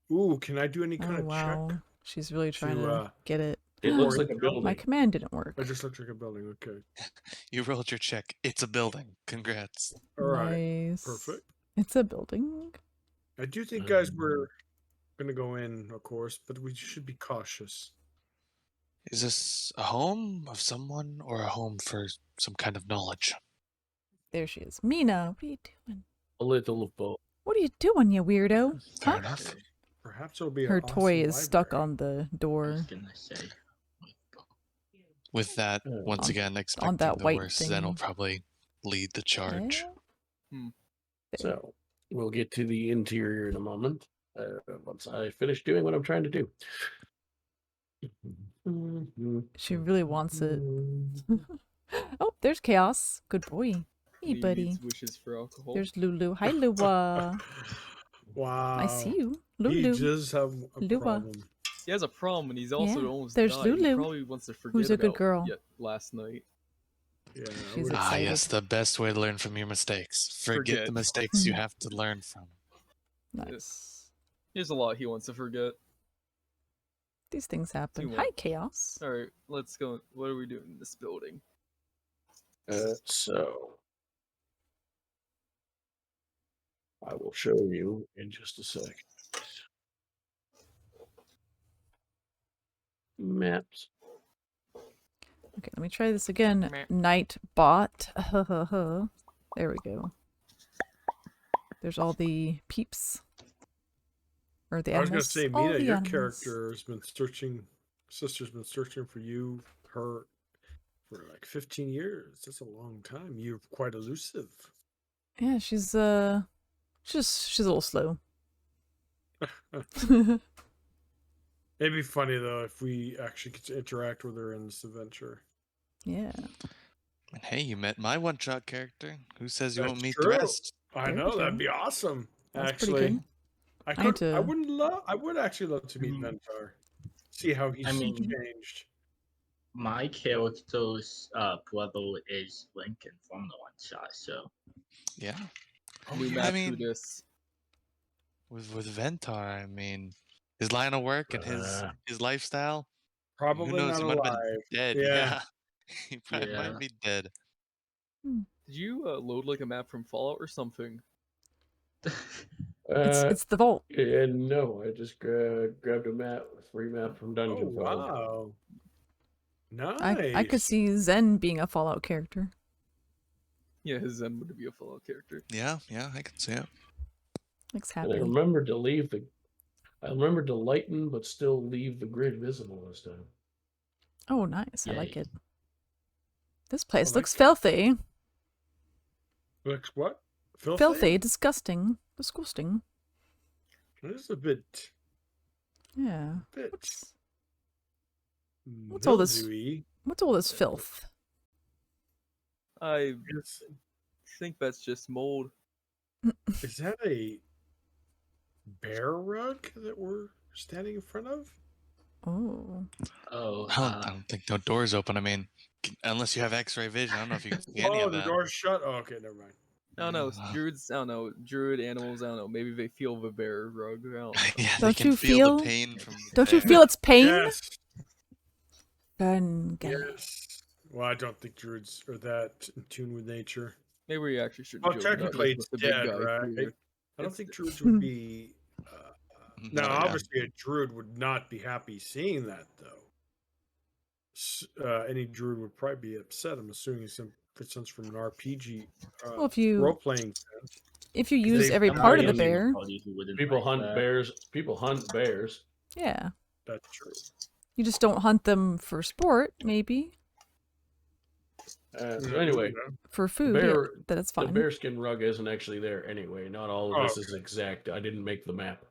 C: Ooh, can I do any kind of check?
A: She's really trying to get it.
H: It looks like a building.
A: My command didn't work.
C: It just looks like a building. Okay.
E: You rolled your check. It's a building. Congrats.
C: All right.
A: Nice.
C: Perfect.
A: It's a building.
C: I do think, guys, we're going to go in, of course, but we should be cautious.
E: Is this a home of someone or a home for some kind of knowledge?
A: There she is. Mina, what are you doing?
H: A little of both.
A: What are you doing, you weirdo?
E: Fair enough.
C: Perhaps it'll be
A: her
C: awesome
A: toy is
C: library.
A: stuck on the door.
E: With that, once again, expecting
A: that
E: the
A: white
E: worst,
A: thing.
E: Zen will probably lead the charge.
C: So, we'll get to the interior in a moment.
H: once I finish doing what I'm trying to do.
A: She really wants it. Oh, there's Chaos. Good boy. Hey,
B: He
A: buddy.
B: needs wishes for alcohol.
A: There's Lulu. Hi, Lua.
C: Wow.
A: I see you.
C: He
A: Lulu.
C: does have a
A: Lua.
C: problem.
B: He has a problem, and he's also almost
A: There's
B: died. He
A: Lulu,
B: probably wants to forget
A: who's a good
B: about
A: girl.
B: last night.
C: Yeah,
A: She's
E: Ah,
A: excited.
E: yes, the best way to learn from your mistakes. Forget the mistakes you have to learn from.
A: Nice.
B: There's a lot he wants to forget.
A: These things happen.
B: Too
A: Hi,
B: much.
A: Chaos.
B: All right, let's go. What are we doing in this building?
H: So I will show you in just a sec. Maps.
A: Okay, let me try this again. Night bot. There we go. There's all the peeps. Or the
C: I was
A: animals.
C: gonna say,
A: All
C: Mina,
A: the
C: your
A: animals.
C: character has been searching. Sister's been searching for you, her, for like 15 years. That's a long time. You're quite elusive.
A: Yeah, she's a little slow.
C: It'd be funny though if we actually get to interact with her in this adventure.
A: Yeah.
E: And hey, you met my one-shot character. Who says you
C: That's
E: won't meet
C: true.
E: the rest?
C: I
A: There
C: know
A: we
C: that'd
A: go.
C: be awesome.
A: That's
C: actually,
A: pretty good.
C: I would actually love to meet Ventar. See how he's changed.
D: My character's brother is Lincoln from the one shot, so
E: Yeah.
B: New
E: I
B: map
E: mean,
B: through this.
E: with Ventar, I mean, his line of work and his lifestyle.
C: Probably
E: who knows?
C: not
E: He might have
C: alive.
E: been dead.
C: Yeah.
E: Yeah. He probably might be dead.
B: Did you load like a map from Fallout or something?
A: It's the vault.
H: Yeah, no, I just grabbed a free map from Dungeon
C: Oh, wow. Nice.
A: I could see Zen being a Fallout character.
B: Yeah, his Zen would be a Fallout character.
E: Yeah, I can see it.
A: Looks
H: And
A: happy.
H: I remembered to lighten but still leave the grid visible this time.
A: Oh, nice. I like
D: Yay.
A: it. This place looks filthy.
C: Looks what?
A: Filthy, disgusting. Disgusting.
C: This is a bit.
A: Yeah.
C: Bit.
A: What's all this?
C: mildewy.
A: What's all this filth?
B: I think that's just mold.
C: Is that a bear rug that we're standing in front of?
A: Oh.
D: Oh,
E: I don't think no doors open. I mean, unless you have X-ray vision, I don't know if you can see any
C: Oh,
E: of
C: the
E: that.
C: door's shut? Oh, okay, never mind.
B: I don't know. Druids, I don't know. Druid animals, I don't know. Maybe they feel the bear rug. I don't know.
E: Yeah,
A: Don't
E: they can
A: you
E: feel the pain from
A: Don't you
E: there.
A: feel its pain?
C: Yes.
A: Yes.
C: Well, I don't think druids are that in tune with nature.
B: Maybe we actually should.
C: Well, technically it's dead, right? I don't think druids would be. Now, obviously, a druid would not be happy seeing that, though. Any druid would probably be upset. I'm assuming since from an RPG
A: Well, if you
C: role-playing sense.
A: if you use every part of the bear,
H: People hunt bears. People hunt bears.
A: yeah,
C: That's true.
A: you just don't hunt them for sport, maybe
H: So anyway,
A: for food.
H: bear,
A: yeah, that's
H: the
A: fine.
H: bearskin rug isn't actually there anyway. Not all of this is exact. I didn't make the map.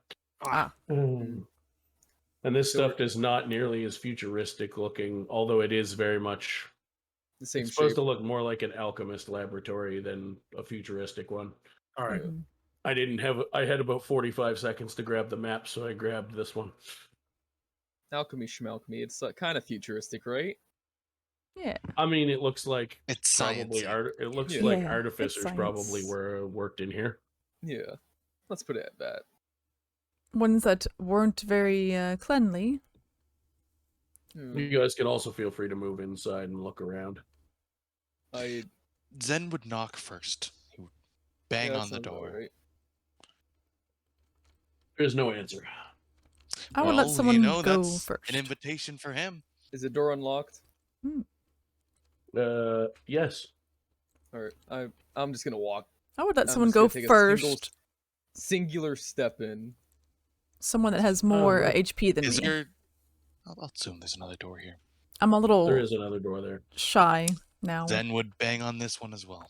H: And this stuff is not nearly as futuristic looking, although it is very much
B: the same.
H: It's supposed
B: shape.
H: to look more like an alchemist laboratory than a futuristic one.
C: All right.
H: I had about 45 seconds to grab the map, so I grabbed this one.
B: Alchemy schmalchemy. It's kind of futuristic, right?
A: Yeah.
H: I mean, it looks like
E: it's
H: probably
E: science.
H: it looks
B: Yeah.
H: like
A: Yeah,
H: artificers
A: it's
H: probably
A: science.
H: worked in here.
B: Yeah. Let's put it at that.
A: Ones that weren't very cleanly.
H: You guys can also feel free to move inside and look around.
E: Zen would knock first. He would bang
B: Yeah, that
E: on the
B: sounds
E: door.
B: about right.
H: There's no answer.
A: I would let someone go
E: that's
A: first.
E: an invitation for him.
B: Is the door unlocked?
H: Yes.
B: All right. I'm just gonna walk.
A: I would let
B: I'm
A: someone
B: just
A: go
B: gonna take a
A: first.
B: singular step in.
A: Someone that has more HP than
E: Is
A: me.
E: there? I'll assume there's another door here.
A: I'm a little.
H: There is another door there.
A: Shy now.
E: Zen would bang on this one as well.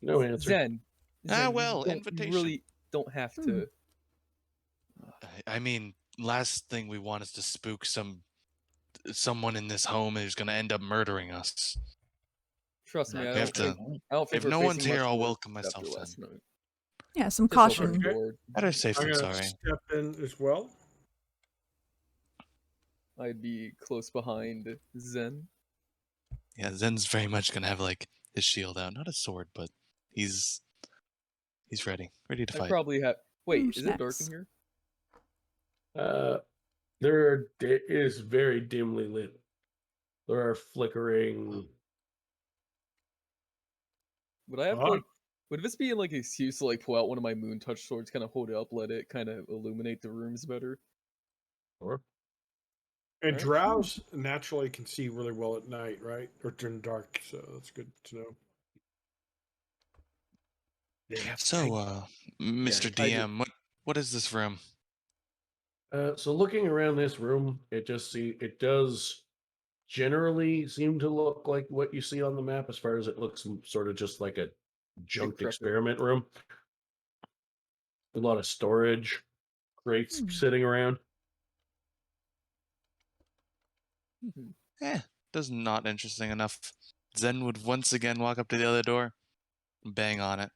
H: No answer.
B: Zen.
E: Ah,
B: Zen,
E: well,
B: you
E: invitation.
B: really don't have to
E: I mean, last thing we want is to spook someone in this home who's going to end up murdering us.
B: Trust me, I
E: We have
B: don't
E: to.
B: think
E: If
B: we're
E: no one's
B: facing
E: here,
B: much
E: I'll
B: worse
E: welcome
B: after
E: myself
B: last
E: in.
B: night.
A: Yeah, some
B: Just open
A: caution.
B: the door.
E: Better safe
C: I'm
E: than
C: gonna
E: sorry.
C: step in as well.
B: I'd be close behind Zen.
E: Yeah, Zen's very much going to have like his shield out, not a sword, but he's ready to
B: I
E: fight.
B: probably have. Wait, is it dark
A: Snacks.
B: in here?
H: It is very dimly lit. There are flickering.
B: Would I have to, like? Would this be like an excuse to like pull out one of my moon touch swords, kind of hold it up, let it kind of illuminate the rooms better?
H: Or
C: And
B: Alright.
C: drows naturally can see really well at night, right? Or during the dark, so that's good to know.
E: So, Mr. DM, what is this room?
H: So looking around this room, it does generally seem to look like what you see on the map, as far as it looks sort of just like a junked experiment room. A lot of storage crates sitting around.
E: Does not interesting enough. Zen would once again walk up to the other door, bang on it.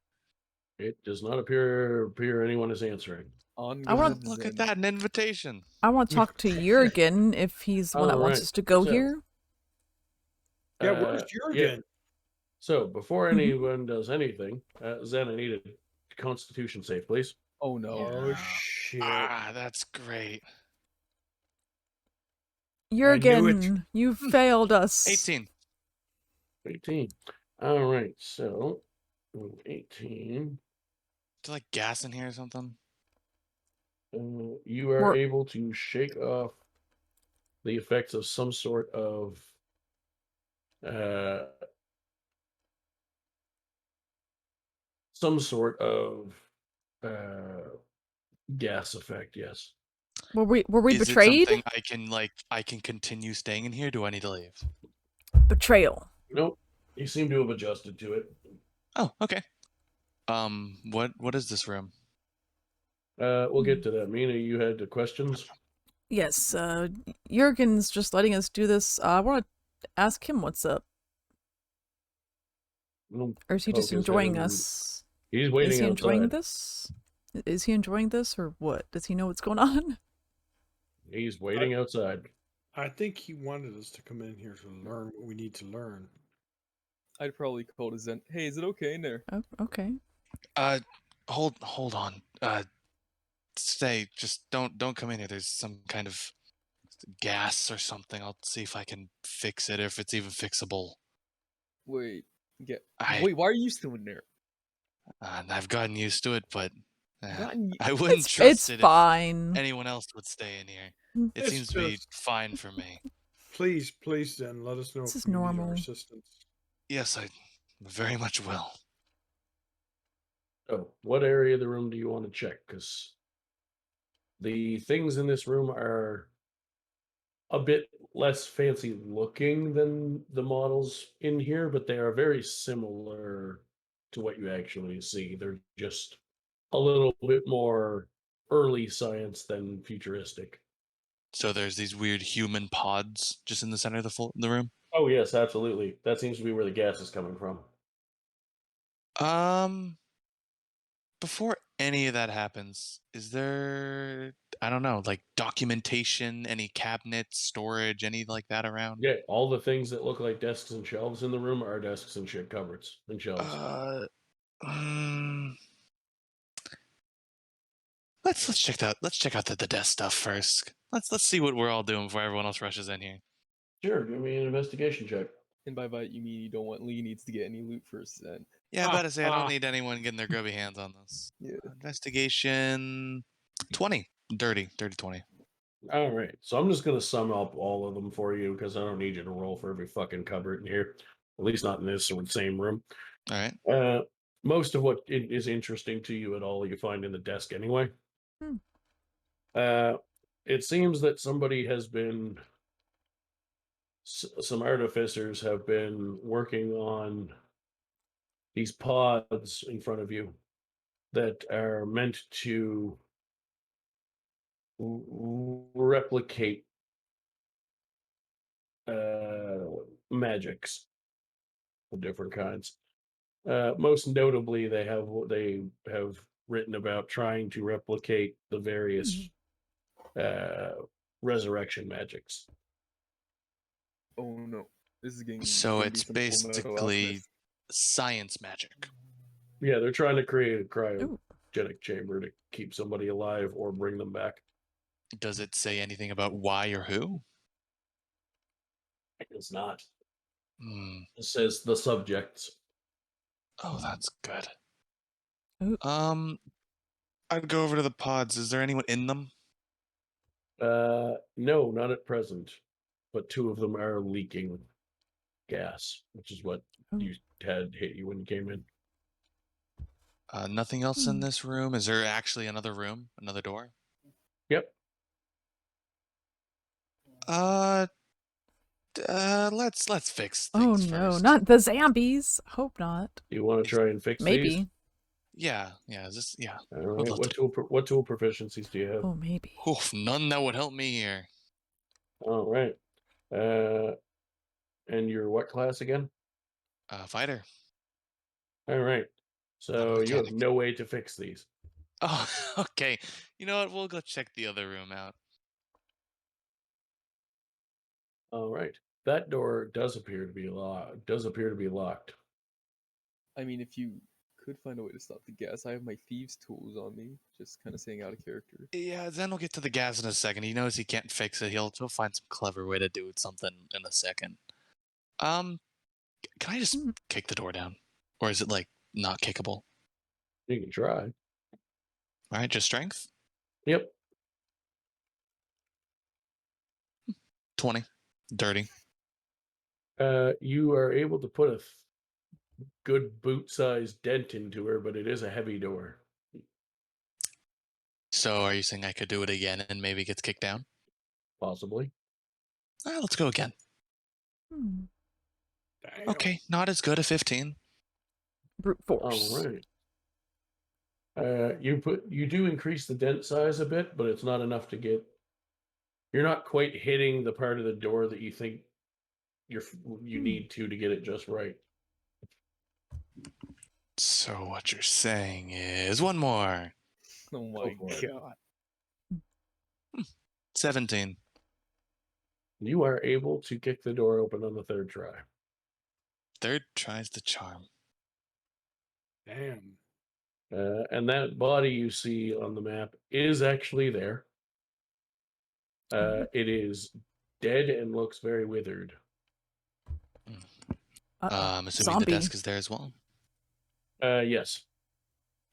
H: It does not appear anyone is answering.
A: I want
E: Look at that, an invitation.
A: I want to talk to Jurgen if he's the one that wants us to go here.
C: Yeah, where's Jurgen?
H: Yeah. So before anyone does anything, Zen, I need a Constitution save, please.
B: Oh no!
C: Oh shit!
E: Ah, that's great.
A: Jurgen, you failed us.
E: 18.
H: 18. All right, so 18.
E: Is there like gas in here or something?
H: You are able to shake off the effects of some sort of gas effect. Yes.
A: Were we
E: Is
A: betrayed?
E: It something I can continue staying in here? Do I need to leave?
A: Betrayal.
H: Nope. You seem to have adjusted to it.
E: Oh, okay. What is this room?
H: We'll get to that. Mina, you had the questions?
A: Yes, Jurgen's just letting us do this. I want to ask him what's up. Or is he just enjoying us?
H: He's waiting outside.
A: Is he enjoying this? Is he enjoying this, or what? Does he know what's going on?
H: He's waiting outside.
C: I think he wanted us to come in here to learn what we need to learn.
B: I'd probably call to Zen. Hey, is it okay in there?
A: Oh, okay.
E: Hold on. Stay. Just don't come in here. There's some kind of gas or something. I'll see if I can fix it, or if it's even fixable.
B: Wait. Wait, why are you still in there?
E: I've gotten used to it, but
B: I
E: wouldn't trust it
A: fine.
E: if anyone else would stay in here. It seems to be fine for me.
C: Please, then let us know
A: this
C: if
A: is
C: we
A: normal.
C: need our assistance.
E: Yes, I very much will.
H: Oh, what area of the room do you want to check? Because the things in this room are a bit less fancy looking than the models in here, but they are very similar to what you actually see. They're just a little bit more early science than futuristic.
E: So there's these weird human pods just in the center of the room?
H: Oh, yes, absolutely. That seems to be where the gas is coming from.
E: Before any of that happens, is there, I don't know, like documentation, any cabinets, storage, any like that around?
H: Yeah, all the things that look like desks and shelves in the room are desks and shit cupboards and shelves.
E: Let's check out the desk stuff first. Let's see what we're all doing before everyone else rushes in here.
H: Sure, give me an investigation check.
B: And by that you mean you don't want Lee needs to get any loot first, Zen.
E: Yeah, I about to say I don't need anyone getting their grubby hands on this.
B: Yeah.
E: Investigation 20. Dirty 20.
H: All right, so I'm just gonna sum up all of them for you because I don't need you to roll for every fucking cupboard in here. At least not in this same room.
E: All right.
H: Most of what is interesting to you at all you find in the desk anyway. It seems that somebody has been, some artificers have been working on these pods in front of you that are meant to replicate magics of different kinds. Most notably, they have written about trying to replicate the various resurrection magics.
B: Oh no, this is getting.
E: So it's basically science magic.
H: Yeah, they're trying to create a cryogenic chamber to keep somebody alive or bring them back.
E: Does it say anything about why or who?
H: It does not.
E: Hmm.
H: It says the subjects.
E: Oh, that's good.
A: Ooh.
E: I'd go over to the pods. Is there anyone in them?
H: No, not at present. But 2 of them are leaking gas, which is what you had hit you when you came in.
E: Nothing else in this room? Is there actually another room? Another door?
H: Yep.
E: Let's fix
A: Oh
E: things
A: no,
E: first.
A: not the zombies. Hope not.
H: You want to try and fix
A: maybe.
H: these?
E: Yeah. Is this? Yeah.
H: All right. What tool proficiencies do you have?
A: Oh, maybe.
E: Oof, none that would help me here.
H: All right. And you're what class again?
E: Fighter.
H: All right. So you have no way to fix these.
E: Oh, okay. You know what? We'll go check the other room out.
H: All right. That door does appear to be locked.
B: I mean, if you could find a way to stop the gas, I have my thieves' tools on me. Just kind of saying out of character.
E: Yeah, Zen will get to the gas in a second. He knows he can't fix it. He'll find some clever way to do it something in a second. Can I just kick the door down? Or is it, like, not kickable?
H: You can try.
E: Alright, just strength?
H: Yep.
E: 20. Dirty.
H: You are able to put a good boot-sized dent into her, but it is a heavy door.
E: So are you saying I could do it again and maybe it gets kicked down?
H: Possibly.
E: Alright, let's go again. Okay, not as good, a 15.
A: Brute force.
H: All right. You do increase the dent size a bit, but it's not enough to get. You're not quite hitting the part of the door that you think you need to get it just right.
E: So what you're saying is one more.
B: Oh my god.
E: 17.
H: You are able to kick the door open on the 3rd try.
E: 3rd tries the charm.
C: Damn.
H: And that body you see on the map is actually there. It is dead and looks very withered.
E: I'm assuming
A: zombie.
E: the desk is there as well.
H: Yes.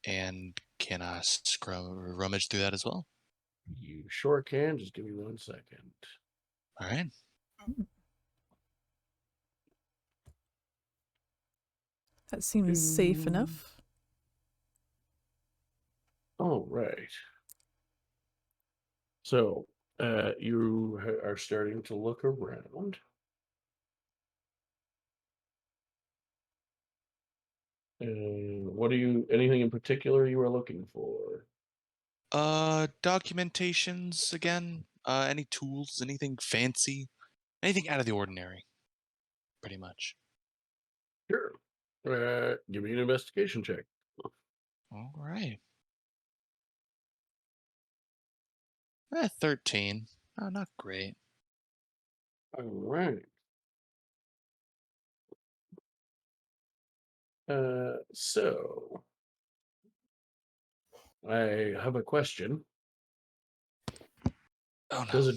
E: And can I rummage through that as well?
H: You sure can. Just give me 1 second.
E: All right.
A: That seems safe enough.
H: All right. So, you are starting to look around. What anything in particular you are looking for?
E: Documentations again. Any tools, anything fancy, anything out of the ordinary, pretty much.
H: Sure. Give me an investigation check.
E: All right. 13. Oh, not great.
H: All right. So I have a question.
E: Oh no.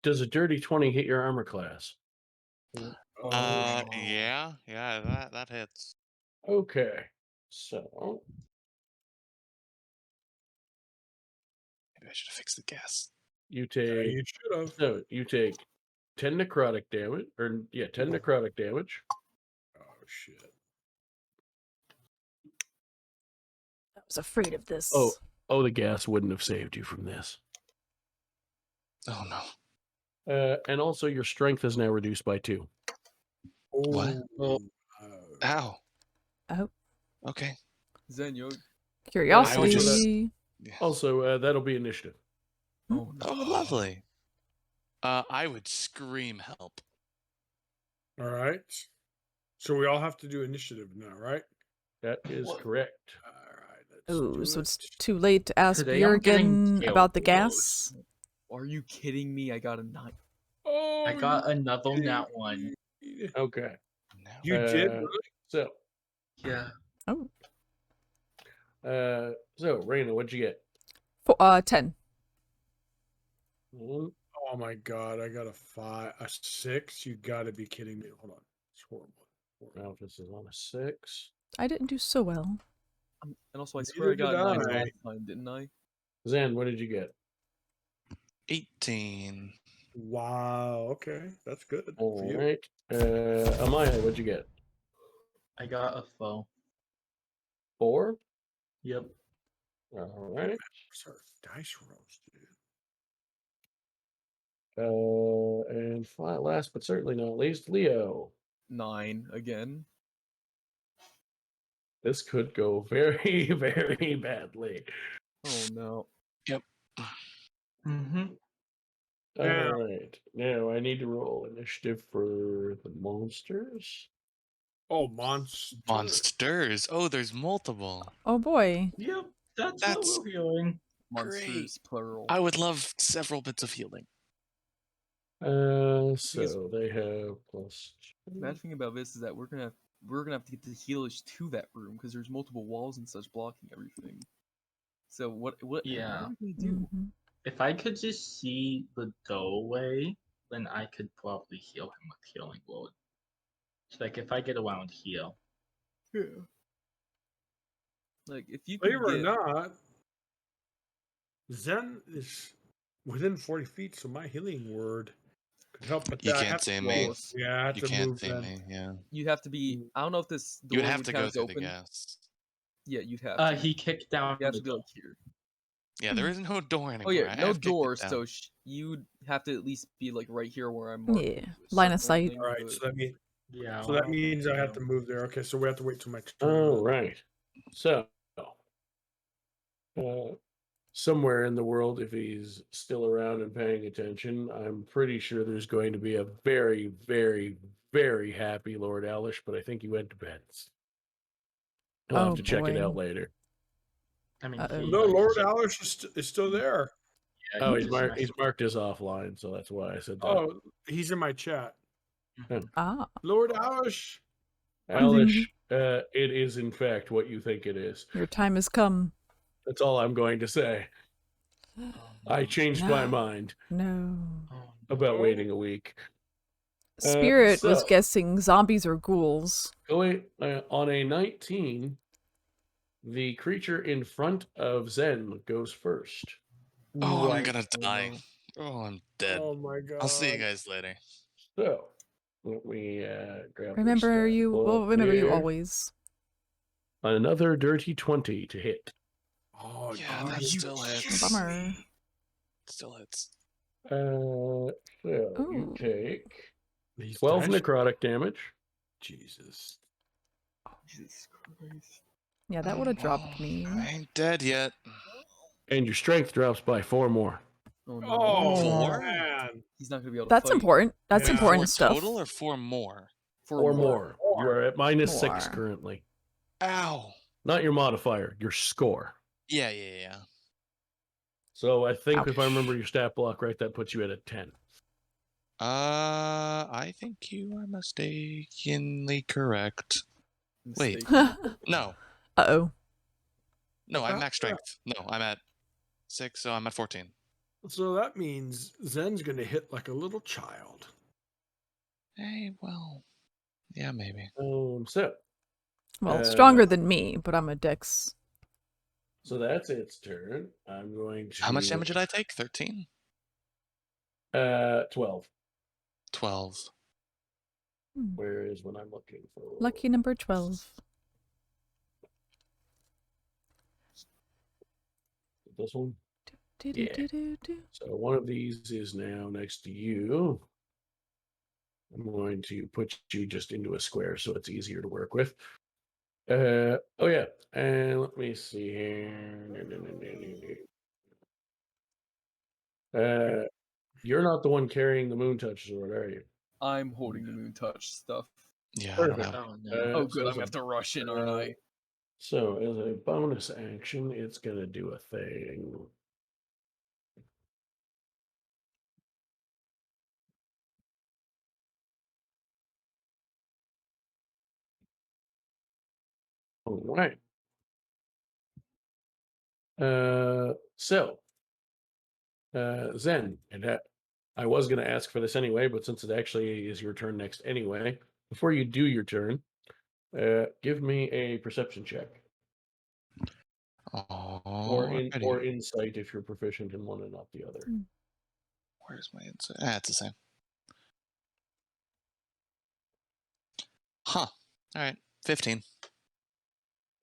H: Does a dirty 20 hit your armor class?
E: Yeah, that hits.
H: Okay. So
E: maybe I should have fixed the gas.
H: You take 10 necrotic damage, 10 necrotic damage.
C: Oh shit.
A: I was afraid of this.
H: Oh, the gas wouldn't have saved you from this.
E: Oh no.
H: And also your strength is now reduced by 2.
E: What? Ow.
A: Oh.
E: Okay.
B: Zen, yo.
A: Curiosity.
E: Yeah.
H: Also, that'll be initiative.
B: Oh, no.
E: Oh, lovely. I would scream help.
C: All right. So we all have to do initiative now, right?
H: That is correct.
C: All right. Let's
A: Oh,
C: do
A: so
C: it.
A: it's too late to ask
D: Today I'm getting
A: Bjergen about the
D: tail
A: gas?
B: Are you kidding me? I got a 9.
C: Oh,
D: I got another nat 1.
H: Okay.
E: No.
C: You did, really?
H: So,
D: Yeah.
A: Oh.
H: So Raina, what'd you get?
A: 10.
H: Mm,
C: Oh my god, I got a 6. You gotta be kidding me. Hold on. It's horrible.
H: Melfice is on a 6.
A: I didn't do so well.
B: And also, I swear I
C: Neither
B: got
C: did
B: 9
C: I.
B: last time, didn't I?
H: Zen, what did you get?
E: 18.
C: Wow, okay. That's good for
H: All
C: you.
H: right. Amaya, what'd you get?
D: I got a foe.
H: 4?
D: Yep.
H: All right.
C: Sort of dice rolls, dude.
H: And last but certainly not least, Leo.
B: 9 again.
H: This could go very, very badly.
B: Oh no.
E: Yep.
D: Mm-hmm.
C: Yeah.
H: All right. Now I need to roll initiative for the monsters.
C: Oh, monster.
E: Monsters. Oh, there's multiple.
A: Oh boy.
D: Yep. That's
E: That's
D: what we're healing.
B: Monsters, plural.
E: I would love several bits of healing.
H: So they have plus.
B: The bad thing about this is that we're gonna have to get the healers to that room because there's multiple walls and such blocking everything. So what
D: Yeah.
B: are we gonna do?
D: If I could just see the doorway, then I could probably heal him with healing word. So like if I get around here.
B: Yeah. Like if you
C: Believe
B: could
C: it or
B: get
C: not, Zen is within 40 feet, so my healing word could help. But
E: You
C: I
E: can't
C: have
E: see
C: to
E: me.
C: move. Yeah, I have
E: You
C: to
E: can't
C: move
E: see
C: then.
E: me. Yeah.
B: you'd have to be. I don't know if this
E: You
B: door
E: would have to go
B: count as
E: through the
B: open.
E: gas.
B: Yeah, you'd have to.
D: He kicked down
B: You have
D: the
B: to be
D: door.
B: like here.
E: Yeah, there is no door anymore.
B: Oh yeah,
E: I
B: no
E: have kicked it
B: doors.
E: down.
B: So you'd have to at least be like right here where I'm marking.
A: Yeah.
B: a
A: Line of
B: circle
A: sight.
B: thing,
C: All right,
B: but-
C: so that means
D: Yeah.
C: so that means I have to move there. Okay, so we have to wait till my turn.
H: All right. So, somewhere in the world, if he's still around and paying attention, I'm pretty sure there's going to be a very, very, very happy Lord Alish, but I think he went to bed. I'll have to check it out later.
D: I mean,
C: No, Lord Alish is still there.
D: Yeah,
H: Oh, he's marked as offline, so that's why I said that.
C: Oh, he's in my chat.
A: Ah.
C: Lord Alish.
H: Alish, it is in fact what you think it is.
A: Your time has come.
H: That's all I'm going to say. I changed my
A: No.
H: mind
A: No.
H: about waiting a week.
A: Spirit was guessing zombies or ghouls.
H: Going on a 19, the creature in front of Zen goes first.
E: Oh, I'm gonna die. Oh, I'm dead.
C: Oh my god.
E: I'll see you guys later.
H: So, let me grab
A: Remember
H: this
A: you.
H: pull
A: Well,
H: up
A: remember you
H: here.
A: always.
H: Another dirty 20 to hit.
C: Oh,
E: Yeah, that still hits.
A: Bummer.
E: Still hits.
H: So you
A: Ooh.
H: take
C: These
H: 12
C: dice-
H: necrotic damage.
C: Jesus.
B: Jesus Christ.
A: Yeah, that would have dropped me.
E: I ain't dead yet.
H: And your strength drops by 4 more.
B: Oh no.
C: Oh,
E: 4?
C: man.
B: He's not gonna be able to
A: That's
B: fight.
A: important. That's
C: Yeah.
A: important
E: 4
A: stuff.
E: total or 4 more?
H: 4 more. You are at -6
A: More.
H: currently.
E: Ow.
H: Not your modifier, your score.
E: Yeah.
H: So I think if I
A: Ouch.
H: remember your stat block right, that puts you at a 10.
E: I think you are mistakenly correct. Wait. No.
A: Uh-oh.
E: No, I'm max strength. No, I'm at 6, so I'm at 14.
C: So that means Zen's gonna hit like a little child.
E: Hey, well, yeah, maybe.
H: So.
A: Well, stronger than me, but I'm a dex.
H: So that's its turn. I'm going to.
E: How much damage did I take? 13?
H: 12.
E: 12.
H: Where is what I'm looking for?
A: Lucky number 12.
H: This one?
A: Yeah.
H: So one of these is now next to you. I'm going to put you just into a square so it's easier to work with. Oh yeah, and let me see here. You're not the one carrying the Moon Touch sword, are you?
B: I'm holding the Moon Touch stuff.
E: Yeah,
H: Perfect.
D: Oh, no.
B: Oh, good.
H: So
B: I'm
H: as
B: gonna have to rush in, aren't I?
H: So as a bonus action, it's gonna do a thing. All right. Zen, and I was going to ask for this anyway, but since it actually is your turn next anyway, before you do your turn, give me a perception check. Or insight if you're proficient in one and not the other.
E: Where's my insight? Ah, it's the same. Huh. All right. 15.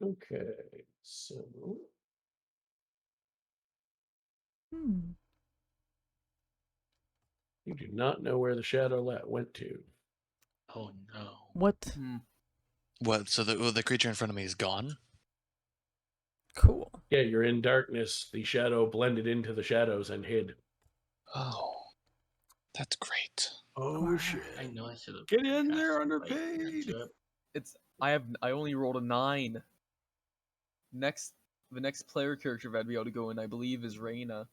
H: Okay. So. You do not know where the shadow went to.
D: Oh no.
A: What?
E: What? So the creature in front of me is gone?
A: Cool.
H: Yeah, you're in darkness. The shadow blended into the shadows and hid.
E: Oh. That's great.
C: Oh shit.
D: I know I should have.
C: Get in there, underpaid.
B: I only rolled a 9. The next player character I'd be able to go in, I believe, is Reyna.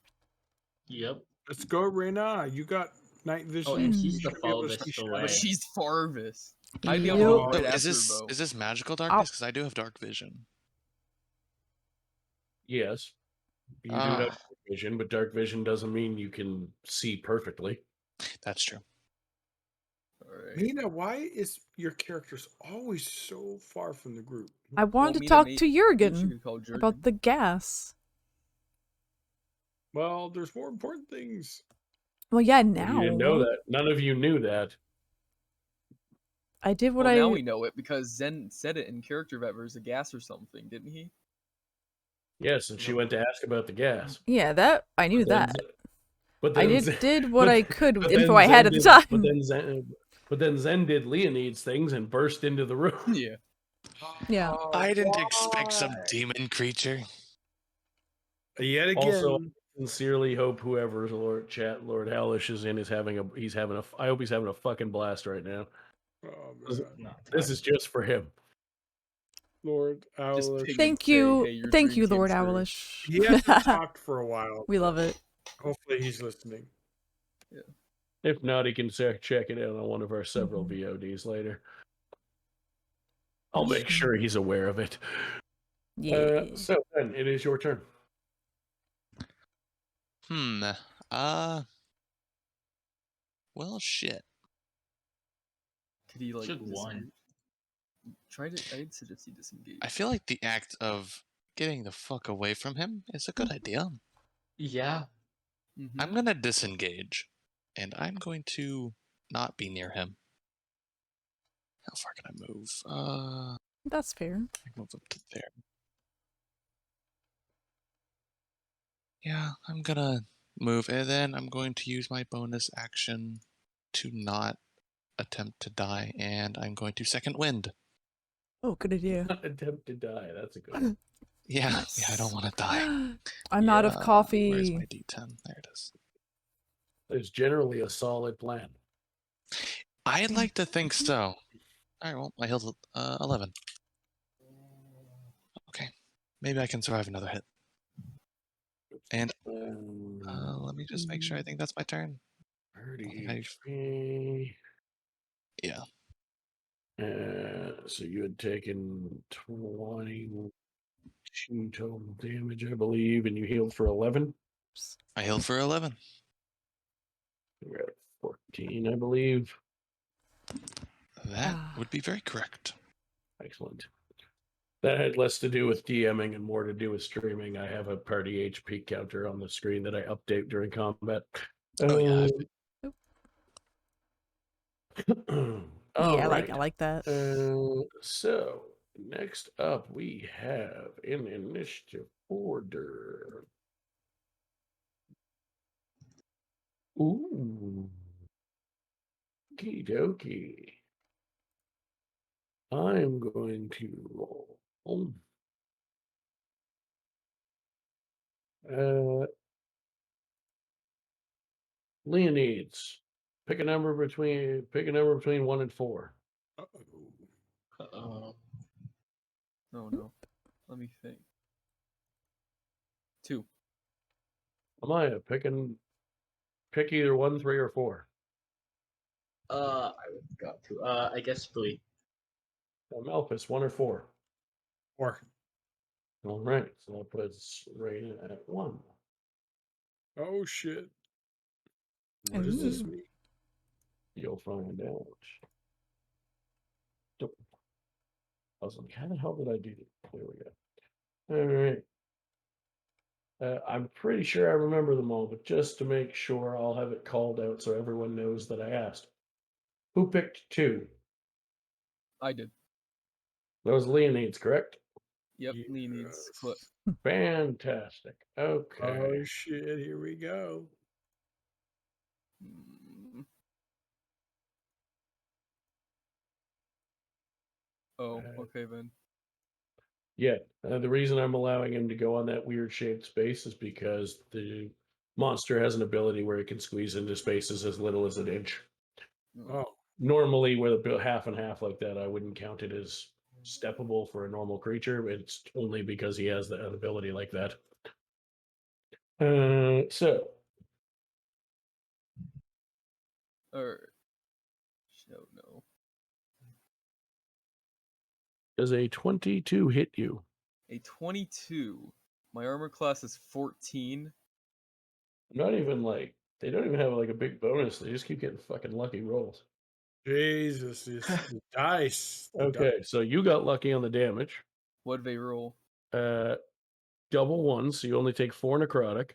D: Yep.
C: Let's go, Reyna. You got night vision.
D: Oh, and she's
C: You
D: the
C: should be able to
D: farthest
C: see
D: away.
B: But
C: shadows.
B: she's farthest. I'd be able to go right after
E: is
B: her, though.
E: Is this magical darkness? Because I do have dark vision.
H: Yes. You do have dark vision, but dark vision doesn't mean you can see perfectly.
E: That's true.
C: Mina, why is your characters always so far from the group?
A: I wanted to talk to Jurgen about the gas.
C: Well, there's more important things.
A: Well, yeah, now.
H: You didn't know that. None of you knew that.
A: I did what
B: well, now we know it because Zen said it in character vet versus a gas or something, didn't he?
H: Yes, and she went to ask about the gas.
A: Yeah, that I knew that.
H: But
A: I
H: then
A: did what I could with info I had at the time.
H: But then Zen did Leonide's things and burst into the room.
B: Yeah.
A: Yeah.
E: I didn't expect some demon creature.
C: Yet again.
H: Also, sincerely hope whoever's Lord Hellish is in is having a I hope he's having a fucking blast right now.
C: Oh,
H: this is just for him.
C: Lord Owlish.
A: Thank you, Lord Owlish.
C: He hasn't talked for a while.
A: We love it.
C: Hopefully he's listening.
B: Yeah.
H: If not, he can check it out on one of our several VODs later. I'll make sure he's aware of it.
A: Yeah.
H: So then, it is your turn.
E: Well, shit.
B: Could he like
D: one?
B: I'd suggest he disengage.
E: I feel like the act of getting the fuck away from him is a good idea.
D: Yeah.
E: I'm gonna disengage, and I'm going to not be near him. How far can I move?
A: That's fair.
E: I can move up to there. Yeah, I'm gonna move, and then I'm going to use my bonus action to not attempt to die, and I'm going to second wind.
A: Oh, good idea.
H: Not attempt to die. That's a good one.
E: Yeah, I don't want to die.
A: I'm out of coffee.
E: Where's my D10? There it is.
H: It's generally a solid plan.
E: I'd like to think so. All right, well, I healed 11. Okay, maybe I can survive another hit. And let me just make sure. I think that's my turn.
H: 30 HP.
E: Yeah.
H: So you had taken 22 total damage, I believe, and you healed for 11.
E: I healed for 11.
H: We're at 14, I believe.
E: That would be very correct.
H: Excellent. That had less to do with DMing and more to do with streaming. I have a party HP counter on the screen that I update during combat.
E: Oh, yeah.
A: Yeah, I like that.
H: So next up we have an initiative order. Ooh. Okie dokie. I'm going to roll Oh. Leonides. Pick a number between 1 and 4.
B: Oh no. Let me think. 2.
H: Amaya, pick either 1, 3, or 4.
D: I got to. I guess 3.
H: Melfice, 1 or 4?
C: 4.
H: All right, so that puts Raina at 1.
C: Oh shit! What does this mean?
H: You'll find out. I was like, how the hell did I do that? There we go. All right. I'm pretty sure I remember them all, but just to make sure, I'll have it called out so everyone knows that I asked. Who picked 2?
B: I did.
H: That was Leonides, correct?
B: Yep, Leonides. Clip.
H: Fantastic. Okay.
C: Oh shit! Here we go.
B: Oh, okay then.
H: Yeah, the reason I'm allowing him to go on that weird shaped space is because the monster has an ability where it can squeeze into spaces as little as an inch.
C: Oh.
H: Normally, with a half and half like that, I wouldn't count it as steppable for a normal creature. It's only because he has an ability like that. So.
B: Oh no.
H: Does a 22 hit you?
B: A 22. My armor class is 14.
H: Not even like, they don't even have like a big bonus. They just keep getting fucking lucky rolls.
C: Jesus, the dice.
H: Okay, so you got lucky on the damage.
B: What'd they roll?
H: Double 1, so you only take 4 necrotic.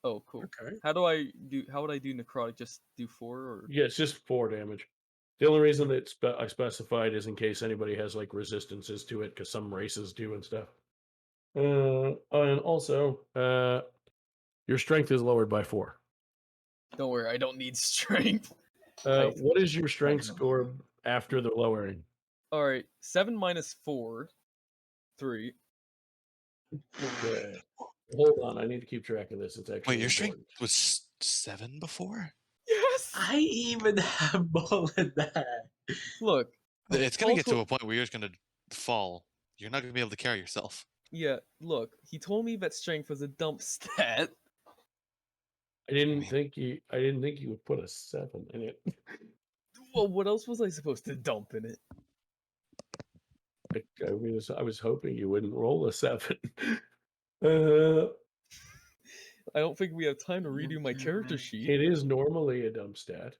B: Oh, cool.
C: Okay.
B: How would I do necrotic? Just do 4 or?
H: Yeah, it's just 4 damage. The only reason that I specified is in case anybody has like resistances to it, because some races do and stuff. And also, your strength is lowered by 4.
B: Don't worry, I don't need strength.
H: What is your strength score after the lowering?
B: All right, 7 minus 4, 3.
H: Okay. Hold on, I need to keep track of this. It's actually
E: Wait, your
H: important.
E: strength was 7 before?
B: Yes.
D: I even have more than that.
B: Look,
E: it's gonna get to a point where you're just gonna fall. You're not gonna be able to carry yourself.
B: Yeah, look, he told me that strength was a dump stat.
H: I didn't think you would put a 7 in it.
B: Well, what else was I supposed to dump in it?
H: I was hoping you wouldn't roll a 7.
B: I don't think we have time to redo my character sheet.
H: It is normally a dump stat.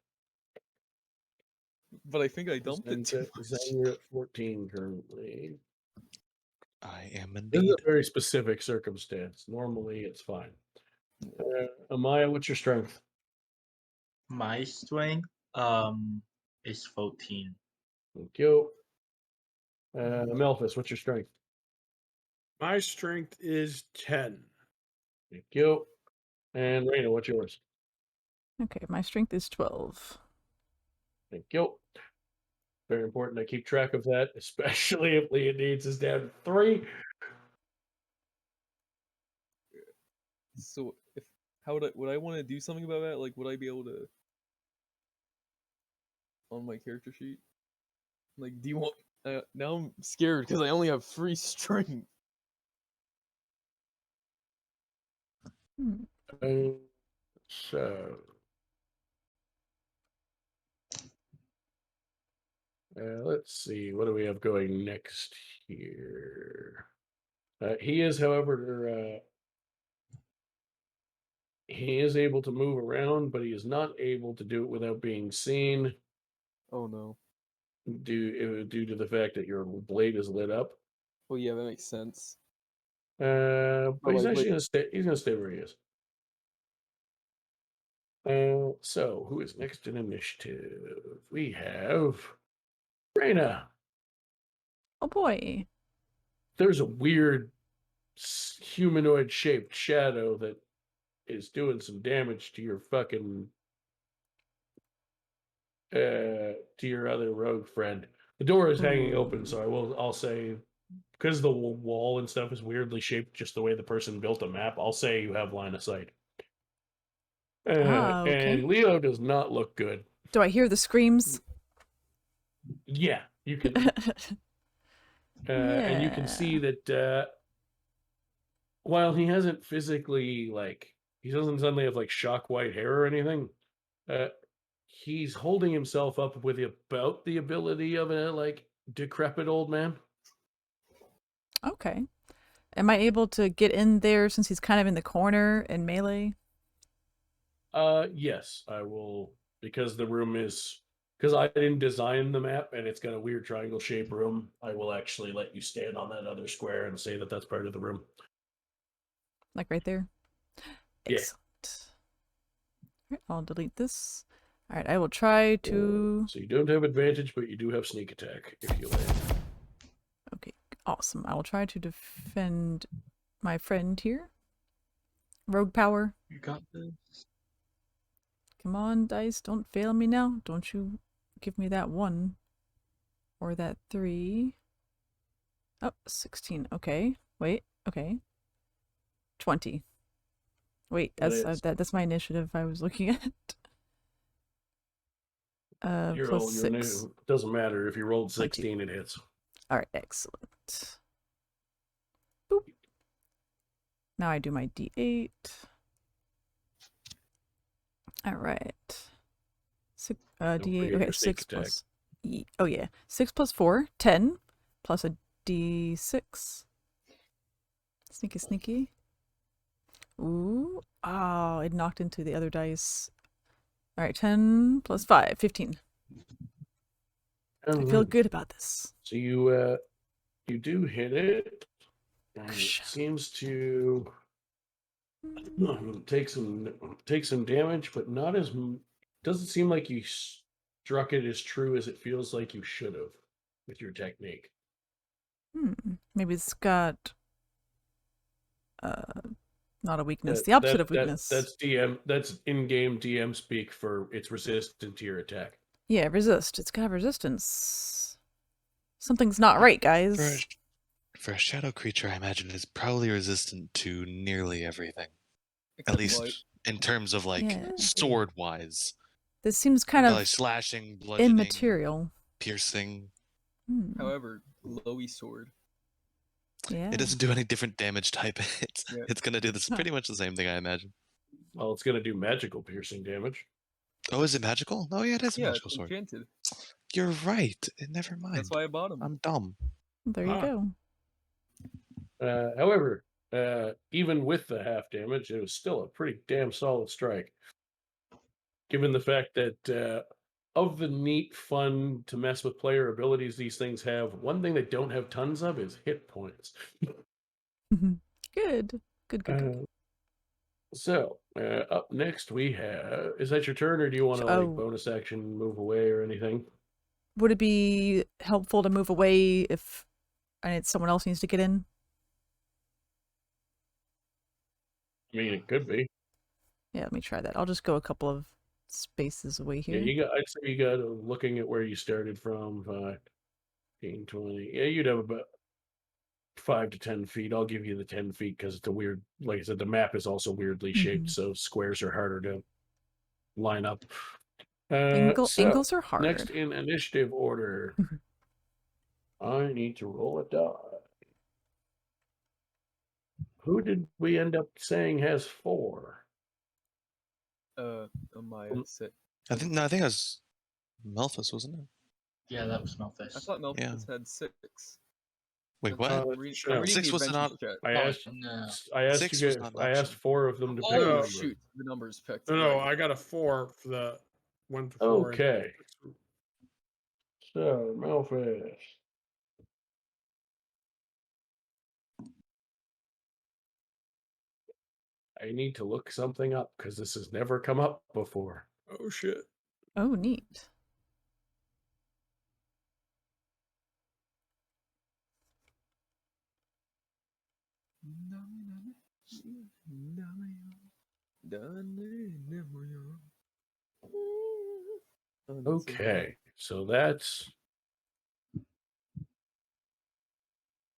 B: But I think I dumped it too much.
H: You're at 14 currently.
E: I am indeed.
H: This is a very specific circumstance. Normally, it's fine. Amaya, what's your strength?
D: My strength is 14.
H: Thank you. Melfice, what's your strength?
C: My strength is 10.
H: Thank you. And Raina, what's yours?
A: Okay, my strength is 12.
H: Thank you. Very important I keep track of that, especially if Leonides is down to 3.
B: So, would I want to do something about that? Like, would I be able to on my character sheet? Like, do you want? Now I'm scared because I only have 3 strength.
H: So. Let's see. What do we have going next here? He is, however, he is able to move around, but he is not able to do it without being seen.
B: Oh no.
H: Due to the fact that your blade is lit up.
B: Well, yeah, that makes sense.
H: But he's actually gonna stay. He's gonna stay where he is. So who is next in initiative? We have Raina.
A: Oh boy.
H: There's a weird humanoid shaped shadow that is doing some damage to your fucking to your other rogue friend. The door is hanging open, so I'll say because the wall and stuff is weirdly shaped just the way the person built a map, I'll say you have line of sight.
A: Okay.
H: And Leo does not look good.
A: Do I hear the screams?
H: Yeah, you can. And you can see that while he hasn't physically, like, he doesn't suddenly have like shock white hair or anything, he's holding himself up with about the ability of a like decrepit old man.
A: Okay. Am I able to get in there since he's kind of in the corner and melee?
H: Yes, I will, because the room is, because I didn't design the map and it's got a weird triangle shaped room. I will actually let you stand on that other square and say that that's part of the room.
A: Like right there?
H: Yeah.
A: Excellent. All right, I'll delete this. All right, I will try to...
H: So you don't have advantage, but you do have sneak attack if you land.
A: Okay, awesome. I will try to defend my friend here. Rogue power.
D: You got this.
A: Come on, dice. Don't fail me now. Don't you give me that 1. Or that 3. Oh, 16. Okay. Wait. Okay. 20. Wait, that's my initiative I was looking at. Plus 6.
H: Doesn't matter. If you rolled 16, it hits.
A: Alright, excellent. Boop. Now I do my d8. Alright. D8. Okay, 6 plus... Oh yeah. 6 plus 4, 10. Plus a d6. Sneaky, sneaky. Ooh. Oh, it knocked into the other dice. Alright, 10 plus 5, 15. I feel good about this.
H: So you do hit it. And it seems to take some damage, but not as... Doesn't seem like you struck it as true as it feels like you should have with your technique.
A: Maybe it's got... not a weakness. The opposite of weakness.
H: That's in-game DM speak for it's resistant to your attack.
A: Yeah, resist. It's got resistance. Something's not right, guys.
E: For a shadow creature, I imagine it's probably resistant to nearly everything. At least in terms of like sword-wise.
A: This seems kind of
E: like slashing, bludgeoning,
A: immaterial.
E: Piercing.
B: However, glowy sword.
A: Yeah.
E: It doesn't do any different damage type. It's gonna do this pretty much the same thing, I imagine.
H: Well, it's gonna do magical piercing damage.
E: Oh, is it magical? Oh yeah, it is a magical sword.
B: Enchanted.
E: You're right. Never mind.
B: That's why I bought him.
E: I'm dumb.
A: There you go.
H: However, even with the half damage, it was still a pretty damn solid strike. Given the fact that of the neat, fun to mess with player abilities these things have, one thing they don't have tons of is hit points.
A: Good.
H: So, up next we have... Is that your turn, or do you want to like bonus action move away or anything?
A: Would it be helpful to move away if someone else needs to get in?
H: I mean, it could be.
A: Yeah, let me try that. I'll just go a couple of spaces away here.
H: Yeah, I'd say you got, looking at where you started from, 15, 20. Yeah, you'd have about 5 to 10 feet. I'll give you the 10 feet because it's a weird, like I said, the map is also weirdly shaped, so squares are harder to line up.
A: Angles are hard.
H: Next in initiative order, I need to roll a die. Who did we end up saying has 4?
B: Maya sit.
E: I think it was Melfice, wasn't it?
D: Yeah, that was Melfice.
B: I thought Melfice had 6.
E: Wait, what? 6 was not.
H: I asked 4 of them to pick.
B: Oh shoot, the numbers picked.
C: No, I got a 4 for the 1 to 4.
H: Okay. So Melfice. I need to look something up because this has never come up before.
C: Oh shit.
A: Oh, neat.
H: Okay, so that's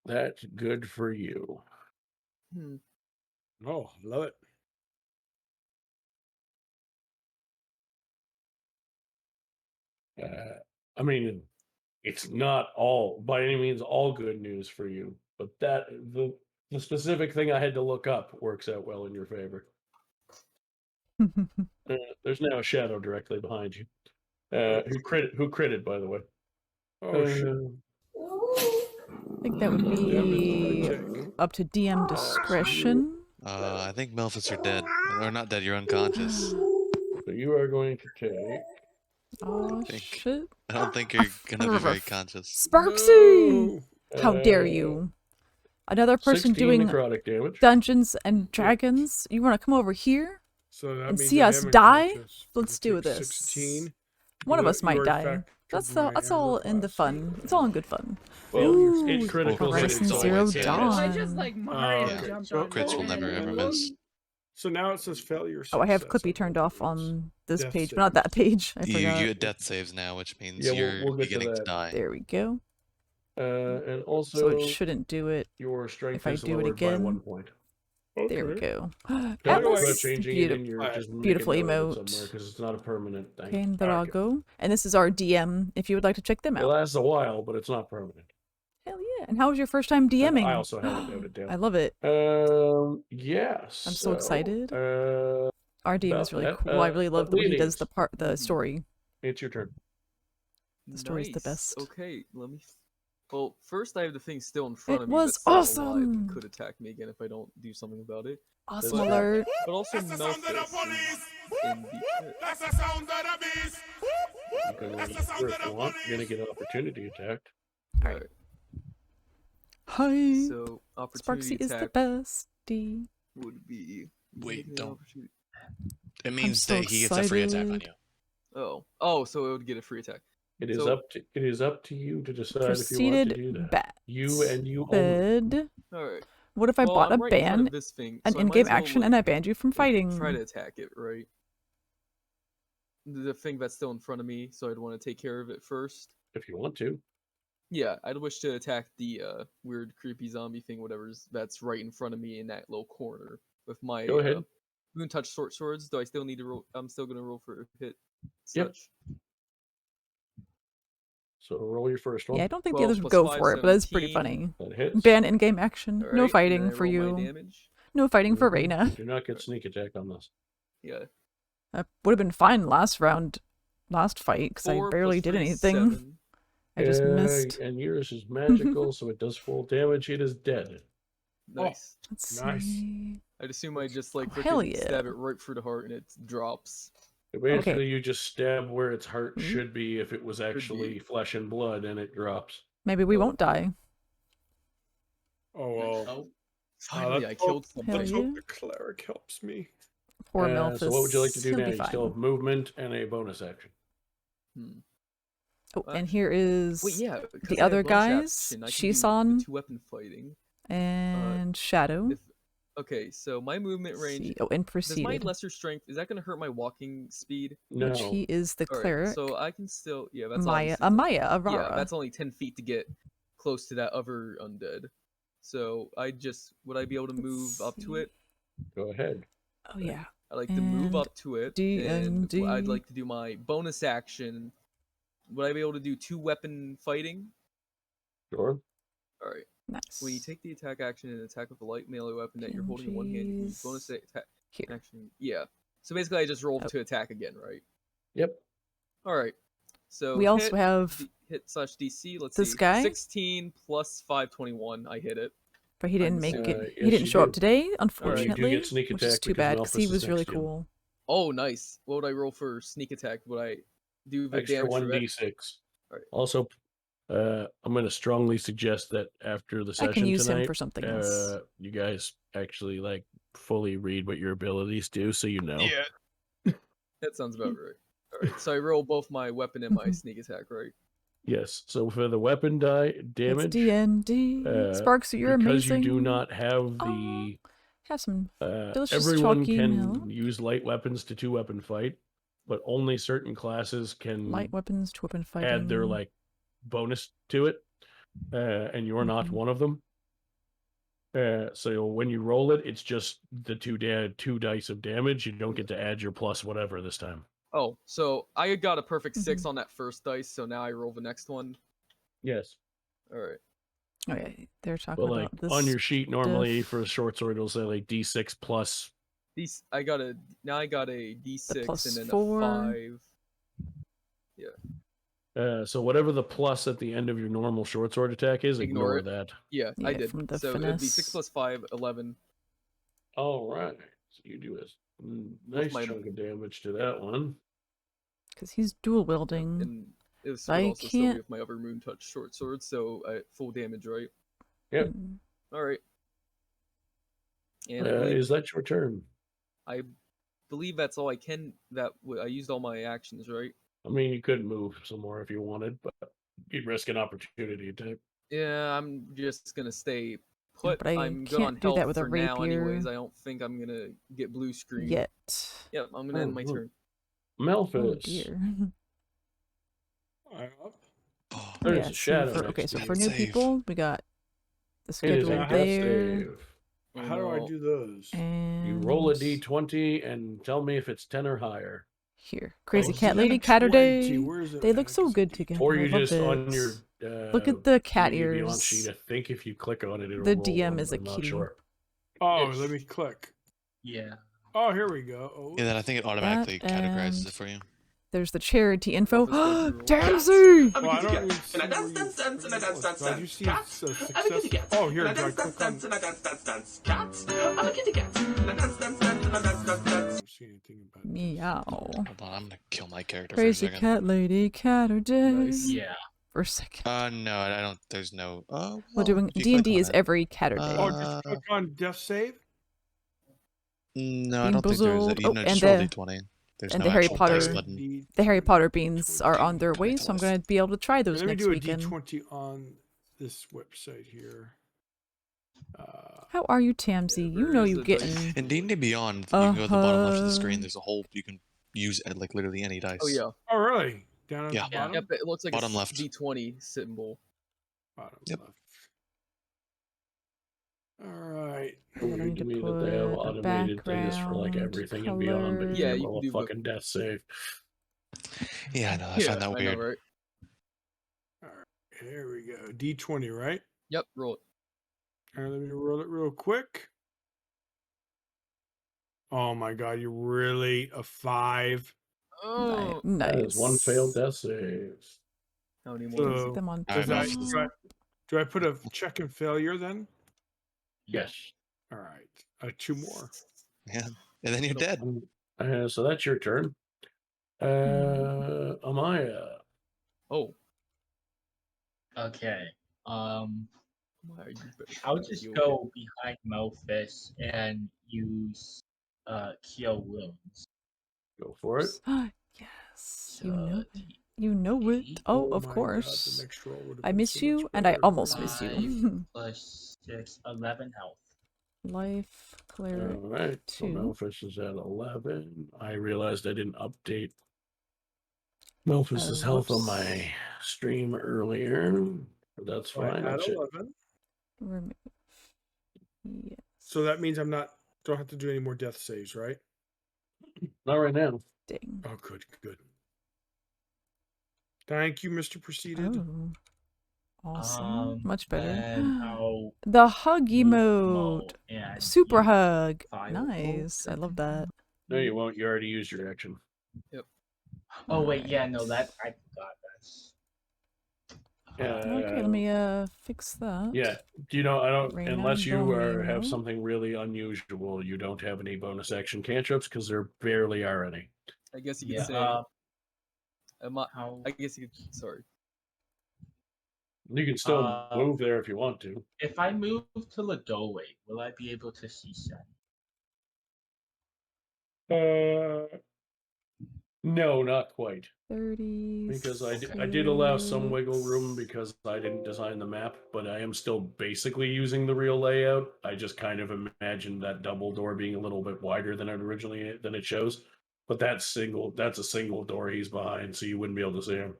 H: That's good for you.
C: Oh, love it.
H: I mean, it's not all by any means all good news for you, but that the specific thing I had to look up works out well in your favor. There's now a shadow directly behind you. Who critted, by the way.
C: Oh shit.
A: I think that would be up to DM discretion.
E: I think Melfice are dead. Or not dead, you're unconscious.
H: So you are going to take...
A: Oh, shit.
E: I don't think you're gonna be very conscious.
A: Sparksy! How dare you? Another person
H: 16
A: doing
H: necrotic damage.
A: Dungeons and Dragons. You want to come over here
C: So that
A: and
C: means
A: see
C: I
A: us
C: am
A: die?
C: unconscious.
A: Let's
C: You
A: do
C: take
A: this.
C: 16.
A: One of
C: You-
A: us might
C: you are
A: die.
C: factored
A: That's
C: my
A: all
C: armor
A: in the
C: class.
A: fun. It's all in good fun.
H: Well,
A: Ooh,
H: it critical hit
A: Horizon
H: is
A: Zero
H: always hit.
A: Dawn.
K: I just like Mario
C: okay.
K: jumped
C: So-
K: on
E: Crits will never ever miss.
C: So now it says failure.
A: Oh, I have
C: success,
A: Clippy turned off
C: believe.
A: on this
C: Death
A: page,
C: save.
A: but not that page. I
E: You
A: forgot.
E: get death saves now, which means
H: Yeah,
E: you're
H: we'll get to
E: beginning to
H: that.
E: die.
A: There we go.
H: And also,
A: So it shouldn't do it
H: your strength
A: if I
H: is
A: do it
H: lowered by
A: again.
H: 1 point.
A: There we go.
H: Don't worry about
A: Atlas,
H: changing it in your just make
A: beautiful
H: a note of it
A: emote.
H: somewhere because it's not a permanent thing.
A: KainDrago. And this is our DM if you would like to check them
H: It
A: out.
H: lasts a while, but it's not permanent.
A: Hell yeah. And how was your first time DMing?
H: I also have it noted down.
A: I love it.
H: Yes.
A: I'm so excited.
H: Our
A: Our DM is really cool. I really love the way he does the story.
H: It's your turn.
A: The story's the
B: Nice.
A: best.
B: Okay, let me. Well, first I have the thing still in front
A: It
B: of me.
A: was
B: that's still alive
A: awesome!
B: and could attack me again if I don't do something about it.
A: Awesome
B: But-
A: alert.
B: But also
G: That's the sound of the police.
B: in the
G: That's the sound of the beast.
H: You can
G: That's
H: run
G: the sound
H: if
G: of
H: you
G: the
H: want. You're gonna
G: police.
H: get opportunity attacked.
B: Alright.
A: Hi.
B: So opportunity
A: Sparksy is the
B: attack
A: bestie.
B: would be.
E: Wait, don't.
B: opportunity-
E: It means
A: so
E: that he gets a free attack on
A: excited.
E: you.
B: Oh, so it would get a free attack.
H: It is
B: So-
H: up to you to decide if you want to
A: Preceded
H: do that.
A: bat.
H: You and you only.
A: Bed.
B: Alright.
A: What if I
B: Well,
A: bought
B: I'm
A: a
B: right in front of
A: ban,
B: this thing,
A: an
B: so I might
A: in-game
B: as well,
A: action,
B: like,
A: and I banned you from fighting?
B: Try to attack it, right? The thing that's still in front of me, so I'd want to take care of it first.
H: If you want to.
B: Yeah, I'd wish to attack the weird, creepy zombie thing, whatever's that's right in front of me in that little corner with my
H: Go ahead.
B: moon touch short swords. Do I still need to roll? I'm still gonna roll for a hit.
H: Yep.
B: Such.
H: So roll your first one.
A: Yeah, I don't think the
B: 12
A: others would
B: plus
A: go
B: 5,
A: for it, but that's pretty
B: 17.
A: funny.
H: That hits.
A: Ban in-game action. No
B: Alright, and
A: fighting
B: then I
A: for
B: roll my
A: you.
B: damage.
A: No fighting for
H: Mhm.
A: Reyna.
H: You do not get sneak attack on this.
B: Yeah.
A: That would have been fine last fight, because I
B: 4
A: barely
B: plus
A: did
B: 3 is
A: anything.
B: 7.
A: I just missed.
H: And yours is magical, so it does full damage. It is dead.
B: Nice.
A: Let's
C: Nice.
A: see.
B: I'd assume I just like
A: Oh, hell
B: freaking
A: yeah.
B: stab it right through the heart and it drops.
H: Basically, you just stab where its heart
A: Mhm.
H: should be if it was actually flesh and blood, and it drops.
A: Maybe we won't die.
C: Oh well.
H: Oh.
B: Finally, I killed something.
C: Let's
A: Hell
C: hope
A: yeah.
C: the cleric helps me.
A: Poor Melfice.
H: So what would you like to do
A: He'll
H: now?
A: be
H: You
A: fine.
H: still have movement and a bonus action.
A: Oh, and here is
B: Wait, yeah, because
A: the
B: I have
A: other
B: bonus
A: guys,
B: action, I can do the
A: Shissan
B: 2-weapon fighting.
A: and Shadow.
B: Okay, so my movement range.
A: See. Oh, and
B: Does my
A: Preceded,
B: lesser strength is that going to hurt my walking speed?
H: No.
A: which he is the
B: Alright,
A: cleric.
B: so I can still that's
A: Maya,
B: obviously-
A: Amaya, Arara.
B: Yeah, that's only 10 feet to get close to that other undead. So would I be able to move up to it?
H: Go ahead.
A: Oh yeah.
B: I'd like to move
A: And
B: up to it, and I'd like to do my bonus action. Would I be able to do 2-weapon fighting?
H: Sure.
B: Alright.
A: Nice.
B: When you take the attack action and attack with a light melee weapon that you're holding in one hand, you can use bonus attack action. Yeah. So basically, I just rolled to attack again, right?
H: Yep.
B: Alright. So
A: We also have
B: hit slash DC. Let's
A: this
B: see.
A: guy.
B: 16 plus 521. I hit it.
A: But he didn't make
B: assuming.
A: it. He
H: yes,
A: didn't
H: you
A: show up
H: do.
A: today,
H: You do
A: unfortunately,
H: get sneak
A: which is
H: attack
A: too
H: because
A: bad because he
H: Melfice
A: was
H: is
A: really
H: next to you.
A: cool.
B: Oh, nice. What would I roll for sneak attack? Would I do the
H: Extra
B: damage for that?
H: 1d6.
B: Alright.
H: Also, I'm going to strongly suggest that after the
A: I
H: session
A: can use him
H: tonight,
A: for something else.
H: you guys actually like fully read what your abilities do, so you know.
B: Yeah. That sounds about right. Alright, so I roll both my weapon and my sneak attack, right?
H: Yes. So for the weapon die damage,
A: It's D&D. Sparks, you're
H: because
A: amazing.
H: you do not have the.
A: Have some delicious
H: Everyone
A: chalky
H: can
A: milk.
H: use light weapons to 2-weapon fight, but only certain classes can
A: Light weapons to weapon fighting.
H: add their like bonus to it, and you're not one of them. So when you roll it, it's just the two dice of damage. You don't get to add your plus whatever this time.
B: Oh, so I got a perfect 6 on that first dice, so now I roll the next one.
H: Yes.
B: All right.
A: Okay, they're talking
H: But like
A: about this
H: on your sheet, normally for a short sword, it'll say like D6 plus.
B: I got a D6 and then
A: +4.
B: a 5. Yeah.
H: So whatever the plus at the end of your normal short sword attack is, ignore
B: it.
H: that.
B: Yeah, I did.
A: From the
B: So it'd be
A: finesse.
B: 6 plus 5, 11.
H: All right. So you do a nice chunk of damage to that one.
A: Because he's dual wielding.
B: And this would
A: I
B: also still be
A: can't.
B: with my other moon touch short sword, so full damage, right?
H: Yep.
B: All right. And
H: Is that your turn?
B: I believe that's all I can. I used all my actions, right?
H: I mean, you could move some more if you wanted, but you'd risk an opportunity attack.
B: Yeah, I'm just gonna stay put.
A: But I
B: I'm good
A: can't
B: on
A: do
B: health
A: that with a
B: for now, anyways.
A: rapier
B: I don't think I'm gonna get blue screen
A: yet.
B: Yep, I'm gonna end my turn.
H: Melfice.
A: Oh dear.
H: There's a shadow.
A: So for new people, we got the schedule
H: a
A: there.
C: How do I do those?
A: And
H: you roll a d20 and tell me if it's 10 or higher.
A: Here, Crazy Cat Lady, Caturday. They look so good together.
H: Or you
A: I love
H: just
A: it.
H: on your
A: look at the cat
H: Beyond
A: ears.
H: sheet. I think if you click on it, it'll
A: The
H: roll
A: DM
H: one,
A: is a
H: I'm not
A: kitty.
H: sure.
C: Oh, let me click.
D: Yeah.
C: Oh, here we go. Oh,
E: Yeah, then I think it automatically categorizes it for you.
A: There's the charity info.
C: Well,
A: Tansy!
C: I don't even see where you see success. Oh, here, do I click on?
A: Meow.
E: Hold on, I'm gonna kill my character
A: Crazy
E: for a second.
A: Cat Lady, Caturday.
D: Yeah.
A: For a second.
E: No, I don't. There's no.
A: We're doing D&D is every Caturday.
C: Oh, just click on death save.
E: No, I don't think there's.
A: Beanboozled.
E: You know, just roll d20. There's
A: And
E: no
A: the Harry
E: actual
A: Potter,
E: dice button.
A: the Harry Potter beans are on their way, so I'm gonna be able to try those
C: Let me
A: next
C: do a
A: weekend.
C: D20 on this website here.
A: How are you, Tamsy? You know you getting.
E: In D&D Beyond, you can go to the bottom left of the screen. There's a whole. You can use like literally any dice.
B: Oh yeah.
C: Oh really? Down at
E: Yeah.
C: the bottom.
B: Yep, it looks like
E: Bottom
B: a
E: left.
B: D20 symbol.
C: Bottom
E: Yep.
C: left. All right.
A: need to
H: Me
A: put
H: that they have
A: a
H: automated things for like
A: background
H: everything and beyond, but you
B: Yeah,
H: can't
B: you
H: roll
B: can
H: a
B: do
H: fucking death save.
E: Yeah, I know. I find that
B: I
E: weird.
B: know, right?
C: All right. Here we go. D20, right?
B: Yep, roll it.
C: All right, let me roll it real quick. Oh my god, you really a 5?
B: Oh,
A: Nice.
H: That is one failed death save.
B: how many more?
C: So,
A: them on
C: does
E: Alright,
C: that, do I put a check and failure then?
H: Yes.
C: All right. 2 more.
E: Yeah, and then you're dead.
H: So that's your turn. Amaya.
B: Oh.
D: Okay.
B: Why are you better?
D: I'll just go behind Melfice and use Cure Wounds.
H: Go for it.
A: Yes, you know it. You know it. Oh, of
C: my
A: course.
C: God, the next roll would have
A: I
C: been
A: miss
C: so
A: you,
C: much
A: and I
C: better.
A: almost miss you.
D: 5 plus 6, 11 health.
A: Life, cleric,
H: All right. So
A: 2.
H: Melfish is at 11. I realized I didn't update Melfish's health on my stream earlier. But that's fine.
C: At
H: I'll check.
C: 11.
A: Remove. Yes.
C: So that means don't have to do any more death saves, right?
H: Not right now.
A: Ding.
C: Oh, good. Thank you, Mr. Proceeded.
A: Oh. Awesome. Much better.
D: Then
A: The hug emote.
D: and
A: Super hug.
D: Firebolt.
A: Nice. I love that.
H: No, you won't. You already used your action.
B: Yep.
D: Oh wait, yeah, no, that I forgot. That's
A: Okay, let me fix that.
H: Yeah. Do you know? I don't.
A: Right now,
H: unless you
A: Domino.
H: have something really unusual, you don't have any bonus action cantrips because there barely are any.
B: I guess you could say. I guess you could. Sorry.
H: You can still move there if you want to.
D: if I move to the doorway, will I be able to see Shen?
H: No, not quite.
A: 30.
H: Because I did allow some wiggle room because I didn't design the map, but I am still basically using the real layout. I just kind of imagined that double door being a little bit wider than it shows. But that's a single door he's behind, so you wouldn't be able to see him.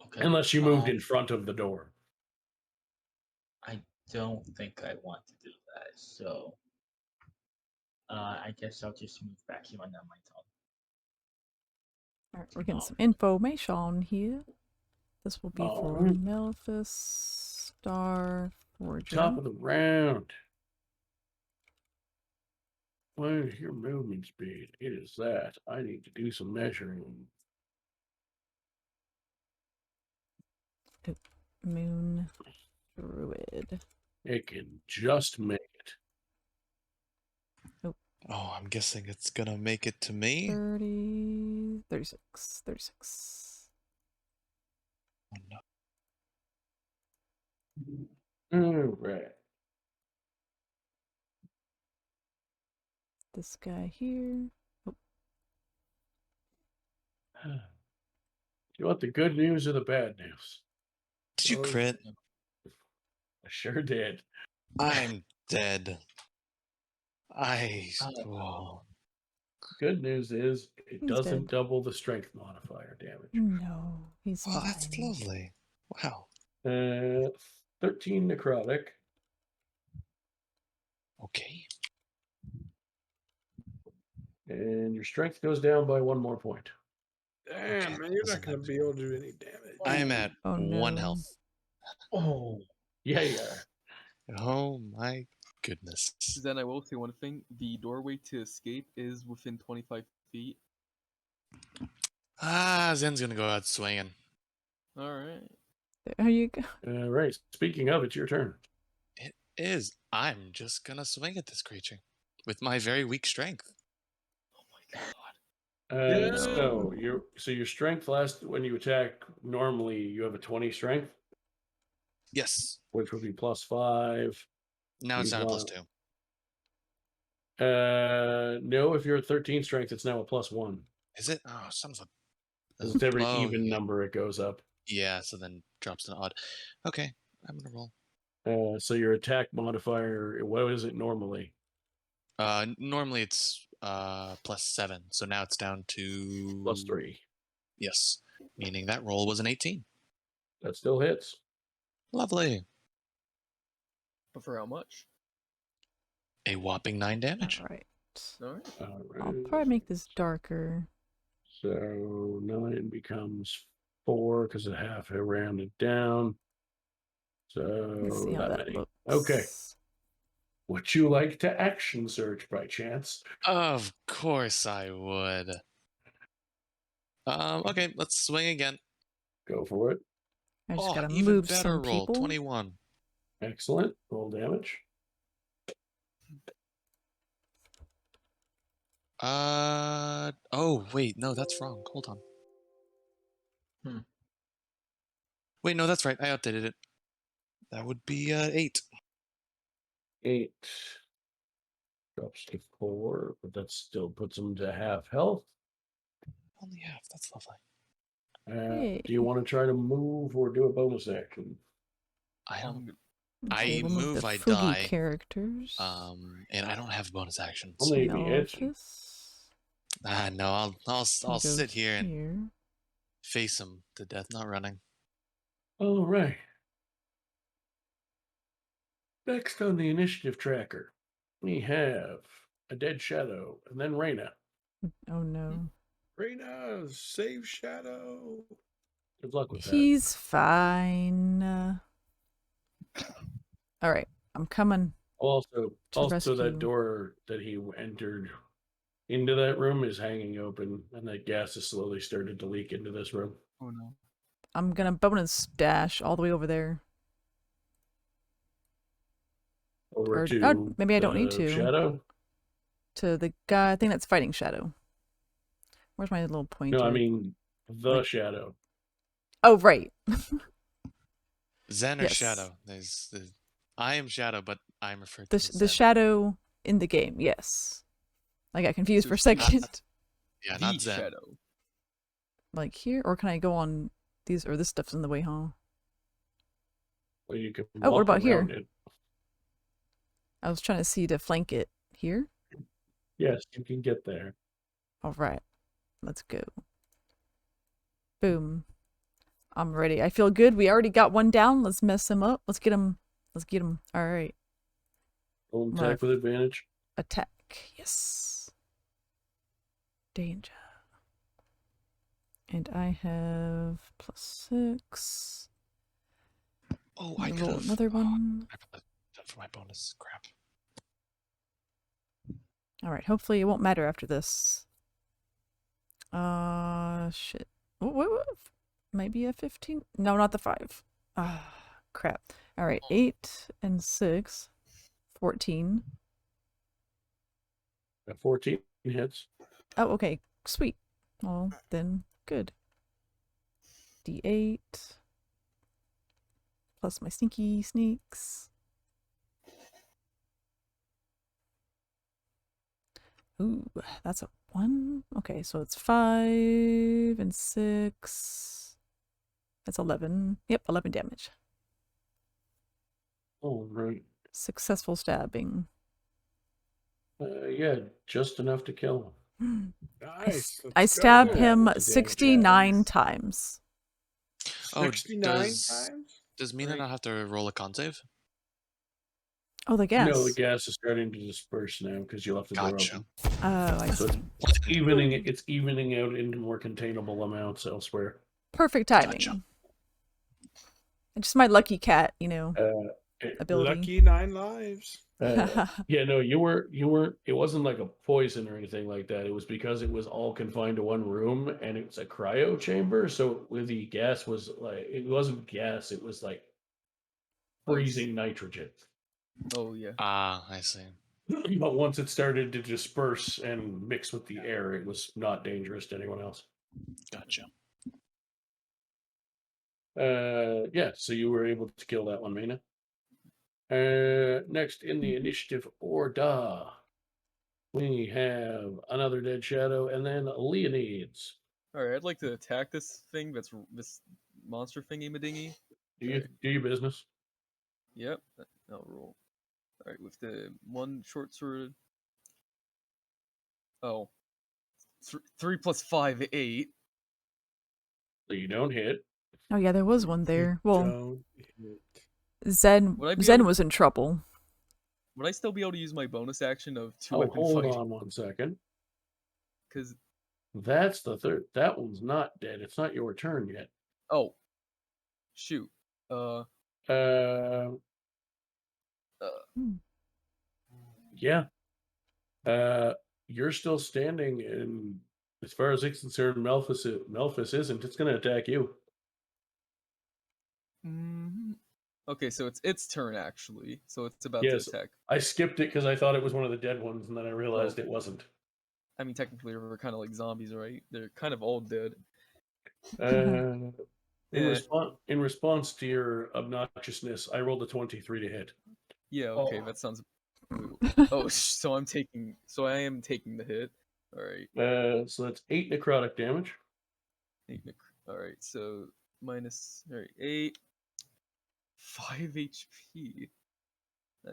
D: Okay.
H: Unless you moved in front of the door.
D: I don't think I want to do that, so I guess I'll just move back here on my turn.
A: Alright, we're getting some information here. This will be for
C: Alright.
A: Melfice, Star, Forger.
C: Top of the round. What is your movement speed? It is that. I need to do some measuring.
A: Moon, Druid.
C: It can just make it.
E: Oh, I'm guessing it's gonna make it to me.
A: 30, 36, 36.
E: Oh, no.
C: All right.
A: This guy here. Oh.
C: You want the good news or the bad news?
E: Did you crit?
C: I sure did.
E: I'm dead. Whoa.
C: Good news is it
A: He's
C: doesn't
A: dead.
C: double the strength modifier damage.
A: No, he's
E: Oh,
A: fine.
E: that's lovely. Wow.
C: 13 necrotic.
E: Okay.
C: And your strength goes down by 1 more point.
G: Damn, man, you're not going to be able to do any damage.
E: I am at 1 health.
C: Oh, yeah, you are.
E: Oh my goodness.
B: Then I will say one thing: the doorway to escape is within 25 feet.
E: Zen's gonna go out swinging.
B: All right.
A: There you go.
C: Right. Speaking of, it's your turn.
E: It is. I'm just gonna swing at this creature with my very weak strength.
B: Oh my god.
C: So your strength last when you attack normally you have a 20 strength.
E: Yes.
C: Which would be +5.
E: Now it's down to +2.
C: No, if you're at 13 strength, it's now a +1.
E: Is it? Oh, sons of.
C: It's every even number it goes up.
E: Yeah, so then drops to odd. Okay, I'm gonna roll.
C: So your attack modifier, what is it normally?
E: Normally it's +7, so now it's down to
C: +3.
E: Yes, meaning that roll was an 18.
C: That still hits.
E: Lovely.
B: But for how much?
E: A whopping 9 damage.
A: All right.
B: All right.
A: I'll probably make this darker.
C: So 9 becomes 4 because it half rounded down. So
A: Let's see how that
C: many.
A: looks.
C: Okay. Would you like to action search by chance?
E: Of course I would. Okay, let's swing again.
C: Go for it.
A: I just gotta
E: even
A: move
E: better
A: some
E: roll.
A: people.
E: 21.
C: Excellent. Roll damage.
E: Oh wait, no, that's wrong. Hold on. Wait, no, that's right. I updated it. That would be 8.
C: 8 drops to 4, but that still puts them to half health.
E: Only half. That's lovely.
C: Do you want to try to move or do a bonus action?
E: I don't.
A: Okay,
E: I
A: we'll
E: move,
A: the
E: I
A: Foogie
E: die.
A: Characters.
E: And I don't have bonus actions.
C: Only if he hits you.
E: No, I'll sit here and
A: here.
E: face him to death, not running.
C: All right. Next on the initiative tracker, we have a dead shadow, and then Reyna.
A: Oh no.
G: Reyna, save Shadow.
C: Good luck with that.
A: He's fine. All right, I'm coming.
C: Also,
A: rescue.
C: that door that he entered into that room is hanging open, and that gas has slowly started to leak into this room.
B: Oh no.
A: I'm gonna bonus dash all the way over there.
C: Over
A: Or,
C: to
A: maybe I don't need
C: the
A: to.
C: Shadow?
A: To the guy, I think that's fighting Shadow. Where's my little pointer?
C: No, I mean the Shadow.
A: Oh, right.
E: Zen or
A: Yes.
E: Shadow? I am Shadow, but I'm referred to as
A: The
E: Zen.
A: Shadow in the game, yes. I got confused for a second.
E: Yeah,
B: The
E: not Zen.
B: Shadow.
A: Like here, or can I go on these? Or this stuff's in the way, huh?
C: Well, you can
A: Oh, what
C: walk
A: about here?
C: around it.
A: I was trying to see to flank it here.
C: Yes, you can get there.
A: All right, let's go. Boom. I'm ready. I feel good. We already got one down. Let's mess him up. Let's get him Let's get him. All right.
H: Roll attack with advantage.
A: Attack. Yes. Danger. And I have +6.
E: Oh, I could
A: roll
E: have
A: another one.
E: I put that for my bonus. Crap.
A: All right. Hopefully it won't matter after this. Shit. What? Maybe a 15? No, not the 5. Ah, crap. All right. 8 and 6. 14.
H: 14 hits.
A: Oh, okay. Sweet. Well, then, good. D8. Plus my sneaky sneaks. Ooh, that's a 1. Okay, so it's 5 and 6. That's 11. Yep, 11 damage.
H: All right.
A: Successful stabbing.
H: Yeah, just enough to kill him.
C: Nice.
A: I stab him 69 times.
C: 69 times?
E: Does Mina not have to roll a con save?
A: Oh, the gas.
H: No, the gas is starting to disperse now because you left the door open.
A: Oh, I
H: So
A: see.
H: it's evening out into more containable amounts elsewhere.
A: Perfect timing.
E: Gotcha.
A: Just my lucky cat, you know, ability.
C: Lucky 9 lives.
H: Yeah, no, you weren't. It wasn't like a poison or anything like that. It was because it was all confined to one room, and it's a cryo chamber. So with the gas was like, it wasn't gas. It was like freezing nitrogen.
B: Oh yeah.
E: Ah, I see.
H: But once it started to disperse and mix with the air, it was not dangerous to anyone else.
E: Gotcha.
H: Yeah. So you were able to kill that one, Mina. Next in the initiative order, we have another dead shadow, and then Leonides.
B: All right, I'd like to attack this thing. That's this monster thingy-madingy.
H: Do your business.
B: Yep. I'll roll. All right, with the one short sword. Oh. 3 plus 5, 8.
H: So you don't hit.
A: Oh yeah, there was one there. Well,
C: Don't hit.
A: Zen was in trouble.
B: Would I still be able to use my bonus action of 2
H: Oh,
B: weapon
H: hold
B: fighting?
H: on one second.
B: Because
H: that's the third. That one's not dead. It's not your turn yet.
B: Oh, shoot.
H: Yeah. You're still standing, and as far as it's concerned, Melfice isn't. It's going to attack you.
B: Okay, so it's its turn actually. So it's about
H: Yes,
B: to attack.
H: I skipped it because I thought it was one of the dead ones, and then I realized it wasn't.
B: I mean, technically, we're kind of like zombies, right? They're kind of all dead.
H: In response to your obnoxiousness, I rolled a 23 to hit.
B: Yeah, okay, that sounds. Oh, so I am taking the hit. All right.
H: So that's 8 necrotic damage.
B: 8 all right, so minus 8, 5 HP.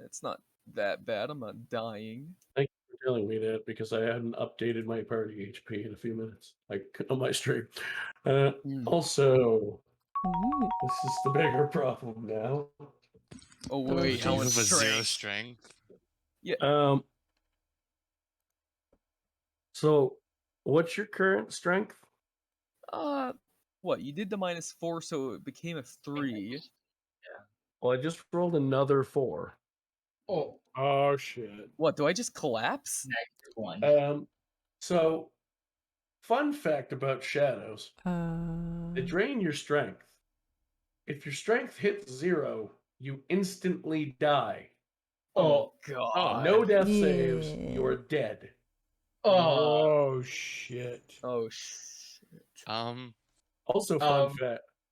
B: It's not that bad. I'm not dying.
H: Thank you for telling me that because I hadn't updated my party HP in a few minutes. On my stream. Also, this is the bigger problem now.
B: Oh wait, how much
E: zero strength?
B: Yeah.
H: So, what's your current strength?
B: What? You did the -4, so it became a 3.
H: Yeah. Well, I just rolled another 4.
C: Oh shit!
B: What? Do I just collapse?
H: So, fun fact about shadows: they drain your strength. If your strength hits 0, you instantly die.
B: Oh god!
H: No death saves. You're dead.
C: Oh shit!
B: Oh shit!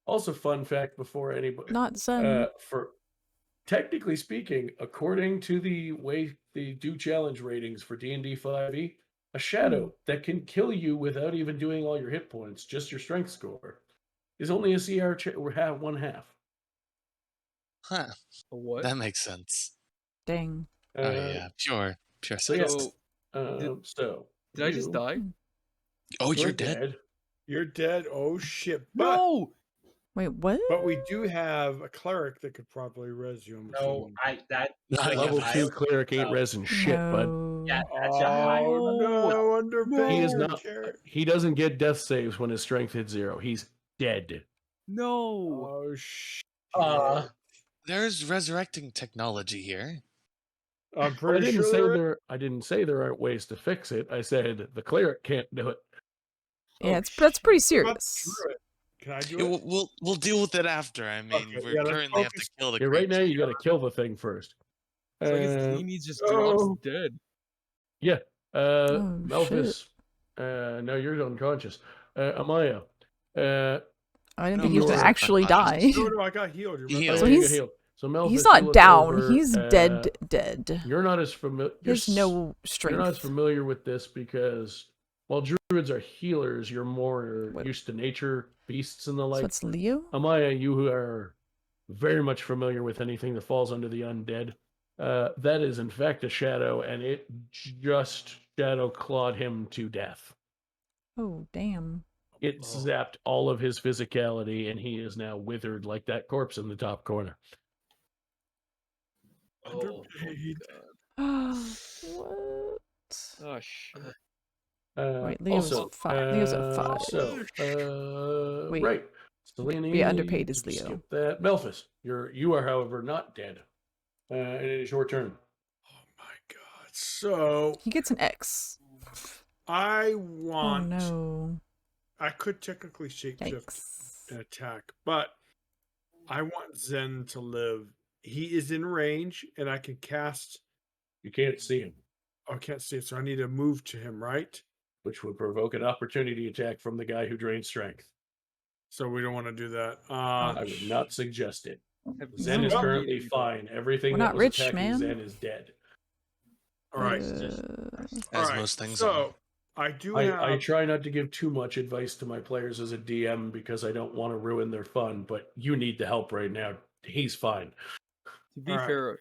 H: Also, fun fact before anybody.
A: Not Zen.
H: For technically speaking, according to the way they do challenge ratings for D&D 5e, a shadow that can kill you without even doing all your hit points, just your strength score, is only a CR one half.
E: Huh.
B: What?
E: That makes sense.
A: Dang.
E: Oh yeah, pure
H: So,
E: sense.
B: Did I just die?
E: Oh, you're dead.
C: You're dead. Oh shit! But
B: No.
A: Wait, what?
C: But we do have a cleric that could probably res you.
D: No,
H: Level 2 cleric ain't resin shit, bud.
D: Yeah, that's a high.
C: No, underpaid.
H: He is not. He doesn't get death saves when his strength hits 0. He's dead.
B: No.
C: Oh shit.
E: There's resurrecting technology here.
C: I'm pretty
H: I didn't say there aren't ways to fix it. I said the cleric can't do it.
A: Yeah, that's pretty serious.
C: Can I do it?
E: We'll deal with it after. I mean, we currently have to kill the
H: right now, you got to kill the thing first.
B: So I guess Teamy's just drops dead.
H: Yeah. Melfice. No, you're unconscious. Amaya.
A: I didn't think he was gonna actually die.
C: No, I got healed.
A: So he's not down. He's dead.
H: You're not as familiar.
A: There's no strength.
H: You're not as familiar with this because while druids are healers, you're more used to nature, beasts, and the like.
A: So it's Leo?
H: Amaya, you are very much familiar with anything that falls under the undead. That is in fact a shadow, and it just shadow clawed him to death.
A: Oh, damn.
H: It zapped all of his physicality, and he is now withered like that corpse in the top corner.
B: Oh,
A: what?
B: Oh, shit.
A: Wait, Leo's
H: also,
A: 5. Leo's at 5. Wait.
H: Right. Selene,
A: Yeah, underpaid is Leo.
H: Skip that. Melfice, you are, however, not dead. And it is your turn.
C: Oh my god. So
A: he gets an X.
C: I want.
A: Oh no.
C: I could technically shapeshift and attack, but I want Zen to live. He is in range, and I can cast.
H: You can't see him.
C: Oh, I can't see it, so I need to move to him, right?
H: Which would provoke an opportunity attack from the guy who drains strength.
C: So we don't want to do that.
H: I would not suggest it. Zen is currently fine. Everything that was attacking Zen is dead.
C: All right.
E: As most things
C: are. I do have...
H: I try not to give too much advice to my players as a DM because I don't want to ruin their fun, but you need the help right now. He's fine.
B: To be fair,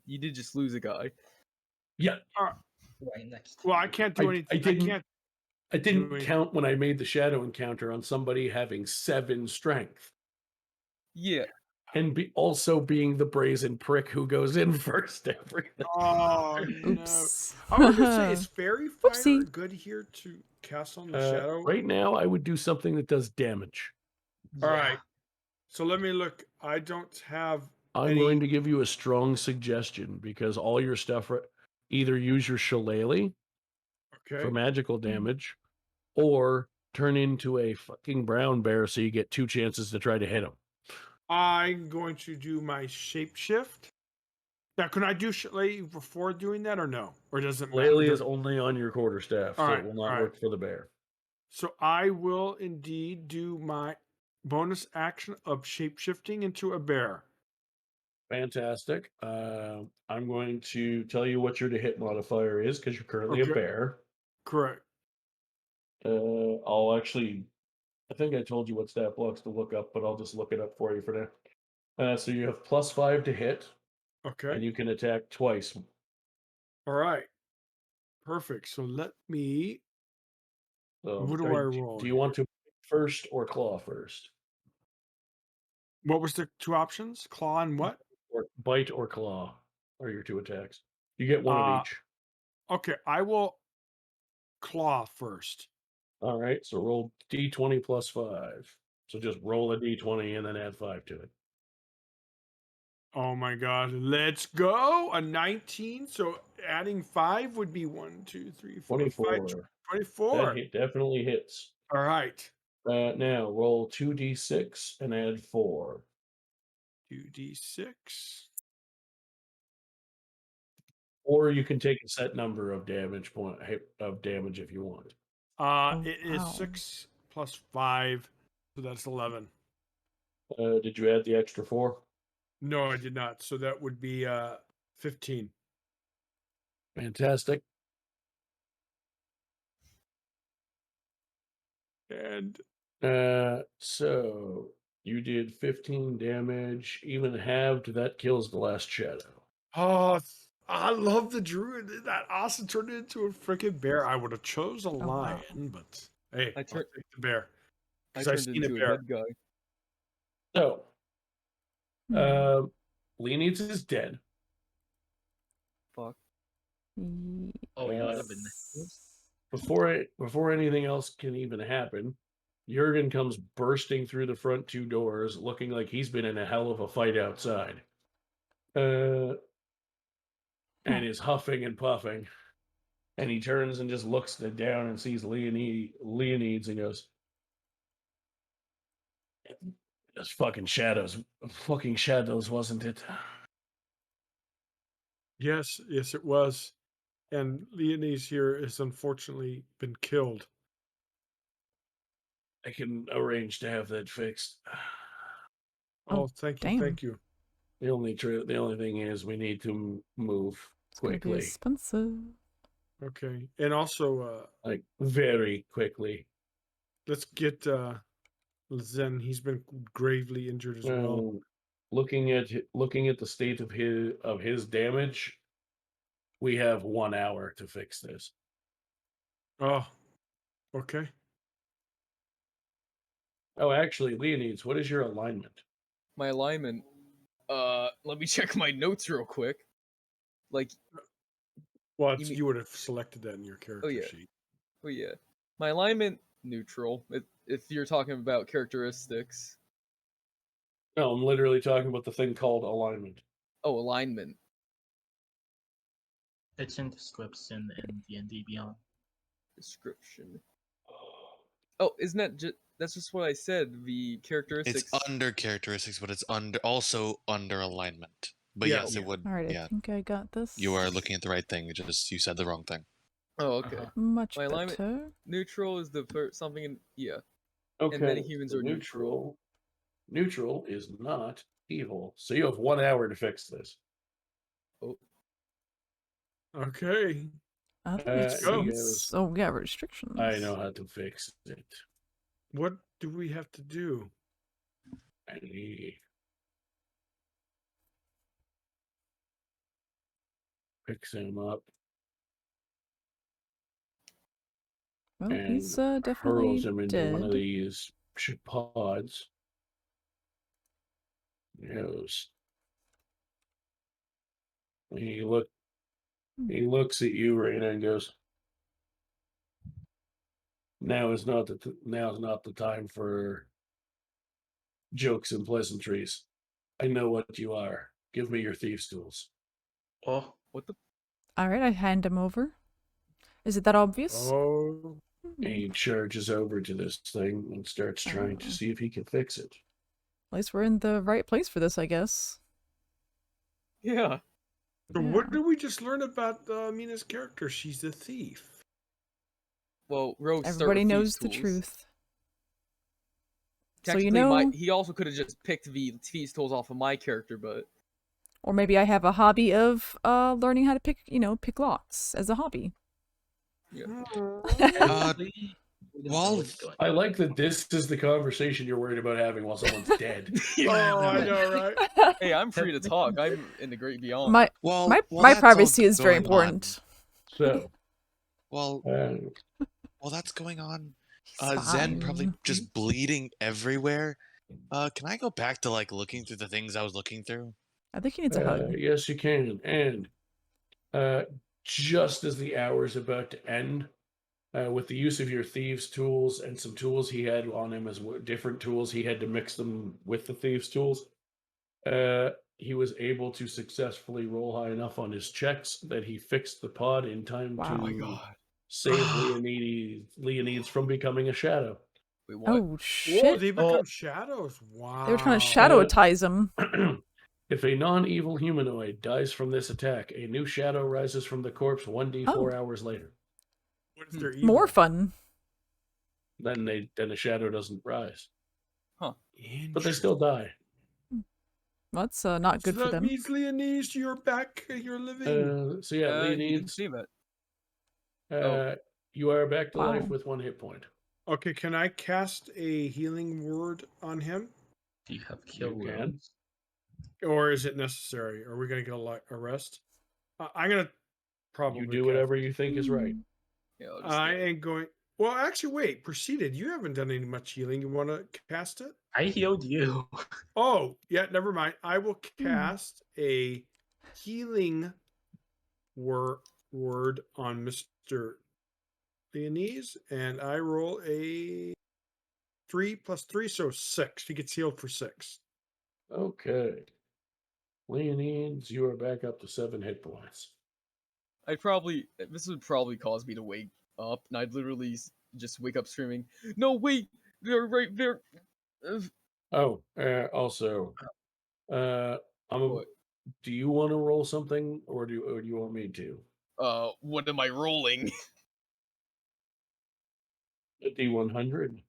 B: you did just lose a guy.
H: Yeah.
D: Right next.
C: Well, I can't do anything.
H: I didn't count when I made the shadow encounter on somebody having 7 strength.
B: Yeah.
H: And also being the brazen prick who goes in first every time.
C: Oh,
A: oops.
C: No. I was going to say, is Fairy Fire good here to cast on the shadow?
H: Right now, I would do something that does damage.
C: All right. So let me look. I don't have
H: I'm going to give you a strong suggestion because all your stuff, either use your shillelagh for magical damage or turn into a fucking brown bear so you get 2 chances to try to hit him.
C: I'm going to do my shapeshift. Now, can I do shillelagh before doing that or no? Or does it matter?
H: Shillelagh is only on your quarterstaff, so it will not work for the bear.
C: So I will indeed do my bonus action of shapeshifting into a bear.
H: Fantastic. I'm going to tell you what your to hit modifier is because you're currently a bear.
C: Correct.
H: I think I told you what stat blocks to look up, but I'll just look it up for you for now. So you have +5 to hit.
C: Okay.
H: And you can attack twice.
C: All right. Perfect. So let me. What do I roll?
H: Do you want to first or claw first?
C: What was the 2 options? Claw and what?
H: Or bite or claw are your 2 attacks. You get one of each.
C: Okay, I will claw first.
H: All right, so roll d20 +5. So just roll a d20 and then add 5 to it.
C: Oh my god, let's go! A 19, so adding 5 would be 1, 2, 3, 4,
H: 24.
C: 5, 24.
H: That definitely hits.
C: All right.
H: Now roll 2d6 and add 4.
C: 2d6.
H: Or you can take a set number of damage if you want.
C: It is 6 plus 5, so that's 11.
H: Did you add the extra 4?
C: No, I did not. So that would be 15.
H: Fantastic.
C: And
H: so you did 15 damage, even halved, that kills the last shadow.
C: Oh, I love the druid. That awesome turned into a freaking bear. I would have chose a lion, but hey, I'll take the bear.
B: I turned into a dead guy.
H: So, Leonidas is dead.
B: Fuck.
D: Oh, he might have been.
H: Before anything else can even happen, Jurgen comes bursting through the front two doors, looking like he's been in a hell of a fight outside. And is huffing and puffing. And he turns and just looks down and sees Leonidas and goes, "Those fucking shadows, wasn't it?"
C: Yes, it was. And Leonese here has unfortunately been killed.
H: I can arrange to have that fixed.
C: Oh, thank you.
H: The only thing is we need to move quickly.
A: It's gonna be expensive.
C: Okay, and also,
H: like very quickly.
C: Let's get Zen. He's been gravely injured as well.
H: Looking at the state of his damage, we have 1 hour to fix this.
C: Oh, okay.
H: Oh, actually, Leonidas, what is your alignment?
B: My alignment. Let me check my notes real quick. Like,
C: well, you would have selected that in your character sheet.
B: Oh yeah, my alignment neutral. If you're talking about characteristics.
H: No, I'm literally talking about the thing called alignment.
B: Oh, alignment.
D: It's in description in D&D Beyond.
B: Description. Oh, isn't that just? That's just what I said. The characteristics.
E: It's under characteristics, but it's also under alignment. But yes, it would.
A: All right, I think I got this.
E: You are looking at the right thing. You said the wrong thing.
B: Oh, okay.
A: Much
B: my
A: better.
B: Alignment neutral is the first something in
H: Okay.
B: And many humans are
H: neutral. Neutral is not evil, so you have 1 hour to fix this.
B: Oh.
C: Okay.
A: So we got restrictions.
H: I know how to fix it.
C: What do we have to do?
H: I need fix him up.
A: Well,
H: and
A: he's definitely
H: hurls him into
A: dead.
H: one of these pods. Yes. He looks at you, Raina, and goes, Now is not the time for jokes and pleasantries. I know what you are. Give me your thieves' tools."
D: Oh,
B: what the?
A: All right, I hand him over. Is it that obvious?
C: Oh.
H: He charges over to this thing and starts trying to see if he can fix it.
A: At least we're in the right place for this, I guess.
B: Yeah.
C: So what did we just learn about Mina's character? She's a thief.
B: Well, Rose.
A: Everybody knows the truth. So
B: he also could have just picked the thieves' tools off of my character, but.
A: Or maybe I have a hobby of learning how to pick locks as a hobby.
B: Yeah.
E: Well,
H: I like that this is the conversation you're worried about having while someone's dead.
C: Oh, I know, right?
B: Hey, I'm free to talk. I'm in the great beyond.
A: My privacy is very important.
H: So,
E: well, that's going on. Zen probably
A: fine.
E: just bleeding everywhere. Can I go back to looking through the things I was looking through?
A: I think he needs a hug.
H: Yes, you can. And just as the hour is about to end, with the use of your thieves' tools and some tools he had on him as different tools, he had to mix them with the thieves' tools. He was able to successfully roll high enough on his checks that he fixed the pod in time to save Leonidas from becoming a shadow.
B: Wait, what?
A: Oh shit!
C: Whoa, they become shadows. Wow.
A: They were trying to shadow-tize him.
H: If a non-evil humanoid dies from this attack, a new shadow rises from the corpse 1d4 hours later.
C: What if they're evil?
A: More fun.
H: Then the shadow doesn't rise.
B: Huh.
H: But they still die.
A: That's not good for
C: that
A: them.
C: means Leonese, you're back. You're living.
H: So yeah,
B: You didn't
H: Leonidas,
B: see that.
H: you are back to life
A: Wow.
H: with 1 hit point.
C: Okay, can I cast a healing word on him?
D: Do you have kill
H: You can.
D: wounds?
C: Or is it necessary? Are we going to get a rest? I'm going to probably
H: You do whatever you think is right.
B: Yeah,
C: I ain't going. Well, actually, wait. Proceeded. You haven't done any much healing. You want to cast it?
D: I healed you.
C: Oh, yeah. Never mind. I will cast a healing word on Mr. Leonese, and I roll a 3 + 3, so 6. He gets healed for 6.
H: Okay. Leonines, you are back up to 7 hit points.
B: This would probably cause me to wake up, and I'd literally just wake up screaming, "No, wait! They're right there!"
H: Also, do you want to roll something, or do you want me to?
B: What am I rolling?
H: A D100.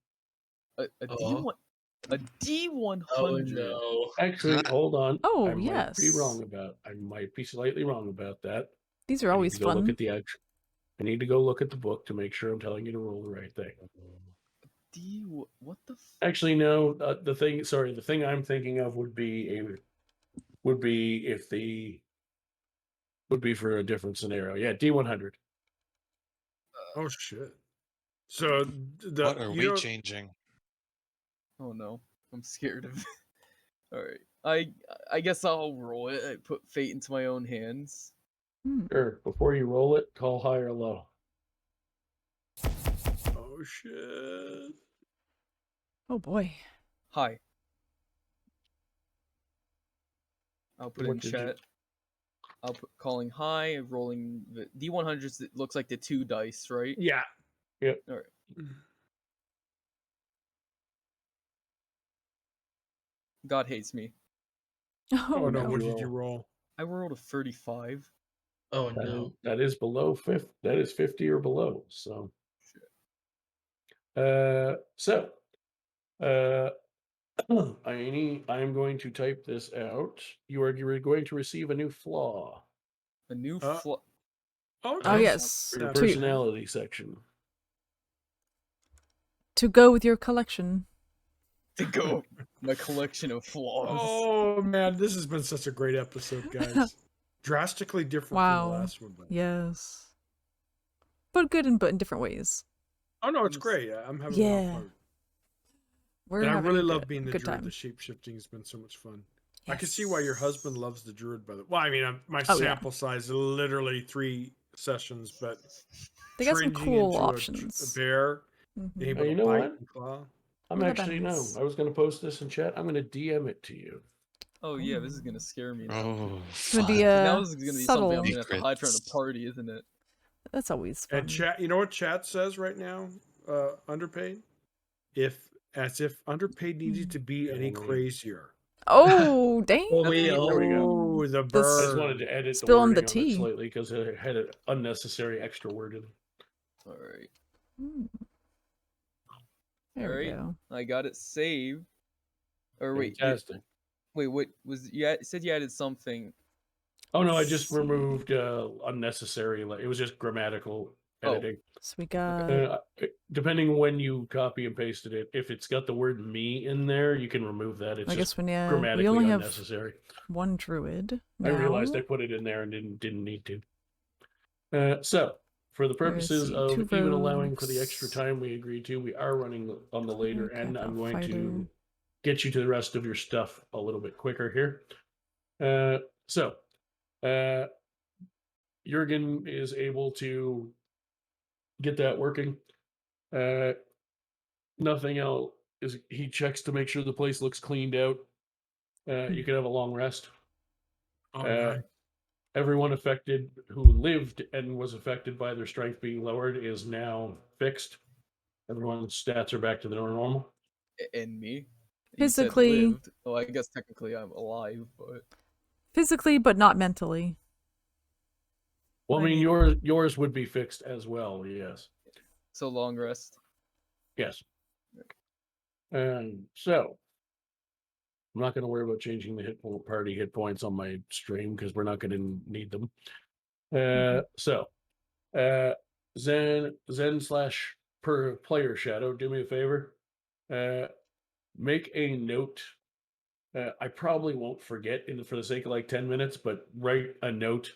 B: A D1. A D100.
D: Oh no!
H: Actually, hold on.
A: Oh,
H: I might be
A: yes.
H: wrong about. I might be slightly wrong about that.
A: These are always
H: Go look
A: fun.
H: at the actual. I need to go look at the book to make sure I'm telling you to roll the right thing.
B: What the?
H: Actually, no. The thing I'm thinking of would be for a different scenario. Yeah, D100.
C: Oh shit! So
E: what are we changing?
B: Oh no, I'm scared of it. All right, I guess I'll roll it. I put fate into my own hands.
H: Sure. Before you roll it, call high or low.
C: Oh shit!
A: Oh boy.
B: Hi. I'll put in chat. I'll put calling high, rolling the D100s. It looks like the 2 dice, right?
C: Yeah.
H: Yep.
B: All right. God hates me.
C: Oh no! What did you roll?
B: I rolled a 35.
D: Oh no!
H: That is below 50. That is 50 or below. So. I am going to type this out. You are going to receive a new flaw.
B: A new flaw.
A: Oh yes.
H: For your personality section.
A: To go with your collection.
B: To go my collection of flaws.
C: Oh man, this has been such a great episode, guys. Drastically different from the last one. But...
A: Yes. But good but in different ways.
C: Oh no, it's great. I'm having a lot of fun. And I really love being the Druid.
A: Time.
C: The shape shifting has been so much fun. Yes. I can see why your husband loves the Druid, brother. Well, I mean, my sample size is literally 3 sessions, but
A: they got some cool options.
C: A bear, able to bite and claw.
H: I was going to post this in chat. I'm going to DM it to you.
B: Oh yeah, this is going to scare me.
E: Oh,
A: it's going to be
B: now this is going to be something I'm going to have to hide from the party, isn't it?
A: That's always fun.
C: And chat, you know what chat says right now? Underpaid, as if Underpaid needed to be any crazier.
A: Oh, dang.
H: There we go.
C: The bird.
H: I just wanted to edit the wording on it slightly because it had an unnecessary extra word in it.
B: All right.
A: There we go.
B: I got it saved. Or wait.
H: Fantastic.
B: Wait, what was you said you added something?
H: Oh no, I just removed unnecessary. It was just grammatical editing.
A: So we got.
H: Depending when you copy and pasted it, if it's got the word "me" in there, you can remove that. It's just grammatically
A: we only
H: unnecessary.
A: Have 1 Druid.
H: I realized I put it in there and didn't need to. So, for the purposes of even allowing for the extra time we agreed to, we are running on the later end. I'm going to get you to the rest of your stuff a little bit quicker here. Jurgen is able to get that working. Nothing else is he checks to make sure the place looks cleaned out. You can have a long rest. Everyone affected who lived and was affected by their strength being lowered is now fixed. Everyone's stats are back to their normal.
B: And me?
A: Physically.
B: Well, I guess technically I'm alive, but
A: physically, but not mentally.
H: Well, I mean, yours would be fixed as well. Yes.
B: So long rest.
H: Yes. And so, I'm not going to worry about changing the party hit points on my stream because we're not going to need them. Zen / player shadow, do me a favor. Make a note. I probably won't forget for the sake of like 10 minutes, but write a note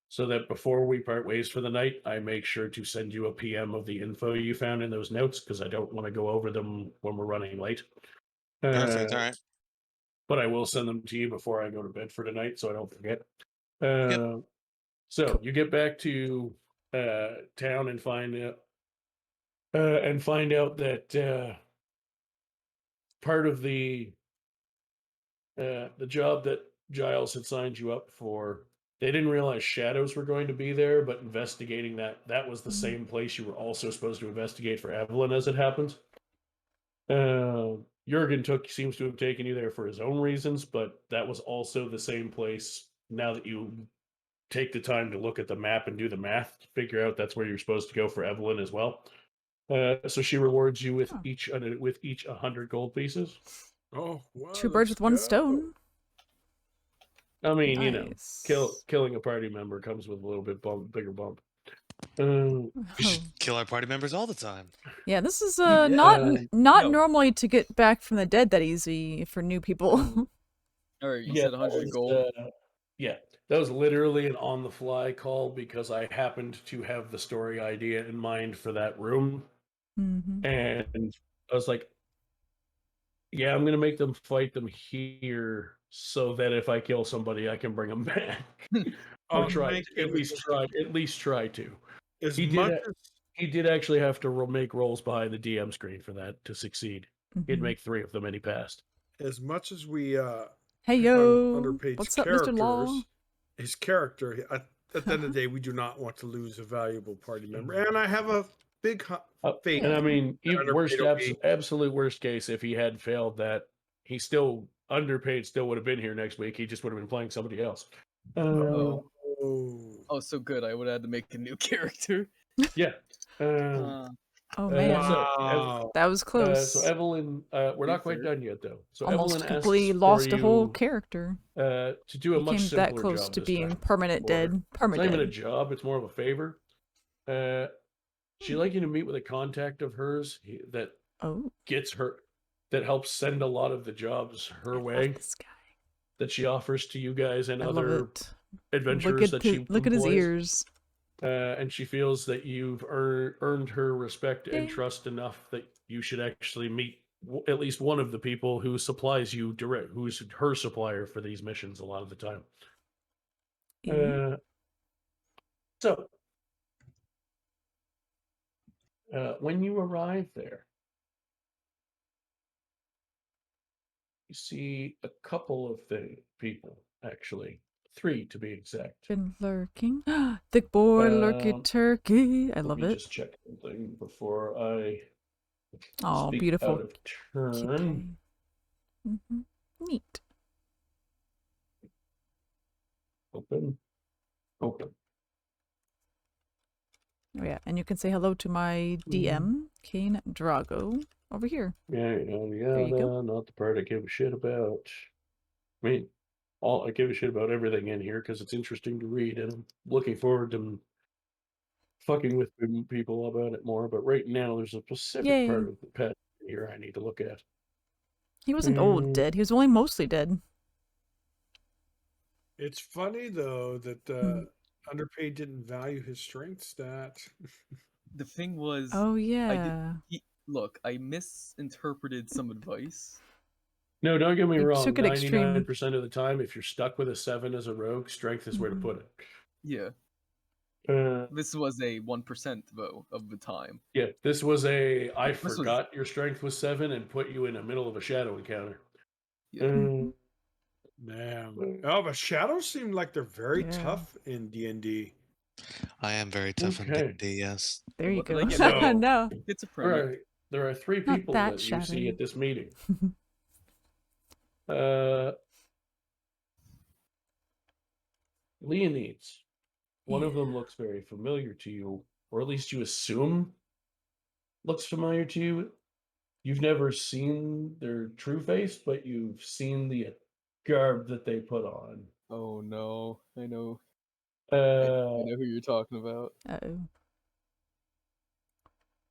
H: so that before we part ways for the night, I make sure to send you a PM of the info you found in those notes, because I don't want to go over them when we're running late.
E: Perfect. All right.
H: But I will send them to you before I go to bed for tonight, so I don't forget.
E: Yep.
H: So you get back to town and find out that part of the job that Giles had signed you up for, they didn't realize shadows were going to be there, but investigating that was the same place you were also supposed to investigate for Evelyn, as it happens. Jurgen seems to have taken you there for his own reasons, but that was also the same place. Now that you take the time to look at the map and do the math to figure out, that's where you're supposed to go for Evelyn as well. So she rewards you with each 100 gold pieces.
C: Oh, wow,
A: 2 birds with 1 stone.
H: I mean,
A: Nice.
H: killing a party member comes with a little bit bigger bump.
E: We should kill our party members all the time.
A: Yeah, this is not normally to get back from the dead that easy for new people.
B: All right, you said 100 gold.
H: Yeah, that was literally an on-the-fly call because I happened to have the story idea in mind for that room, and I was like, "Yeah, I'm gonna make them fight them here, so that if I kill somebody, I can bring them back." Or try at least try to. He did actually have to make rolls behind the DM screen for that to succeed. He'd make 3 of them, and he passed.
C: As much as we
A: hey yo,
C: underpaid
A: what's up, Mr. Law?
C: His character, at the end of the day, we do not want to lose a valuable party member, and I have a big faith.
H: And I mean, absolute worst case, if he had failed that, he still underpaid, still would have been here next week. He just would have been playing somebody else.
B: Oh, so good. I would have had to make a new character.
H: Yeah.
A: Oh man, that was close.
H: So Evelyn, we're not quite done yet, though. So
A: almost
H: Evelyn
A: completely lost a whole character.
H: To do a much simpler
A: that close
H: job
A: to
H: this
A: being
H: time.
A: permanent dead.
H: It's not even a job; it's more of a favor. She'd like you to meet with a contact of hers that that helps send a lot of the jobs her way.
A: This guy.
H: That she offers to you guys and
A: I
H: other adventurers that she
A: look at his ears.
H: And she feels that you've earned her respect and trust enough that you should actually meet at least one of the people who supplies you direct, who's her supplier for these missions a lot of the time. So, when you arrive there, you see a couple of people, actually. 3 to be exact.
A: Been lurking. Thick boy, lurky turkey. I love it.
H: Let me just check something before I speak
A: beautiful.
H: out of turn.
A: Neat.
H: Open.
A: Oh yeah, and you can say hello to my DM, KainDrago, over here.
H: Yeah,
A: There you go.
H: Not the part I give a shit about. I mean, I give a shit about everything in here because it's interesting to read, and I'm looking forward to fucking with people about it more. But right now, there's a specific part of the pet here I need to look at.
A: He wasn't old dead. He was only mostly dead.
C: It's funny though that underpaid didn't value his strength stat.
B: The thing was, look, I misinterpreted some advice.
H: No, don't get me wrong. 99% of the time, if you're stuck with a 7 as a rogue, strength is where to put it.
B: Yeah. This was a 1% though of the time.
H: Yeah, this was I forgot your strength was 7 and put you in the middle of a shadow encounter.
C: Man. Oh, but shadows seem like they're very tough in D&D.
E: I am very tough in D&D, yes.
A: There you go.
H: So,
A: no.
B: It's a
H: there are 3 people that you see at this meeting. Leonides. One of them looks very familiar to you, or at least you assume looks familiar to you. You've never seen their true face, but you've seen the garb that they put on.
B: Oh no, I know.
H: I
B: know who you're talking about.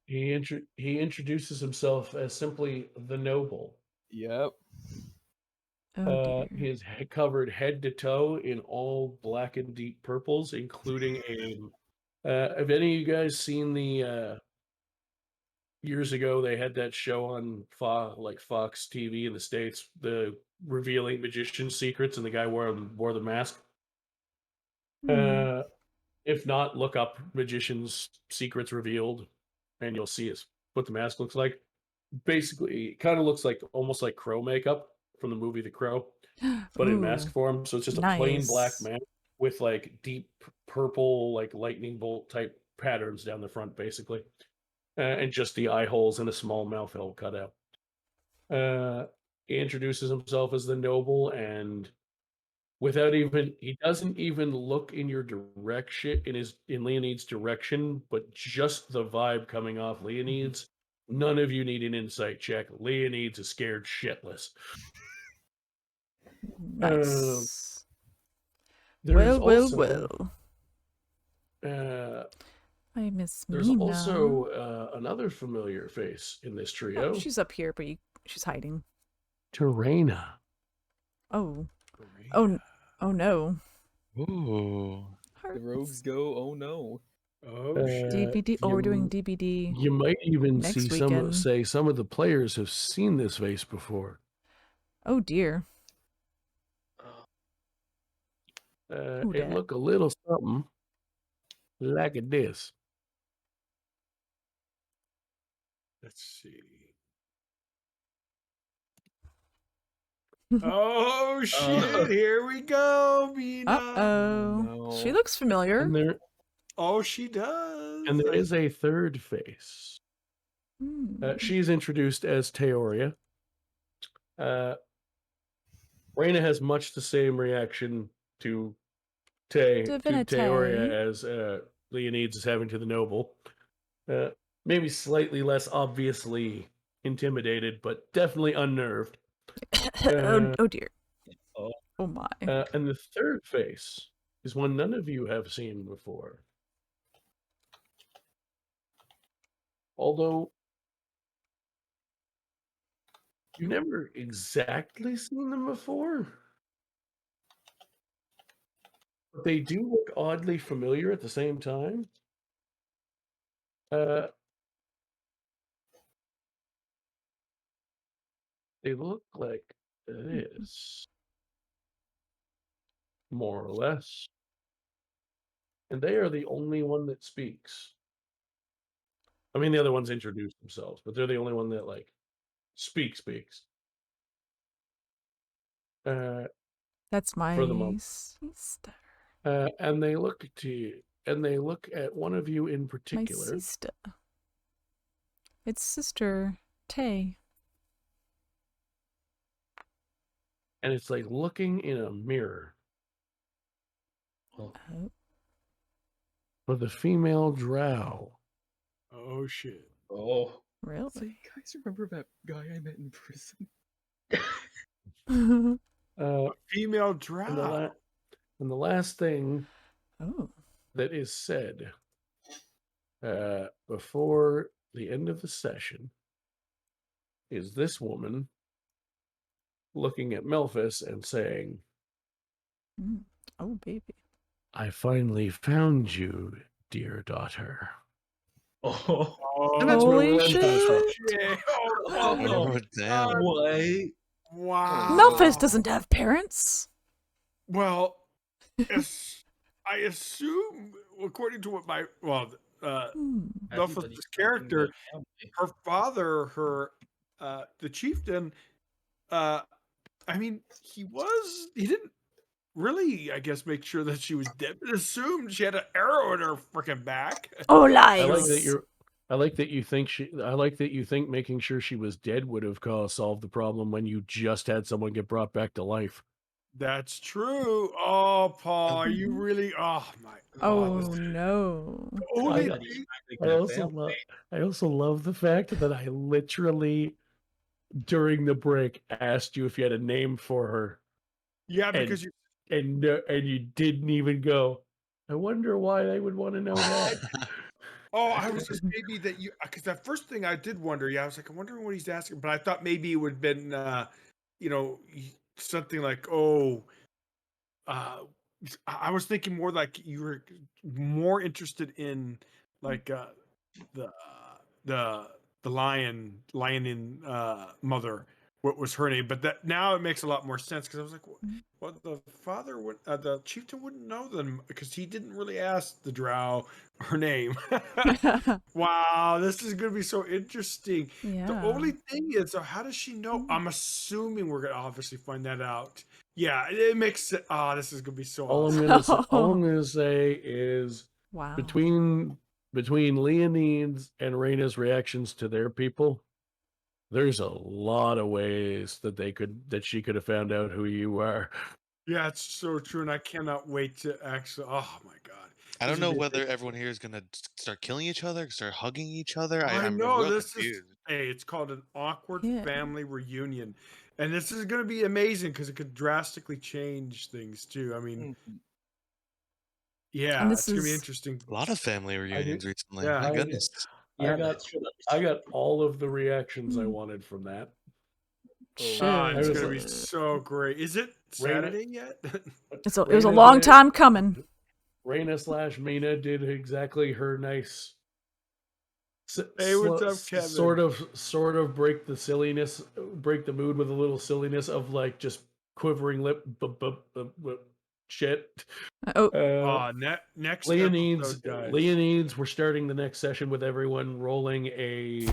H: He introduces himself as simply the Noble.
B: Yep.
H: He is covered head to toe in all black and deep purples, including a. Have any of you guys seen the? Years ago, they had that show on Fox TV in the States, the revealing magician secrets, and the guy wore the mask. If not, look up magician's secrets revealed, and you'll see what the mask looks like. Basically, it kind of looks like almost like Crow makeup from the movie The Crow, but in mask form. So it's just a plain black mask with like deep purple, like lightning bolt type patterns down the front, basically. And just the eye holes and a small mouth hole cut out. He introduces himself as the noble, and he doesn't even look in your direction, in Leonid's direction, but just the vibe coming off Leonid's. None of you need an insight check. Leonid's is scared shitless.
A: Nice.
H: Well.
A: I miss
H: There's
A: Mina.
H: also another familiar face in this trio.
A: Oh, she's up here, but she's hiding.
H: Terena.
A: Oh. Oh no.
E: Ooh.
B: The rogues go, oh no.
C: Oh,
A: DBD. Oh, we're doing DBD.
H: You might even
A: next
H: see
A: weekend.
H: some of the players have seen this face before.
A: Oh dear.
H: It look a little something like this.
C: Let's see. Oh shit! Here we go, Mina.
A: Uh-oh. She looks familiar.
C: And she does.
H: And there is a third face. She's introduced as Teoria. Raina has much the same reaction to Teoria as Leonides is having to the noble. Maybe slightly less obviously intimidated, but definitely unnerved.
A: Oh dear. Oh my.
H: And the third face is one none of you have seen before. Although you've never exactly seen them before. But they do look oddly familiar at the same time. They look like this, more or less. And they are the only one that speaks. I mean, the other ones introduce themselves, but they're the only one that like speaks.
A: That's my
H: for the moment.
A: sister.
H: And they look at one of you in particular.
A: My sister. It's Sister Tay.
H: And it's like looking in a mirror. For the female drow.
C: Oh shit.
D: Oh.
A: Really?
B: It's like, you guys remember that guy I met in prison?
C: Female drow.
H: And the last thing that is said before the end of the session is this woman looking at Melfice and saying,
A: "Oh, baby.
H: I finally found you, dear daughter."
C: Oh,
H: and that's
A: holy
H: shit!
E: Oh, damn.
D: What?
C: Wow.
A: Melfice doesn't have parents.
C: Well, I assume, according to what Melfice's character, her father, the chieftain, I mean, he didn't really, I guess, make sure that she was dead, but assumed she had an arrow in her freaking back.
A: Oh, lies!
H: I like that you think making sure she was dead would have solved the problem when you just had someone get brought back to life.
C: That's true. Oh, Paul, are you really? Oh my.
A: Oh no.
H: I also love the fact that I literally during the break asked you if you had a name for her.
C: Yeah, because you
H: didn't even go. I wonder why they would want to know that.
C: Oh, I was just maybe that because that first thing I did wonder. Yeah, I was like, I'm wondering what he's asking, but I thought maybe it would have been, something like, oh, I was thinking more like you were more interested in like the the lion in mother. What was her name? But that now it makes a lot more sense because I was like, well, the father would, the chieftain wouldn't know them because he didn't really ask the drow her name. Wow, this is gonna be so interesting. The only thing is, so how does she know? I'm assuming we're gonna obviously find that out. Yeah, it makes it. This is gonna be so awesome.
H: All I'm gonna say is
A: Wow.
H: between Leonide's and Rhaina's reactions to their people, there's a lot of ways that she could have found out who you are.
C: Yeah, it's so true, and I cannot wait to actually. Oh my god!
E: I don't know whether everyone here is gonna start killing each other, start hugging each other. I'm
C: know
E: real
C: this
E: confused.
C: is. Hey, it's called an awkward family reunion, and this is going to be amazing because it could drastically change things too. I mean, yeah, it's going to be interesting.
E: A lot of family reunions recently.
C: Yeah.
E: My goodness.
H: I got all of the reactions I wanted from that.
C: It's going to be so great. Is it Saturday yet?
A: It was a long time coming.
H: Rhaina/Mina did exactly her nice.
C: Hey, what's up, Kevin?
H: Sort of break the mood with a little silliness of like just quivering lip, shit.
C: Next
H: Leonide's,
C: episode, guys.
H: Leonide's, we're starting the next session with everyone rolling a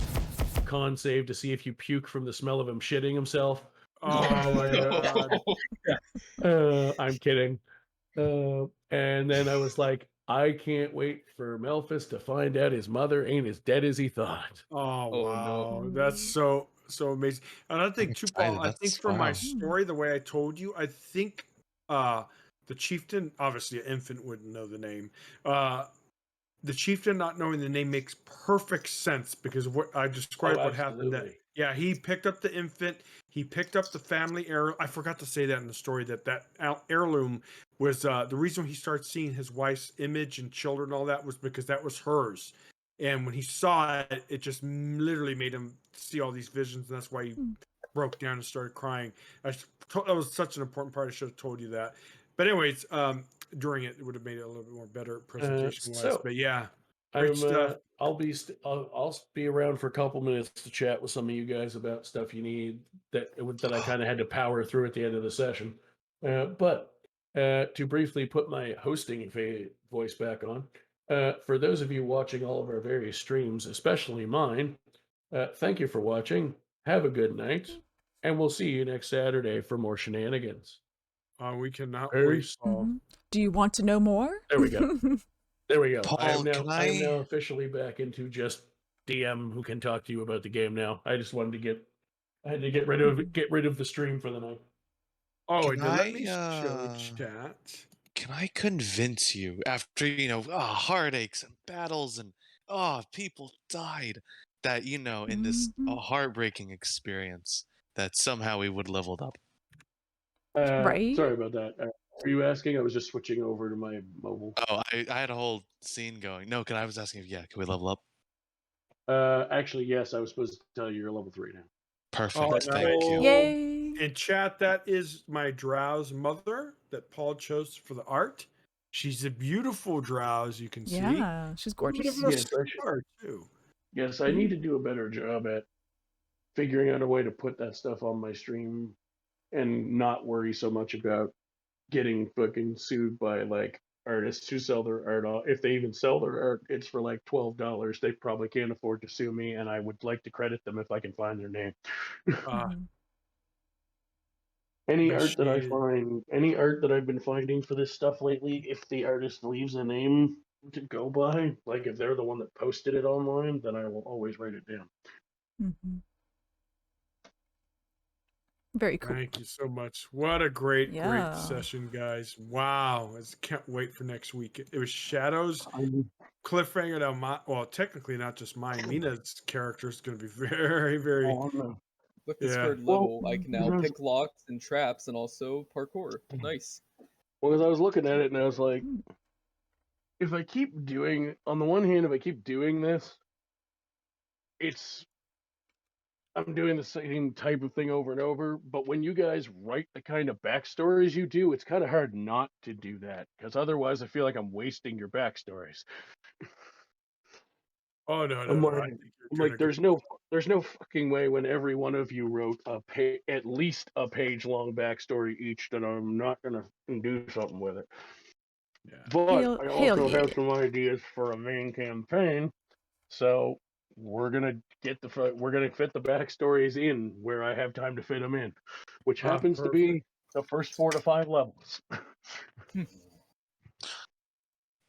H: con save to see if you puke from the smell of him shitting himself.
C: Oh my god.
H: I'm kidding. And then I was like, I can't wait for Melfice to find out his mother ain't as dead as he thought.
C: Oh wow, that's so amazing. And I think too, Paul, I think for my story, the way I told you, I think the chieftain, obviously an infant wouldn't know the name. The chieftain not knowing the name makes perfect sense because of what I described what happened. That he picked up the infant, he picked up the family heirloom. I forgot to say that in the story that heirloom was the reason he started seeing his wife's image and children and all that was because that was hers. And when he saw it, it just literally made him see all these visions, and that's why he broke down and started crying. That was such an important part. I should have told you that. But anyways, during it would have made it a little bit more better presentation wise. But yeah, great stuff.
H: I'll be around for a couple minutes to chat with some of you guys about stuff you need that I kind of had to power through at the end of the session. But to briefly put my hosting voice back on, for those of you watching all of our various streams, especially mine, thank you for watching. Have a good night, and we'll see you next Saturday for more shenanigans.
C: We cannot wait.
A: Do you want to know more?
H: There we go. There we go.
E: Paul,
H: I am now officially back into just DM who can talk to you about the game now. I just wanted to get rid of the stream for the night.
C: Oh, let me show chat.
E: Can I convince you after heartaches and battles and people died that in this heartbreaking experience that somehow we would leveled up?
A: Right?
I: Sorry about that. Were you asking? I was just switching over to my mobile.
E: Oh, I had a whole scene going. No, I was asking if can we level up?
I: Actually, yes. I was supposed to tell you you're level 3 now.
E: Perfect. Thank you.
A: Yay!
C: In chat, that is my drow's mother that Paul chose for the art. She's a beautiful drow, as you can see.
A: Yeah, she's gorgeous.
I: Yes, I need to do a better job at figuring out a way to put that stuff on my stream and not worry so much about getting fucking sued by like artists who sell their art off. If they even sell their art, it's for like $12. They probably can't afford to sue me, and I would like to credit them if I can find their name. Any art that I've been finding for this stuff lately, if the artist leaves a name to go by, like if they're the one that posted it online, then I will always write it down.
A: Very cool.
C: Thank you so much. What a great session, guys. Wow. I can't wait for next week. It was Shadows, Cliffhanger. Now, technically not just mine. Mina's character is going to be very, very...
B: With this third level, I can now pick locks and traps and also parkour. Nice.
I: Well, as I was looking at it and I was like, if I keep doing... On the one hand, if I keep doing this, it's I'm doing the same type of thing over and over, but when you guys write the kind of backstories you do, it's kind of hard not to do that, because otherwise I feel like I'm wasting your backstories.
C: Oh no,
I: I'm
C: no,
I: like,
C: I think you're
I: I'm
C: doing
I: like,
C: a good.
I: there's no fucking way when every one of you wrote at least a page long backstory each that I'm not gonna do something with it.
C: Yeah.
I: But I also
A: yeah.
I: have some ideas for a main campaign, so we're gonna fit the backstories in where I have time to fit them in, which happens to be the first 4 to 5 levels.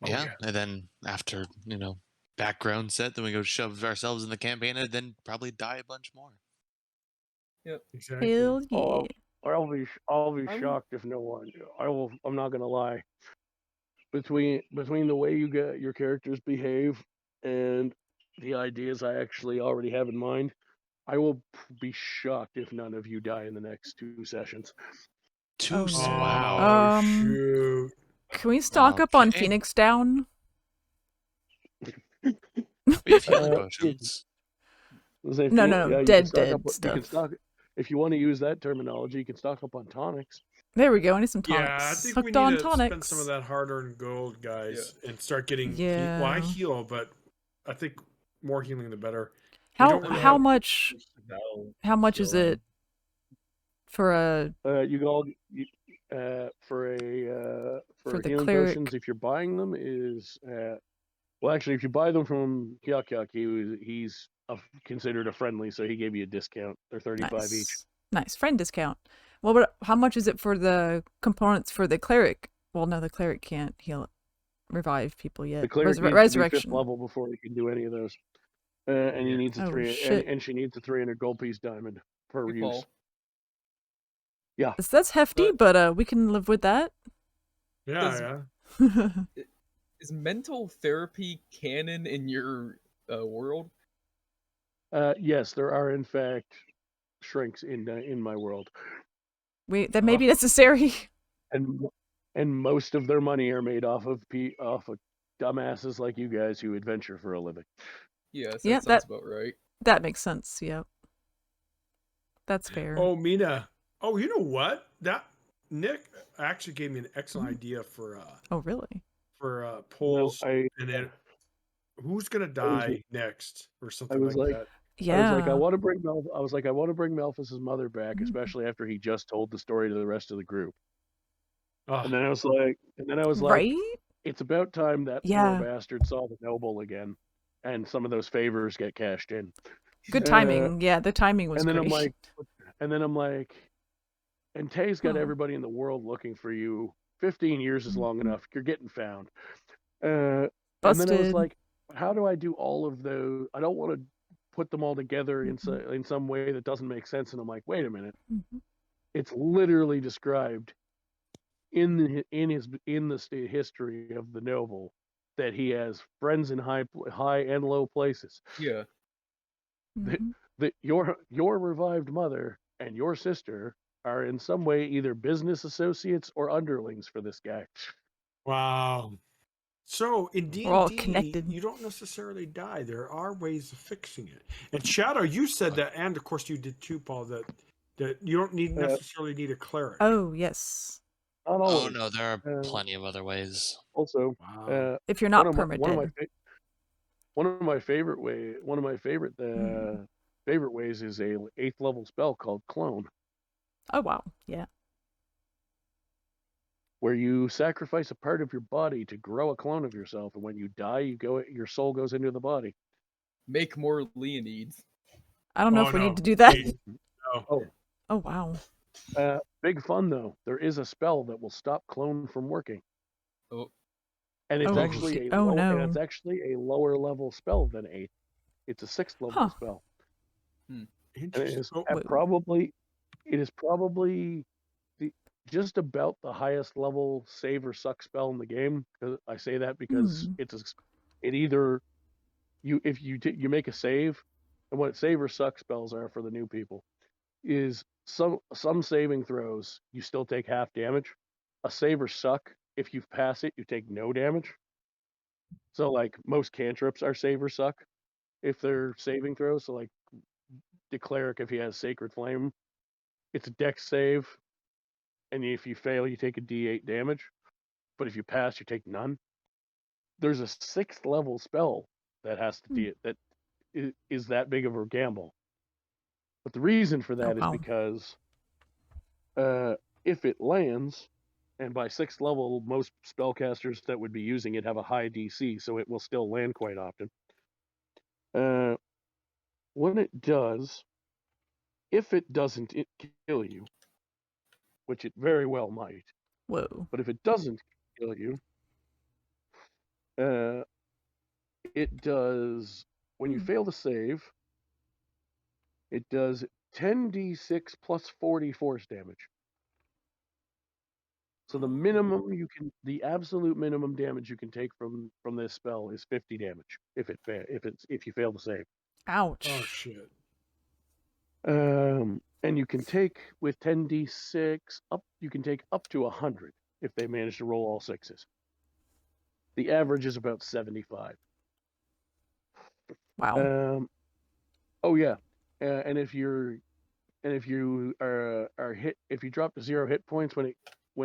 E: Yeah, and then after, background set, then we go shove ourselves in the campaign and then probably die a bunch more.
B: Yep.
C: Exactly.
A: Hell yeah.
I: Oh, I'll be shocked if no one. I'm not gonna lie. Between the way your characters behave and the ideas I actually already have in mind, I will be shocked if none of you die in the next 2 sessions.
E: Wow.
C: Shoot.
A: Can we stock up on Phoenix Down?
E: We have healing potions.
A: No, dead stuff.
I: You can stock, if you want to use that terminology, you can stock up on tonics.
A: There we go. I need some tonics.
C: Yeah, I think
A: Hooked
C: we
A: on
C: need to
A: tonics.
C: spend some of that hard-earned gold, guys, and start getting.
A: Yeah.
C: Well, I heal, but I think more healing the better.
A: How much? How much is it for a?
I: You can all for
A: the
I: healing
A: cleric.
I: potions, if you're buying them, is well, actually, if you buy them from Kyok, he's considered a friendly, so he gave you a discount. They're 35 each.
A: Nice friend discount. Well, but how much is it for the components for the cleric? Well, no, the cleric can't revive people yet.
I: The cleric needs
A: resurrection.
I: to be 5th level before he can do any of those, and he needs a and she needs a 300 gold piece diamond per use. Yeah,
A: that's hefty, but we can live with that.
C: Yeah.
B: Is mental therapy canon in your world?
I: Yes, there are in fact shrinks in my world.
A: That may be necessary.
I: And most of their money are made off of dumbasses like you guys who adventure for a living.
B: Yes, that sounds about right.
A: That makes sense. Yep. That's fair.
C: Oh, Mina. Oh, you know what? That Nick actually gave me an excellent idea for.
A: Oh, really?
C: For polls, and then who's gonna die next or something like that.
A: Yeah.
I: I want to bring Melfice's mother back, especially after he just told the story to the rest of the group. And then I was like,
A: right?
I: It's about time that poor bastard saw the noble again, and some of those favors get cashed in.
A: Good timing. Yeah, the timing was great.
I: And then I'm like, and Tay's got everybody in the world looking for you. 15 years is long enough. You're getting found. And then I was like, how do I do all of those? I don't want to put them all together in some way that doesn't make sense. And I'm like, wait a minute. It's literally described in the history of the noble that he has friends in high and low places.
B: Yeah.
I: That your revived mother and your sister are in some way either business associates or underlings for this guy.
C: Wow. So in D&D,
A: all connected.
C: You don't necessarily die. There are ways of fixing it. And Shadow, you said that, and of course you did too, Paul, that you don't necessarily need a clerk.
A: Oh, yes.
E: Oh, no, there are plenty of other ways.
I: Also,
A: if you're not permadead.
I: One of my favorite ways is a 8th level spell called Clone.
A: Oh, wow. Yeah.
I: Where you sacrifice a part of your body to grow a clone of yourself, and when you die, your soul goes into the body.
B: Make more Leonids.
A: I don't know if we need to do that.
I: Oh,
A: wow.
I: Big fun though. There is a spell that will stop clone from working.
B: Oh.
I: And it's actually it's actually a lower level spell than 8. It's a 6th level spell. And it is probably just about the highest level save or suck spell in the game. I say that because if you make a save, and what save or suck spells are for the new people is some saving throws you still take half damage. A save or suck, if you pass it, you take no damage. So like most cantrips are save or suck if they're saving throws. So like the cleric, if he has Sacred Flame, it's a dex save, and if you fail, you take a d8 damage. But if you pass, you take none. There's a 6th level spell that has to that is that big of a gamble. But the reason for that is because if it lands, and by 6th level, most spellcasters that would be using it have a high DC, so it will still land quite often. When it does, if it doesn't kill you, which it very well might.
A: Whoa.
I: But if it doesn't kill you, it does, when you fail to save, it does 10d6 plus 40 force damage. So the minimum the absolute minimum damage you can take from this spell is 50 damage if you fail to save.
A: Ouch.
C: Oh shit.
I: And you can take with 10d6 you can take up to 100 if they manage to roll all 6s. The average is about 75.
A: Wow.
I: Oh yeah. And if you are hit, if you drop to 0 hit points when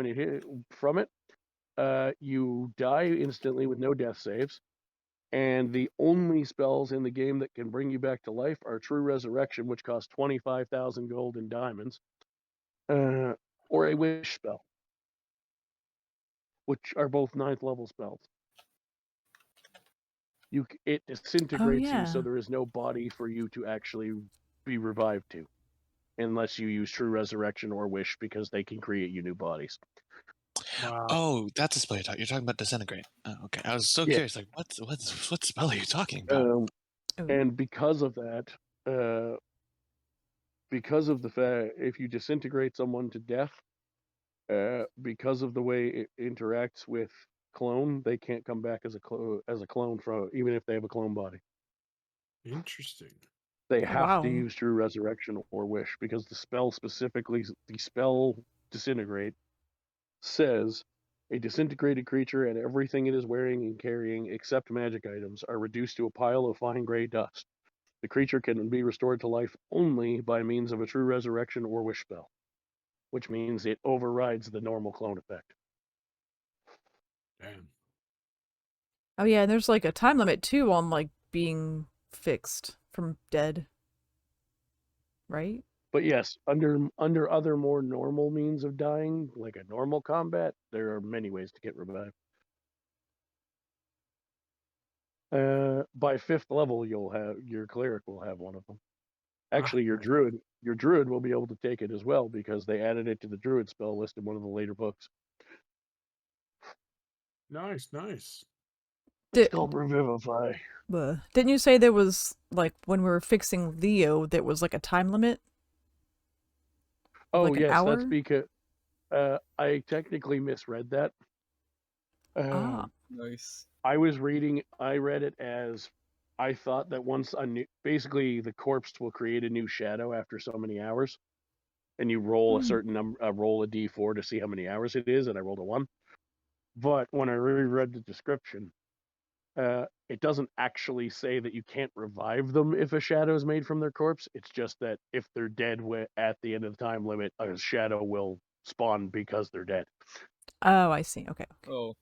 I: it hit from it, you die instantly with no death saves. And the only spells in the game that can bring you back to life are True Resurrection, which costs 25,000 gold and diamonds, or a Wish spell, which are both 9th level spells. It disintegrates you, so there is no body for you to actually be revived to, unless you use True Resurrection or Wish, because they can create you new bodies.
C: Wow.
E: Oh, that's a spell you're talking. You're talking about Disintegrate. Oh, okay. I was so curious. Like, what spell are you talking about?
I: And because of that, because of the fact if you disintegrate someone to death, because of the way it interacts with clone, they can't come back as a clone from even if they have a clone body.
C: Interesting.
I: They have to use True Resurrection or Wish, because the spell specifically, the spell Disintegrate, says a disintegrated creature and everything it is wearing and carrying except magic items are reduced to a pile of fine gray dust. The creature can be restored to life only by means of a True Resurrection or Wish spell, which means it overrides the normal clone effect.
C: Damn.
A: Oh yeah, and there's like a time limit too on like being fixed from dead, right?
I: But yes, under other more normal means of dying, like a normal combat, there are many ways to get revived. By 5th level, your cleric will have one of them. Actually, your druid will be able to take it as well, because they added it to the druid spell list in one of the later books.
C: Nice.
I: It's called Revivify.
A: Didn't you say there was, like, when we were fixing Leo, there was like a time limit?
I: Oh
A: like
I: yes,
A: hour?
I: that's because I technically misread that.
B: Nice.
I: I read it as, I thought that once basically the corpse will create a new shadow after so many hours, and you roll a certain number, roll a d4 to see how many hours it is, and I rolled a 1. But when I reread the description, it doesn't actually say that you can't revive them if a shadow is made from their corpse. It's just that if they're dead at the end of the time limit, a shadow will spawn because they're dead.
A: Oh, I see. Okay.
B: Oh.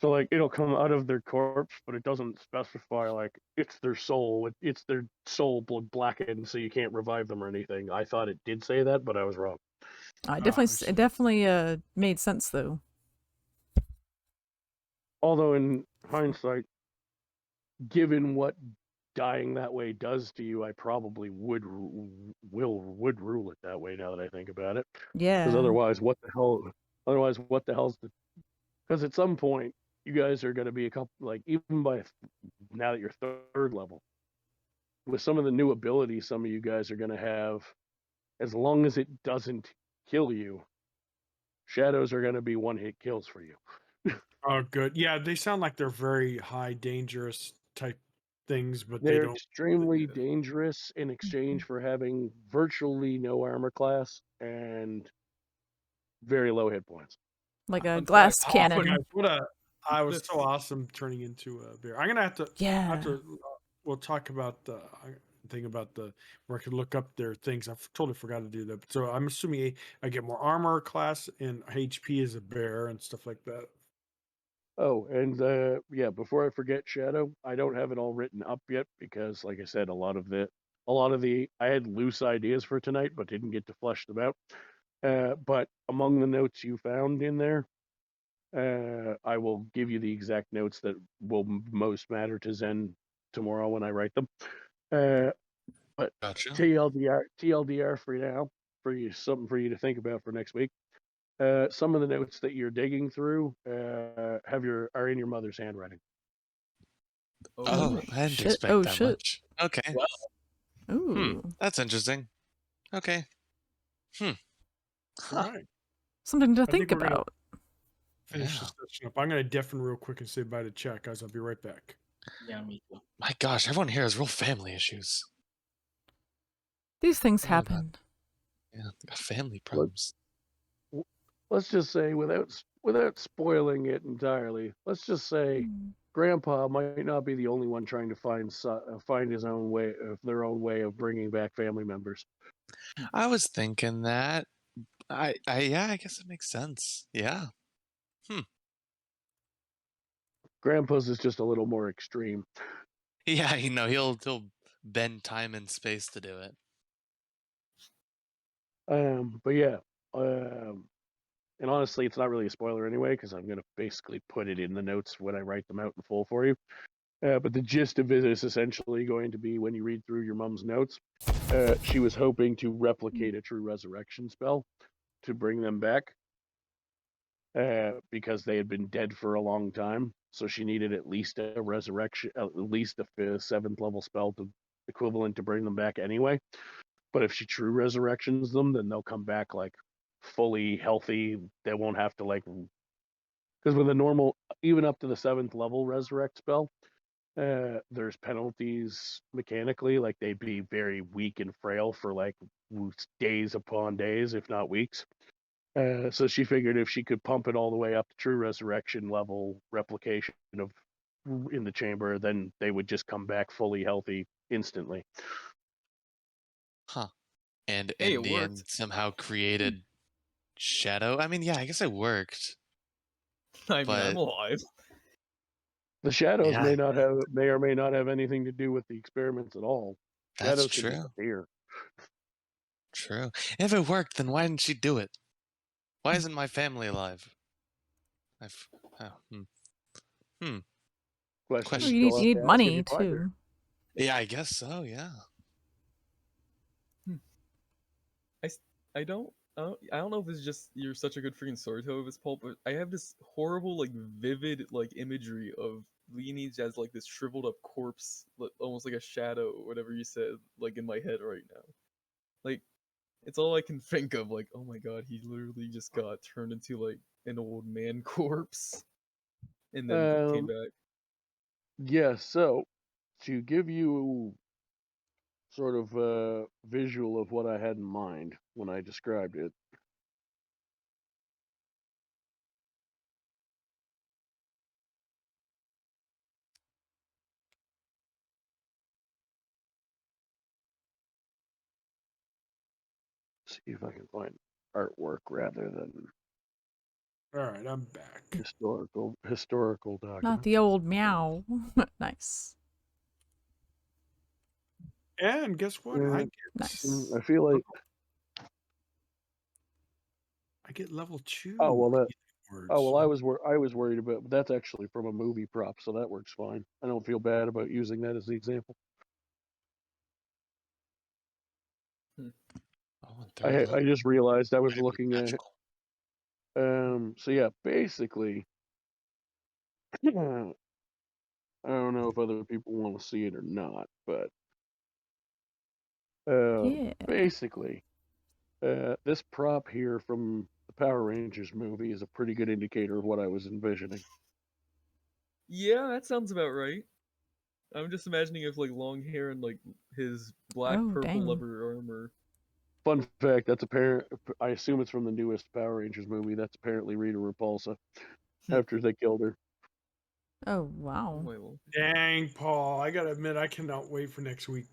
I: So like it'll come out of their corpse, but it doesn't specify like it's their soul. It's their soul blackened, so you can't revive them or anything. I thought it did say that, but I was wrong.
A: It definitely made sense though.
I: Although in hindsight, given what dying that way does to you, I probably would rule it that way now that I think about it.
A: Yeah.
I: Because otherwise, what the hell? Otherwise, what the hell's the? Because at some point, you guys are going to be a couple, like even by now that you're 3rd level, with some of the new abilities, some of you guys are going to have, as long as it doesn't kill you, shadows are going to be 1-hit kills for you.
C: Oh, good. Yeah, they sound like they're very high dangerous type things, but
I: they're
C: they don't.
I: extremely dangerous in exchange for having virtually no armor class and very low hit points.
A: Like a glass cannon.
C: Oh, guys, I was so awesome turning into a bear. I'm gonna have to.
A: Yeah.
C: We'll talk about thing about where I could look up their things. I totally forgot to do that. So I'm assuming I get more armor class and HP as a bear and stuff like that.
I: Oh, and yeah, before I forget, Shadow, I don't have it all written up yet because, like I said, a lot of the I had loose ideas for tonight, but didn't get to flesh them out. But among the notes you found in there, I will give you the exact notes that will most matter to Zen tomorrow when I write them. But
E: Gotcha.
I: TLDR for now, something for you to think about for next week. Some of the notes that you're digging through are in your mother's handwriting.
E: Oh, I didn't expect that much. Okay.
A: Ooh.
E: That's interesting. Okay.
C: All right.
A: Something to think about.
C: Finish this session up. I'm going to deafen real quick and say bye to chat, guys. I'll be right back.
D: Yeah, me too.
E: My gosh, everyone here has real family issues.
A: These things happen.
E: Yeah, they got family problems.
I: Let's just say, without spoiling it entirely, let's just say Grandpa might not be the only one trying to find his own way, their own way of bringing back family members.
E: I was thinking that. I guess it makes sense. Yeah.
I: Grandpa's is just a little more extreme.
E: Yeah, he'll bend time and space to do it.
I: But yeah, and honestly, it's not really a spoiler anyway because I'm gonna basically put it in the notes when I write them out in full for you. But the gist of it is essentially going to be when you read through your mom's notes, she was hoping to replicate a true resurrection spell to bring them back because they had been dead for a long time. So she needed at least a resurrection, at least a 7th level spell equivalent to bring them back anyway. But if she true resurrections them, then they'll come back like fully healthy. They won't have to because with a normal, even up to the 7th level resurrect spell, there's penalties mechanically, like they'd be very weak and frail for like days upon days, if not weeks. So she figured if she could pump it all the way up to true resurrection level replication in the chamber, then they would just come back fully healthy instantly.
E: Huh. And in the end, somehow created Shadow. I mean, yeah, I guess it worked.
B: I'm alive.
I: The shadows may or may not have anything to do with the experiments at all.
E: That's
I: Shadows can disappear.
E: True. If it worked, then why didn't she do it? Why isn't my family alive?
A: Question. You need money too.
E: Yeah, I guess so. Yeah.
B: I don't know if it's just you're such a good freaking storyteller of this pulp, but I have this horrible, like, vivid, like, imagery of Lineage as, like, this shriveled up corpse, almost like a shadow, or whatever you said, like, in my head right now. Like, it's all I can think of, like, oh my god, he literally just got turned into, like, an old man corpse, and then came back.
I: Yeah, so, to give you sort of a visual of what I had in mind when I described it. See if I can find artwork rather than.
C: All right, I'm back.
I: Historical document.
A: Not the old meow. Nice.
C: And guess what?
I: Yeah,
A: nice.
I: I feel like
C: I get level 2.
I: Oh well, I was worried about, but that's actually from a movie prop, so that works fine. I don't feel bad about using that as the example. I just realized I was looking at. So yeah, basically, I don't know if other people want to see it or not, but basically, this prop here from the Power Rangers movie is a pretty good indicator of what I was envisioning.
B: Yeah, that sounds about right. I'm just imagining if, like, long hair and, like, his black purple leather armor.
I: Fun fact, that's apparent. I assume it's from the newest Power Rangers movie. That's apparently Rita Repulsa after they killed her.
A: Oh wow.
C: Dang, Paul! I gotta admit, I cannot wait for next week.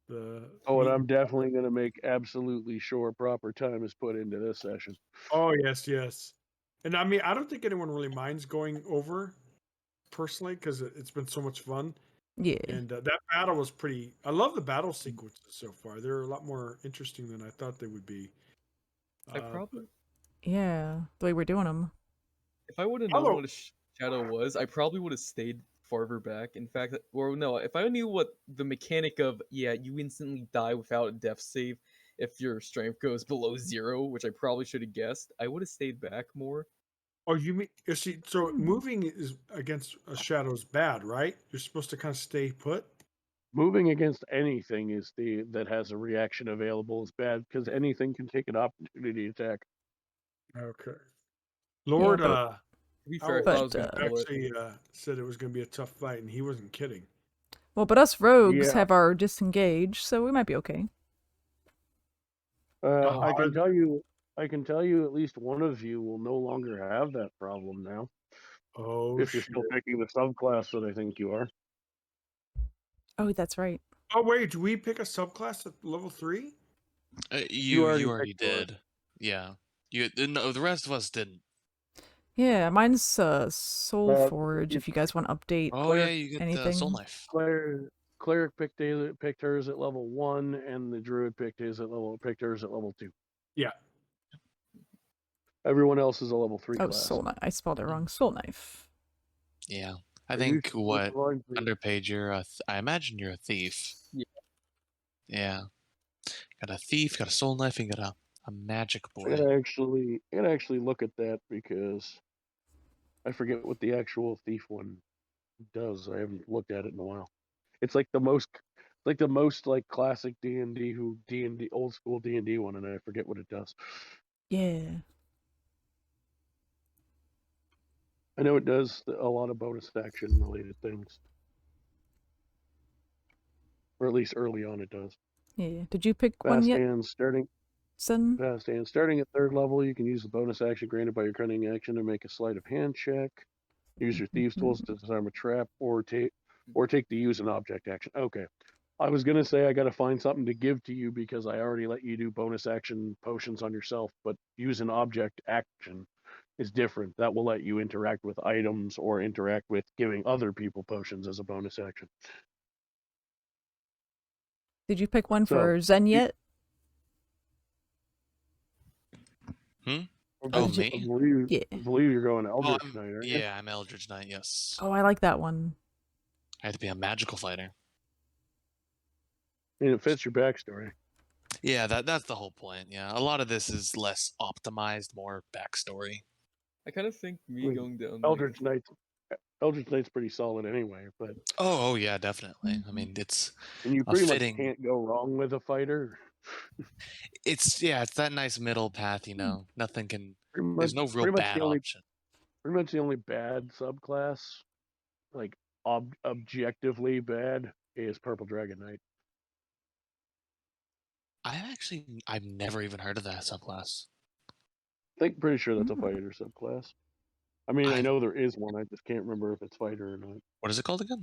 I: Oh, and I'm definitely going to make absolutely sure proper time is put into this session.
C: Oh yes, yes. And I mean, I don't think anyone really minds going over, personally, because it's been so much fun.
A: Yeah.
C: And that battle was pretty. I love the battle sequences so far. They're a lot more interesting than I thought they would be.
B: I probably.
A: Yeah, the way we're doing them.
B: If I would have known what a shadow was, I probably would have stayed farther back. In fact, or no, if I knew what the mechanic of, you instantly die without a death save if your strength goes below 0, which I probably should have guessed, I would have stayed back more.
C: Oh, you mean so moving is against a shadow is bad, right? You're supposed to kind of stay put.
I: Moving against anything that has a reaction available is bad because anything can take an opportunity attack.
C: Okay. Lord,
B: to be fair, I thought I was gonna pull it.
C: actually said it was going to be a tough fight, and he wasn't kidding.
A: Well, but us rogues have our disengage, so we might be okay.
I: I can tell you at least one of you will no longer have that problem now.
C: Oh,
I: if you're still picking the subclass that I think you are.
A: Oh, that's right.
C: Oh wait, do we pick a subclass at level 3?
E: You already did. Yeah. No, the rest of us didn't.
A: Yeah, mine's Soul Forge. If you guys want to update.
E: Oh yeah, you get
A: anything.
E: the Soul Knife.
I: Cleric picked hers at level 1, and the Druid picked hers at level 2.
C: Yeah.
I: Everyone else is a level 3
A: Oh,
I: class.
A: Soul Knife. I spelled it wrong. Soul Knife.
E: Yeah. I think Underpage, I imagine you're a thief.
B: Yeah.
E: Yeah. Got a thief, got a soul knife, and got a magic boy.
I: I gotta actually look at that because I forget what the actual thief one does. I haven't looked at it in a while. It's like the most classic D&D old school D&D one, and I forget what it does.
A: Yeah.
I: I know it does a lot of bonus action related things. Or at least early on it does.
A: Yeah. Did you pick one yet?
I: Fast hand. Starting at 3rd level, you can use the bonus action granted by your cunning action to make a sleight of hand check. Use your thieves tools to disarm a trap, or take the use an object action. Okay. I was gonna say I gotta find something to give to you because I already let you do bonus action potions on yourself, but use an object action is different. That will let you interact with items or interact with giving other people potions as a bonus action.
A: Did you pick one for Zen yet?
E: Oh, me?
I: I believe you're going Eldritch Knight, aren't you?
E: Yeah, I'm Eldritch Knight, yes.
A: Oh, I like that one.
E: I had to be a magical fighter.
I: And it fits your backstory.
E: Yeah, that's the whole point. Yeah, a lot of this is less optimized, more backstory.
B: I kind of think going down
I: Eldritch Knight's pretty solid anyway, but
E: oh yeah, definitely. I mean, it's
I: and you pretty much can't go wrong with a fighter.
E: It's that nice middle path, Nothing can. There's no real bad option.
I: Pretty much the only bad subclass, like objectively bad, is Purple Dragon Knight.
E: I've never even heard of that subclass.
I: Pretty sure that's a fighter subclass. I mean, I know there is one. I just can't remember if it's fighter or not.
E: What is it called again?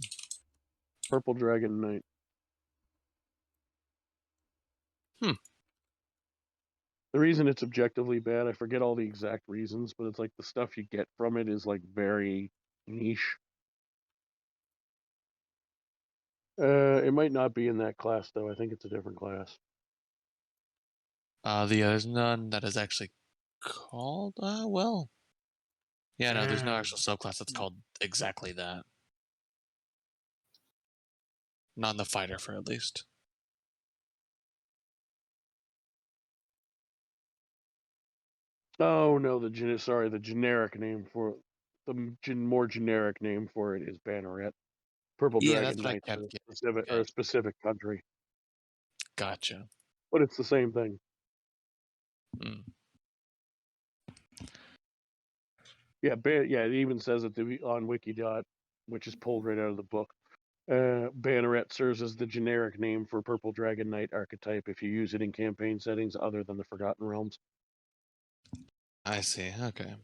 I: Purple Dragon Knight. The reason it's objectively bad, I forget all the exact reasons, but it's like the stuff you get from it is like very niche. It might not be in that class though. I think it's a different class.
E: There's none that is actually called. Well. Yeah, no, there's no actual subclass that's called exactly that. Not in the fighter, for at least.
I: Oh no, the generic name for more generic name for it is Banneret. Purple Dragon Knights are a specific country.
E: Gotcha.
I: But it's the same thing. Yeah, it even says it on Wikidot, which is pulled right out of the book. Banneret serves as the generic name for Purple Dragon Knight archetype if you use it in campaign settings other than the Forgotten Realms.
E: I see. Okay.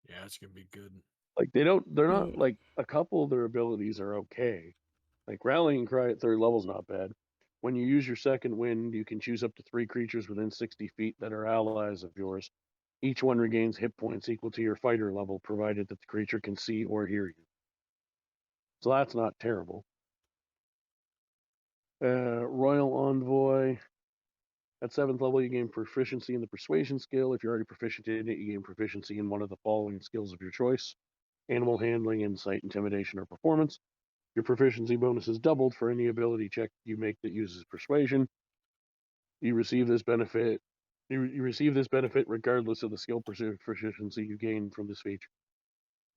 C: Yeah, it's gonna be good.
I: Like they're not like a couple of their abilities are okay. Like Rallying Cry at 3rd level is not bad. When you use your second wind, you can choose up to 3 creatures within 60 feet that are allies of yours. Each one regains hit points equal to your fighter level, provided that the creature can see or hear you. So that's not terrible. Royal Envoy. At 7th level, you gain proficiency in the Persuasion skill. If you're already proficient in it, you gain proficiency in one of the following skills of your choice: Animal Handling, Insight, Intimidation, or Performance. Your proficiency bonus is doubled for any ability check you make that uses Persuasion. You receive this benefit. You receive this benefit regardless of the skill proficiency you gain from this feature.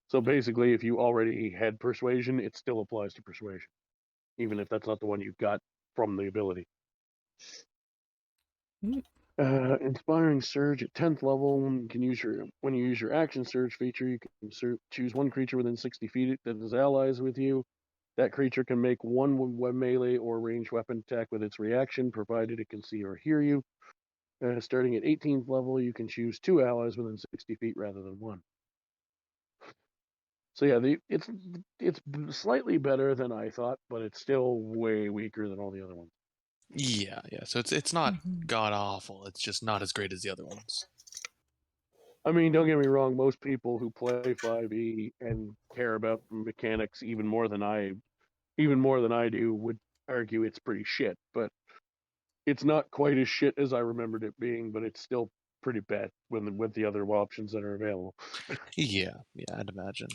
I: So basically, if you already had Persuasion, it still applies to Persuasion, even if that's not the one you got from the ability. Inspiring Surge at 10th level. When you use your Action Surge feature, you can choose one creature within 60 feet that is allies with you. That creature can make one melee or ranged weapon attack with its reaction, provided it can see or hear you. Starting at 18th level, you can choose 2 allies within 60 feet rather than 1. So yeah, it's slightly better than I thought, but it's still way weaker than all the other ones.
E: Yeah. So it's not god awful. It's just not as great as the other ones.
I: I mean, don't get me wrong. Most people who play 5e and care about mechanics even more than I do would argue it's pretty shit. But it's not quite as shit as I remembered it being. But it's still pretty bad with the other options that are available.
E: Yeah, I'd imagine.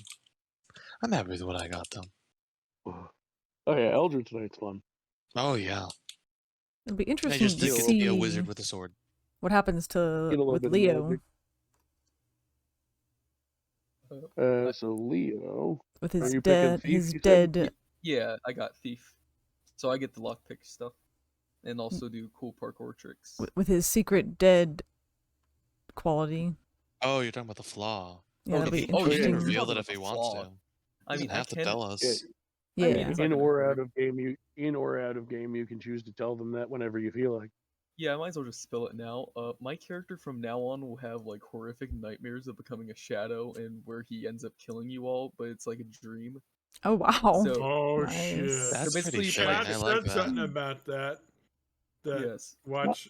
E: I'm happy with what I got though.
I: Oh yeah, Eldritch Knight's fun.
E: Oh yeah.
A: It'll be
E: I
A: interesting
E: just
A: to
E: get to
A: see
E: be a wizard with a sword.
A: what happens with Leo.
I: So Leo,
A: with
I: are
A: his
I: you picking Thief,
B: Yeah, I got Thief, so I get the lockpick stuff, and also do cool parkour tricks.
A: With his secret dead quality.
E: Oh, you're talking about the flaw.
A: Yeah, that'll be interesting.
E: He can reveal that if he wants to.
B: I mean,
E: have to tell us.
A: Yeah.
B: I mean,
I: in or out of game, you can choose to tell them that whenever you feel like.
B: Yeah, I might as well just spill it now. My character from now on will have like horrific nightmares of becoming a shadow and where he ends up killing you all, but it's like a dream.
A: Oh wow!
B: So,
C: nice. Shit!
E: That's
B: so
E: pretty
B: basically,
E: shitty. I like that.
C: Something about that.
B: Yes.
C: Watch.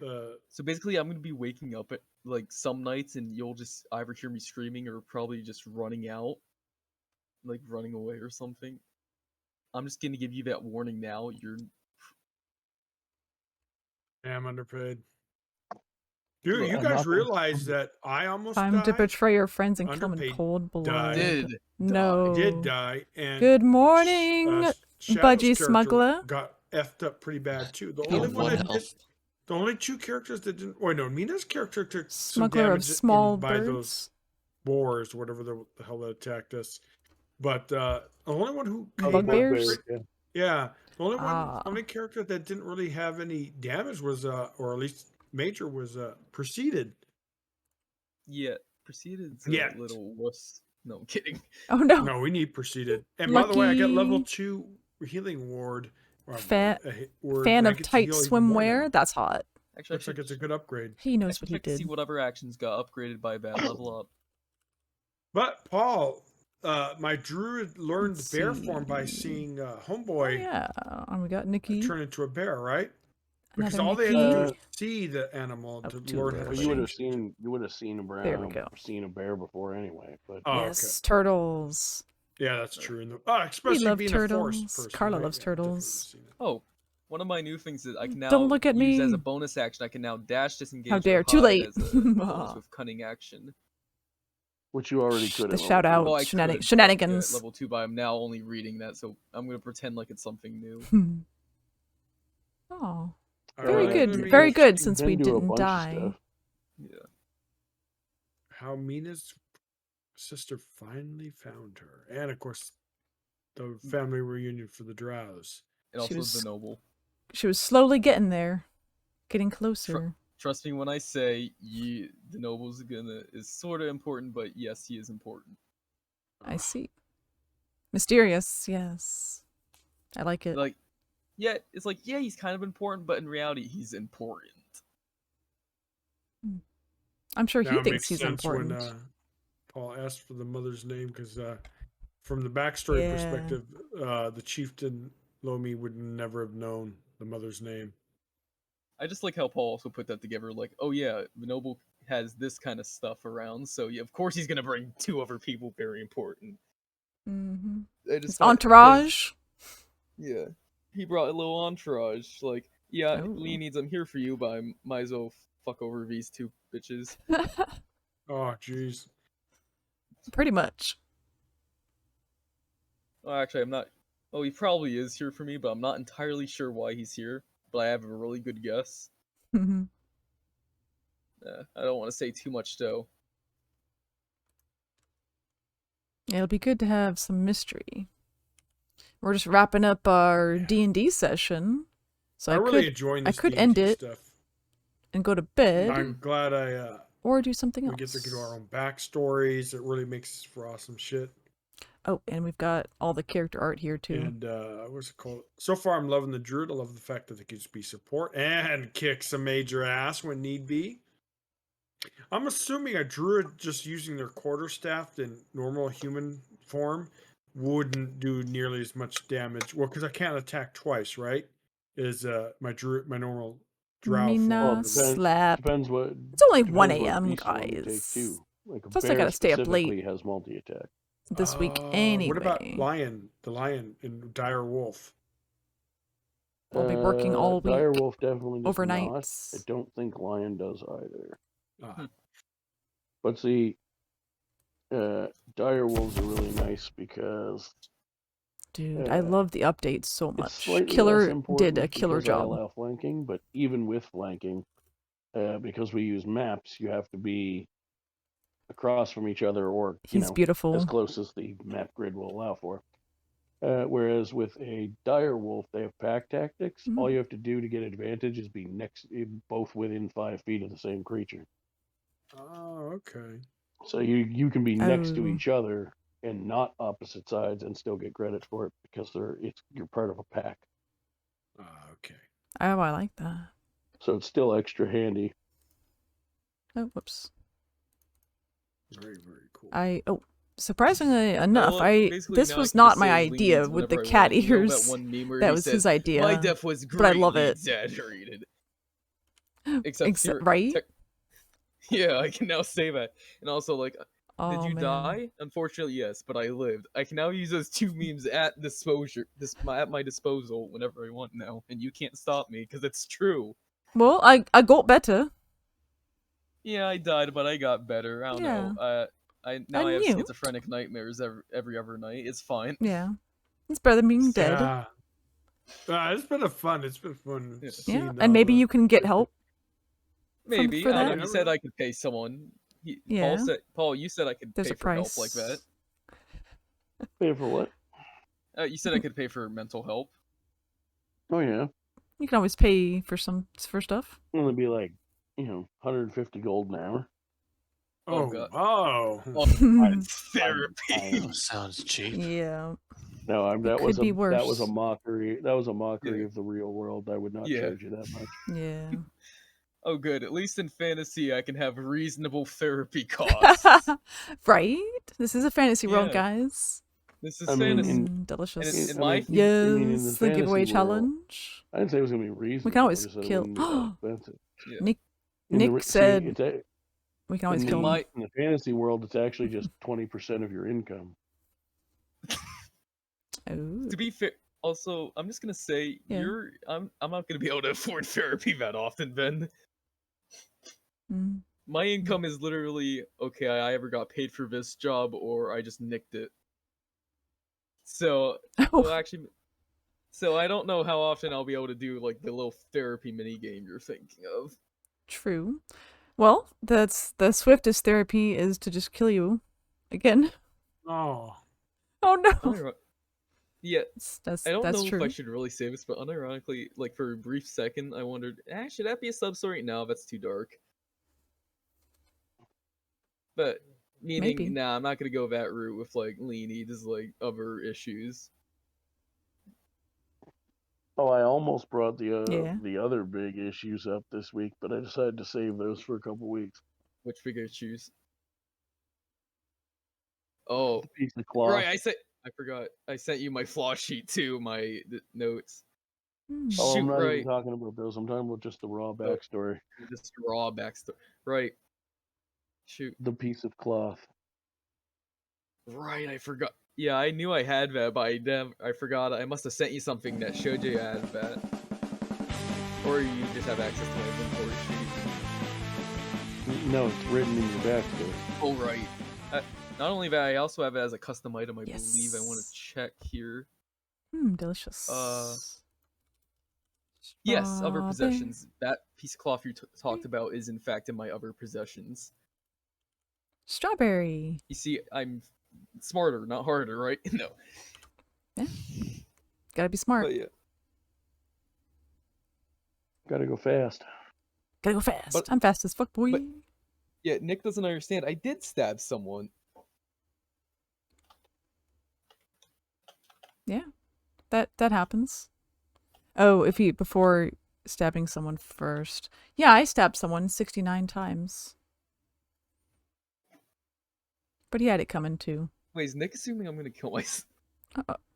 B: So basically, I'm gonna be waking up at like some nights, and you'll just either hear me screaming or probably just running out, like running away or something. I'm just gonna give you that warning now. You're.
C: I'm underpaid. Dude, you guys realize that I almost
A: Time
C: died?
A: to betray your friends and kill them in cold blood. No.
C: Did die. And
A: good morning, Budgie Smuggler.
C: Got effed up pretty bad too. The only one that did, the only 2 characters that didn't. Oh no, Mina's character took
A: Smuggler
C: some
A: of
C: damage
A: small
C: by
A: birds.
C: those boars, whatever the hell that attacked us. But the only one who
A: bugbears.
C: Yeah, the only character that didn't really have any damage was, or at least major, was Preceded.
B: Yeah, Preceded's a little wuss. No, I'm kidding.
A: Oh no.
C: No, we need Preceded. And by the way, I got level 2 healing ward.
A: Fan of tight swimwear. That's hot.
B: Actually,
C: looks like it's a good upgrade.
A: He knows what he
B: check to
A: did.
B: see whatever actions got upgraded by that level up.
C: But Paul, my druid learned bear form by seeing Homeboy.
A: Oh, yeah, and we got Nikki
C: turn into a bear, right? Because
A: Another
C: all they had to do
A: Nikki.
C: is see the animal to learn how to
I: You would have seen a bear.
A: There we go.
I: Seen a bear before anyway. But
A: yes, turtles.
C: Yeah, that's true. Especially
A: we love
C: being
A: turtles.
C: a forest person.
A: Carla loves turtles.
B: Oh, one of my new things is I can now
A: Don't look at
B: use
A: me.
B: as a bonus action. I can now dash, disengage.
A: How dare!
B: or
A: Too
B: hide
A: late.
B: As a bonus with cunning action.
I: Which you already could.
A: The shout out shenanigans.
B: Yeah, level 2, but I'm now only reading that, so I'm gonna pretend like it's something new.
A: Oh, very good, very good. Since we didn't die.
B: Yeah.
C: How Mina's sister finally found her, and of course, the family reunion for the Drows.
B: And also the noble.
A: She was slowly getting there, getting closer.
B: Trust me when I say the noble's is sort of important, but yes, he is important.
A: I see. Mysterious, yes. I like it.
B: Like, yeah, it's like, yeah, he's kind of important, but in reality, he's important.
A: I'm sure he
C: Now it
A: thinks
C: makes
A: he's
C: sense
A: important.
C: When Paul asked for the mother's name because from the backstory perspective, the chieftain Lomi would never have known the mother's name.
B: I just like how Paul also put that together. Like, oh yeah, the noble has this kind of stuff around, so yeah, of course he's gonna bring 2 other people very important.
A: Mm-hmm.
B: His
A: entourage.
B: Yeah, he brought a little entourage. Like, yeah, Lee needs I'm here for you, but I might as well fuck over these 2 bitches.
C: Oh, jeez.
A: Pretty much.
B: Well, actually, I'm not. Oh, he probably is here for me, but I'm not entirely sure why he's here. But I have a really good guess.
A: Mm-hmm.
B: I don't want to say too much, though.
A: It'll be good to have some mystery. We're just wrapping up our D&D session, so I
C: really enjoying this
A: could
C: D&D
A: end it
C: stuff.
A: and go to bed.
C: I'm glad
A: or do something else.
C: We get to do our own backstories. It really makes for awesome shit.
A: Oh, and we've got all the character art here too.
C: And what's it called? So far, I'm loving the Druid. I love the fact that they can just be support and kick some major ass when need be. I'm assuming a Druid just using their quarterstaff in normal human form wouldn't do nearly as much damage. Well, because I can't attack twice, right? Is my Druid my normal drow form?
A: Slap.
I: Depends what.
A: It's only 1
I: depends what
A: a.m.,
I: beast you want to take,
A: guys.
I: too. Like a
A: Plus, I
I: bear
A: gotta stay up late
I: specifically has multi-attack.
A: this week anyway.
C: What about lion? The lion in dire wolf.
A: I'll be working all week.
I: Dire wolf definitely does
A: overnights.
I: not. I don't think lion does either.
C: Ah.
I: But see, dire wolves are really nice because.
A: Dude, I love the updates so much.
I: Slightly
A: Killer
I: less important
A: did a killer
I: because I
A: job.
I: allow flanking, but even with flanking, because we use maps, you have to be across from each other, or
A: He's beautiful.
I: as close as the map grid will allow for. Whereas with a dire wolf, they have pack tactics. All you have to do to get advantage is be both within 5 feet of the same creature.
C: Oh, okay.
I: So you can be next to each other and not opposite sides and still get credit for it because you're part of a pack.
C: Okay.
A: Oh, I like that.
I: So it's still extra handy.
A: Oh, whoops.
C: Very, very cool.
A: Surprisingly enough,
B: Basically,
A: this
B: now
A: was
B: I can
A: not
B: just
A: my
B: say Lee
A: idea
B: needs
A: with the
B: whenever I
A: cat
B: want. You know
A: ears.
B: that one meme where
A: That
B: he
A: was
B: says,
A: his idea.
B: My death was
A: but I love
B: greatly
A: it.
B: exaggerated. Except here,
A: right?
B: Yeah, I can now say that. And also, like, did you
A: man.
B: die? Unfortunately, yes, but I lived. I can now use those 2 memes at my disposal whenever I want now, and you can't stop me because it's true.
A: Well, I got better.
B: Yeah, I died, but I got better. I don't know. I have schizophrenic nightmares every other night. It's fine.
A: Yeah, it's better than being dead.
C: It's been fun. It's been fun.
A: Yeah, and maybe you can get help.
B: Maybe
A: for
B: I don't
A: that.
B: know. You said I could pay someone.
A: Yeah.
B: Paul, you said I could
A: There's
B: pay
A: a
B: for help
A: price.
B: like that.
I: Pay for what?
B: You said I could pay for mental help.
I: Oh yeah.
A: You can always pay for stuff.
I: It'll be like 150 gold an hour.
B: Oh god.
C: Oh.
B: Therapy.
E: Sounds cheap.
A: Yeah.
I: No, that was a mockery. That was a mockery
B: Yeah.
I: of the real world. I would not charge you that much.
A: Yeah.
B: Oh good. At least in fantasy I can have reasonable therapy costs.
A: Right? This is a fantasy world,
B: Yeah.
A: guys.
B: This is
A: fantasy.
B: fantasy.
A: Delicious.
B: In my
A: Yes, the giveaway
I: world,
A: challenge.
I: I didn't say it was gonna be reasonable.
A: We can always
I: I just said it
A: kill.
I: wouldn't be that expensive.
B: Yeah.
A: Nick said we can always kill him.
I: In the fantasy world, it's actually just 20% of your income.
A: Oh.
B: To be fair, also I'm just gonna say I'm not gonna be able to afford therapy that often, Ben. My income is literally okay. I either got paid for this job or I just nicked it. So well, actually, so I don't know how often I'll be able to do like the little therapy mini game you're thinking of.
A: True. Well, that's the swiftest therapy is to just kill you again.
C: Oh.
A: Oh no.
B: Yeah,
A: that's
B: I don't know
A: true.
B: if I should really say this, but unironically, like for a brief second, I wondered, should that be a sub-story? No, that's too dark. But meaning,
A: Maybe.
B: nah, I'm not gonna go that route with like Lee needs like other issues.
I: Oh, I almost brought the other big issues up this week, but I decided to save those for a couple weeks.
B: Which big issues? Oh,
I: piece of cloth.
B: right. I forgot. I sent you my flaw sheet too. My notes.
I: Oh,
B: Shoot,
I: I'm not
B: right.
I: even talking about those. I'm talking about just the raw backstory.
B: Just raw backstory. Right. Shoot.
I: The piece of cloth.
B: Right, I forgot. Yeah, I knew I had that, but I forgot. I must have sent you something that showed you I had that. Or you just have access to my inventory sheet.
I: No, it's written in your backstory.
B: Oh, right. Not only that, I also have it as a custom item, I believe. I want to check here.
A: Delicious.
B: Yes, other possessions. That piece of cloth you talked about is in fact in my other possessions.
A: Strawberry.
B: You see, I'm smarter, not harder, right? No.
A: Yeah. Gotta be smart.
B: But yeah.
I: Gotta go fast.
A: Gotta go fast. I'm fast as fuck, boy.
B: But, yeah, Nick doesn't understand. I did stab someone.
A: Yeah. That happens. Oh, before stabbing someone first. Yeah, I stabbed someone 69 times. But he had it coming too.
B: Wait, is Nick assuming I'm gonna kill myself?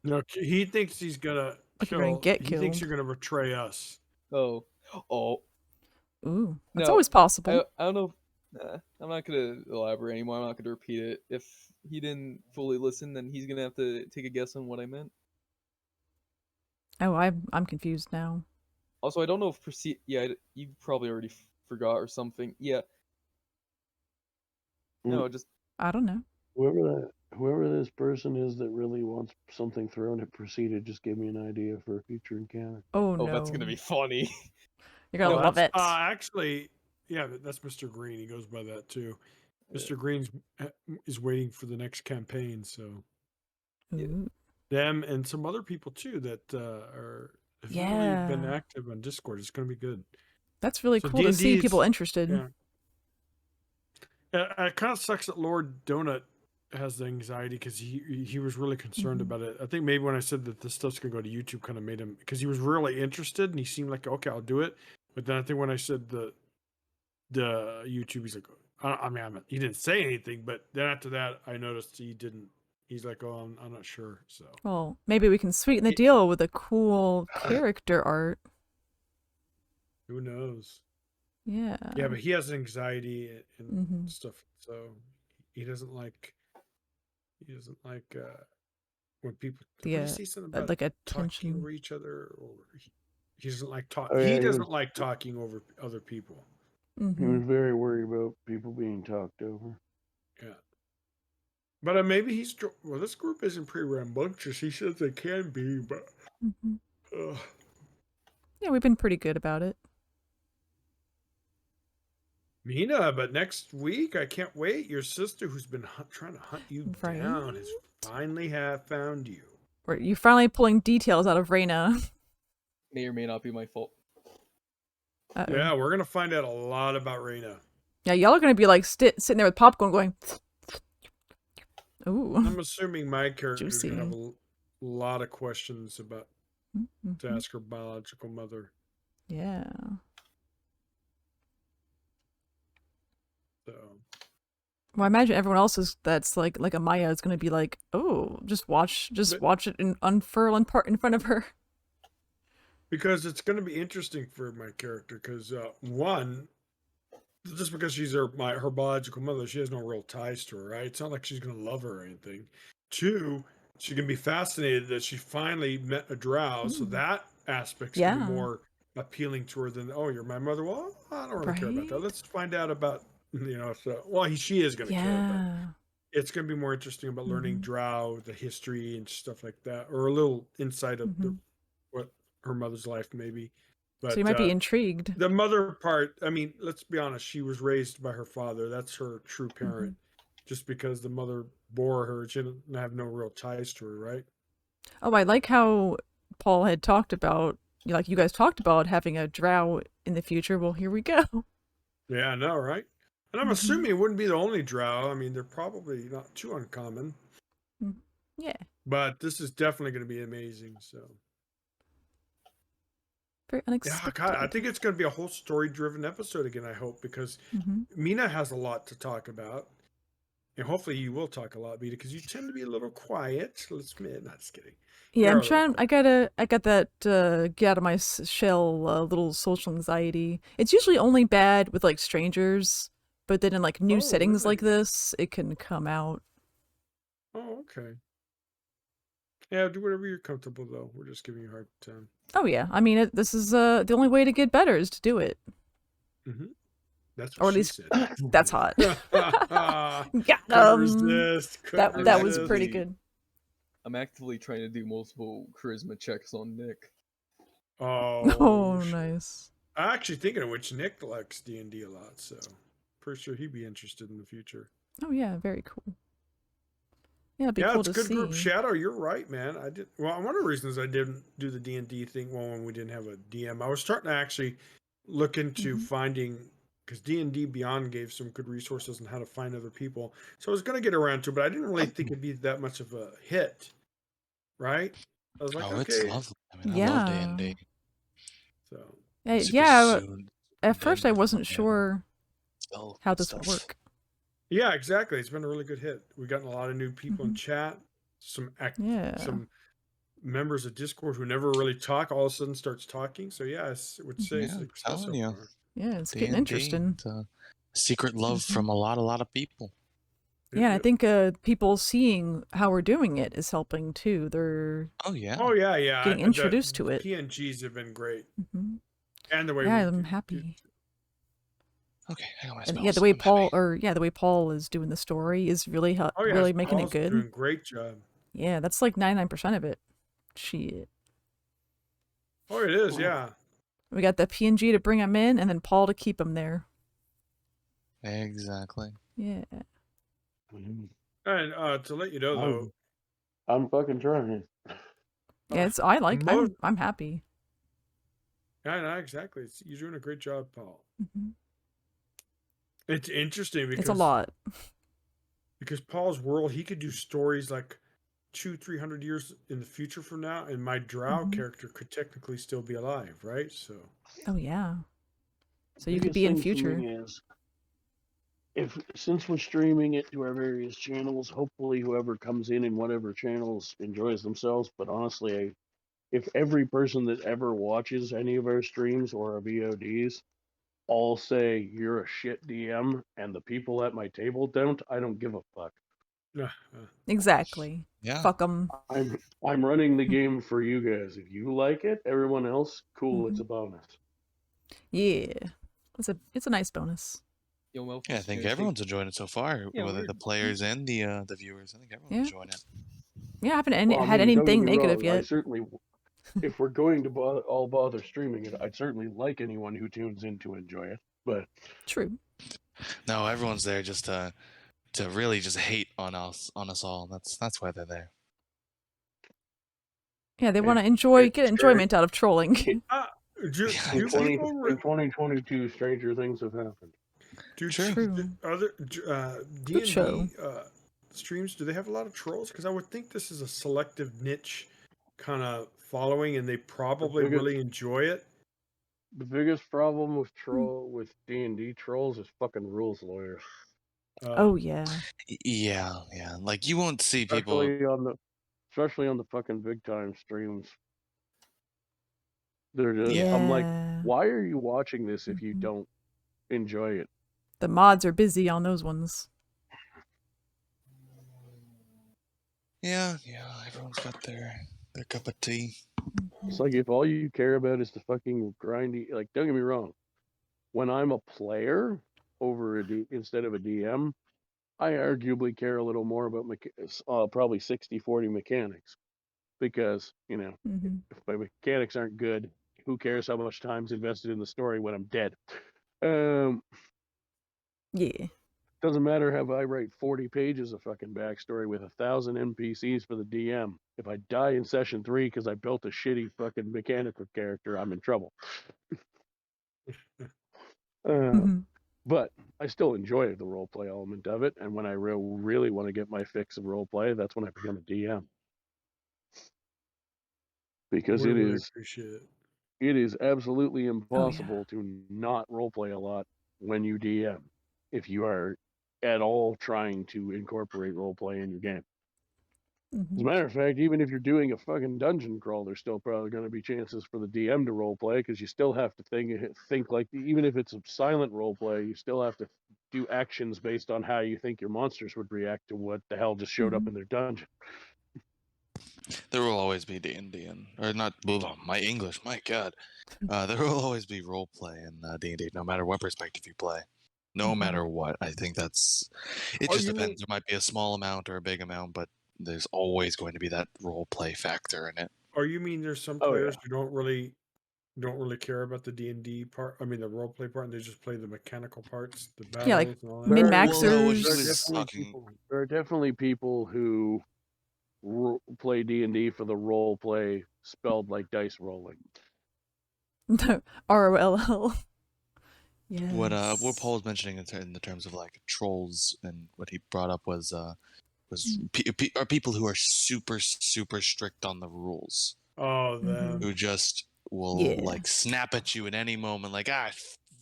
C: No, he thinks he's gonna kill.
A: Get
C: he
A: killed.
C: thinks you're gonna betray us.
B: Oh.
A: Ooh, that's
B: No,
A: always possible.
B: I don't know. I'm not gonna elaborate anymore. I'm not gonna repeat it. If he didn't fully listen, then he's gonna have to take a guess on what I meant.
A: Oh, I'm confused now.
B: Also, I don't know if yeah, you probably already forgot or something. Yeah. No, just
A: I don't know.
I: Whoever this person is that really wants something thrown at Proceeded, just give me an idea for a future encounter.
A: Oh no.
B: Oh, that's gonna be funny.
A: You're gonna love it.
C: Actually, yeah, that's Mr. Green. He goes by that too. Mr. Green is waiting for the next campaign, so them and some other people too that have really been active on Discord. It's going to be good.
A: That's really cool to see people interested.
C: Yeah. It kind of sucks that Lord Donut has the anxiety because he was really concerned about it. I think maybe when I said that this stuff's going to go to YouTube kind of made him, because he was really interested and he seemed like, okay, I'll do it. But then I think when I said the YouTube, he's like, he didn't say anything, but then after that, I noticed he didn't. He's like, oh, I'm not sure. So,
A: well, maybe we can sweeten the deal with a cool character art.
C: Who knows?
A: Yeah.
C: Yeah, but he has anxiety and stuff, so he doesn't like. He doesn't like when people say something about
A: like
C: talking over each other, or he doesn't like talk.
I: Oh, yeah,
C: he doesn't like talking over other people.
I: He was very worried about people being talked over.
C: Yeah. But maybe this group isn't pretty rambunctious. He says they can be, but
A: yeah, we've been pretty good about it.
C: Mina, but next week I can't wait. Your sister, who's been trying to hunt you down, has finally found you.
A: You're finally pulling details out of Reyna.
B: May or may not be my fault.
C: Yeah, we're gonna find out a lot about Reyna.
A: Yeah, y'all are gonna be like sitting there with popcorn going. Ooh.
C: I'm assuming my character is gonna have a lot of questions about to ask her biological mother.
A: Yeah.
C: So.
A: Well, I imagine everyone else that's like a Maya is gonna be like, oh, just watch it unfurl in front of her.
C: Because it's going to be interesting for my character. Because one, just because she's her biological mother, she has no real ties to her, right? It's not like she's going to love her or anything. Two, she's going to be fascinated that she finally met a drow, so that aspect's going to be more appealing to her than, oh, you're my mother. Well, I don't really care about that. Let's find out about, she is going to care, but it's going to be more interesting about learning drow, the history and stuff like that, or a little insight of what her mother's life maybe. But
A: so you might be intrigued.
C: The mother part, I mean, let's be honest, she was raised by her father. That's her true parent. Just because the mother bore her, she didn't have no real ties to her, right?
A: Oh, I like how Paul had talked about, like you guys talked about having a drow in the future. Well, here we go.
C: Yeah, I know, right? And I'm assuming it wouldn't be the only drow. I mean, they're probably not too uncommon.
A: Yeah.
C: But this is definitely going to be amazing, so.
A: Very unexpected.
C: Yeah, God, I think it's going to be a whole story-driven episode again, I hope, because Mina has a lot to talk about. And hopefully you will talk a lot, Beta, because you tend to be a little quiet. Let's admit, not just kidding.
A: Yeah, I'm trying. I got that get out of my shell little social anxiety. It's usually only bad with like strangers, but then in like new settings like this, it can come out.
C: Oh, okay. Yeah, do whatever you're comfortable though. We're just giving you a hard time.
A: Oh yeah, I mean this is the only way to get better is to do it.
C: Mm-hmm. That's what
A: or at
C: she
A: least
C: said.
A: that's hot.
C: Got
A: that was pretty good.
B: I'm actively trying to do multiple charisma checks on Nick.
A: Oh, nice.
C: I'm actually thinking of which Nick likes D&D a lot, so pretty sure he'd be interested in the future.
A: Oh yeah, very cool. Yeah, it'd be cool
C: it's
A: to
C: a good
A: see.
C: group. Shadow, you're right, man. One of the reasons I didn't do the D&D thing when we didn't have a DM, I was starting to actually look into finding, because D&D Beyond gave some good resources on how to find other people. So I was going to get around to it, but I didn't really think it'd be that much of a hit, right? I was like,
E: it's lovely. I mean,
A: yeah.
E: I love D&D.
C: So
A: yeah, at first I wasn't sure how this would work.
C: Yeah, exactly. It's been a really good hit. We've gotten a lot of new people in chat. Some members of Discord who never really talk all of a sudden starts talking. So yeah, I would say it's a success so far.
A: Yeah, it's getting interesting.
E: It's a secret love from a lot of people.
A: Yeah, I think people seeing how we're doing it is helping too. They're
C: getting
A: introduced to it.
C: PNGs have been great, and the way
A: I'm happy.
E: Okay, I got my
A: and
E: spells.
A: the way Paul is doing the story is really really making
C: Paul's
A: it good.
C: Doing a great job.
A: Yeah, that's like 99% of it. Shit.
C: Oh, it is. Yeah.
A: We got the PNG to bring him in, and then Paul to keep him there.
E: Exactly.
A: Yeah.
C: And to let you know, though,
I: I'm fucking trying.
A: Yeah, I'm happy.
C: Yeah, no, exactly. You're doing a great job, Paul. It's interesting because
A: it's a lot.
C: Because Paul's world, he could do stories like 200-300 years in the future from now, and my Drow character could technically still be alive, right? So.
A: Oh yeah. So you could be in future.
I: Since we're streaming it to our various channels, hopefully whoever comes in whatever channels enjoys themselves. But honestly, if every person that ever watches any of our streams or our VODs all say you're a shit DM and the people at my table don't, I don't give a fuck.
A: Exactly.
E: Yeah.
A: Fuck them.
I: I'm running the game for you guys. If you like it, everyone else, cool. It's a bonus.
A: Yeah, it's a nice bonus.
E: Yeah, I think everyone's enjoying it so far, whether the players and the viewers. I think everyone's enjoying it.
A: Yeah, I haven't had anything negative yet.
I: I certainly, if we're going to all bother streaming it, I'd certainly like anyone who tunes in to enjoy it. But
A: true.
E: No, everyone's there just to really just hate on us all. That's why they're there.
A: Yeah, they want to get enjoyment out of trolling.
I: In 2022, stranger things have happened.
C: Other D&D streams, do they have a lot of trolls? Because I would think this is a selective niche kind of following, and they probably really enjoy it.
I: The biggest problem with D&D trolls is fucking rules lawyers.
A: Oh yeah.
E: Yeah. Like you won't see people,
I: especially on the fucking big time streams. They're just, I'm like, why are you watching this if you don't enjoy it?
A: The mods are busy on those ones.
E: Yeah, everyone's got their cup of tea.
I: It's like if all you care about is the fucking grindy, like, don't get me wrong. When I'm a player instead of a DM, I arguably care a little more about probably 60-40 mechanics. Because, if my mechanics aren't good, who cares how much time's invested in the story when I'm dead?
A: Yeah.
I: Doesn't matter if I write 40 pages of fucking backstory with 1,000 NPCs for the DM. If I die in session 3 because I built a shitty fucking mechanical character, I'm in trouble. But I still enjoy the roleplay element of it, and when I really want to get my fix of roleplay, that's when I become a DM. Because it is absolutely impossible to not roleplay a lot when you DM. If you are at all trying to incorporate role play in your game.
A: Mm-hmm.
I: As a matter of fact, even if you're doing a fucking dungeon crawl, there's still probably going to be chances for the DM to role play because you still have to think like, even if it's a silent role play, you still have to do actions based on how you think your monsters would react to what the hell just showed up in their dungeon.
E: There will always be D&D or not. My English, my God. There will always be role play in D&D, no matter what perspective you play. No matter what. I think that's. It just depends. There might be a small amount or a big amount, but there's always going to be that role play factor in it.
C: Or you mean there's some players who don't really care about the D&D part? I mean the role play part, and they just play the mechanical parts, the battles,
A: like
C: and all that.
A: min-maxers.
I: There are definitely people who play D&D for the role play, spelled like dice rolling.
A: ROLL. Yes.
E: What Paul was mentioning in the terms of like trolls, and what he brought up was are people who are super strict on the rules.
C: Oh, them.
E: Who just will like snap at you at any moment, like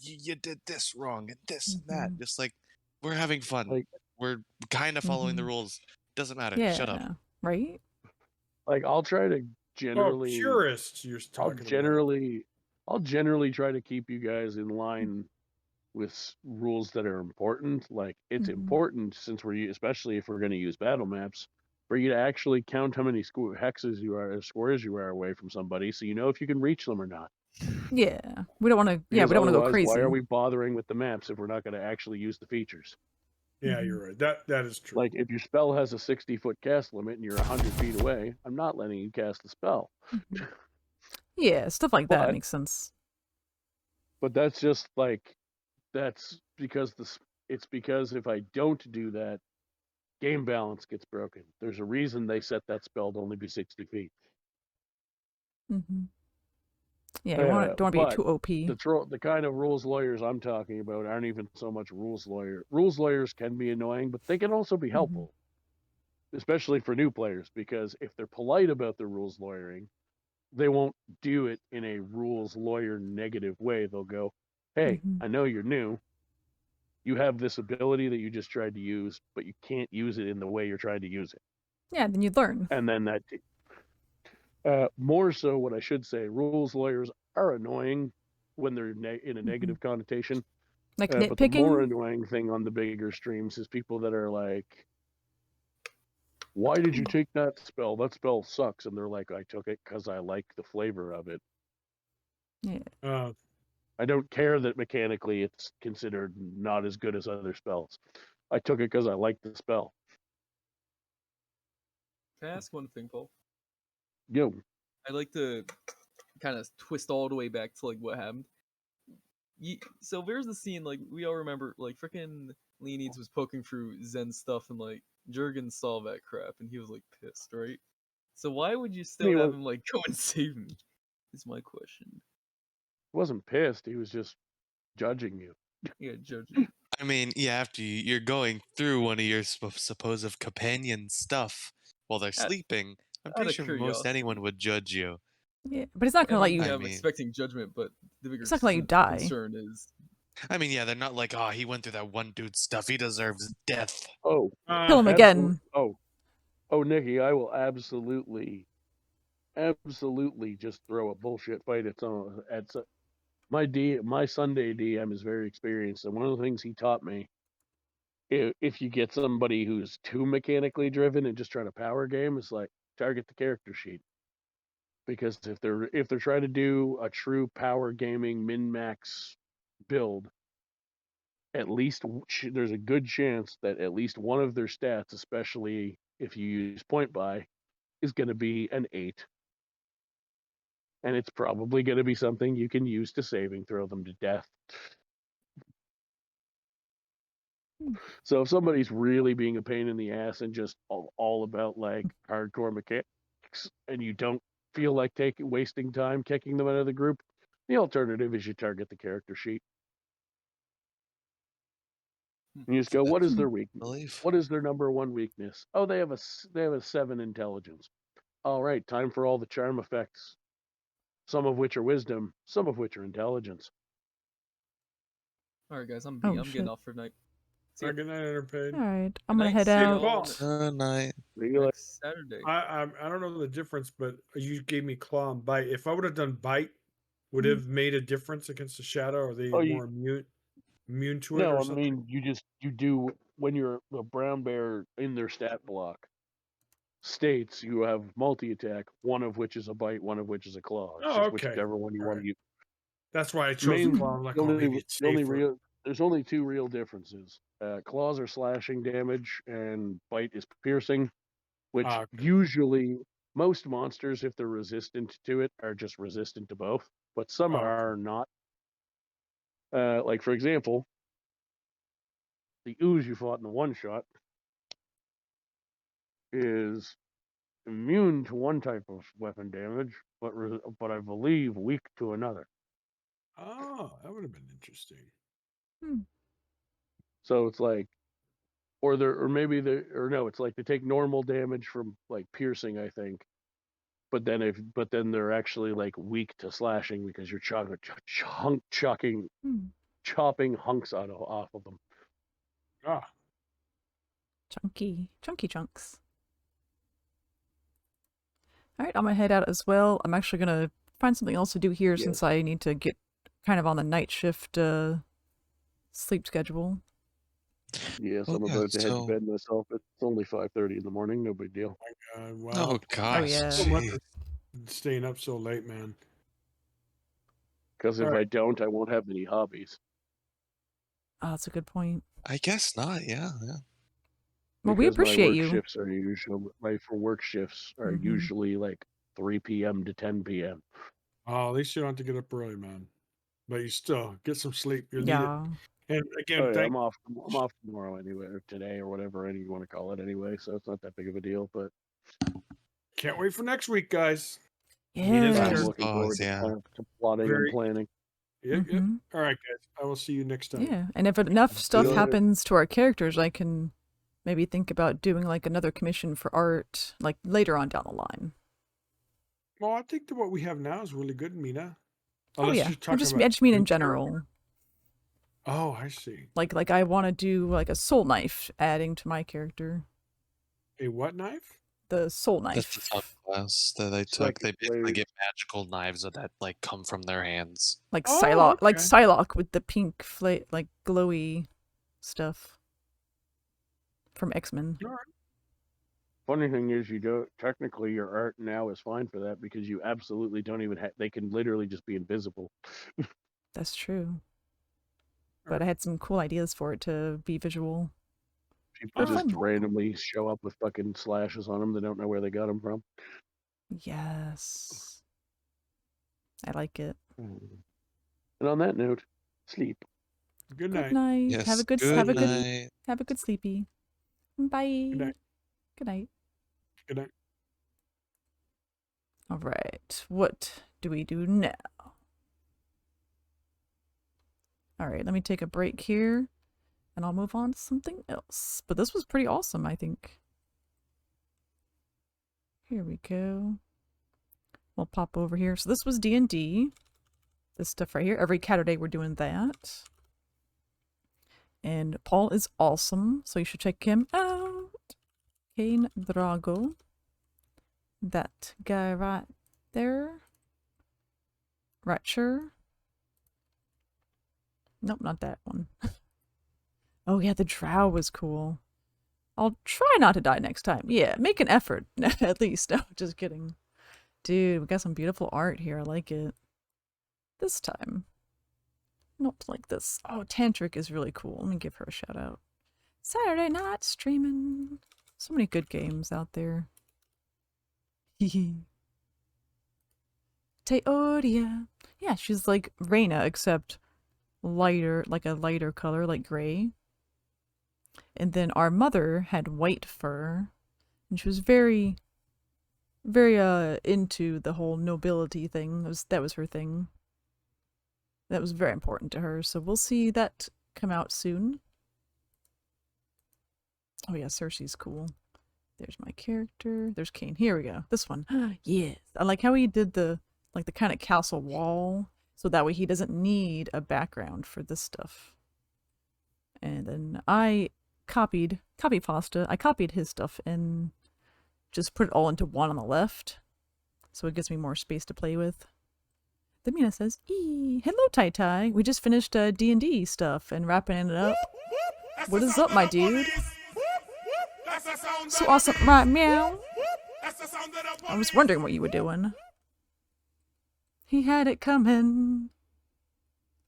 E: you did this wrong and this and that. Just like we're having fun, like, we're kind of following the rules. Doesn't matter. Shut up.
A: Right?
I: Like I'll try to generally
C: purists. You're talking
I: I'll generally try to keep you guys in line with rules that are important. Like it's important since especially if we're going to use battle maps, for you to actually count how many squares you are away from somebody, so you know if you can reach them or not.
A: Yeah, we don't want to. Yeah, we don't want to go crazy.
I: Why are we bothering with the maps if we're not going to actually use the features?
C: Yeah, you're right. That is true.
I: Like if your spell has a 60-foot cast limit and you're 100 feet away, I'm not letting you cast the spell.
A: Yeah, stuff like that makes sense.
I: But that's just like, that's because it's because if I don't do that, game balance gets broken. There's a reason they set that spell to only be 60 feet.
A: Yeah, you don't want to be too OP.
I: The kind of rules lawyers I'm talking about aren't even so much rules lawyers. Rules lawyers can be annoying, but they can also be helpful, especially for new players, because if they're polite about their rules lawyering, they won't do it in a rules lawyer negative way. They'll go, hey, I know you're new. You have this ability that you just tried to use, but you can't use it in the way you're trying to use it.
A: Yeah, then you'd learn.
I: And then that... more so, what I should say, rules lawyers are annoying when they're in a negative connotation.
A: Like
I: But
A: nitpicking?
I: the more annoying thing on the bigger streams is people that are like, why did you take that spell? That spell sucks. And they're like, I took it because I like the flavor of it.
A: Yeah.
I: I don't care that mechanically it's considered not as good as other spells. I took it because I like the spell.
B: Can I ask one thing, Paul?
I: Yo.
B: I'd like to kind of twist all the way back to like what happened. So there's the scene, like we all remember, like freaking Leonides was poking through Zen stuff, and like Jurgen saw that crap, and he was like pissed, right? So why would you still have him like go and save me? Is my question.
I: He wasn't pissed. He was just judging you.
B: Yeah, judging.
E: I mean, yeah, after you're going through one of your supposed companion stuff while they're sleeping, I'm pretty sure most anyone would judge you.
A: Yeah, but it's not going to let you...
B: I'm expecting judgment, but the bigger
A: it's not going to let you die.
B: Concern is...
E: I mean, yeah, they're not like, he went through that one dude's stuff. He deserves death.
I: Oh.
A: Kill him again.
I: Oh, Nikki, I will absolutely just throw a bullshit fight at my Sunday DM is very experienced, and one of the things he taught me, if you get somebody who's too mechanically driven and just trying to power game, is like target the character sheet. Because if they're trying to do a true power gaming min-max build, at least there's a good chance that at least one of their stats, especially if you use point buy, is going to be an 8. And it's probably going to be something you can use to saving throw them to death. So if somebody's really being a pain in the ass and just all about like hardcore mechanics, and you don't feel like wasting time kicking them out of the group, the alternative is you target the character sheet. And you just go, what is their weakness? What is their number one weakness? Oh, they have a 7 intelligence. All right, time for all the charm effects. Some of which are wisdom, some of which are intelligence.
B: All right, guys, I'm getting off for tonight.
C: Good night, Enterpaid.
A: All right, I'm gonna head out.
E: Good night.
B: Next Saturday.
C: I don't know the difference, but you gave me claw and bite. If I would have done bite, would it have made a difference against the shadow? Are they more immune to it?
I: No,
C: or
I: I
C: something?
I: mean you do when you're a brown bear in their stat block states you have multi-attack, one of which is a bite, one of which is a claw. It's just whichever one you want to use.
C: That's why I chose the claw. I'm like, maybe it's safer.
I: There's only two real differences. Claws are slashing damage, and bite is piercing, which usually most monsters, if they're resistant to it, are just resistant to both. But some are not. Like for example, the ooze you fought in the one shot is immune to one type of weapon damage, but I believe weak to another.
C: Oh, that would have been interesting.
I: So it's like, it's like they take normal damage from like piercing, I think, but then they're actually like weak to slashing because you're chopping hunks off of them.
A: Chunky chunks. All right, I'm gonna head out as well. I'm actually gonna find something else to do here since I need to get kind of on the night shift sleep schedule.
I: Yes, I'm about to head to bed myself. It's only 5:30 in the morning. No big deal.
C: Oh my God! Wow.
E: Oh gosh.
C: So much staying up so late, man.
I: Because if I don't, I won't have any hobbies.
A: Oh, that's a good point.
E: I guess not. Yeah.
A: Well, we appreciate you.
I: Shifts are usually work shifts are usually like 3 p.m. to 10 p.m.
C: Oh, at least you don't have to get up early, man. But you still get some sleep. You'll need it. And again,
I: I'm off tomorrow anyway, or today, or whatever any you want to call it anyway. So it's not that big of a deal. But
C: can't wait for next week, guys.
A: Yeah,
I: I'm looking forward to plotting and planning.
C: Yeah. All right, guys. I will see you next time.
A: Yeah, and if enough stuff happens to our characters, I can maybe think about doing like another commission for art, like later on down the line.
C: Well, I think that what we have now is really good, Mina.
A: I just mean in general.
C: Oh, I see.
A: Like I want to do like a soul knife adding to my character.
C: A what knife?
A: The soul knife.
E: That's the top class that they took. They basically get magical knives that like come from their hands.
A: Like Psylocke, like Psylocke with the pink like glowy stuff from X-Men.
I: Funny thing is, technically your art now is fine for that because you absolutely don't even they can literally just be invisible.
A: That's true. But I had some cool ideas for it to be visual.
I: People just randomly show up with fucking slashes on them. They don't know where they got them from.
A: Yes. I like it.
I: And on that note, sleep.
C: Good night.
A: Good night.
E: Yes,
A: have a good sleepy. Bye.
C: Good night.
A: Good night.
C: Good night.
A: All right. What do we do now? All right, let me take a break here, and I'll move on to something else. But this was pretty awesome, I think. Here we go. We'll pop over here. So this was D&D. This stuff right here. Every Caturday we're doing that. And Paul is awesome, so you should check him out. KainDrago. That guy right there. Right, sure. Nope, not that one. Oh yeah, the drow was cool. I'll try not to die next time. Yeah, make an effort, at least. No, just kidding. Dude, we got some beautiful art here. I like it. This time. Not like this. Oh, Tantric is really cool. Let me give her a shout out. Saturday night streaming. So many good games out there. Teoria. Yeah, she's like Reyna, except lighter, like a lighter color, like gray. And then our mother had white fur, and she was very into the whole nobility thing. That was her thing. That was very important to her, so we'll see that come out soon. Oh yeah, Cersei's cool. There's my character. There's Kain. Here we go. This one. Yeah. I like how he did the kind of castle wall, so that way he doesn't need a background for this stuff. And then I copy pasta. I copied his stuff and just put it all into one on the left. So it gives me more space to play with. The Mina says, hello, Tai Tai. We just finished D&D stuff and wrapping it up. What is up, my dude? So awesome, right, meow? I was wondering what you were doing. He had it coming.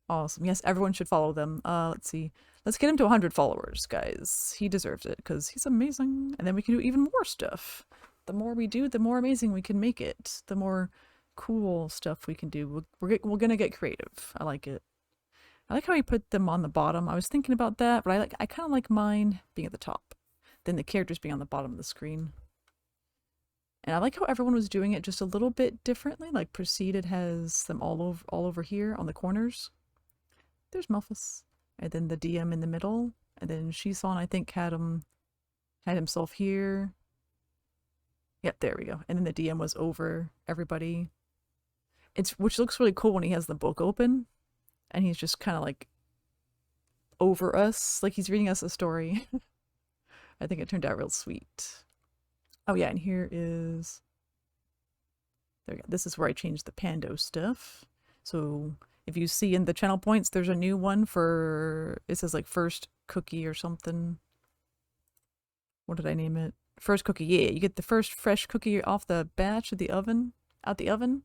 A: Awesome. Yes, everyone should follow them. Let's see. Let's get him to 100 followers, guys. He deserves it, because he's amazing. And then we can do even more stuff. The more we do, the more amazing we can make it. The more cool stuff we can do. We're gonna get creative. I like it. I like how he put them on the bottom. I was thinking about that, but I kind of like mine being at the top, then the characters being on the bottom of the screen. And I like how everyone was doing it just a little bit differently. Like Proceeded has them all over here on the corners. There's Melfice, and then the DM in the middle, and then Shissan I think had himself here. Yep, there we go. And then the DM was over everybody. Which looks really cool when he has the book open, and he's just kind of like over us, like he's reading us a story. I think it turned out real sweet. Oh yeah, and here is, there we go. This is where I changed the Pando stuff. So if you see in the channel points, there's a new one for, it says like first cookie or something. What did I name it? First cookie, yeah. You get the first fresh cookie off the batch of the oven, out the oven.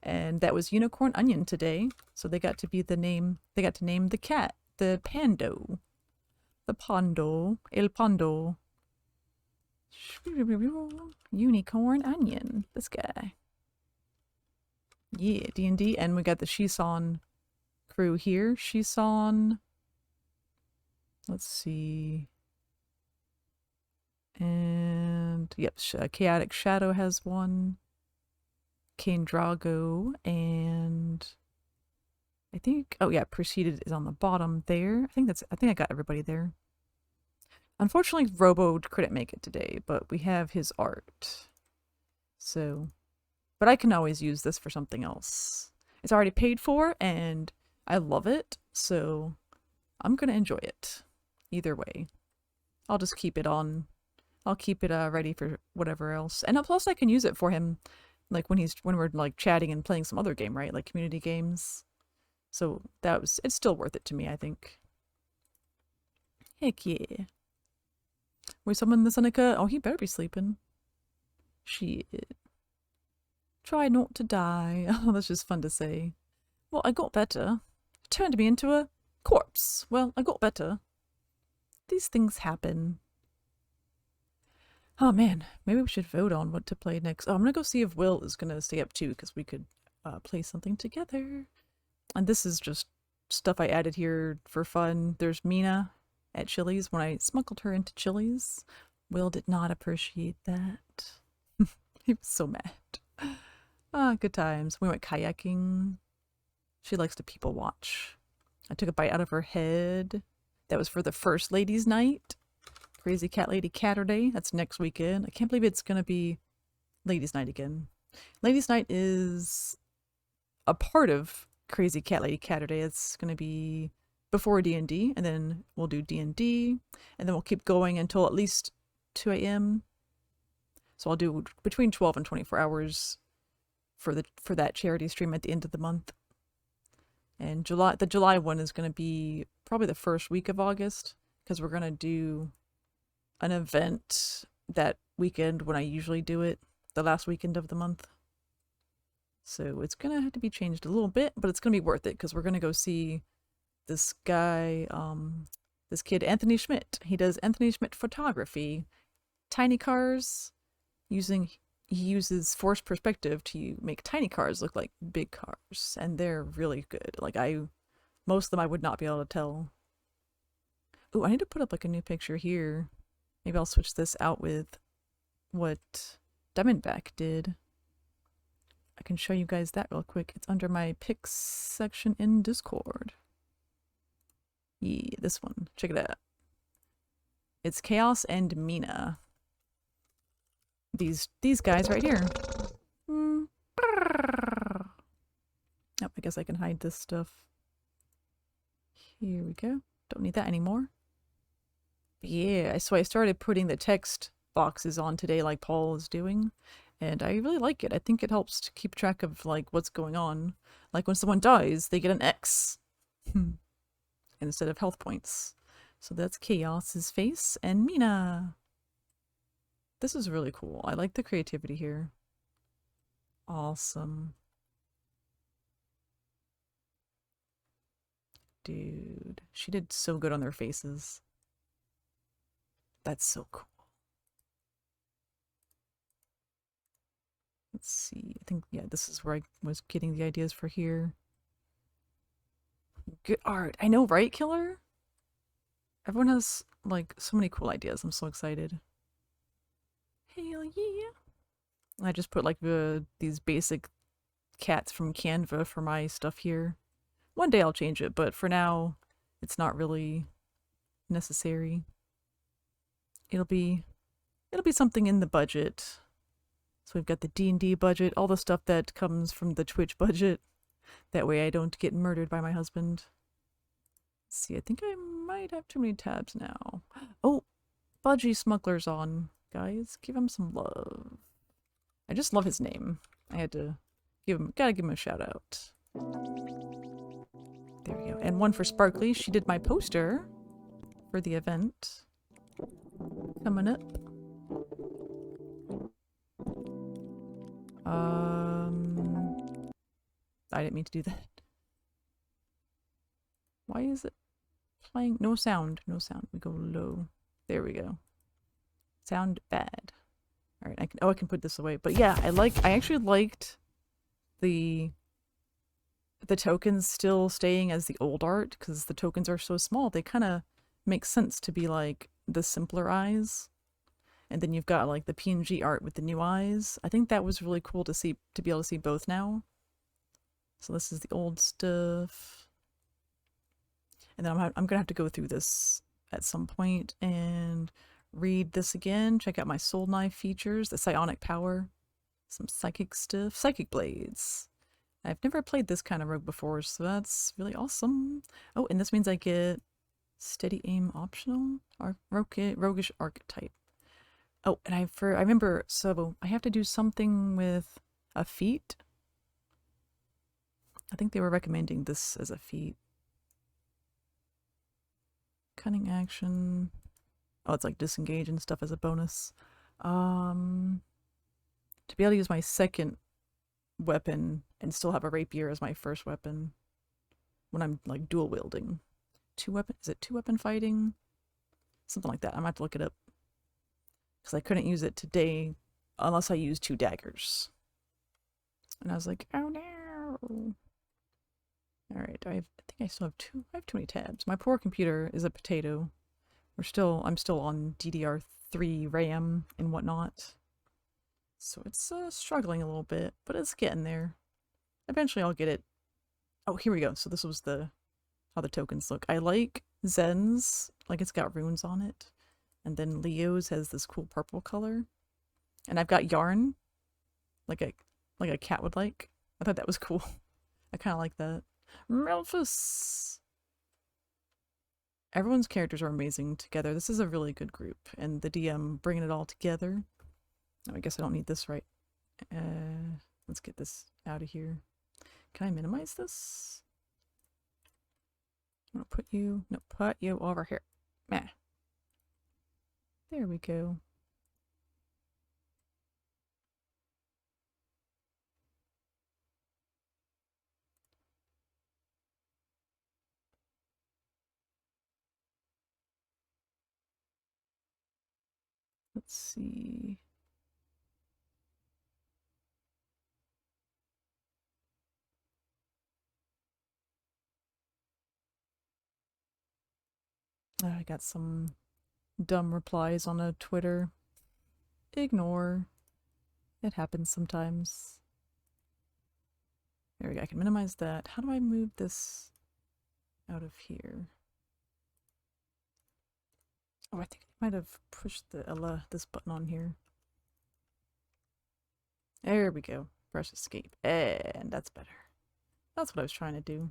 A: And that was Unicorn Onion today. So they got to be the name, they got to name the cat, the Pando. The Pondo, El Pondo. Unicorn Onion, this guy. Yeah, D&D, and we got the Shissan crew here. Shissan, let's see. And, yep, Chaotic Shadow has one. KainDrago, and I think, oh yeah, Proceeded is on the bottom there. I think I got everybody there. Unfortunately, Robo couldn't make it today, but we have his art. So, but I can always use this for something else. It's already paid for, and I love it, so I'm gonna enjoy it. Either way. I'll just keep it on. I'll keep it ready for whatever else. And plus I can use it for him, like when we're like chatting and playing some other game, right? Like community games. So it's still worth it to me, I think. Heck yeah. We summon the Seneca. Oh, he better be sleeping. Shit. Try not to die. Oh, that's just fun to say. Well, I got better. Turned me into a corpse. Well, I got better. These things happen. Oh man, maybe we should vote on what to play next. Oh, I'm gonna go see if Will is gonna stay up too, because we could play something together. And this is just stuff I added here for fun. There's Mina at Chili's when I smuggled her into Chili's. Will did not appreciate that. He was so mad. Ah, good times. We went kayaking. She likes to people watch. I took a bite out of her head. That was for the first ladies' night. Crazy Cat Lady Caturday. That's next weekend. I can't believe it's gonna be ladies' night again. Ladies' night is a part of Crazy Cat Lady Caturday. It's gonna be before D&D, and then we'll do D&D, and then we'll keep going until at least 2 a.m. So I'll do between 12 and 24 hours for that charity stream at the end of the month. And the July one is gonna be probably the first week of August, because we're gonna do an event that weekend when I usually do it, the last weekend of the month. So it's gonna have to be changed a little bit, but it's gonna be worth it, because we're gonna go see this guy, this kid, Anthony Schmidt. He does Anthony Schmidt photography, tiny cars, he uses forced perspective to make tiny cars look like big cars, and they're really good. Like most of them I would not be able to tell. Ooh, I need to put up like a new picture here. Maybe I'll switch this out with what Diamondback did. I can show you guys that real quick. It's under my pics section in Discord. Yeah, this one. Check it out. It's Chaos and Mina. These guys right here. Oh, I guess I can hide this stuff. Here we go. Don't need that anymore. Yeah, so I started putting the text boxes on today like Paul is doing, and I really like it. I think it helps to keep track of like what's going on. Like when someone dies, they get an X instead of health points. So that's Chaos's face and Mina. This is really cool. I like the creativity here. Awesome. Dude, she did so good on their faces. That's so cool. Let's see. I think, yeah, this is where I was getting the ideas for here. Good art. I know, right, Killer? Everyone has, like, so many cool ideas. I'm so excited. Hell yeah. I just put, like, these basic cats from Canva for my stuff here. One day I'll change it, but for now, it's not really necessary. It'll be something in the budget. So we've got the D&D budget, all the stuff that comes from the Twitch budget. That way I don't get murdered by my husband. Let's see, I think I might have too many tabs now. Oh, Budgie Smuggler's on. Guys, give him some love. I just love his name. I had to gotta give him a shout out. There we go. And one for Sparkly. She did my poster for the event. Coming up. I didn't mean to do that. Why is it playing? No sound. No sound. We go low. There we go. Sound bad. Alright, I can put this away. But yeah, I actually liked the tokens still staying as the old art, because the tokens are so small, they kind of make sense to be like the simpler eyes. And then you've got like the PNG art with the new eyes. I think that was really cool to see, to be able to see both now. So this is the old stuff. And then I'm gonna have to go through this at some point and read this again. Check out my soul knife features, the psionic power, some psychic stuff, psychic blades. I've never played this kind of rogue before, so that's really awesome. Oh, and this means I get steady aim optional, roguish archetype. Oh, and I remember, so I have to do something with a feat. I think they were recommending this as a feat. Cunning action. Oh, it's like disengage and stuff as a bonus. To be able to use my second weapon and still have a rapier as my first weapon when I'm like dual wielding. Is it 2-weapon fighting? Something like that. I'm gonna have to look it up. Because I couldn't use it today unless I used 2 daggers. And I was like, oh no. Alright, I think I still have I have too many tabs. My poor computer is a potato. I'm still on DDR3 RAM and whatnot. So it's struggling a little bit, but it's getting there. Eventually I'll get it. Oh, here we go. So this was how the tokens look. I like Zen's, like it's got runes on it. And then Leo's has this cool purple color. And I've got yarn, like a cat would like. I thought that was cool. I kind of like that. Melfice! Everyone's characters are amazing together. This is a really good group. And the DM bringing it all together. Oh, I guess I don't need this, right? Let's get this out of here. Can I minimize this? I'm gonna put you over here. Meh. There we go. Let's see. I got some dumb replies on a Twitter. Ignore. It happens sometimes. There we go. I can minimize that. How do I move this out of here? Oh, I think I might have pushed this button on here. There we go. Press escape. And that's better. That's what I was trying to do.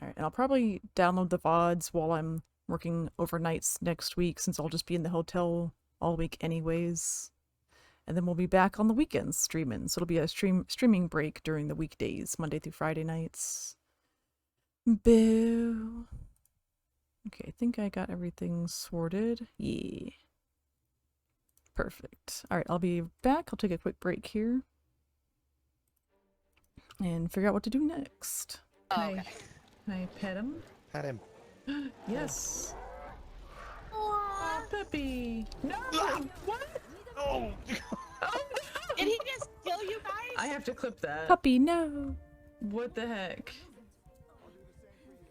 A: Alright, and I'll probably download the VoDs while I'm working overnights next week, since I'll just be in the hotel all week anyways. And then we'll be back on the weekends streaming, so it'll be a streaming break during the weekdays, Monday through Friday nights. Boo. Okay, I think I got everything sorted. Yeah. Perfect. Alright, I'll be back. I'll take a quick break here. And figure out what to do next.
J: Oh, okay.
A: Can I pet him?
N: Pet him.
A: Yes. Oh, Peppy. No! What?
N: Oh!
L: Did he just kill you guys?
A: I have to clip that. Puppy, no. What the heck?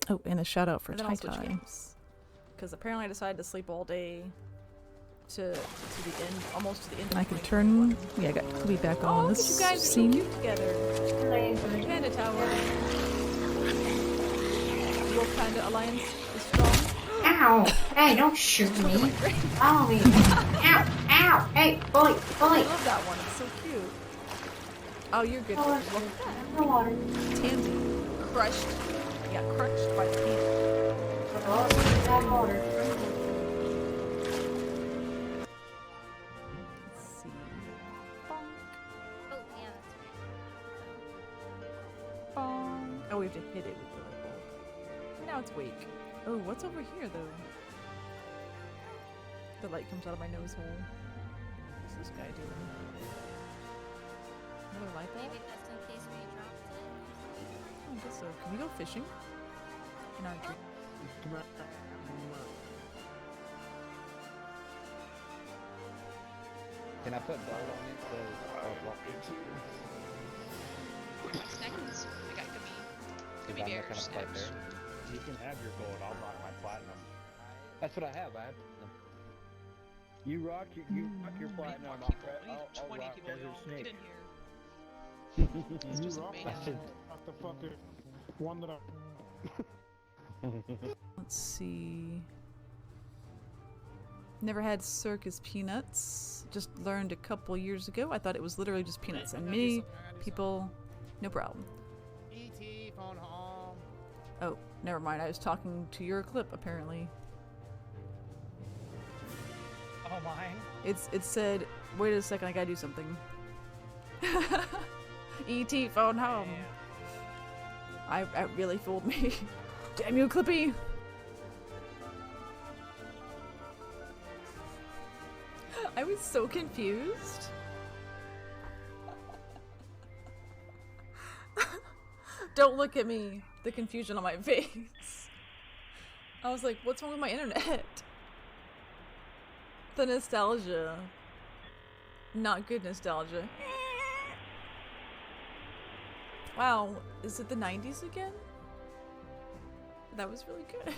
A: Oh, and a shout out for Tie-Tie. Because apparently I decided to sleep all day to the end, almost to the end. I can turn. Yeah, I got Cookie back on this
J: you guys
A: scene.
J: are so cute together. Panda Tower. Wolf Panda Alliance is strong.
O: Ow! Hey, don't shoot me. Follow me. Ow! Ow! Hey, boy! Boy!
J: I love that one. It's so cute. Oh, you're good.
O: Oh, no water.
J: Tansy. Crushed. Yeah, crushed by the heat.
O: Oh, no water.
J: Let's see. Bonk.
O: Oh, yeah, that's
J: Bonk. Oh, we have to hit it with the light bulb. Now it's weak. Oh, what's over here, though? The light comes out of my nose hole. What's this guy doing? Another light bulb?
O: maybe just in case we dropped it.
J: Oh, I guess so. Can we go fishing? In our dream?
N: Can I put gold on it to block it?
J: Shenanigans. I got gummy bear snaps.
N: You can have your gold, I'll rock my platinum. That's what I have, I have platinum. You rock your platinum, I'll rock Desert Snake.
J: It's
N: You
J: just
N: rock
J: amazing.
C: the fucking one that I...
A: Let's see. Never had circus peanuts. Just learned a couple years ago. I thought it was literally just peanuts, and many people, no problem.
N: E.T. phone home.
A: Oh, never mind. I was talking to your clip apparently.
N: Oh, mine?
A: It said, wait a second, I gotta do something. E.T. phone home. That really fooled me. Damn you, Clippy! I was so confused. Don't look at me. The confusion on my face. I was like, what's wrong with my internet? The nostalgia. Not good nostalgia. Wow, is it the 90s again? That was really good.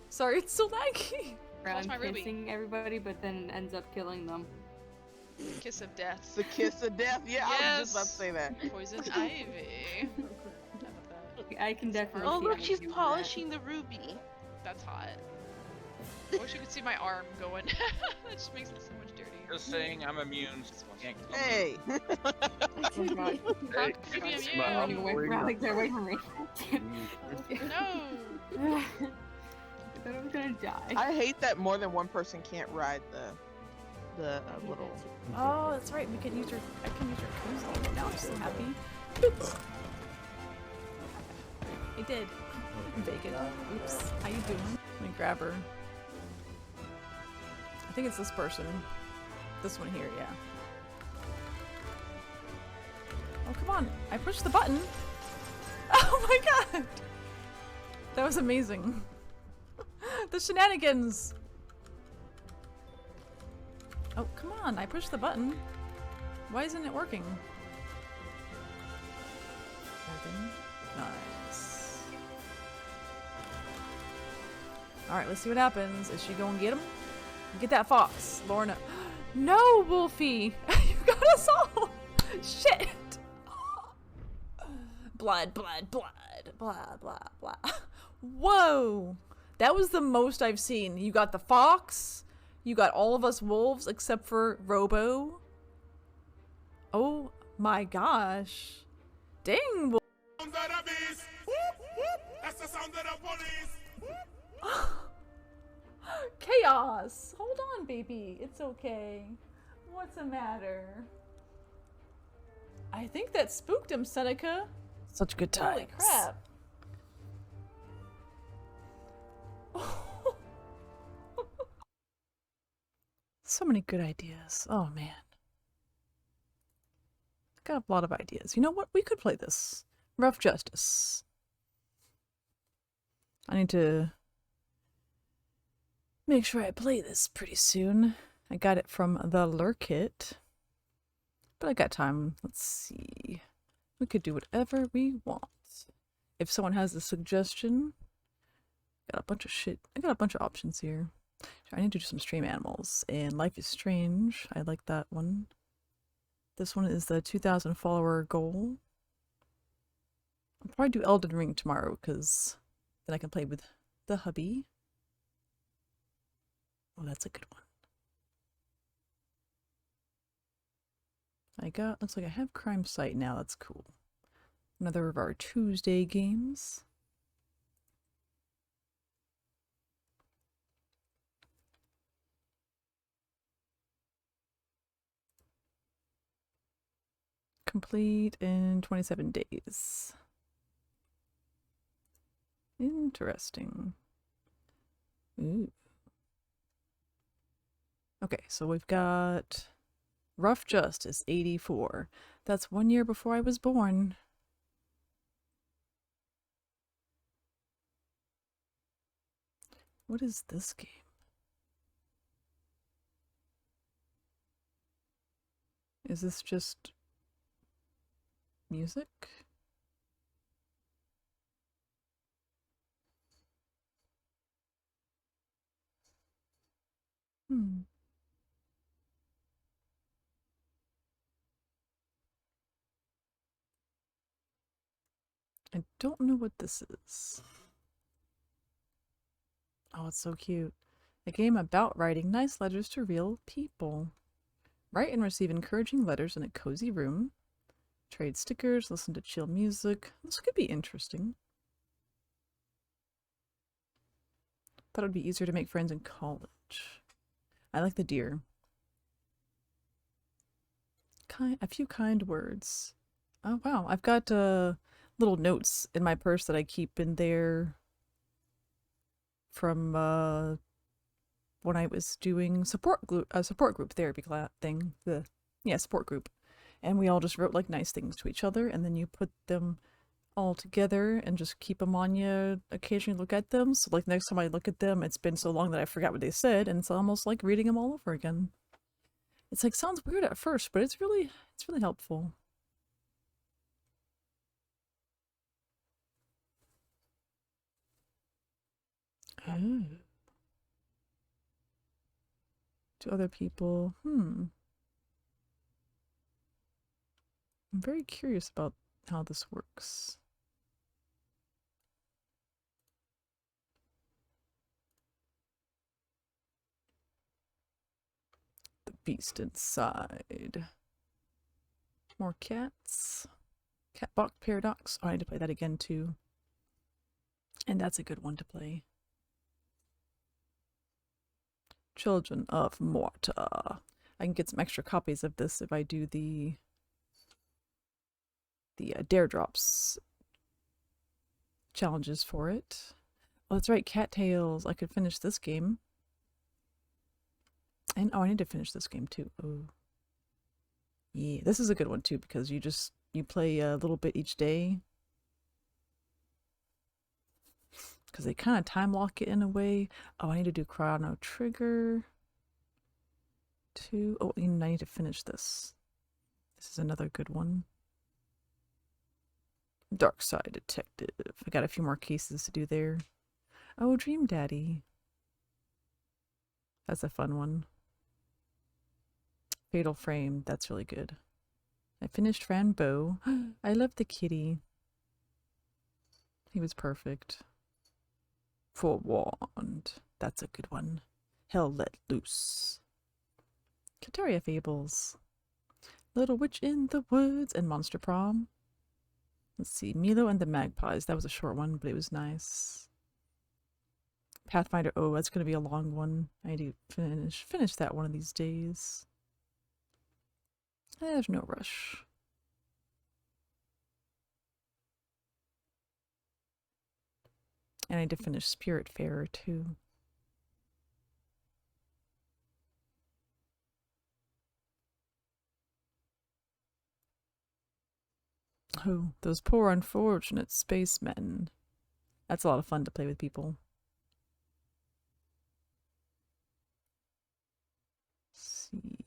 A: Sorry, it's so laggy.
K: Around kissing everybody, but then ends up killing them.
J: Kiss of death.
L: The kiss of death? Yeah, I was just about to say that.
J: Poison ivy.
K: I can definitely
L: Oh,
K: see
L: look,
K: how
L: she's
K: you do
L: polishing the ruby.
J: That's hot. I wish you could see my arm going. That just makes it so much dirtier.
M: Just saying, I'm immune.
L: Hey!
K: that. Oh my god.
J: How could you be
K: Running away from Alex, they're away from me.
J: No!
K: I thought I was gonna die.
L: I hate that more than one person can't ride the little...
A: Oh, that's right. We can use your. I can use your cozy. Now I'm so happy. I did. Bacon. Oops. How you doing? Let me grab her. I think it's this person. This one here, yeah. Oh, come on. I pushed the button. Oh my god! That was amazing. The shenanigans! Oh, come on. I pushed the button. Why isn't it working? Nice. Alright, let's see what happens. Is she going to get him? Get that fox, Lorna. No, Wolfie! You got us all! Shit! Blood, blood, blood. Blah, blah, blah. Whoa! That was the most I've seen. You got the fox. You got all of us wolves except for Robo. Oh my gosh. Dang, wolf.
G: Sounds of the beast. Whoop, the sound of the police.
A: Chaos! Hold on, baby. It's okay. What's the matter? I think that spooked him, Seneca. Such good times. Holy crap. So many good ideas. Oh, man. Got a lot of ideas. You know what? We could play this. Rough Justice. I need to make sure I play this pretty soon. I got it from the Lure Kit. But I got time. Let's see. We could do whatever we want. If someone has a suggestion, got a bunch of shit. I got a bunch of options here. I need to do some stream animals. And Life is Strange. I like that one. This one is the 2,000 follower goal. I'll probably do Elden Ring tomorrow because then I can play with the hubby. Oh, that's a good one. Looks like I have Crime Site now. That's cool. Another of our Tuesday games. Complete in 27 days. Interesting. Ooh. Okay, so we've got Rough Justice 84. That's 1 year before I was born. What is this game? Is this just music? I don't know what this is. Oh, it's so cute. A game about writing nice letters to real people. Write and receive encouraging letters in a cozy room. Trade stickers, listen to chill music. This could be interesting. Thought it would be easier to make friends in college. I like the deer. A few kind words. Oh wow, I've got little notes in my purse that I keep in there from when I was doing support group therapy thing. Support group. And we all just wrote like nice things to each other, and then you put them all together and just keep them on you. Occasionally look at them, so like next time I look at them, it's been so long that I forgot what they said, and it's almost like reading them all over again. It's like sounds weird at first, but it's really helpful. Oh. To other people, I'm very curious about how this works. The beast inside. More cats. Catbox Paradox. Oh, I need to play that again too. And that's a good one to play. Children of Morta. I can get some extra copies of this if I do the Dare Drops challenges for it. Oh, that's right, Cattails. I could finish this game. And oh, I need to finish this game too. Oh. Yeah, this is a good one too because you play a little bit each day. Because they kind of time lock it in a way. Oh, I need to do Chrono Trigger. Oh, I need to finish this. This is another good one. Dark Side Detective. I got a few more cases to do there. Oh, Dream Daddy. That's a fun one. Fatal Frame. That's really good. I finished Rambo. I love the kitty. He was perfect. Forewarned. That's a good one. Hell Let Loose. Caturday Fables. Little Witch in the Woods and Monster Prom. Let's see, Milo and the Magpies. That was a short one, but it was nice. Pathfinder, oh, that's going to be a long one. I need to finish that one of these days. There's no rush. And I need to finish Spiritfarer too. Oh, those poor unfortunate spacemen. That's a lot of fun to play with people. Let's see.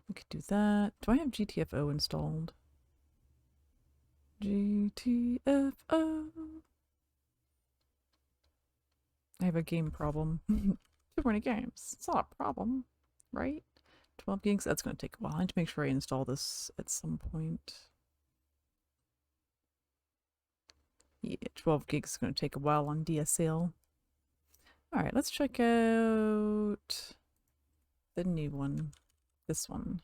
A: We could do that. Do I have GTFO installed? GTFO. I have a game problem. Too many games. It's not a problem, right? 12 gigs? That's going to take a while. I need to make sure I install this at some point. Yeah, 12 gigs is going to take a while on DSL. Alright, let's check out the new one. This one.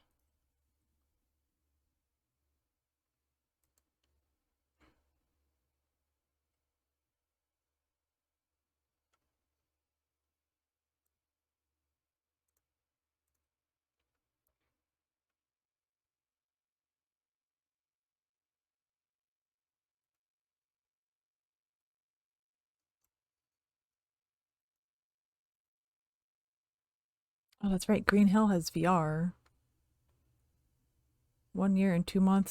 A: Oh, that's right. Green Hell has VR. 1 year and 2 months.